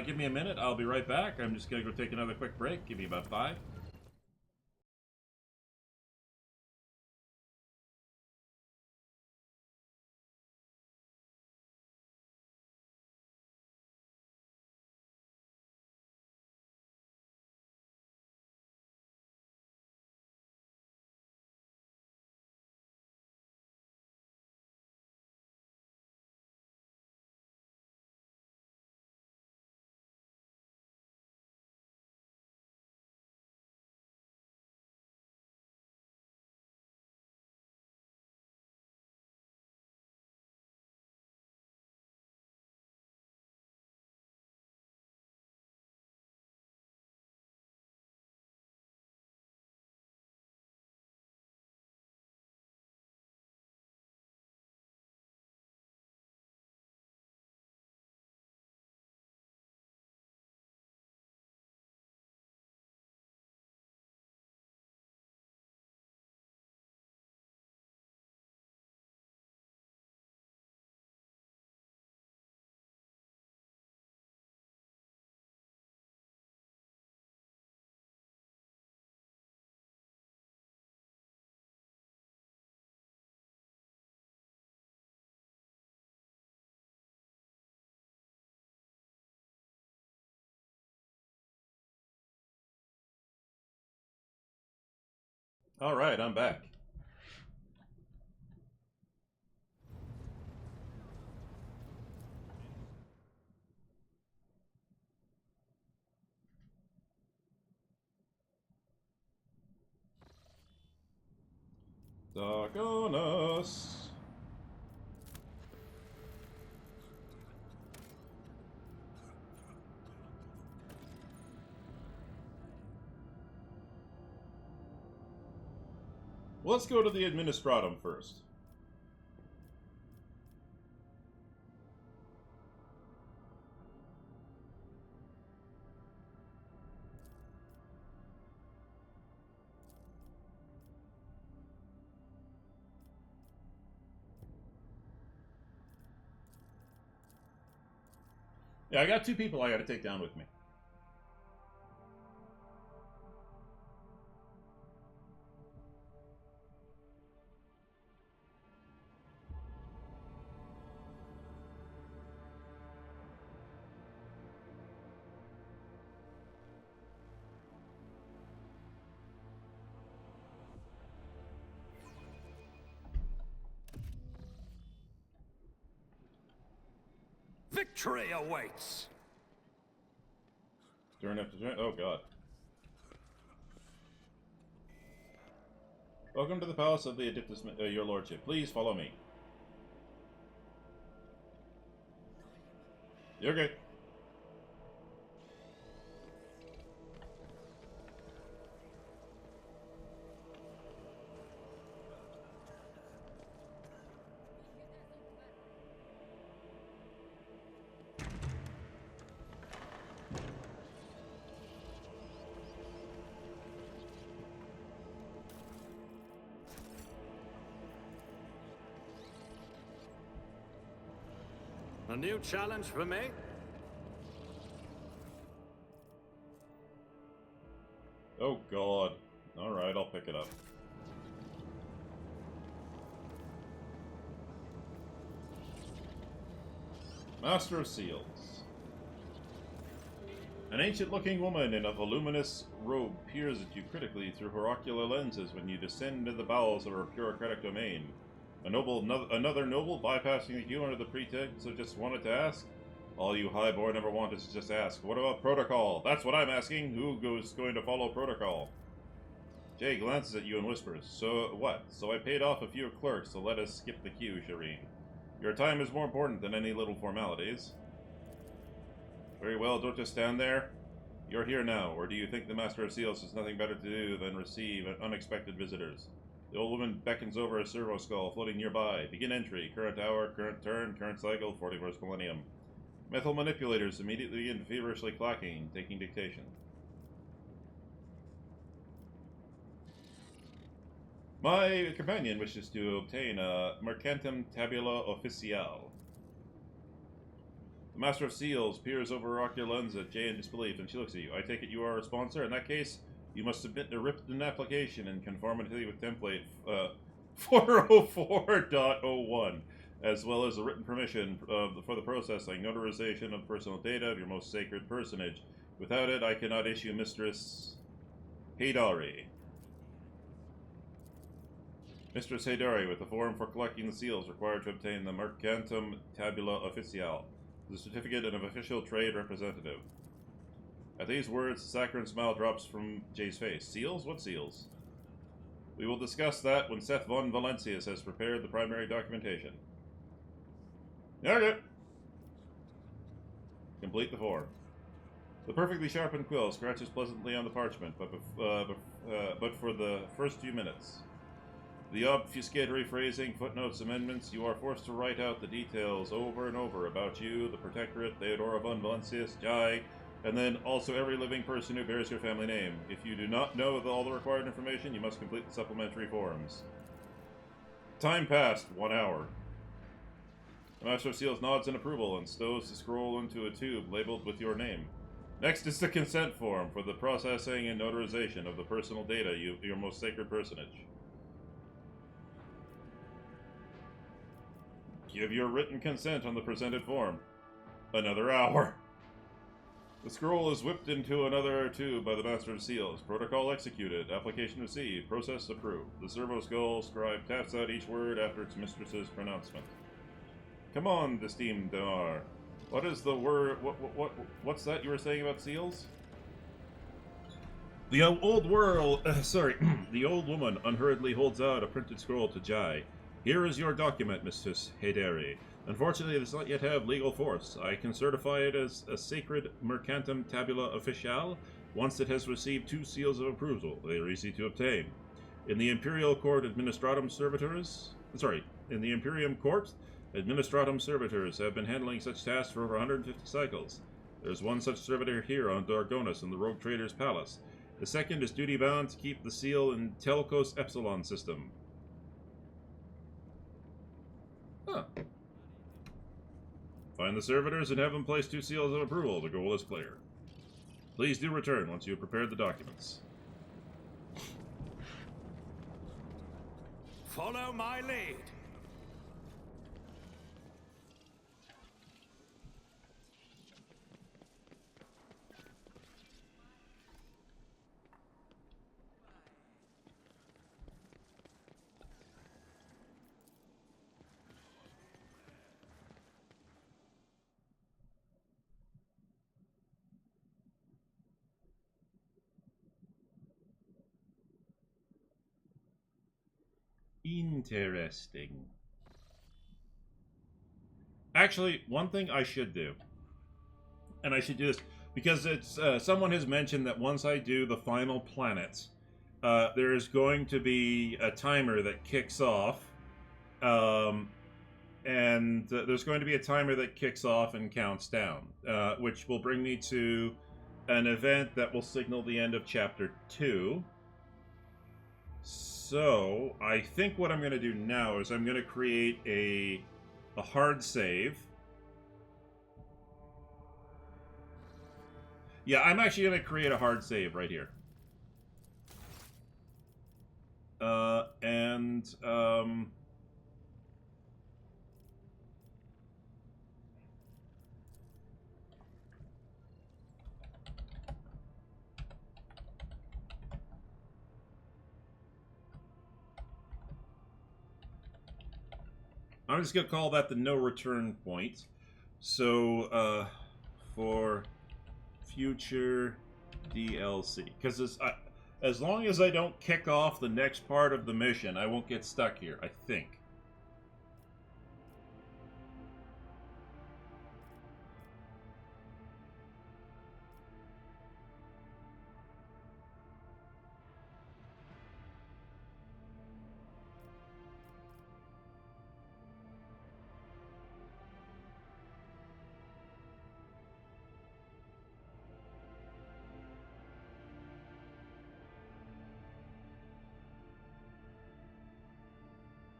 Give me a minute. I'll be right back. I'm just gonna go take another quick break. Give me about 5. All right, I'm back. Doggone us. Let's go to the Administratum first. Yeah, I got 2 people I gotta take down with me. Victory awaits! Turn after turn. Oh, God. Welcome to the palace of the Adiptus, your lordship. Please follow me. You're okay. A new challenge for me? Oh, God. Alright, I'll pick it up. Master of Seals. An ancient-looking woman in a voluminous robe peers at you critically through her ocular lenses when you descend into the bowels of her bureaucratic domain. Another noble bypassing the queue under the pretext of just wanted to ask? All you highborn ever want is to just ask, what about protocol? That's what I'm asking. Who goes going to follow protocol? Jay glances at you and whispers, so what? So I paid off a few clerks to let us skip the queue, Shireen. Your time is more important than any little formalities. Very well, don't just stand there. You're here now, or do you think the Master of Seals has nothing better to do than receive unexpected visitors? The old woman beckons over a servo skull floating nearby. Begin entry. Current hour, current turn, current cycle, 41st millennium. Metal manipulators immediately begin feverishly clacking, taking dictation. My companion wishes to obtain a Mercantum Tabula Officiale. The Master of Seals peers over her ocular lens at Jay in disbelief, and she looks at you. I take it you are a sponsor? In that case, you must submit a written application in conformity with template 404.01, as well as a written permission for the processing, notarization of personal data of your most sacred personage. Without it, I cannot issue Mistress Haydari. Mistress Haydari, with the form for collecting the seals required to obtain the Mercantum Tabula Officiale, the certificate of official trade representative. At these words, the saccharine smile drops from Jay's face. Seals? What seals? We will discuss that when Seth von Valencius has prepared the primary documentation. Okay. Complete the form. The perfectly sharpened quill scratches pleasantly on the parchment, but for the first few minutes. The obfuscatory phrasing, footnotes, amendments, you are forced to write out the details over and over about you, the Protectorate, Theodora von Valencius, Jai, and then also every living person who bears your family name. If you do not know all the required information, you must complete the supplementary forms. Time passed, 1 hour. The Master of Seals nods in approval and stows the scroll into a tube labeled with your name. Next is the consent form for the processing and notarization of the personal data your most sacred personage. Give your written consent on the presented form. Another hour. The scroll is whipped into another tube by the Master of Seals. Protocol executed. Application received. Process approved. The servo skull scribe taps out each word after its mistress's pronouncement. Come on, esteemed Damar. What is the word? What's that you were saying about seals? The old the old woman unhurriedly holds out a printed scroll to Jai. Here is your document, Mistress Haydari. Unfortunately, it does not yet have legal force. I can certify it as a sacred Mercantum Tabula Officiale once it has received 2 seals of approval. They are easy to obtain. In the Imperium Court, Administratum Servitors have been handling such tasks for over 150 cycles. There's one such servitor here on Dargonus in the Rogue Trader's Palace. The second is duty-bound to keep the seal in Telcos Epsilon system. Huh. Find the servitors and have them place 2 seals of approval. The goal is clear. Please do return once you have prepared the documents. Follow my lead. Interesting. Actually, one thing I should do, and I should do this, because it's someone has mentioned that once I do the final planets, there is going to be a timer that kicks off, and there's going to be a timer that kicks off and counts down, which will bring me to an event that will signal the end of Chapter 2. So, I think what I'm going to do now is I'm going to create a hard save. Yeah, I'm actually going to create a hard save right here. I'm just going to call that the no return point. So, for future DLC. Because as long as I don't kick off the next part of the mission, I won't get stuck here, I think.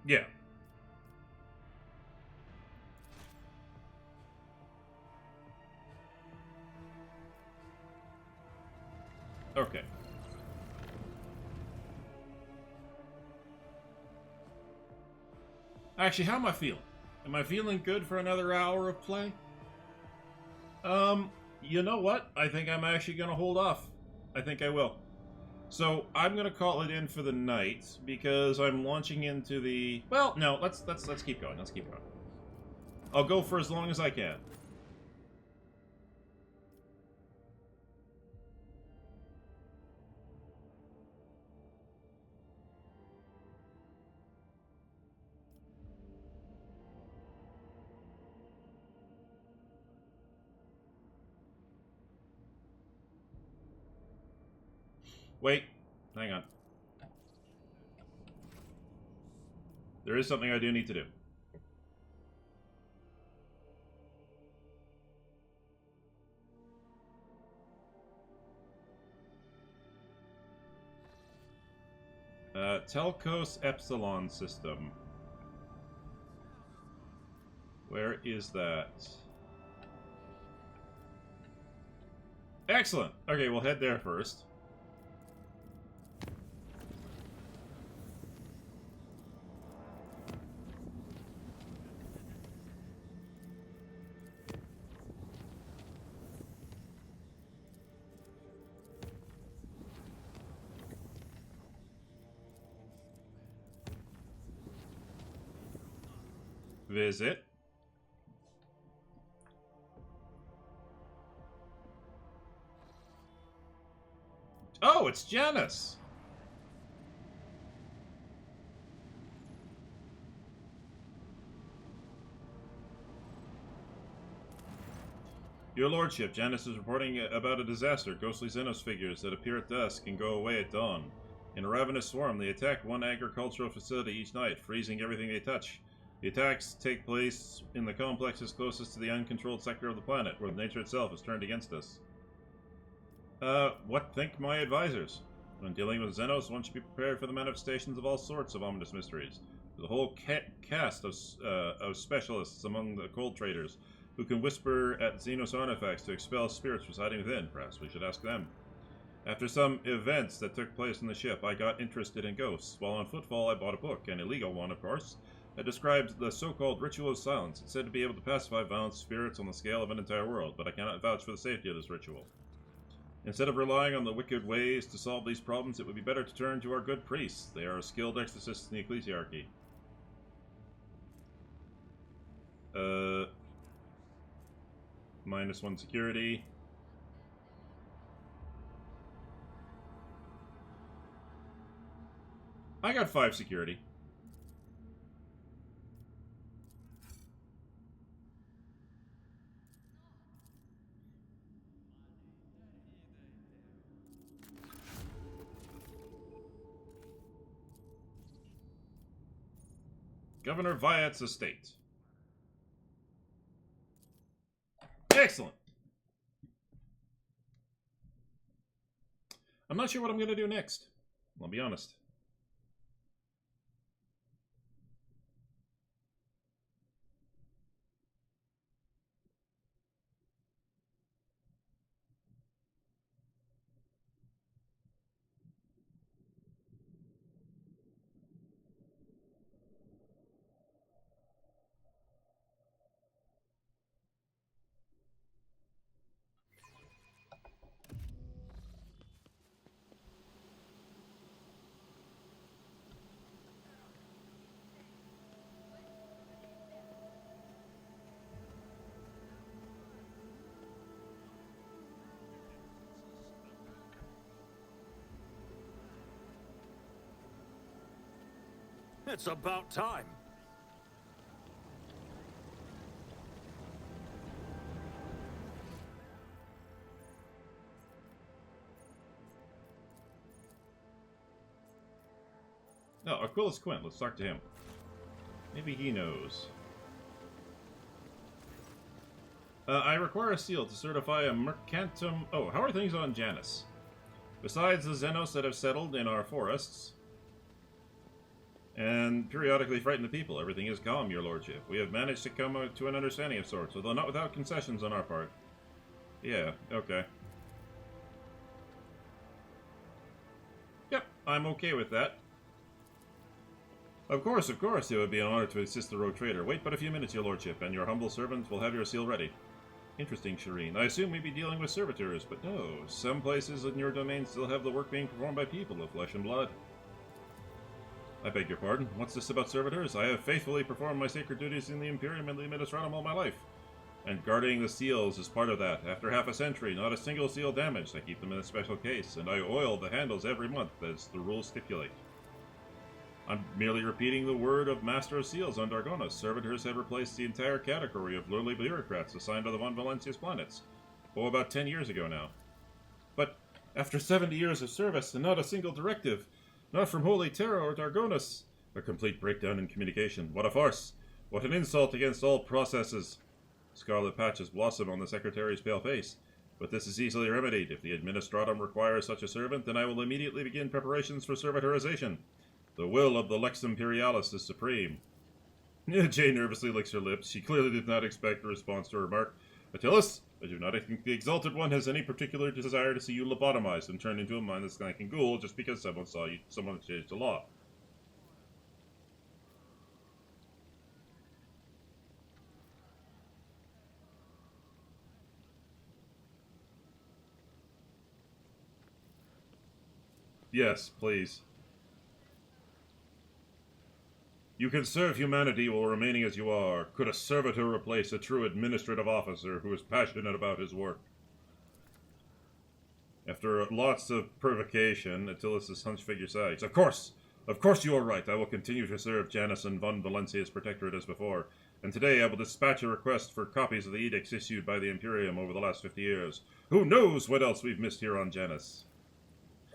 Yeah. Actually, how am I feeling? Am I feeling good for another hour of play? You know what? I think I'm actually going to hold off. I think I will. So, I'm going to call it in for the night, because I'm launching into the... Well, no, let's keep going. Let's keep going. I'll go for as long as I can. Wait, hang on. There is something I do need to do. Telcos Epsilon system. Where is that? Excellent! Okay, we'll head there first. Visit. Oh, it's Janice! Your Lordship, Janice is reporting about a disaster. Ghostly Xenos figures that appear at dusk and go away at dawn. In a ravenous swarm, they attack one agricultural facility each night, freezing everything they touch. The attacks take place in the complexes closest to the uncontrolled sector of the planet, where nature itself is turned against us. What think my advisors? When dealing with Xenos, one should be prepared for the manifestations of all sorts of ominous mysteries. There's a whole cast of specialists among the cold traders who can whisper at Xenos artifacts to expel spirits residing within. Perhaps we should ask them. After some events that took place on the ship, I got interested in ghosts. While on footfall, I bought a book, an illegal one, of course, that describes the so-called Ritual of Silence. It's said to be able to pacify violent spirits on the scale of an entire world, but I cannot vouch for the safety of this ritual. Instead of relying on the wicked ways to solve these problems, it would be better to turn to our good priests. They are skilled exorcists in the ecclesiarchy. -1 security. I got 5 security. Governor Viat's estate. Excellent. I'm not sure what I'm going to do next. I'll be honest. It's about time. No, Aquilus Quint. Let's talk to him. Maybe he knows. I require a seal to certify a mercantum... Oh, how are things on Janus? Besides the Xenos that have settled in our forests and periodically frighten the people, everything is calm, your lordship. We have managed to come to an understanding of sorts, although not without concessions on our part. Yeah, okay. Yep, I'm okay with that. Of course, it would be an honor to assist the rogue trader. Wait but a few minutes, your lordship, and your humble servant will have your seal ready. Interesting, Shireen. I assume we'd be dealing with servitors, but no. Some places in your domain still have the work being performed by people of flesh and blood. I beg your pardon. What's this about servitors? I have faithfully performed my sacred duties in the Imperium and the Administratum all my life. And guarding the seals is part of that. After half a century, not a single seal damaged. I keep them in a special case, and I oil the handles every month, as the rules stipulate. I'm merely repeating the word of Master of Seals on Dargonas. Servitors have replaced the entire category of lowly bureaucrats assigned to the Von Valencia's planets. Oh, about 10 years ago now. But after 70 years of service and not a single directive, not from Holy Terra or Dargonas. A complete breakdown in communication. What a farce. What an insult against all processes. Scarlet patches blossom on the Secretary's pale face. But this is easily remedied. If the Administratum requires such a servant, then I will immediately begin preparations for servitorization. The will of the Lex Imperialis is supreme. Jay nervously licks her lips. She clearly did not expect a response to her remark. Attilas, I do not think the Exalted One has any particular desire to see you lobotomized and turned into a mindless skanking ghoul just because someone changed the law. Yes, please. You can serve humanity while remaining as you are. Could a servitor replace a true administrative officer who is passionate about his work? After lots of provocation, Attilas' hunched figure sighs. Of course you are right. I will continue to serve Janus and Von Valencia's protectorate as before. And today I will dispatch a request for copies of the edicts issued by the Imperium over the last 50 years. Who knows what else we've missed here on Janus?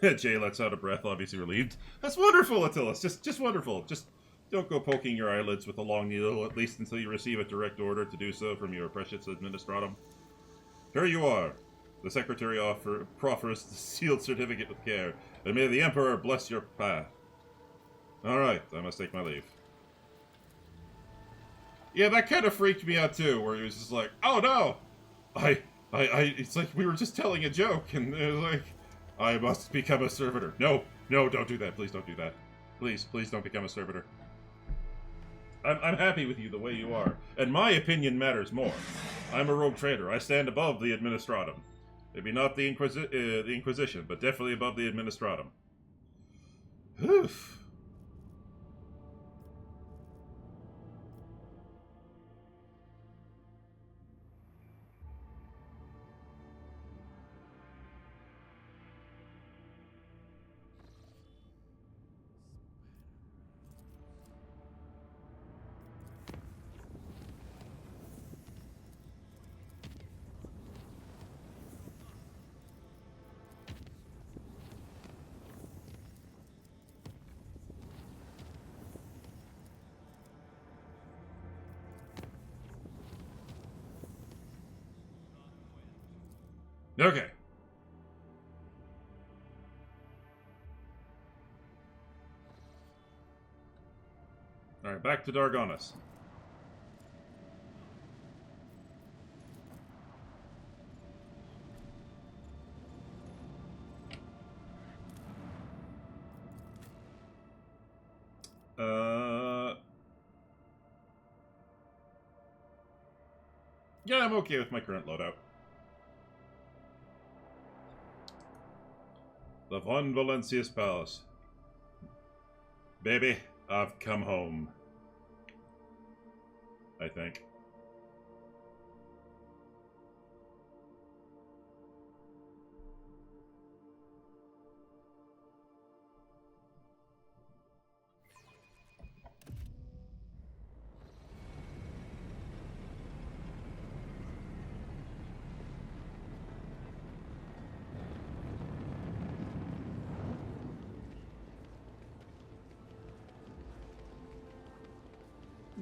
Jay lets out a breath, obviously relieved. That's wonderful, Attilas. Just wonderful. Just don't go poking your eyelids with a long needle, at least until you receive a direct order to do so from your precious Administratum. Here you are. The Secretary proffers the sealed certificate with care, and may the Emperor bless your path. Alright, I must take my leave. Yeah, that kind of freaked me out too, where he was just like, oh no! It's like we were just telling a joke, and it was like, I must become a servitor. No, don't do that. Please don't do that. Please don't become a servitor. I'm happy with you the way you are, and my opinion matters more. I'm a rogue trader. I stand above the Administratum. Maybe not the Inquisition, but definitely above the Administratum. Whew. Okay. Alright, back to Dargonas. Yeah, I'm okay with my current loadout. The Von Valencia's Palace. Baby, I've come home. I think.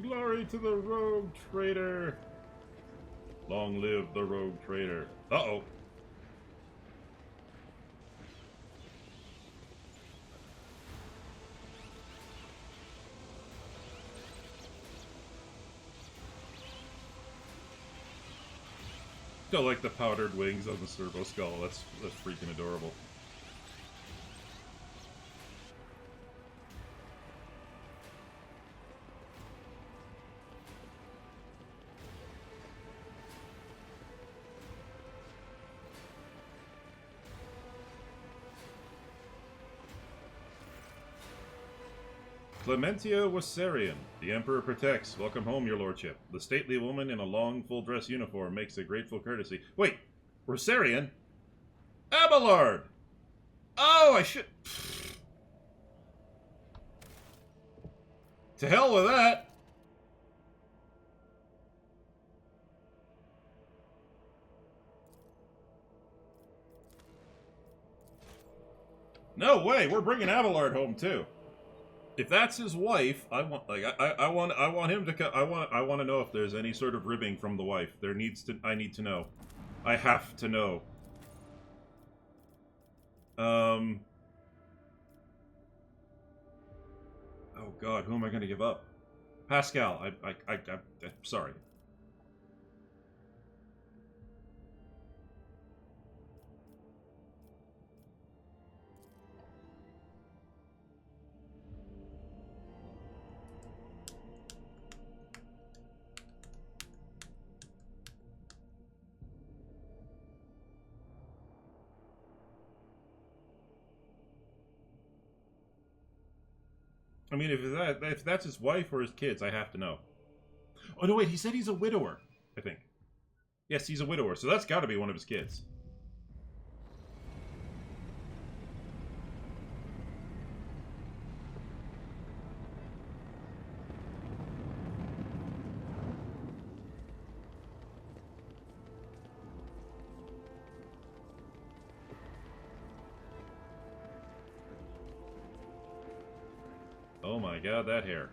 Glory to the rogue trader! Long live the rogue trader. Uh-oh. Still like the powdered wings on the servo skull. That's freaking adorable. Clementia Wassarian. The Emperor protects. Welcome home, your lordship. The stately woman in a long, full-dress uniform makes a grateful courtesy. Wait, Wassarian? Abelard! Oh, I should... To hell with that! No way, we're bringing Abelard home too. If that's his wife, I want him to come. I want to know if there's any sort of ribbing from the wife. I need to know. I have to know. Oh God, who am I going to give up? Pascal. I'm sorry. I mean, if that's his wife or his kids, I have to know. Oh, no, wait, he said he's a widower, I think. Yes, he's a widower, so that's got to be one of his kids. Oh my God, that hair.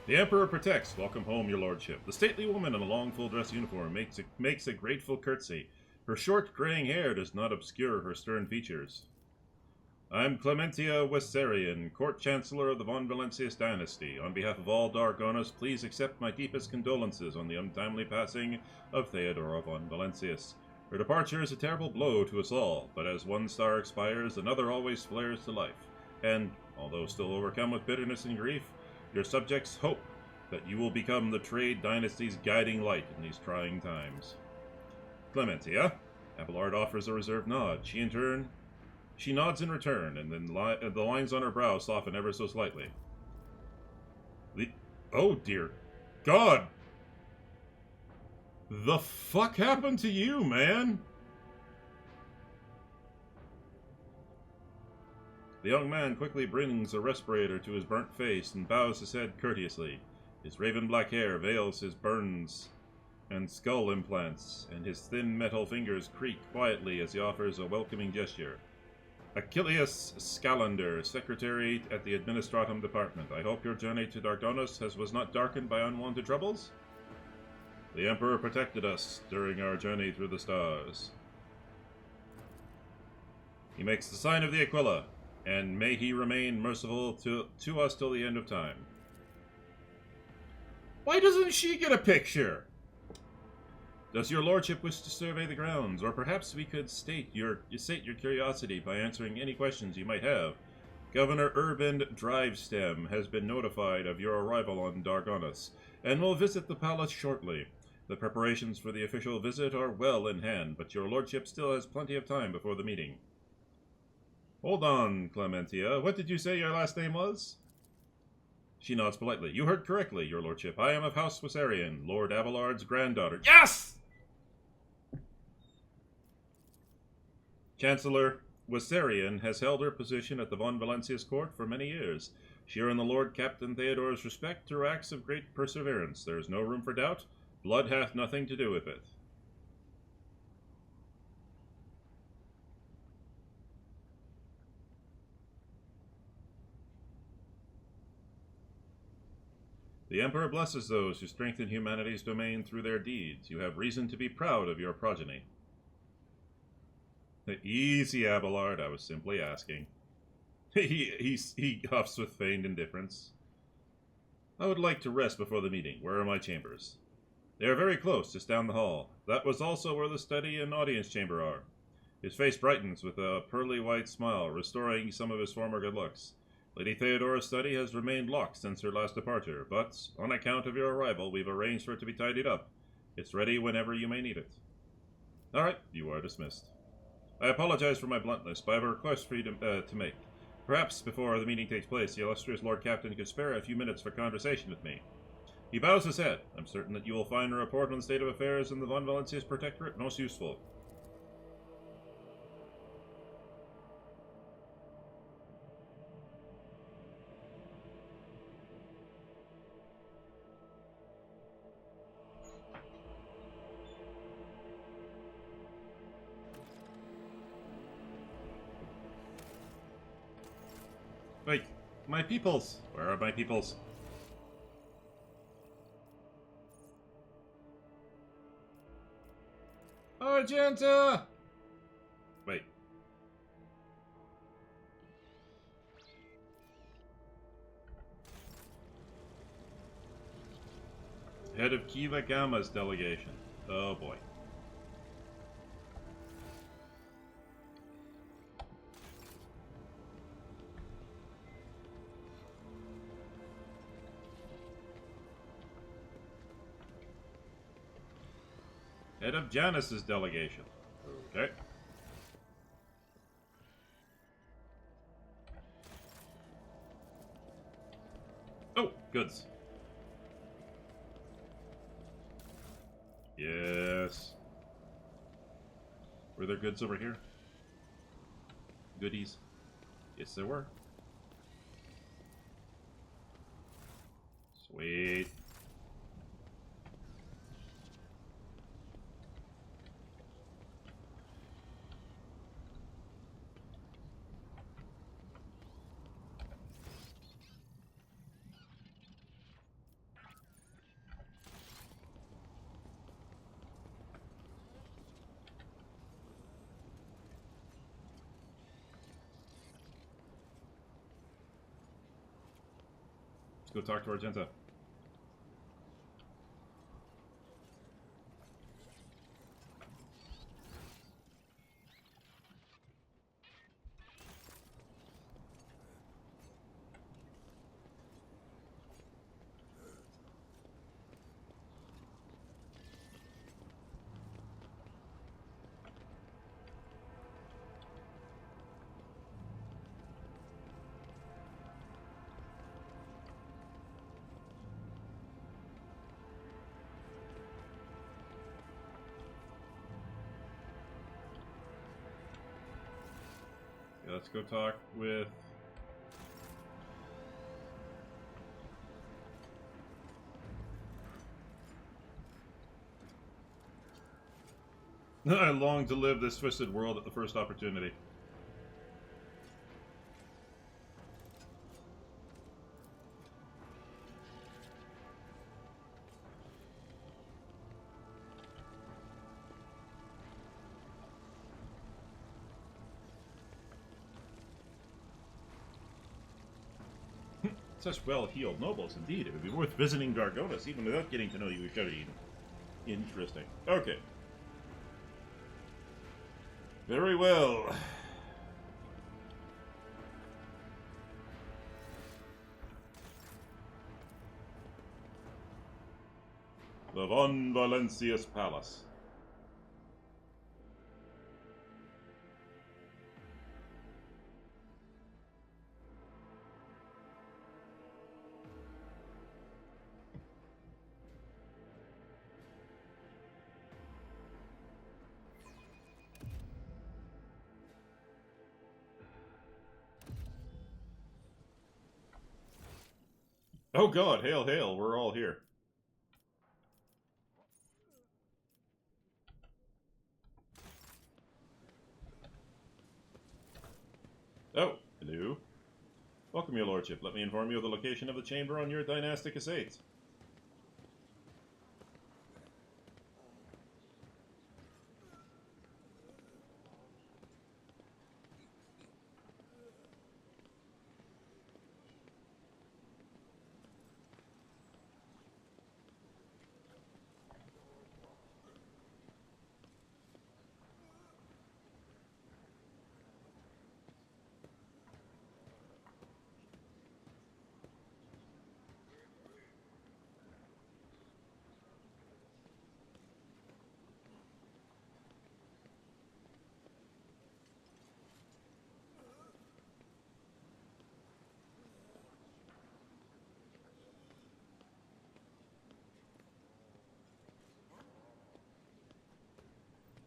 The Emperor protects. Welcome home, your lordship. The stately woman in a long full-dress uniform makes a grateful curtsy. Her short, graying hair does not obscure her stern features. I'm Clementia Wassarian, Court Chancellor of the Von Valancius dynasty. On behalf of all Dargonis, please accept my deepest condolences on the untimely passing of Theodora von Valancius. Her departure is a terrible blow to us all, but as one star expires, another always flares to life. And, although still overcome with bitterness and grief, your subjects hope that you will become the Trade Dynasty's guiding light in these trying times. Clementia. Abelard offers a reserved nod. She nods in return, and then the lines on her brow soften ever so slightly. Oh dear God! The fuck happened to you, man? The young man quickly brings a respirator to his burnt face and bows his head courteously. His raven black hair veils his burns and skull implants, and his thin metal fingers creak quietly as he offers a welcoming gesture. Achilles Scalander, secretary at the Administratum Department. I hope your journey to Dargonis was not darkened by unwanted troubles? The Emperor protected us during our journey through the stars. He makes the sign of the Aquila, and may he remain merciful to us till the end of time. Why doesn't she get a picture? Does your lordship wish to survey the grounds, or perhaps we could sate your curiosity by answering any questions you might have? Governor Urban Drivestem has been notified of your arrival on Dargonis, and will visit the palace shortly. The preparations for the official visit are well in hand, but your lordship still has plenty of time before the meeting. Hold on, Clementia. What did you say your last name was? She nods politely. You heard correctly, your lordship. I am of House Wassarian, Lord Abelard's granddaughter. Yes! Chancellor Wassarian has held her position at the Von Valancius court for many years. She earned the Lord Captain Theodore's respect through acts of great perseverance. There is no room for doubt. Blood hath nothing to do with it. The Emperor blesses those who strengthen humanity's domain through their deeds. You have reason to be proud of your progeny. Easy, Abelard. I was simply asking. He huffs with feigned indifference. I would like to rest before the meeting. Where are my chambers? They are very close, just down the hall. That was also where the study and audience chamber are. His face brightens with a pearly white smile, restoring some of his former good looks. Lady Theodora's study has remained locked since her last departure, but, on account of your arrival, we've arranged for it to be tidied up. It's ready whenever you may need it. All right, you are dismissed. I apologize for my bluntness, but I have a request for you to make. Perhaps, before the meeting takes place, the illustrious Lord Captain could spare a few minutes for conversation with me. He bows his head. I'm certain that you will find a report on the state of affairs in the Von Valencia's Protectorate most useful. Wait, my peoples! Where are my peoples? Argenta! Wait. Head of Kiva Gamma's delegation. Oh boy. Head of Janus's delegation. Okay. Oh, goods. Yes. Were there goods over here? Goodies? Yes, there were. Sweet. Go talk to Argenta. Let's go talk with... I long to live this twisted world at the first opportunity. Such well-heeled nobles, indeed. It would be worth visiting Gargonas, even without getting to know you, Shadeen. Interesting. Okay. Very well. The Von Valencia's Palace. Oh god, hail, hail, we're all here. Oh, hello. Welcome, your lordship. Let me inform you of the location of the chamber on your dynastic estate.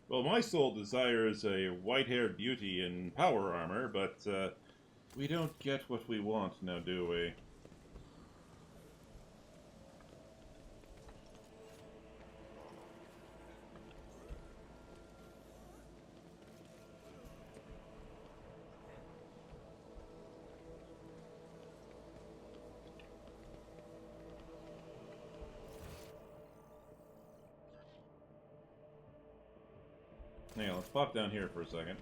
Well, my soul desires a white-haired beauty in power armor, but we don't get what we want now, do we? Yeah, let's pop down here for a second.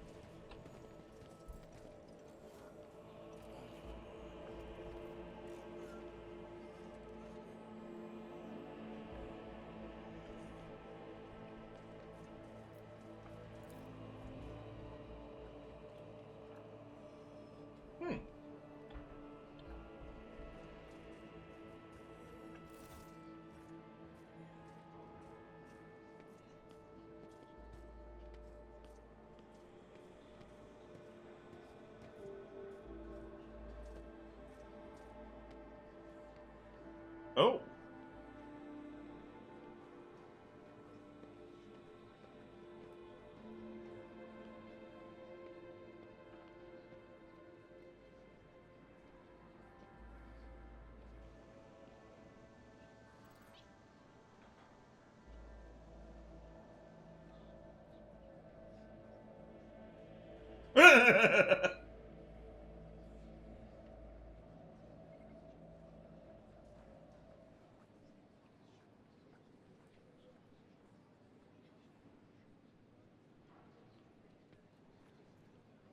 Oh!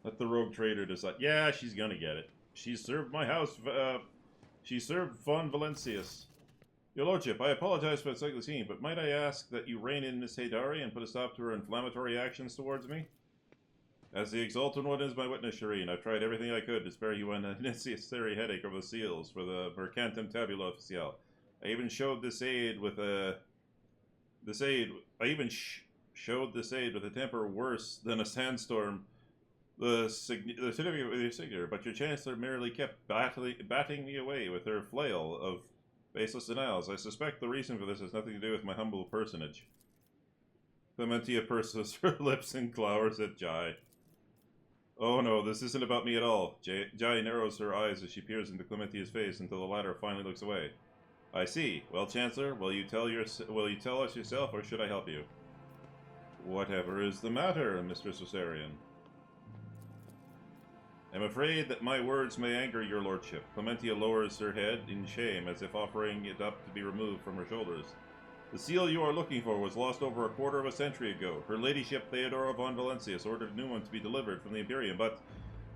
Let the rogue trader decide. Yeah, she's gonna get it. She served my house, she served Von Valencius. Your Lordship, I apologize for the sight of the scene, but might I ask that you rein in Miss Haydari and put a stop to her inflammatory actions towards me? As the Exalted One is my witness, Shireen, I've tried everything I could to spare you an unnecessary headache over the seals for the Mercantum Tabula Official. I even showed this aid with a... showed this aid with a temper worse than a sandstorm. The certificate with your signature, but your Chancellor merely kept batting me away with her flail of baseless denials. I suspect the reason for this has nothing to do with my humble personage. Clementia purses her lips and glowers at Jai. Oh no, this isn't about me at all. Jai narrows her eyes as she peers into Clementia's face until the latter finally looks away. I see. Well, Chancellor, will you tell us yourself, or should I help you? Whatever is the matter, Mistress Osarian? I'm afraid that my words may anger your lordship. Clementia lowers her head in shame, as if offering it up to be removed from her shoulders. The seal you are looking for was lost over a quarter of a century ago. Her ladyship Theodora von Valencius ordered a new one to be delivered from the Imperium, but,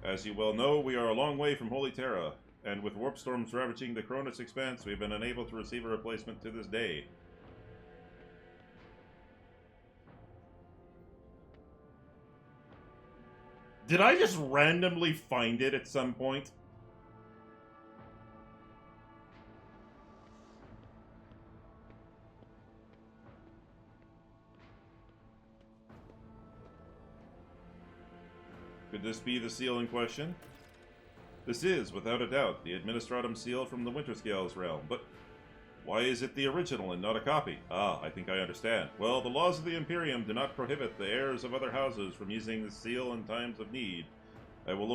as you well know, we are a long way from Holy Terra, and with warp storms ravaging the Cronus expanse, we have been unable to receive a replacement to this day. Did I just randomly find it at some point? Could this be the seal in question? This is, without a doubt, the Administratum seal from the Winterscales realm, but why is it the original and not a copy? Ah, I think I understand. Well, the laws of the Imperium do not prohibit the heirs of other houses from using the seal in times of need. I will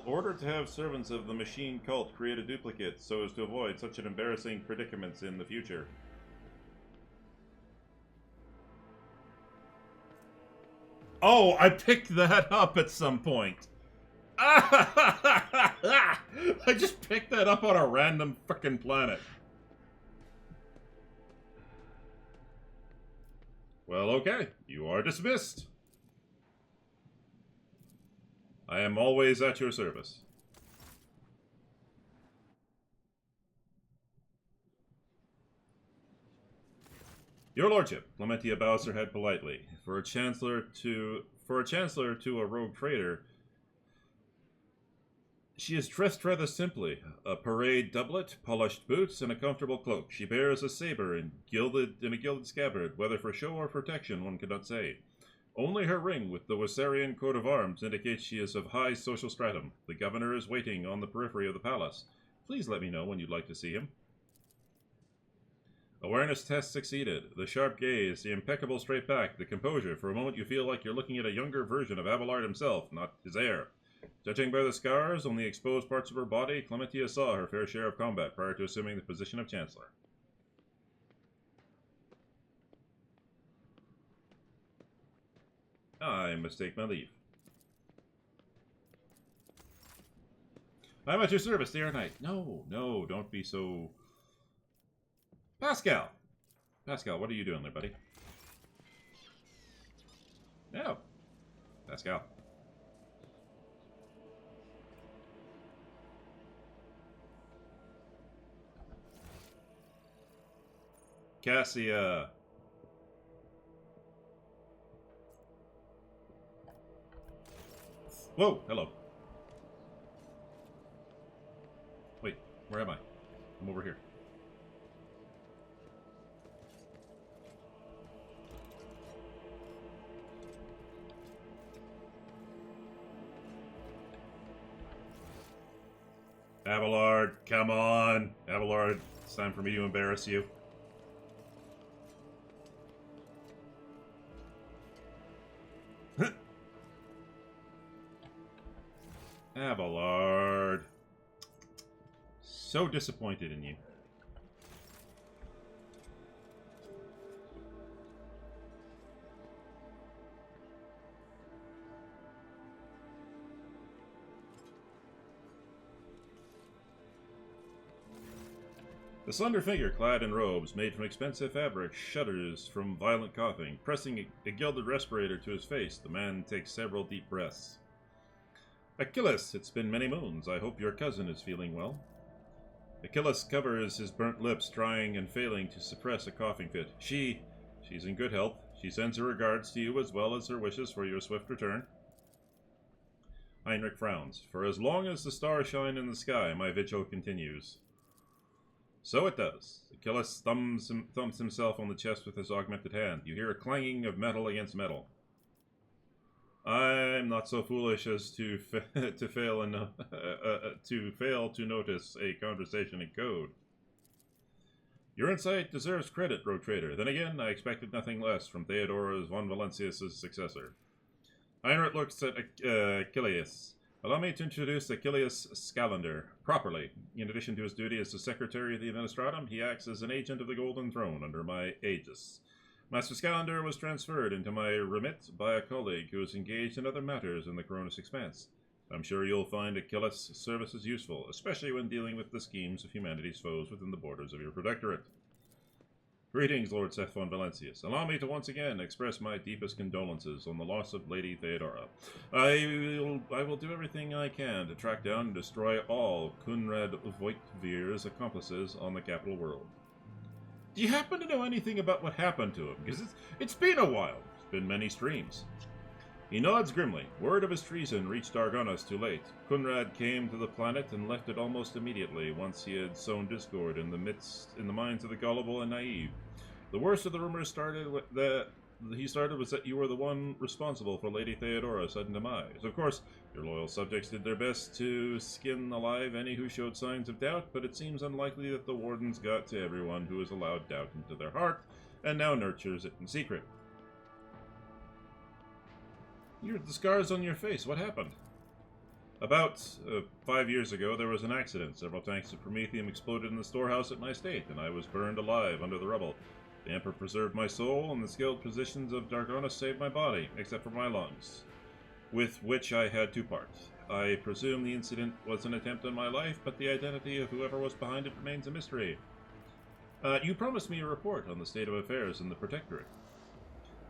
order to have servants of the machine cult create a duplicate so as to avoid such an embarrassing predicaments in the future. Oh, I picked that up at some point. I just picked that up on a random frickin' planet. Well, okay. You are dismissed. I am always at your service. Your Lordship, Clementia bows her head politely. For a chancellor to a rogue trader, she is dressed rather simply. A parade doublet, polished boots, and a comfortable cloak. She bears a saber in a gilded scabbard, whether for show or protection, one cannot say. Only her ring with the Wissarian coat of arms indicates she is of high social stratum. The governor is waiting on the periphery of the palace. Please let me know when you'd like to see him. Awareness test succeeded. The sharp gaze, the impeccable straight back, the composure. For a moment you feel like you're looking at a younger version of Abelard himself, not his heir. Judging by the scars on the exposed parts of her body, Clementia saw her fair share of combat prior to assuming the position of Chancellor. I mistake my leave. I'm at your service, day or night. No, no, don't be so... Pascal! Pascal, what are you doing there, buddy? No. Pascal. Cassia. Whoa, hello. Wait, where am I? I'm over here. Abelard, come on. Abelard, it's time for me to embarrass you. Abelard. So disappointed in you. The slender figure, clad in robes made from expensive fabric, shudders from violent coughing. Pressing a gilded respirator to his face, the man takes several deep breaths. Achilles, it's been many moons. I hope your cousin is feeling well. Achilles covers his burnt lips, trying and failing to suppress a coughing fit. She's in good health. She sends her regards to you as well as her wishes for your swift return. Heinrich frowns. For as long as the stars shine in the sky, my vigil continues. So it does. Achilles thumps himself on the chest with his augmented hand. You hear a clanging of metal against metal. I'm not so foolish as to fail to notice a conversation in code. Your insight deserves credit, Rogue Trader. Then again, I expected nothing less from Theodoros von Valencius' successor. Heinrich looks at Achilles. Allow me to introduce Achilles Scalander properly. In addition to his duty as the Secretary of the Administratum, he acts as an agent of the Golden Throne under my aegis. Master Scalander was transferred into my remit by a colleague who is engaged in other matters in the Cronus Expanse. I'm sure you'll find Achilles' services useful, especially when dealing with the schemes of humanity's foes within the borders of your protectorate. Greetings, Lord Seth von Valencius. Allow me to once again express my deepest condolences on the loss of Lady Theodora. I will do everything I can to track down and destroy all Kunrad Voigtvir's accomplices on the capital world. Do you happen to know anything about what happened to him? Because it's been a while. It's been many streams. He nods grimly. Word of his treason reached Dargonis too late. Kunrad came to the planet and left it almost immediately once he had sown discord in the minds of the gullible and naive. The worst of the rumors was that you were the one responsible for Lady Theodora's sudden demise. Of course, your loyal subjects did their best to skin alive any who showed signs of doubt, but it seems unlikely that the Wardens got to everyone who has allowed doubt into their heart and now nurtures it in secret. The scars on your face, what happened? About 5 years ago, there was an accident. Several tanks of promethium exploded in the storehouse at my estate, and I was burned alive under the rubble. The Emperor preserved my soul, and the skilled physicians of Dargonis saved my body, except for my lungs, with which I had to part. I presume the incident was an attempt on my life, but the identity of whoever was behind it remains a mystery. You promised me a report on the state of affairs in the Protectorate.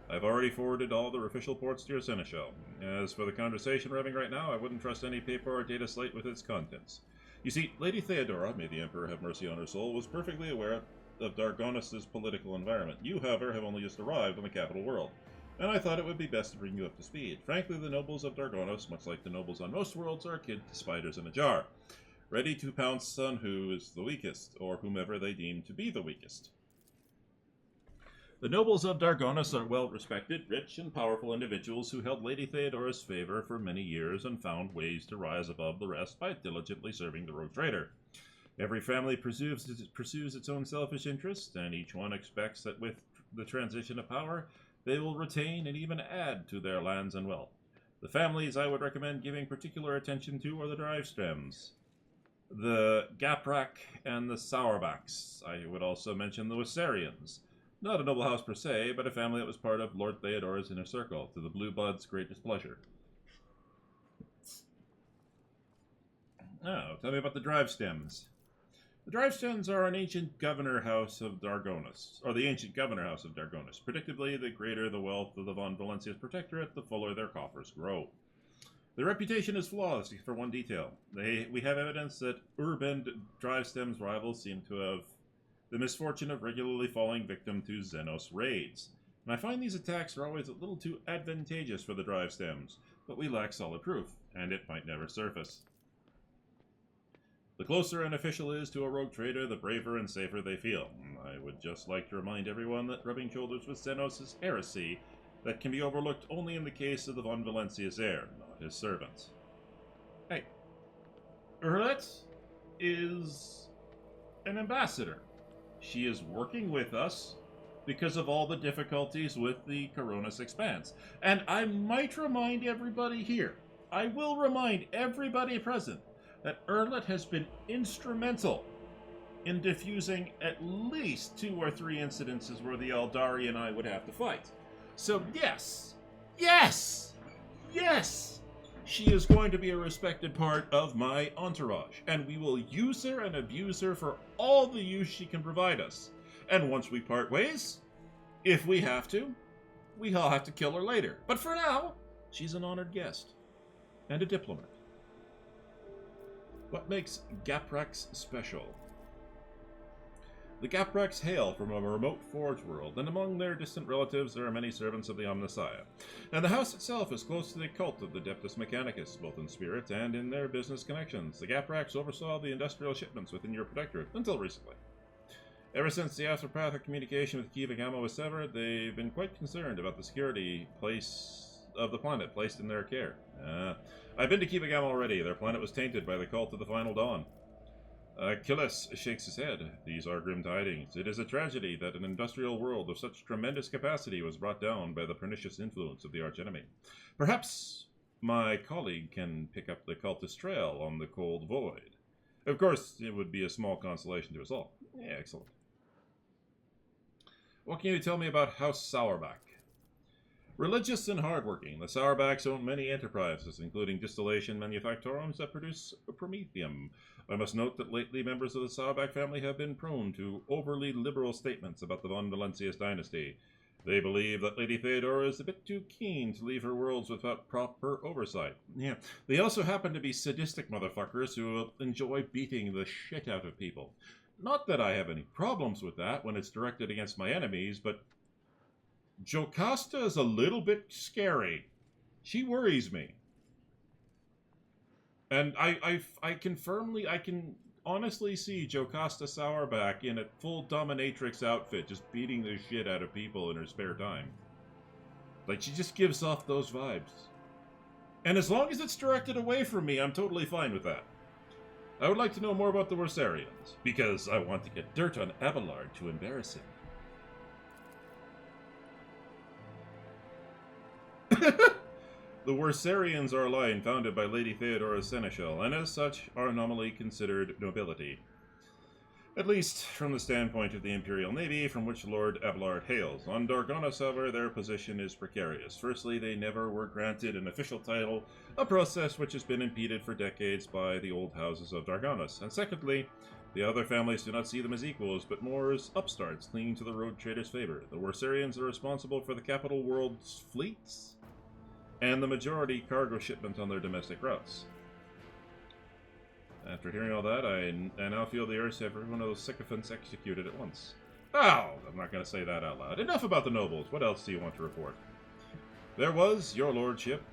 I've already forwarded all the official reports to your seneschal. As for the conversation we're having right now, I wouldn't trust any paper or data slate with its contents. You see, Lady Theodora, may the Emperor have mercy on her soul, was perfectly aware of Dargonis' political environment. You, however, have only just arrived on the capital world, and I thought it would be best to bring you up to speed. Frankly, the nobles of Dargonis, much like the nobles on most worlds, are akin to spiders in a jar, ready to pounce on who is the weakest, or whomever they deem to be the weakest. The nobles of Dargonis are well-respected, rich, and powerful individuals who held Lady Theodora's favor for many years and found ways to rise above the rest by diligently serving the Rogue Trader. Every family pursues its own selfish interests, and each one expects that with the transition of power, they will retain and even add to their lands and wealth. The families I would recommend giving particular attention to are the drive stems, the Gaprak, and the Sauerbachs. I would also mention the Wissarians. Not a noble house per se, but a family that was part of Lord Theodora's inner circle, to the Blue Blood's great displeasure. Now, tell me about the drive stems. The drive stems are an ancient governor house of Dargonus, or the ancient governor house of Dargonus. Predictably, the greater the wealth of the von Valencia's protectorate, the fuller their coffers grow. Their reputation is flawless, except for one detail. We have evidence that Urbend drive stems rivals seem to have the misfortune of regularly falling victim to Xenos raids. And I find these attacks are always a little too advantageous for the drive stems, but we lack solid proof, and it might never surface. The closer an official is to a rogue trader, the braver and safer they feel. I would just like to remind everyone that rubbing shoulders with Xenos is heresy that can be overlooked only in the case of the von Valencia's heir, not his servants. Hey, Urlet is an ambassador. She is working with us because of all the difficulties with the Coronis Expanse. And I might remind everybody here, I will remind everybody present, that Urlet has been instrumental in diffusing at least 2 or 3 incidences where the Eldari and I would have to fight. So yes, she is going to be a respected part of my entourage, and we will use her and abuse her for all the use she can provide us. And once we part ways, if we have to, we all have to kill her later. But for now, she's an honored guest and a diplomat. What makes Gapraks special? The Gapraks hail from a remote Forge world, and among their distant relatives there are many servants of the Omnissiah. And the house itself is close to the cult of the Adeptus Mechanicus, both in spirit and in their business connections. The Gapraks oversaw the industrial shipments within your protectorate until recently. Ever since the astropath of communication with Kiva Gamma was severed, they've been quite concerned about the security of the planet placed in their care. I've been to Kiva Gamma already. Their planet was tainted by the cult of the Final Dawn. Achilles shakes his head. These are grim tidings. It is a tragedy that an industrial world of such tremendous capacity was brought down by the pernicious influence of the archenemy. Perhaps my colleague can pick up the cultist trail on the cold void. Of course, it would be a small consolation to us all. Yeah, excellent. What can you tell me about House Sauerbach? Religious and hardworking, the Sauerbachs own many enterprises, including distillation manufactorums that produce promethium. I must note that lately members of the Sauerbach family have been prone to overly liberal statements about the von Valencia's dynasty. They believe that Lady Theodora is a bit too keen to leave her worlds without proper oversight. Yeah, they also happen to be sadistic motherfuckers who enjoy beating the shit out of people. Not that I have any problems with that when it's directed against my enemies, but Jocasta is a little bit scary. She worries me. And I can honestly see Jocasta Sauerbach in a full dominatrix outfit just beating the shit out of people in her spare time. Like, she just gives off those vibes. And as long as it's directed away from me, I'm totally fine with that. I would like to know more about the Worsarians, because I want to get dirt on Abelard to embarrass him. The Worsarians are a line founded by Lady Theodora's seneschal, and as such are nominally considered nobility. At least from the standpoint of the Imperial Navy, from which Lord Abelard hails. On Dargonus, however, their position is precarious. Firstly, they never were granted an official title, a process which has been impeded for decades by the old houses of Dargonus. And secondly, the other families do not see them as equals, but more as upstarts clinging to the rogue traders' favor. The Worsarians are responsible for the capital world's fleets, and the majority cargo shipment on their domestic routes. After hearing all that, I now feel the urge to have every one of those sycophants executed at once. Oh, I'm not going to say that out loud. Enough about the nobles. What else do you want to report? There was, your lordship,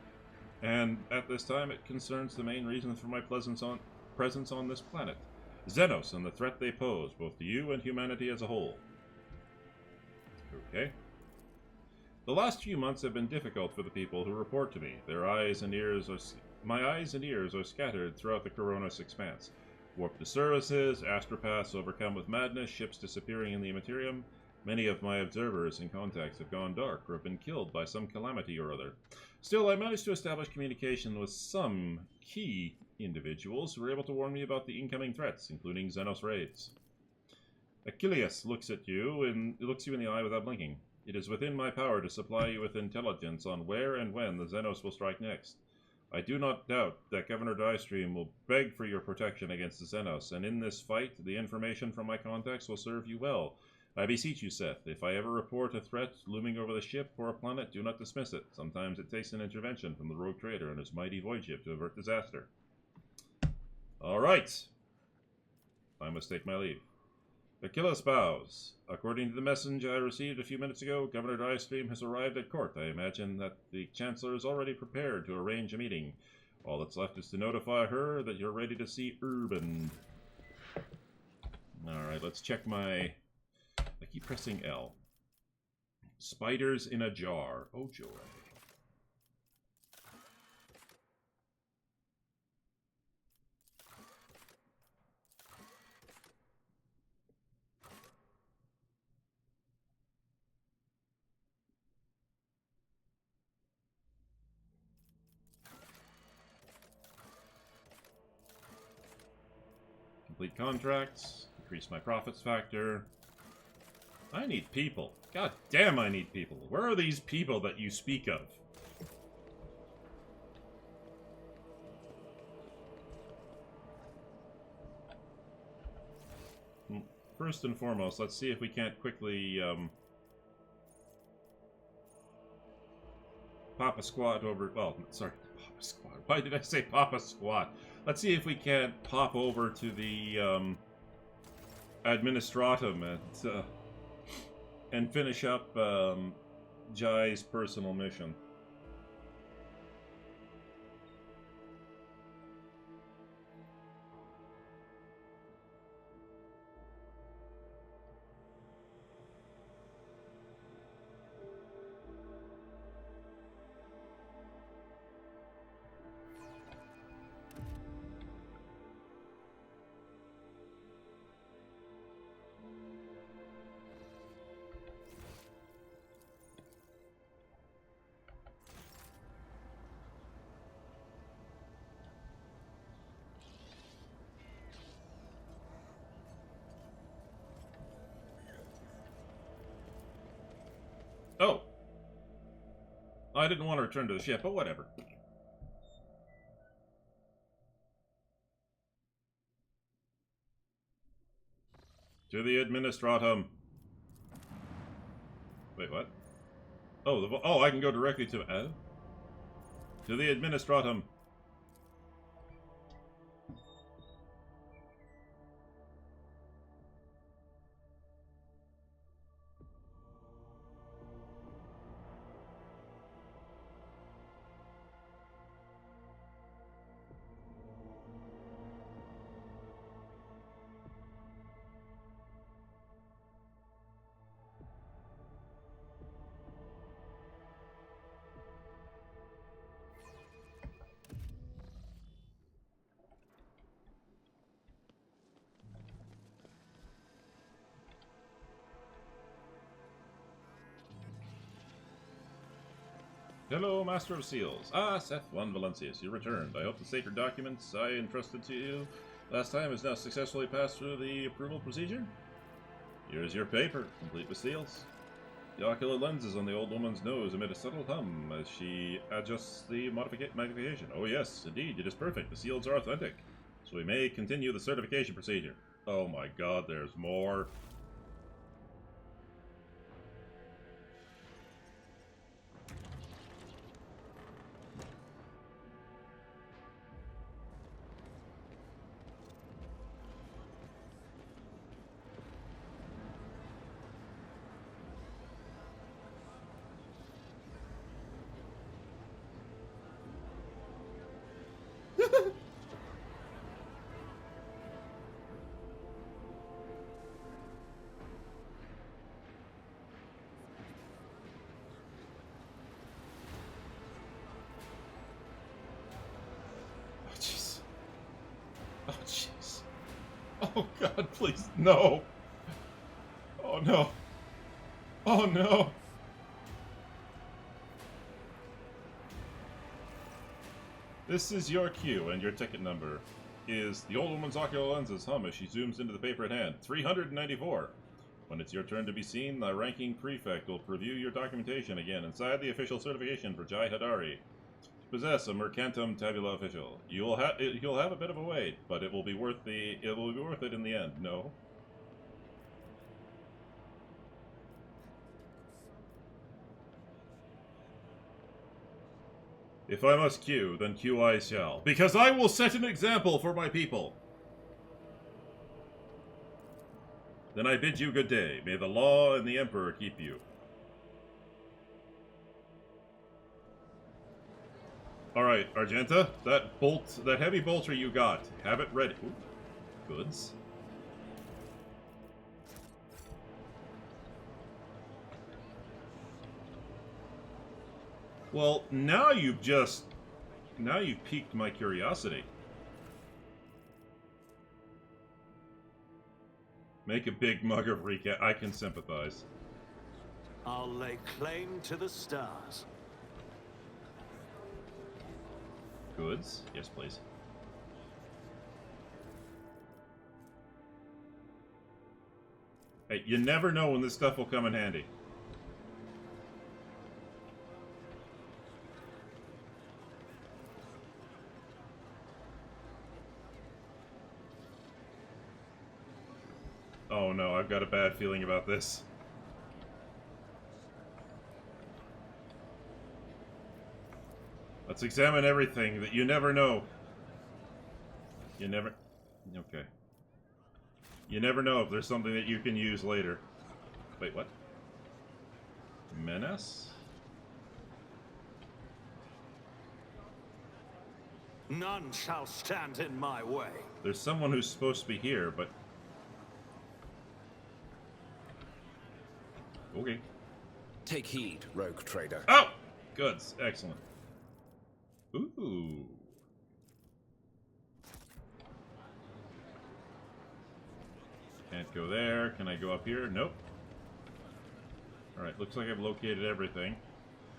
and at this time it concerns the main reason for my presence on this planet. Xenos and the threat they pose, both to you and humanity as a whole. Okay. The last few months have been difficult for the people who report to me. My eyes and ears are scattered throughout the Coronis Expanse. Warp to services, astropaths overcome with madness, ships disappearing in the Immaterium. Many of my observers and contacts have gone dark or have been killed by some calamity or other. Still, I managed to establish communication with some key individuals who were able to warn me about the incoming threats, including Xenos raids. Achilles looks you in the eye without blinking. It is within my power to supply you with intelligence on where and when the Xenos will strike next. I do not doubt that Governor Dystream will beg for your protection against the Xenos, and in this fight, the information from my contacts will serve you well. I beseech you, Seth, if I ever report a threat looming over the ship or a planet, do not dismiss it. Sometimes it takes an intervention from the rogue trader and his mighty void ship to avert disaster. Alright. I must take my leave. Achilles bows. According to the message I received a few minutes ago, Governor Dystream has arrived at court. I imagine that the Chancellor is already prepared to arrange a meeting. All that's left is to notify her that you're ready to see Urban. Alright, let's check my... I keep pressing L. Spiders in a jar. Oh, joy. Complete contracts. Increase my profits factor. I need people. God damn, I need people. Where are these people that you speak of? First and foremost, let's see if we can't quickly, pop a squad over... Well, sorry, pop a squad. Why did I say pop a squad? Let's see if we can't pop over to the, Administratum and finish up Jai's personal mission. Oh! I didn't want to return to the ship, but whatever. To the Administratum. Wait, what? Oh, oh, I can go directly to... to the Administratum. Hello, Master of Seals. Ah, Seth Von Valencius, you returned. I hope the sacred documents I entrusted to you last time has now successfully passed through the approval procedure. Here's your paper, complete with seals. The ocular lenses on the old woman's nose emit a subtle hum as she adjusts the magnification. Oh yes, indeed, it is perfect. The seals are authentic. So we may continue the certification procedure. Oh my god, there's more. Oh, jeez. Oh god, please, no! Oh no! Oh no! This is your cue, and your ticket number is the old woman's ocular lenses hum as she zooms into the paper at hand. 394. When it's your turn to be seen, the ranking prefect will preview your documentation again inside the official certification for Jai Hadari. To possess a Mercantum Tabula official, you'll have a bit of a wait, but it will be worth it in the end. No. If I must queue, then queue I shall, because I will set an example for my people. Then I bid you good day. May the law and the Emperor keep you. Alright, Argenta, that heavy bolter you got, have it ready. Ooh, goods. Well, now you've piqued my curiosity. Make a big mug of recap. I can sympathize. I'll lay claim to the stars. Goods? Yes, please. Hey, you never know when this stuff will come in handy. Oh no, I've got a bad feeling about this. Let's examine everything that you never know. You never... Okay. You never know if there's something that you can use later. Wait, what? Menace? None shall stand in my way. There's someone who's supposed to be here, but... Okay. Take heed, rogue trader. Oh! Goods. Excellent. Ooh. Can't go there. Can I go up here? Nope. Alright, looks like I've located everything.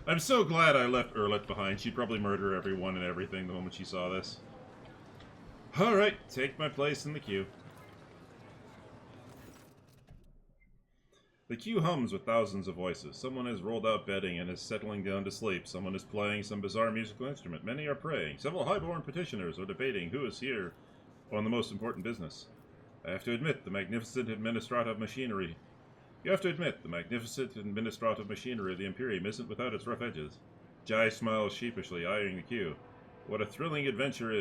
I'm so glad I left Erlet behind. She'd probably murder everyone and everything the moment she saw this. Alright, take my place in the queue. The queue hums with thousands of voices. Someone has rolled out bedding and is settling down to sleep. Someone is playing some bizarre musical instrument. Many are praying. Several highborn petitioners are debating who is here on the most important business. I have to admit, the magnificent administrative machinery... You have to admit, the magnificent administrative machinery of the Imperium isn't without its rough edges. Jai smiles sheepishly, eyeing the queue. What a thrilling adventure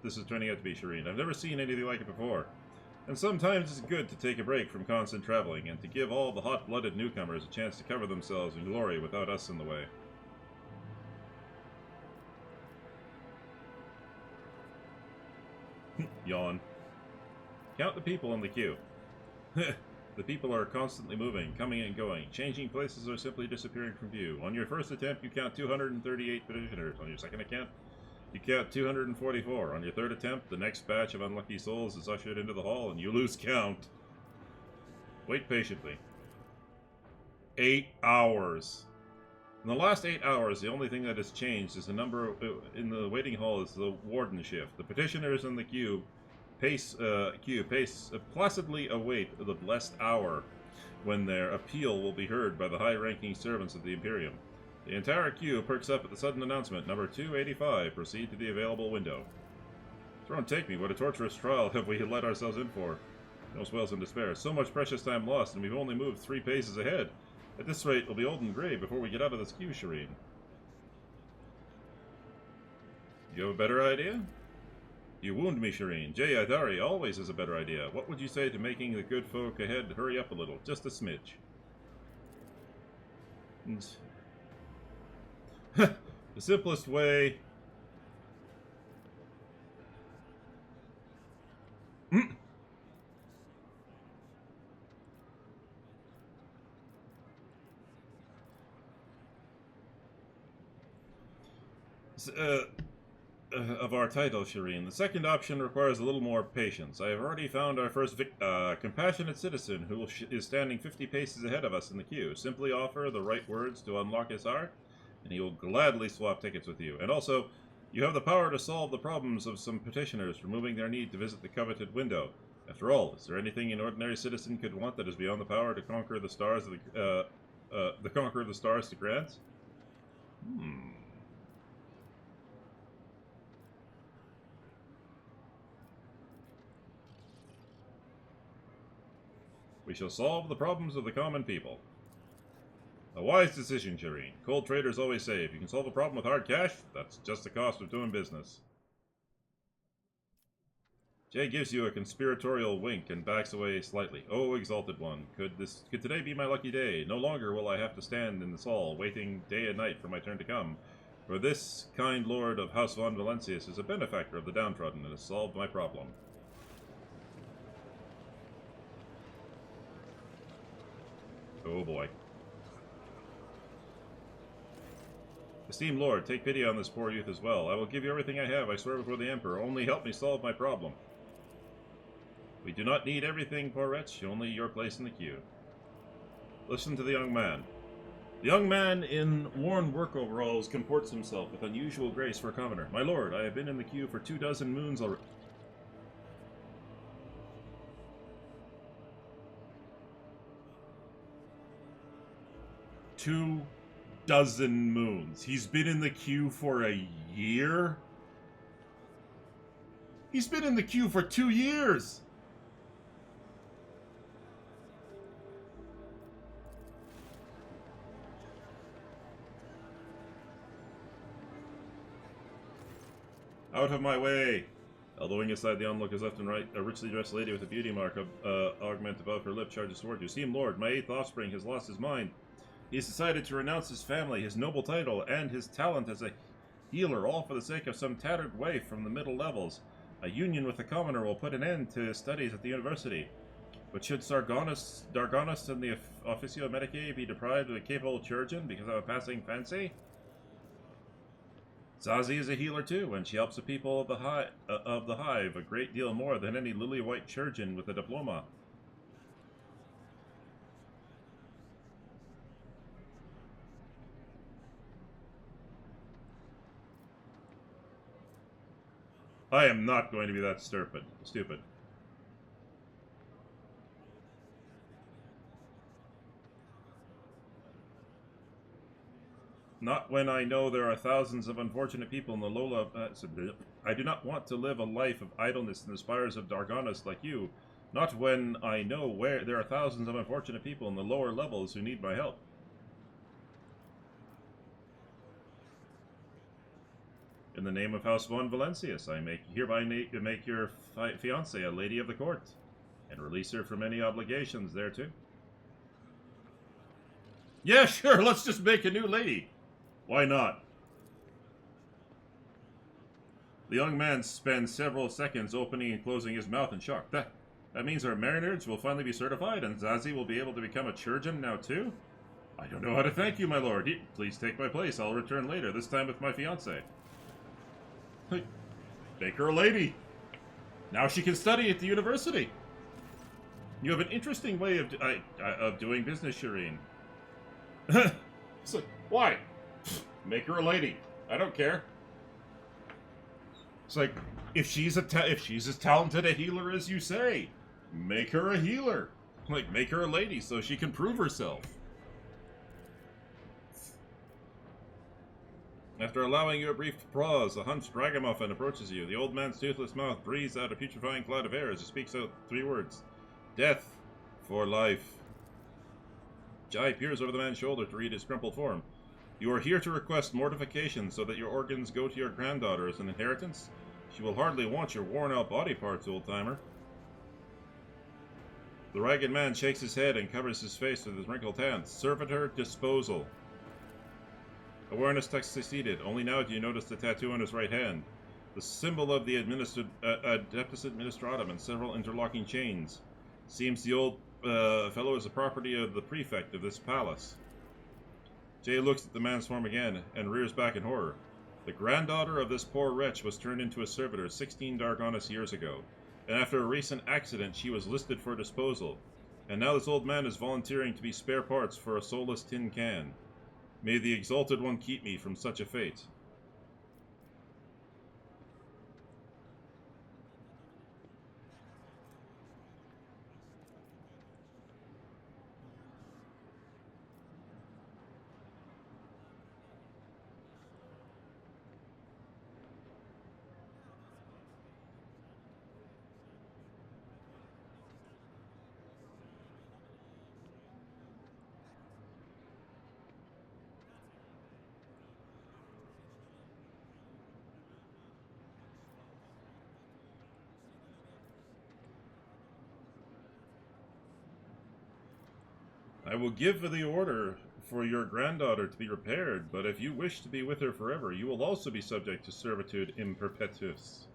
this is turning out to be, Shireen. I've never seen anything like it before. And sometimes it's good to take a break from constant traveling, and to give all the hot-blooded newcomers a chance to cover themselves in glory without us in the way. Yawn. Count the people in the queue. The people are constantly moving, coming and going, changing places or simply disappearing from view. On your first attempt, you count 238 petitioners. On your second attempt, you count 244. On your third attempt, the next batch of unlucky souls is ushered into the hall, and you lose count. Wait patiently. 8 hours. In the last 8 hours, the only thing that has changed is the number in the waiting hall is the warden shift. The petitioners in the queue placidly await the blessed hour when their appeal will be heard by the high-ranking servants of the Imperium. The entire queue perks up at the sudden announcement, number 285, proceed to the available window. Throne take me, what a torturous trial have we let ourselves in for? No wails in despair. So much precious time lost, and we've only moved 3 paces ahead. At this rate, we'll be old and gray before we get out of this queue, Shireen. You have a better idea? You wound me, Shireen. Jay Adari always has a better idea. What would you say to making the good folk ahead hurry up a little? Just a smidge. The simplest way... of our title, Shireen. The second option requires a little more patience. I have already found our first compassionate citizen who is standing 50 paces ahead of us in the queue. Simply offer the right words to unlock his heart, and he will gladly swap tickets with you. And also, you have the power to solve the problems of some petitioners, removing their need to visit the coveted window. After all, is there anything an ordinary citizen could want that is beyond the power to conquer the stars of the conqueror of the stars to grant? We shall solve the problems of the common people. A wise decision, Shireen. Cold traders always say, if you can solve a problem with hard cash, that's just the cost of doing business. Jay gives you a conspiratorial wink and backs away slightly. Oh, exalted one, could today be my lucky day? No longer will I have to stand in this hall, waiting day and night for my turn to come. For this kind lord of House von Valencius is a benefactor of the downtrodden and has solved my problem. Oh boy. Esteemed Lord, take pity on this poor youth as well. I will give you everything I have, I swear before the Emperor. Only help me solve my problem. We do not need everything, poor wretch, only your place in the queue. Listen to the young man. The young man in worn work overalls comports himself with unusual grace for a commoner. My lord, I have been in the queue for 24 moons already. 24 moons. He's been in the queue for a year? He's been in the queue for 2 years! Out of my way! Elbowing aside the onlookers left and right, a richly dressed lady with a beauty mark augment above her lip charges toward you. Esteemed Lord, my 8th offspring has lost his mind. He has decided to renounce his family, his noble title, and his talent as a healer, all for the sake of some tattered waif from the middle levels. A union with the commoner will put an end to his studies at the university. But should Dargonus and the Officio Medicae be deprived of a capable chirurgeon because of a passing fancy? Zazie is a healer too, and she helps the people of the hive a great deal more than any lily-white chirurgeon with a diploma. I am not going to be that stupid. Not when I know there are thousands of unfortunate people in the low I do not want to live a life of idleness in the spires of Dargonus like you. Not when I know where there are thousands of unfortunate people in the lower levels who need my help. In the name of House von Valencius, I hereby make your fiancée a lady of the court, and release her from any obligations thereto. Yeah, sure, let's just make a new lady. Why not? The young man spends several seconds opening and closing his mouth in shock. That means our mariners will finally be certified, and Zazie will be able to become a chirurgeon now too? I don't know how to thank you, my lord. Please take my place. I'll return later, this time with my fiancée. Make her a lady. Now she can study at the university. You have an interesting way of doing business, Shireen. It's like, why? Make her a lady. I don't care. It's like, if she's as talented a healer as you say, make her a healer. Like, make her a lady so she can prove herself. After allowing you a brief pause, a hunched ragamuffin approaches you. The old man's toothless mouth breathes out a putrefying cloud of air as he speaks out 3 words. Death for life. Jai peers over the man's shoulder to read his crumpled form. You are here to request mortification so that your organs go to your granddaughter as an inheritance? She will hardly want your worn-out body parts, old-timer. The ragged man shakes his head and covers his face with his wrinkled hands. Servitor disposal. Awareness text succeeded. Only now do you notice the tattoo on his right hand. The symbol of the Adeptus Administratum and several interlocking chains. Seems the old fellow is the property of the prefect of this palace. Jay looks at the man's form again and rears back in horror. The granddaughter of this poor wretch was turned into a servitor 16 Dargonis years ago, and after a recent accident she was listed for disposal. And now this old man is volunteering to be spare parts for a soulless tin can. May the Exalted One keep me from such a fate. I will give the order for your granddaughter to be repaired, but if you wish to be with her forever, you will also be subject to servitude in perpetuus.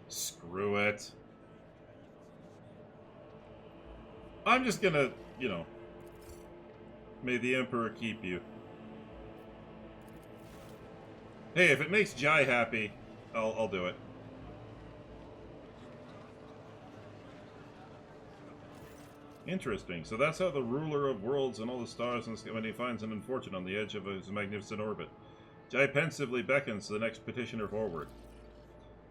Screw it. I'm just gonna, may the Emperor keep you. Hey, if it makes Jai happy, I'll do it. Interesting. So that's how the ruler of worlds and all the stars in the sky, when he finds an unfortunate on the edge of his magnificent orbit. Jai pensively beckons to the next petitioner forward.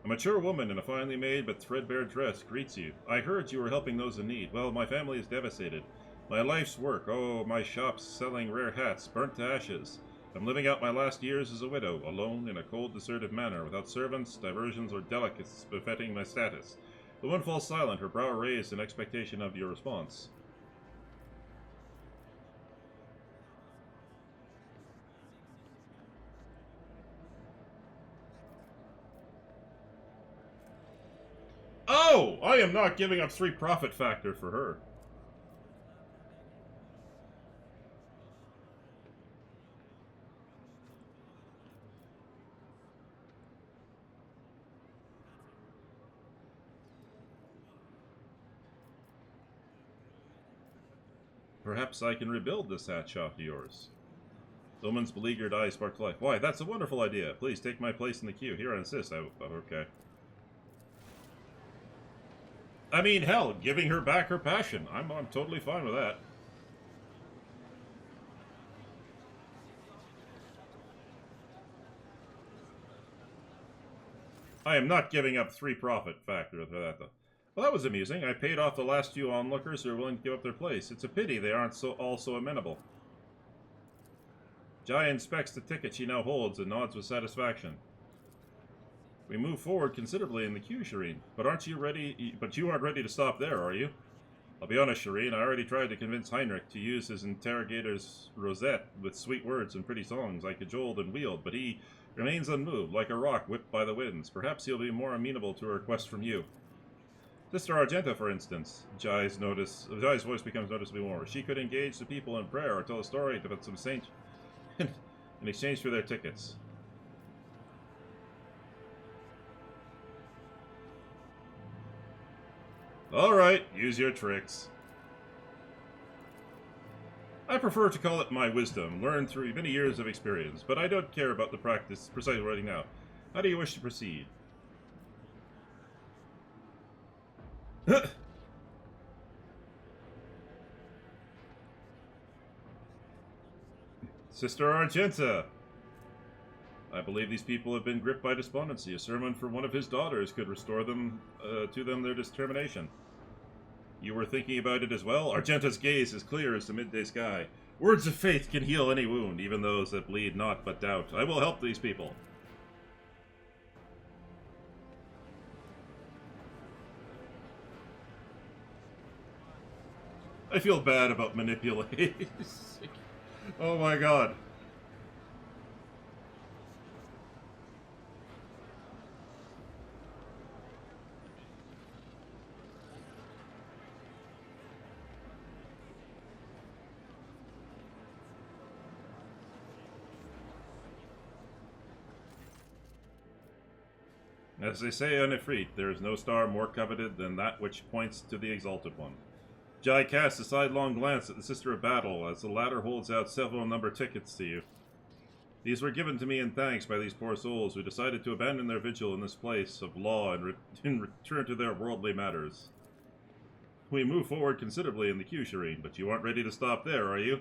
A mature woman in a finely made but threadbare dress greets you. I heard you were helping those in need. Well, my family is devastated. My life's work, my shops selling rare hats, burnt to ashes. I'm living out my last years as a widow, alone in a cold, deserted manor, without servants, diversions, or delicacies befitting my status. The woman falls silent, her brow raised in expectation of your response. Oh! I am not giving up 3 profit factor for her. Perhaps I can rebuild this hat shop of yours. The woman's beleaguered eyes sparked life. Why, that's a wonderful idea. Please take my place in the queue. Here I insist. Okay. I mean, hell, giving her back her passion. I'm totally fine with that. I am not giving up 3 profit factor for that, though. Well, that was amusing. I paid off the last few onlookers who are willing to give up their place. It's a pity they aren't all so amenable. Jai inspects the ticket she now holds and nods with satisfaction. We move forward considerably in the queue, Shireen. But aren't you ready? But you aren't ready to stop there, are you? I'll be honest, Shireen. I already tried to convince Heinrich to use his interrogator's rosette with sweet words and pretty songs I cajoled and wheeled, but he remains unmoved, like a rock whipped by the winds. Perhaps he'll be more amenable to a request from you. Sister Argenta, for instance. Jai's voice becomes noticeably warmer. She could engage the people in prayer or tell a story about some saint in exchange for their tickets. Alright, use your tricks. I prefer to call it my wisdom, learned through many years of experience, but I don't care about the practice precisely right now. How do you wish to proceed? Sister Argenta! I believe these people have been gripped by despondency. A sermon from one of his daughters could restore them to their determination. You were thinking about it as well? Argenta's gaze is clear as the midday sky. Words of faith can heal any wound, even those that bleed not but doubt. I will help these people. I feel bad about manipulating. Oh my god. As they say on Ifrit, there is no star more coveted than that which points to the Exalted One. Jai casts a sidelong glance at the Sister of Battle as the latter holds out several number tickets to you. These were given to me in thanks by these poor souls who decided to abandon their vigil in this place of law and return to their worldly matters. We move forward considerably in the Q, Shireen, but you aren't ready to stop there, are you?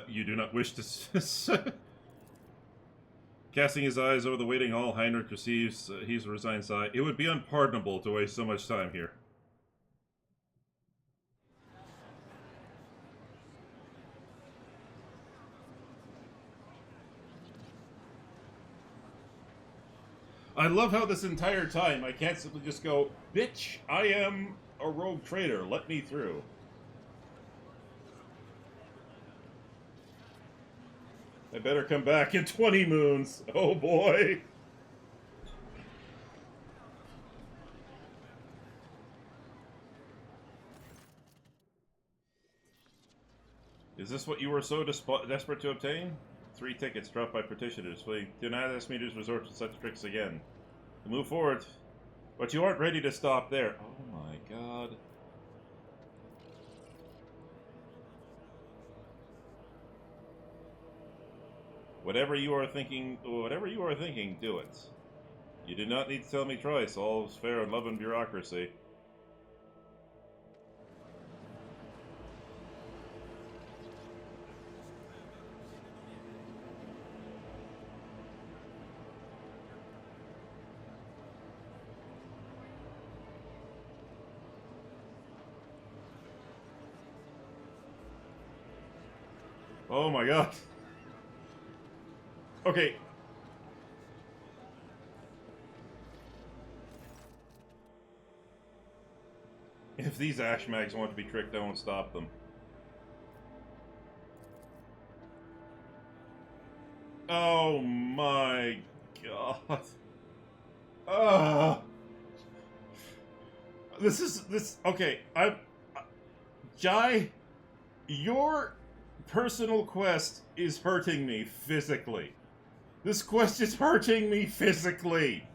You do not wish to... Casting his eyes over the waiting hall, Heinrich receives his resigned sigh. It would be unpardonable to waste so much time here. I love how this entire time I can't simply just go, bitch, I am a rogue trader, let me through. I better come back in 20 moons. Oh boy. Is this what you were so desperate to obtain? 3 tickets dropped by petitioners. Please do not ask me to resort to such tricks again. Move forward. But you aren't ready to stop there. Oh my god. Whatever you are thinking, do it. You do not need to tell me twice. All is fair in love and bureaucracy. Oh my god. Okay. If these Ashmags want to be tricked, I won't stop them. Oh my god. Okay, Jai, your personal quest is hurting me physically. This quest is hurting me physically.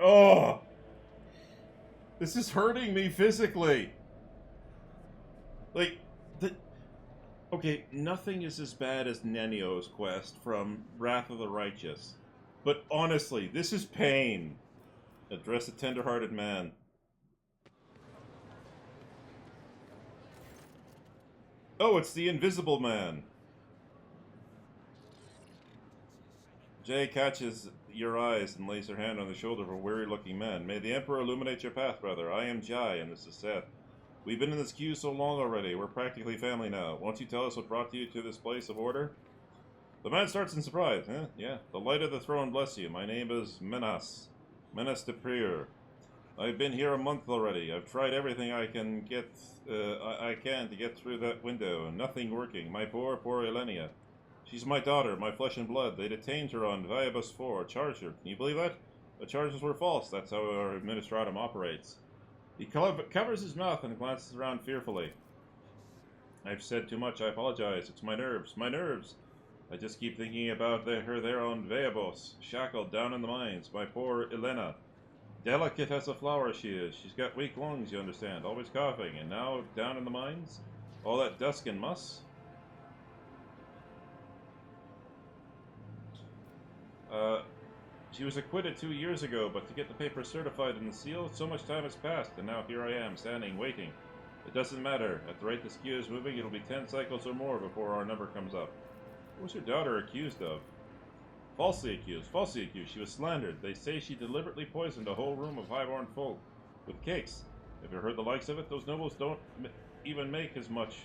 Oh. This is hurting me physically. Like, okay, nothing is as bad as Nenio's quest from Wrath of the Righteous. But honestly, this is pain. Address a tender-hearted man. Oh, it's the Invisible Man. Jay catches your eyes and lays her hand on the shoulder of a weary-looking man. May the Emperor illuminate your path, brother. I am Jai, and this is Seth. We've been in this queue so long already. We're practically family now. Won't you tell us what brought you to this place of order? The man starts in surprise. Yeah. The light of the throne bless you. My name is Menas. Menas de Prieur. I've been here a month already. I've tried everything I can to get through that window, and nothing working. My poor Elenia. She's my daughter, my flesh and blood. They detained her on Viabus 4, charged her. Can you believe that? The charges were false. That's how our administratum operates. He covers his mouth and glances around fearfully. I've said too much. I apologize. It's my nerves. My nerves. I just keep thinking about her there on Viabus, shackled down in the mines. My poor Elena. Delicate as a flower she is. She's got weak lungs, you understand. Always coughing. And now down in the mines? All that dust and muss? She was acquitted 2 years ago, but to get the papers certified and sealed, so much time has passed, and now here I am, standing, waiting. It doesn't matter. At the rate this queue is moving, it'll be 10 cycles or more before our number comes up. What was your daughter accused of? Falsely accused. Falsely accused. She was slandered. They say she deliberately poisoned a whole room of highborn folk with cakes. Have you heard the likes of it? Those nobles don't even make as much...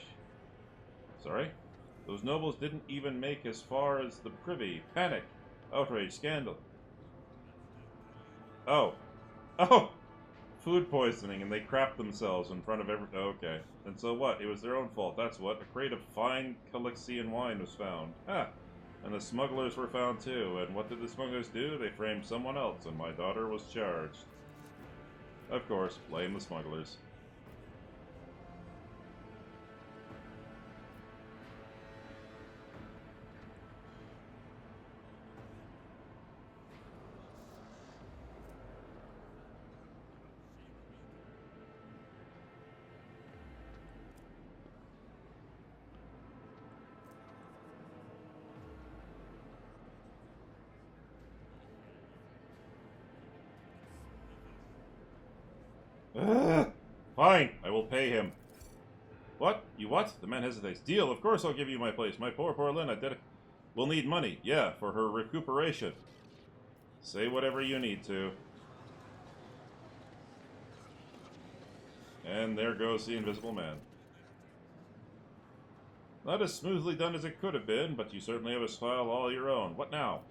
Sorry? Those nobles didn't even make as far as the privy. Panic. Outrage, scandal. Oh. Oh! Food poisoning, and they crapped themselves in front of every... Okay. And so what? It was their own fault, that's what. A crate of fine Calixian wine was found. Ah! And the smugglers were found too. And what did the smugglers do? They framed someone else, and my daughter was charged. Of course, blame the smugglers. Fine, I will pay him. What? You what? The man hesitates. Deal, of course I'll give you my place. My poor Lynn, will need money. Yeah, for her recuperation. Say whatever you need to. And there goes the Invisible Man. Not as smoothly done as it could have been, but you certainly have a style all your own. What now?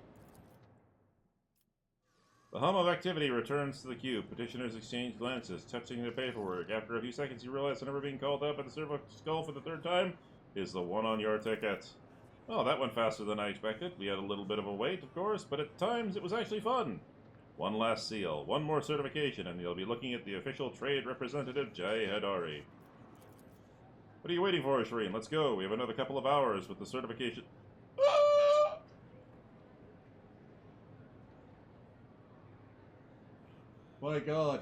The hum of activity returns to the cube. Petitioners exchange glances, touching their paperwork. After a few seconds, you realize that never being called up at the cervical skull for the third time is the one on your ticket. Oh, that went faster than I expected. We had a little bit of a wait, of course, but at times it was actually fun. One last seal, one more certification, and you'll be looking at the official trade representative, Jay Hadari. What are you waiting for, Shireen? Let's go. We have another couple of hours with the certification. My God.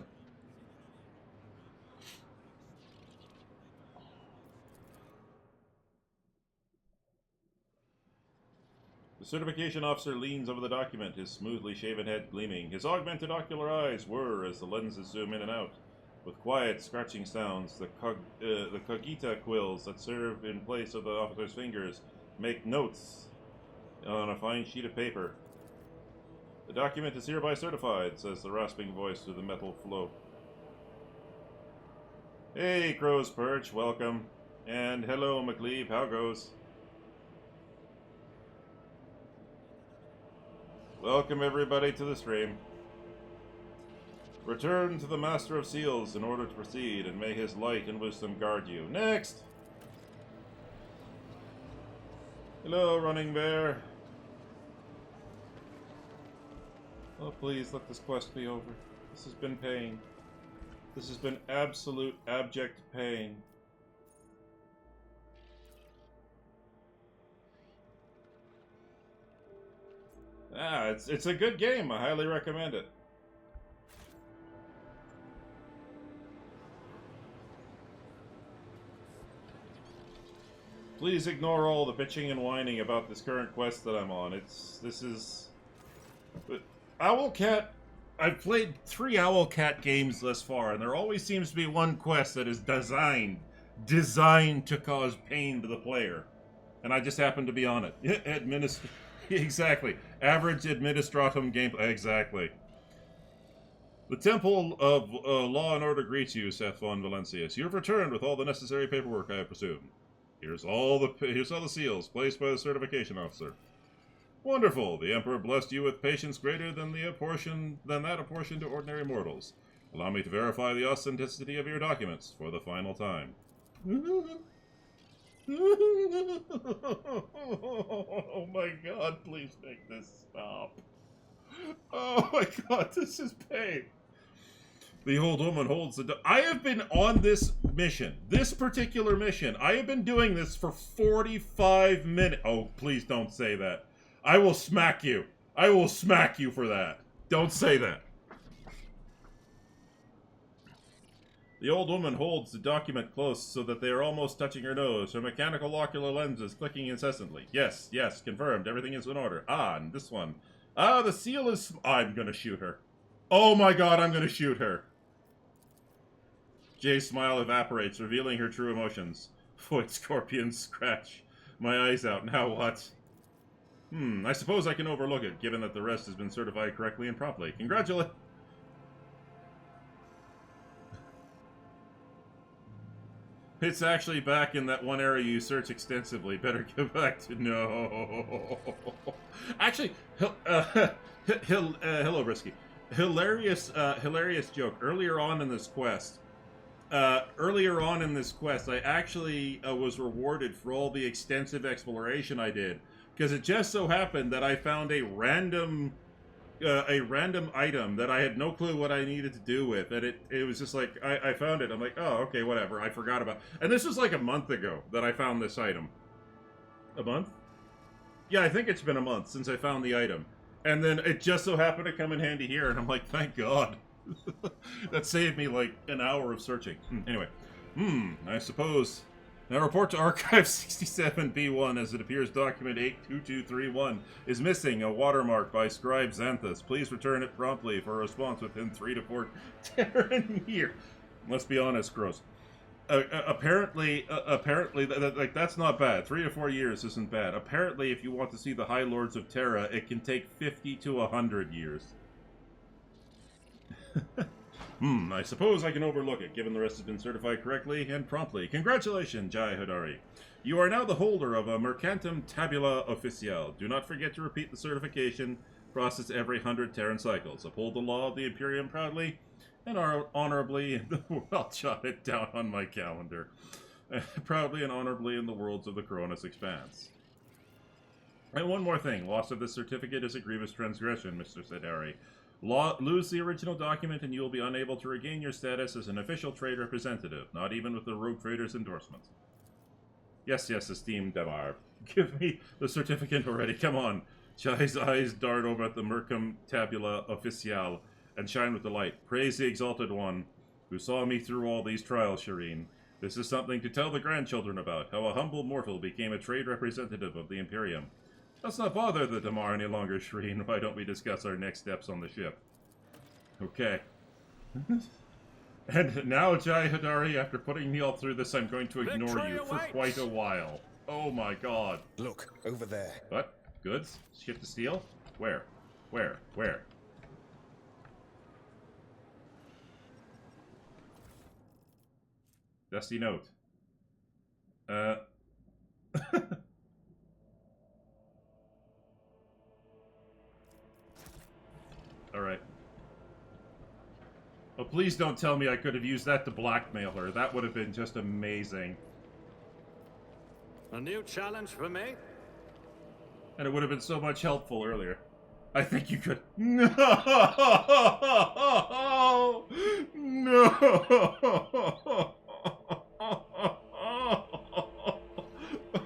The certification officer leans over the document, his smoothly shaven head gleaming. His augmented ocular eyes whir as the lenses zoom in and out. With quiet, scratching sounds, the cogita quills that serve in place of the officer's fingers make notes on a fine sheet of paper. The document is hereby certified, says the rasping voice through the metal flow. Hey, Crow's Perch, welcome. And hello, McLeave, how goes? Welcome everybody to the stream. Return to the Master of Seals in order to proceed, and may his light and wisdom guard you. Next! Hello, Running Bear. Oh, please, let this quest be over. This has been pain. This has been absolute, abject pain. Ah, it's a good game. I highly recommend it. Please ignore all the bitching and whining about this current quest that I'm on. This is... Owlcat... I've played 3 Owlcat games thus far, and there always seems to be one quest that is designed to cause pain to the player. And I just happen to be on it. Exactly. Average administratum gameplay. Exactly. The Temple of Law and Order greets you, Seth von Valencius. You have returned with all the necessary paperwork, I presume. Here's all the seals placed by the certification officer. Wonderful. The Emperor blessed you with patience greater than that apportioned to ordinary mortals. Allow me to verify the authenticity of your documents for the final time. Oh my God, please make this stop. Oh my God, this is pain. The old woman holds the I have been on this mission, this particular mission. I have been doing this for 45 minutes. Oh, please don't say that. I will smack you. I will smack you for that. Don't say that. The old woman holds the document close so that they are almost touching her nose, her mechanical ocular lenses clicking incessantly. Yes, yes, confirmed. Everything is in order. Ah, and this one. Ah, the seal is... I'm gonna shoot her. Oh my God, I'm gonna shoot her. Jay's smile evaporates, revealing her true emotions. Foot scorpions scratch my eyes out. Now what? I suppose I can overlook it, given that the rest has been certified correctly and promptly. Congratulations. It's actually back in that one area you search extensively. Better go back to no. Actually, hello, Brisky. Hilarious joke. Earlier on in this quest, I actually was rewarded for all the extensive exploration I did, because it just so happened that I found a random item that I had no clue what I needed to do with, and it was just like, I found it, I'm like, oh, okay, whatever, I forgot about it. And this was like a month ago that I found this item. A month? Yeah, I think it's been a month since I found the item. And then it just so happened to come in handy here, and I'm like, thank God. That saved me like an hour of searching. Anyway, I suppose. Now report to Archive 67B1 as it appears document 82231 is missing a watermark by Scribe Xanthus. Please return it promptly for a response within 3 to 4 Terran years. Let's be honest, gross. Apparently, like, that's not bad. 3 to 4 years isn't bad. Apparently, if you want to see the High Lords of Terra, it can take 50 to 100 years. I suppose I can overlook it, given the rest has been certified correctly and promptly. Congratulations, Jai Hodari. You are now the holder of a Mercantum Tabula Official. Do not forget to repeat the certification process every 100 Terran cycles. Uphold the law of the Imperium proudly and honorably. I'll jot it down on my calendar. Proudly and honorably in the worlds of the Coronis Expanse. And one more thing. Loss of this certificate is a grievous transgression, Mr. Sedari. Lose the original document and you will be unable to regain your status as an official trade representative, not even with the Rogue Trader's endorsement. Yes, esteemed Damar. Give me the certificate already, come on. Jai's eyes dart over at the Mercum Tabula Official and shine with delight. Praise the Exalted One, who saw me through all these trials, Shireen. This is something to tell the grandchildren about, how a humble mortal became a trade representative of the Imperium. Let's not bother the Damar any longer, Shireen. Why don't we discuss our next steps on the ship? Okay. And now, Jai Hodari, after putting me all through this, I'm going to ignore you for quite a while. Oh my god. Look, over there. What? Goods? Ship to steal? Where? Where? Where? Dusty note. Alright. Oh, please don't tell me I could have used that to blackmail her. That would have been just amazing. A new challenge for me? And it would have been so much helpful earlier. I think you could... No! No!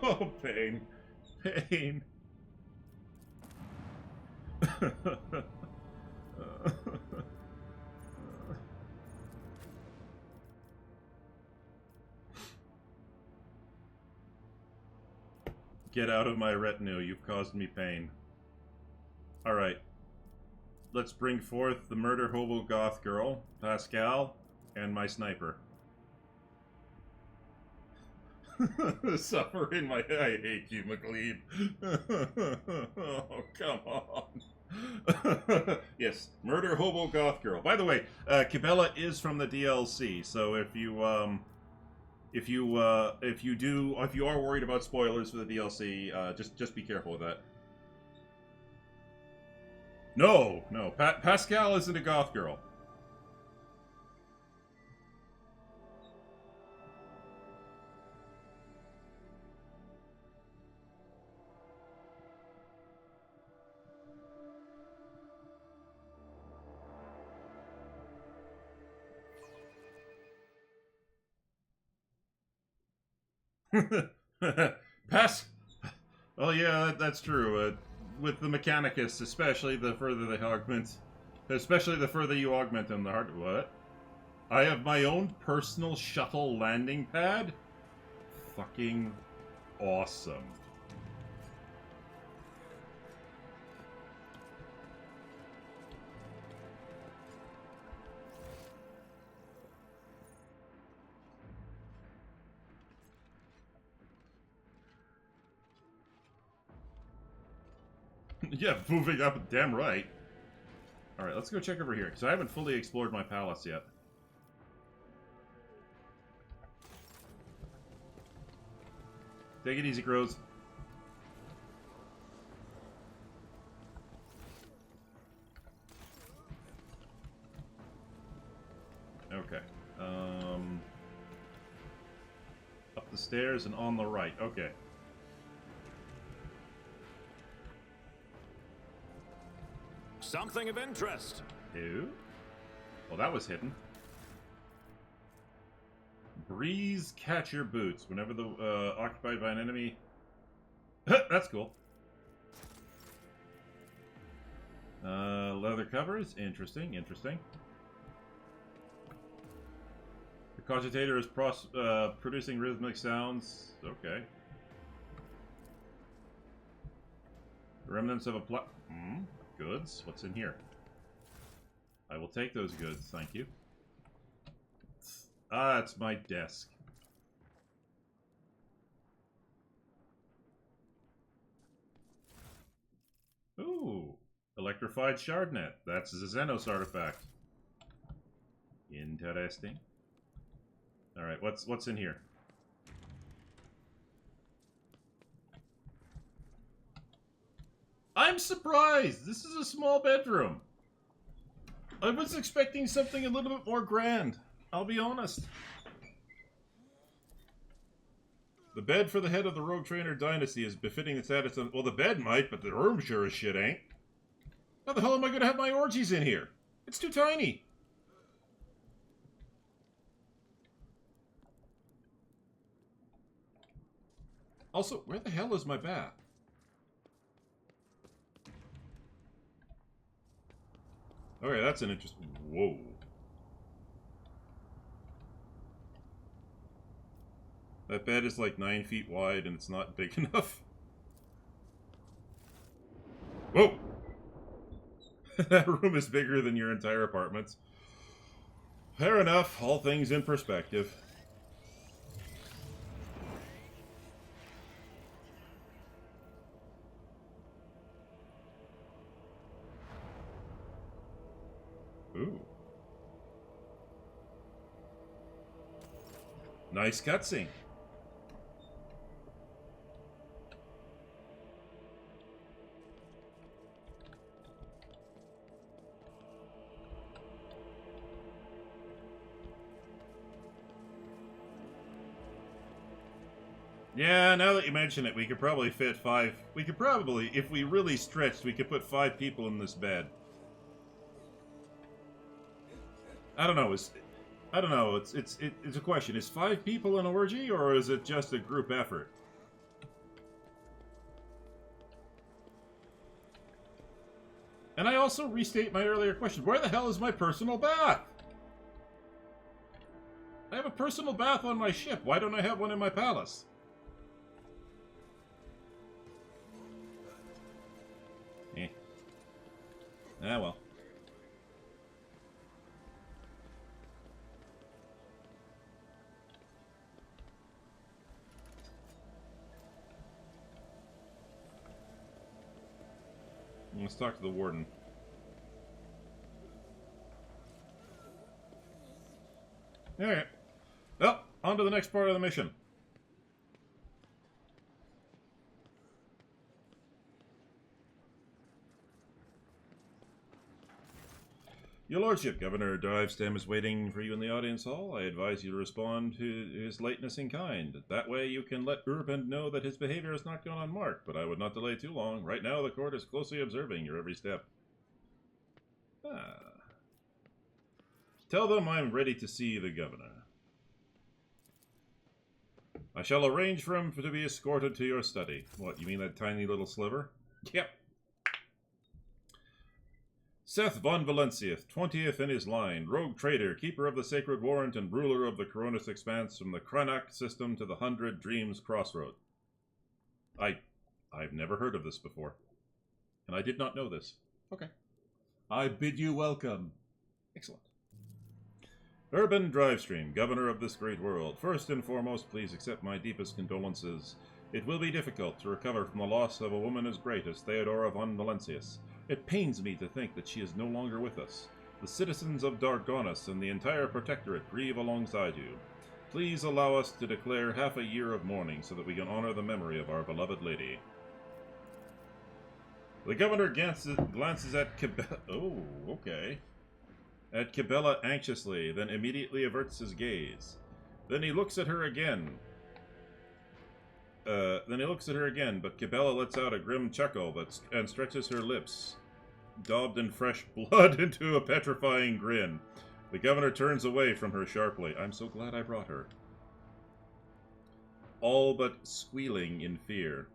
Oh, pain. Pain. Get out of my retinue, you've caused me pain. Alright. Let's bring forth the murder hobo goth girl, Pascal, and my sniper. Suffer in my... I hate you, McLeod. Oh, come on. Yes, murder hobo goth girl. By the way, Cabela is from the DLC, so if you are worried about spoilers for the DLC, just be careful with that. No, Pascal isn't a goth girl. Oh yeah, that's true. With the Mechanicus, especially the further they augment, especially the further you augment them, the harder. What? I have my own personal shuttle landing pad? Fucking awesome. Yeah, moving up, damn right. Alright, let's go check over here, because I haven't fully explored my palace yet. Take it easy, crows. Okay. Up the stairs and on the right. Okay. Something of interest. Ew. Well, that was hidden. Breeze catch your boots whenever the occupied by an enemy. That's cool. Leather covers. Interesting. Interesting. The cogitator is producing rhythmic sounds. Okay. Remnants of a plot. Goods. What's in here? I will take those goods, thank you. Ah, it's my desk. Ooh, electrified shardnet. That's a Xenos artifact. Interesting. All right, what's in here? I'm surprised. This is a small bedroom. I was expecting something a little bit more grand. I'll be honest. The bed for the head of the Rogue Trainer dynasty is befitting the status of... Well, the bed might, but the room sure as shit ain't. How the hell am I going to have my orgies in here? It's too tiny. Also, where the hell is my bath? Okay, that's an interesting... Whoa. That bed is like 9 feet wide and it's not big enough. Whoa! That room is bigger than your entire apartment. Fair enough, all things in perspective. Ooh. Nice cutscene. Yeah, now that you mention it, we could probably fit 5. We could probably, if we really stretched, we could put 5 people in this bed. I don't know. I don't know. It's a question. Is 5 people an orgy, or is it just a group effort? And I also restate my earlier question. Where the hell is my personal bath? I have a personal bath on my ship. Why don't I have one in my palace? Eh. Ah, well. Let's talk to the warden. Alright. Well, on to the next part of the mission. Your Lordship, Governor Drivestem is waiting for you in the audience hall. I advise you to respond to his lateness in kind. That way you can let Urban know that his behavior has not gone unmarked, but I would not delay too long. Right now the court is closely observing your every step. Tell them I'm ready to see the Governor. I shall arrange for him to be escorted to your study. What, you mean that tiny little sliver? Yep. Seth von Valenciath, 20th in his line, rogue trader, keeper of the sacred warrant, and ruler of the Coronis expanse from the Krenak system to the 100 Dreams Crossroad. I've never heard of this before. And I did not know this. Okay. I bid you welcome. Excellent. Urban Drivestream, governor of this great world. First and foremost, please accept my deepest condolences. It will be difficult to recover from the loss of a woman as great as Theodora von Valencius. It pains me to think that she is no longer with us. The citizens of Dargonis and the entire Protectorate grieve alongside you. Please allow us to declare half a year of mourning so that we can honor the memory of our beloved lady. The governor glances at Cabela. Oh, okay. At Cabela anxiously, then immediately averts his gaze. Then he looks at her again. But Cabela lets out a grim chuckle and stretches her lips, daubed in fresh blood, into a petrifying grin. The governor turns away from her sharply. I'm so glad I brought her. All but squealing in fear.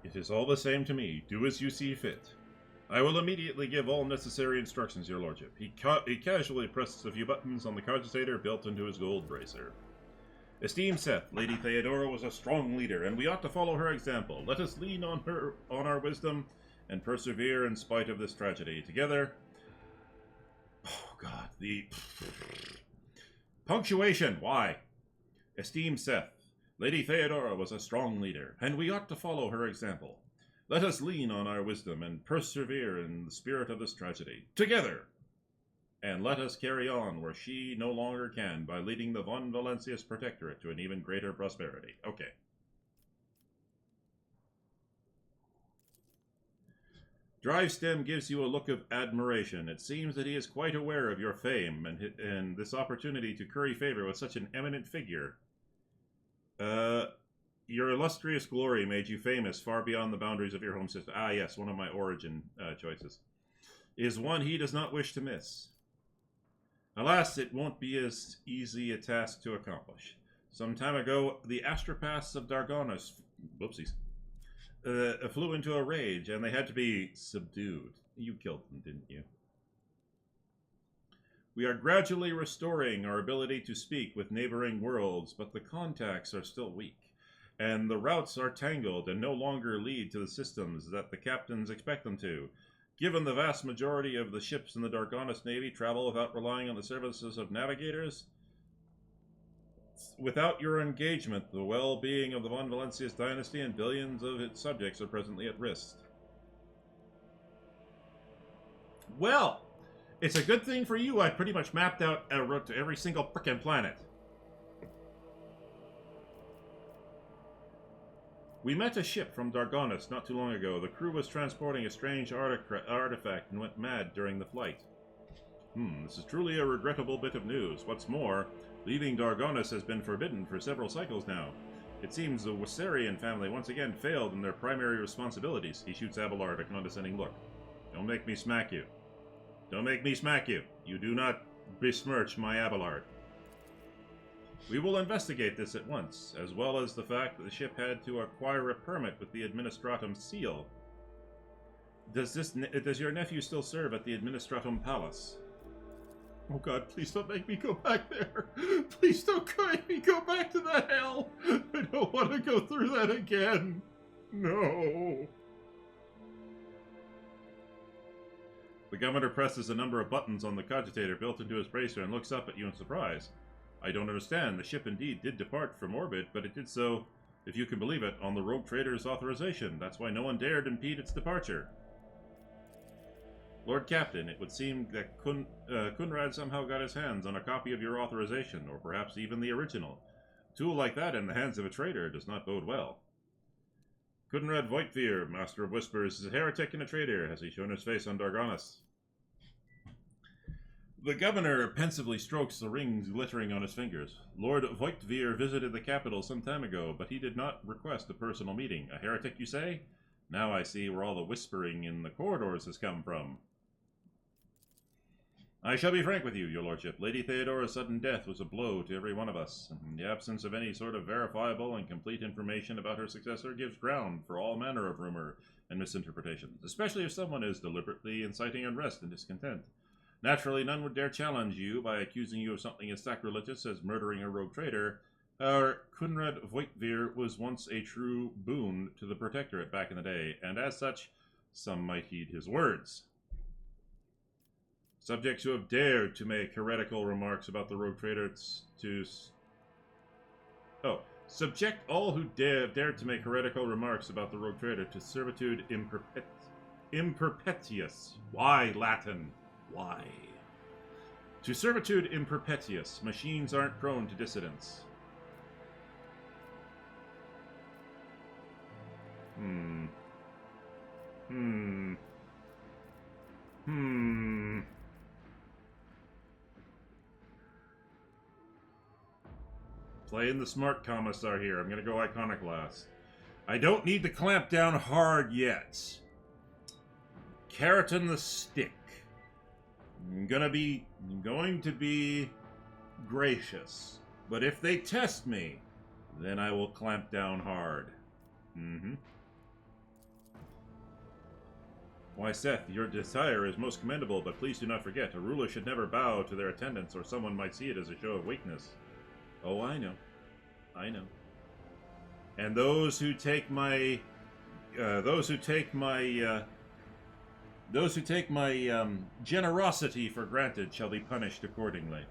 It is all the same to me. Do as you see fit. I will immediately give all necessary instructions, your lordship. He casually presses a few buttons on the cogitator built into his gold bracer. Esteemed Seth, Lady Theodora was a strong leader, and we ought to follow her example. Let us lean on our wisdom, and persevere in spite of this tragedy. Together... Oh, God, the... Punctuation, why? Esteemed Seth, Lady Theodora was a strong leader, and we ought to follow her example. Let us lean on our wisdom and persevere in the spirit of this tragedy. Together! And let us carry on where she no longer can by leading the Von Valencius Protectorate to an even greater prosperity. Okay. Drivestem gives you a look of admiration. It seems that he is quite aware of your fame and this opportunity to curry favor with such an eminent figure. Your illustrious glory made you famous far beyond the boundaries of your home system. Ah, yes, one of my origin choices. Is one he does not wish to miss. Alas, it won't be as easy a task to accomplish. Some time ago, the astropaths of Dargonus, flew into a rage, and they had to be subdued. You killed them, didn't you? We are gradually restoring our ability to speak with neighboring worlds, but the contacts are still weak, and the routes are tangled and no longer lead to the systems that the captains expect them to. Given the vast majority of the ships in the Dargonus Navy travel without relying on the services of navigators, without your engagement, the well-being of the Von Valencius dynasty and billions of its subjects are presently at risk. Well, it's a good thing for you I pretty much mapped out a route to every single frickin' planet. We met a ship from Dargonus not too long ago. The crew was transporting a strange artifact and went mad during the flight. This is truly a regrettable bit of news. What's more, leaving Dargonus has been forbidden for several cycles now. It seems the Wissarian family once again failed in their primary responsibilities. He shoots Abelard a condescending look. Don't make me smack you. Don't make me smack you. You do not besmirch my Abelard. We will investigate this at once, as well as the fact that the ship had to acquire a permit with the Administratum seal. Does your nephew still serve at the Administratum Palace? Oh God, please don't make me go back there. Please don't make me go back to that hell. I don't want to go through that again. No. The governor presses a number of buttons on the cogitator built into his bracer and looks up at you in surprise. I don't understand. The ship indeed did depart from orbit, but it did so, if you can believe it, on the rogue trader's authorization. That's why no one dared impede its departure. Lord Captain, it would seem that Kunrad somehow got his hands on a copy of your authorization, or perhaps even the original. A tool like that in the hands of a traitor does not bode well. Kunrad Voigtveer, Master of Whispers, is a heretic and a traitor. Has he shown his face on Dargonus? The governor pensively strokes the rings glittering on his fingers. Lord Voigtveer visited the capital some time ago, but he did not request a personal meeting. A heretic, you say? Now I see where all the whispering in the corridors has come from. I shall be frank with you, your lordship. Lady Theodora's sudden death was a blow to every one of us. The absence of any sort of verifiable and complete information about her successor gives ground for all manner of rumor and misinterpretations, especially if someone is deliberately inciting unrest and discontent. Naturally, none would dare challenge you by accusing you of something as sacrilegious as murdering a rogue traitor. However, Kunrad Voigtveer was once a true boon to the Protectorate back in the day, and as such, some might heed his words. Subjects who have dared to make heretical remarks about the rogue trader to... Subject all who dared to make heretical remarks about the rogue trader to servitude imperpetuous. Why, Latin? Why? To servitude imperpetuous. Machines aren't prone to dissidence. Playing the smart commissar here. I'm gonna go iconoclast. I don't need to clamp down hard yet. Carrot in the stick. I'm going to be gracious. But if they test me, then I will clamp down hard. Why, Seth, your desire is most commendable, but please do not forget, a ruler should never bow to their attendants, or someone might see it as a show of weakness. Oh, I know. I know. And those who take my generosity for granted shall be punished accordingly.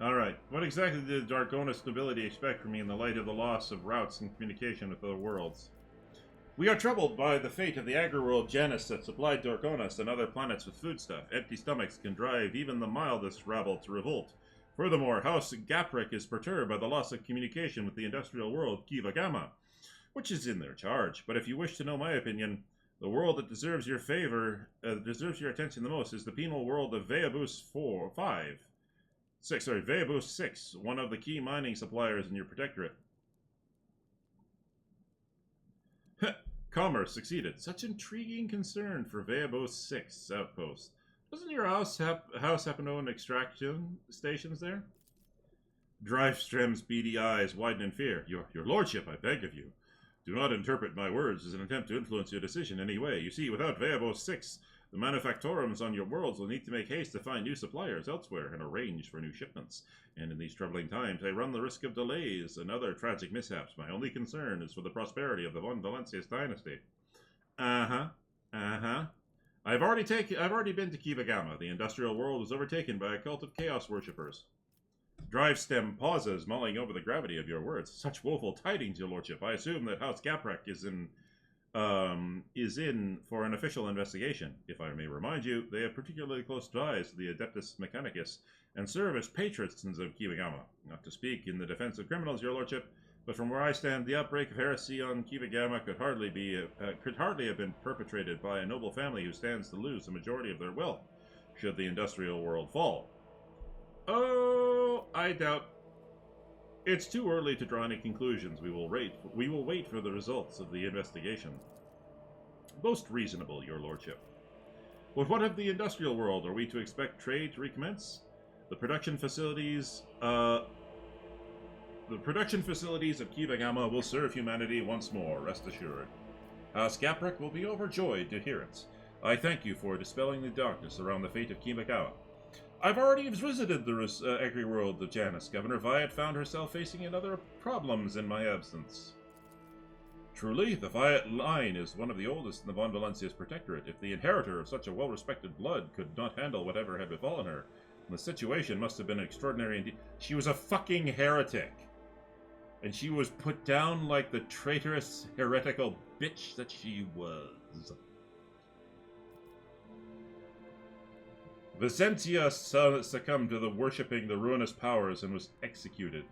Alright, what exactly did Dargonis nobility expect from me in the light of the loss of routes and communication with other worlds? We are troubled by the fate of the agri-world Janus that supplied Dargonis and other planets with foodstuff. Empty stomachs can drive even the mildest rabble to revolt. Furthermore, House Gapric is perturbed by the loss of communication with the industrial world Kiva Gamma, which is in their charge. But if you wish to know my opinion, the world that deserves your favor, deserves your attention the most, is the penal world of Veabus 6, one of the key mining suppliers in your protectorate. Commerce succeeded. Such intriguing concern for Veabos 6 outpost. Doesn't your house happen to own extraction stations there? Drivestrem's beady eyes widen in fear. Your lordship, I beg of you, do not interpret my words as an attempt to influence your decision in any way. You see, without Veabos 6, the manufactorums on your worlds will need to make haste to find new suppliers elsewhere and arrange for new shipments. And in these troubling times, I run the risk of delays and other tragic mishaps. My only concern is for the prosperity of the Von Valencius dynasty. I've already been to Kiva Gamma. The industrial world was overtaken by a cult of chaos worshippers. Drivestem pauses, mulling over the gravity of your words. Such woeful tidings, your lordship. I assume that House Gaprek is in for an official investigation. If I may remind you, they have particularly close ties to the Adeptus Mechanicus and serve as patrons of Kiva Gamma. Not to speak in the defense of criminals, your lordship, but from where I stand, the outbreak of heresy on Kiva Gamma could hardly have been perpetrated by a noble family who stands to lose the majority of their wealth should the industrial world fall. Oh, I doubt. It's too early to draw any conclusions. We will wait for the results of the investigation. Most reasonable, your lordship. But what of the industrial world? Are we to expect trade to recommence? The production facilities of Kiva Gamma will serve humanity once more, rest assured. House Gaprek will be overjoyed to hear it. I thank you for dispelling the darkness around the fate of Kiva Gamma. I've already visited the agri-world of Janus. Governor Viat found herself facing other problems in my absence. Truly, the Viat line is one of the oldest in the Von Valencia's protectorate. If the inheritor of such a well-respected blood could not handle whatever had befallen her, the situation must have been extraordinary indeed. She was a fucking heretic. And she was put down like the traitorous, heretical bitch that she was. Vicentia succumbed to the worshipping the ruinous powers and was executed.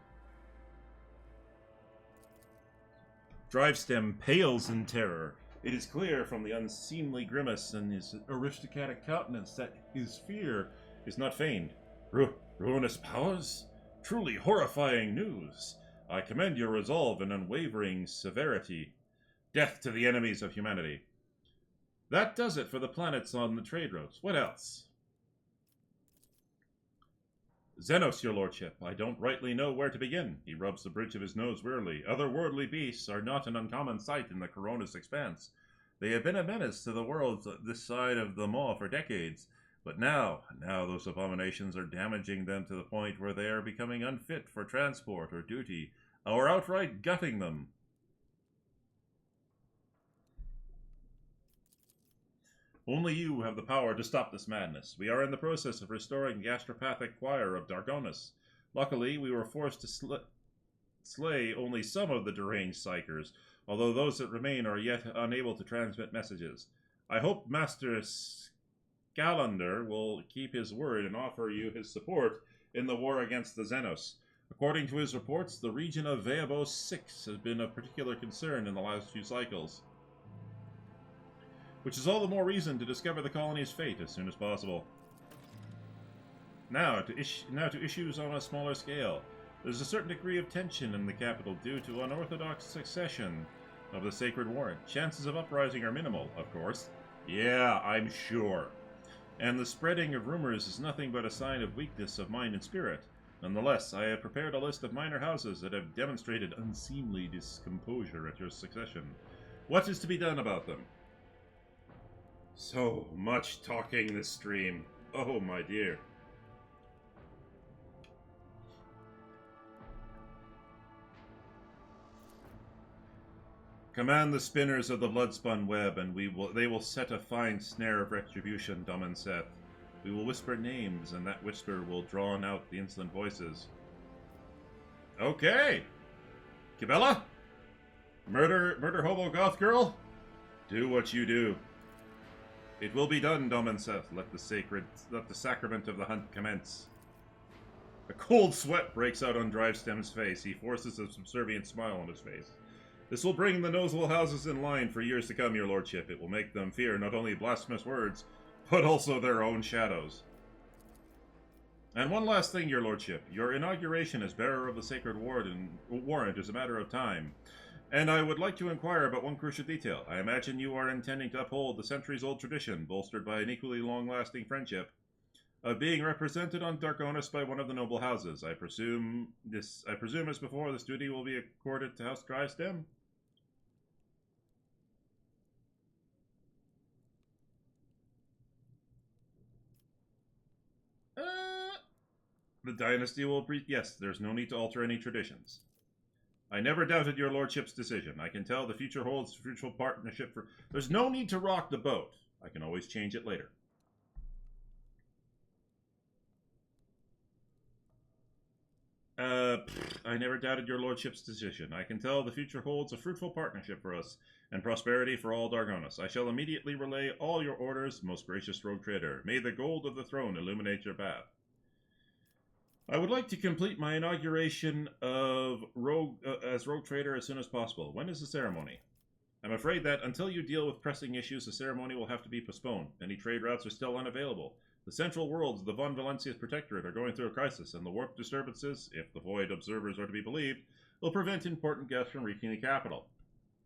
Drivestem pales in terror. It is clear from the unseemly grimace and his aristocratic countenance that his fear is not feigned. Ruinous powers? Truly horrifying news. I commend your resolve and unwavering severity. Death to the enemies of humanity. That does it for the planets on the trade routes. What else? Xenos, your lordship, I don't rightly know where to begin. He rubs the bridge of his nose wearily. Otherworldly beasts are not an uncommon sight in the Coronis expanse. They have been a menace to the worlds this side of the Maw for decades. But now those abominations are damaging them to the point where they are becoming unfit for transport or duty, or outright gutting them. Only you have the power to stop this madness. We are in the process of restoring the astropathic choir of Dargonus. Luckily, we were forced to slay only some of the deranged psychers, although those that remain are yet unable to transmit messages. I hope Master Scalander will keep his word and offer you his support in the war against the Xenos. According to his reports, the region of Veabos 6 has been of particular concern in the last few cycles, which is all the more reason to discover the colony's fate as soon as possible. Now to issues on a smaller scale. There's a certain degree of tension in the capital due to unorthodox succession of the Sacred Warrant. Chances of uprising are minimal, of course. Yeah, I'm sure. And the spreading of rumors is nothing but a sign of weakness of mind and spirit. Nonetheless, I have prepared a list of minor houses that have demonstrated unseemly discomposure at your succession. What is to be done about them? So much talking this stream. Oh, my dear. Command the spinners of the blood-spun web, and they will set a fine snare of retribution, Dum and Seth. We will whisper names, and that whisper will drown out the insolent voices. Okay! Kibella? Murder hobo goth girl? Do what you do. It will be done, Dum and Seth. Let the sacrament of the hunt commence. A cold sweat breaks out on Drivestem's face. He forces a subservient smile on his face. This will bring the Nosewell houses in line for years to come, your lordship. It will make them fear not only blasphemous words, but also their own shadows. And one last thing, your lordship. Your inauguration as bearer of the Sacred Warrant is a matter of time. And I would like to inquire about one crucial detail. I imagine you are intending to uphold the centuries-old tradition, bolstered by an equally long-lasting friendship, of being represented on Dargonus by one of the noble houses. I presume as before, this duty will be accorded to House Drivestem? The dynasty will yes, there's no need to alter any traditions. I never doubted your lordship's decision. I can tell the future holds fruitful partnership for... There's no need to rock the boat. I can always change it later. I never doubted your lordship's decision. I can tell the future holds a fruitful partnership for us, and prosperity for all Dargonus. I shall immediately relay all your orders, most gracious rogue trader. May the gold of the throne illuminate your path. I would like to complete my inauguration of as rogue trader as soon as possible. When is the ceremony? I'm afraid that until you deal with pressing issues, the ceremony will have to be postponed. Many trade routes are still unavailable. The central worlds of the Von Valencia's protectorate are going through a crisis, and the warp disturbances, if the Void observers are to be believed, will prevent important guests from reaching the capital.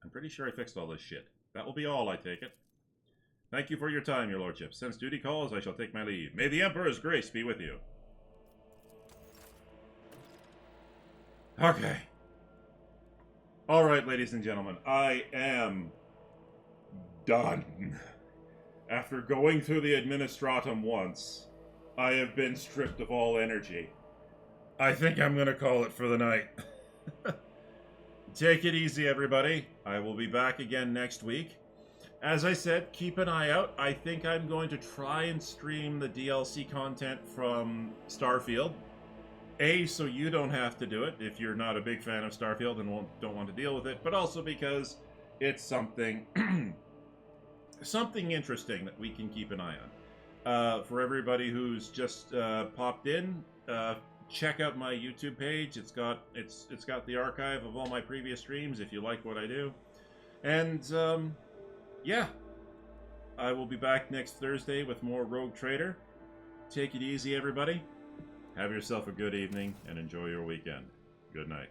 I'm pretty sure I fixed all this shit. That will be all, I take it. Thank you for your time, your lordship. Since duty calls, I shall take my leave. May the Emperor's grace be with you. Okay. Alright, ladies and gentlemen, I am done. After going through the Administratum once, I have been stripped of all energy. I think I'm going to call it for the night. Take it easy, everybody. I will be back again next week. As I said, keep an eye out. I think I'm going to try and stream the DLC content from Starfield. So you don't have to do it if you're not a big fan of Starfield and don't want to deal with it, but also because it's something something interesting that we can keep an eye on. For everybody who's just popped in, check out my YouTube page. It's got the archive of all my previous streams if you like what I do. And yeah, I will be back next Thursday with more Rogue Trader. Take it easy, everybody. Have yourself a good evening and enjoy your weekend. Good night.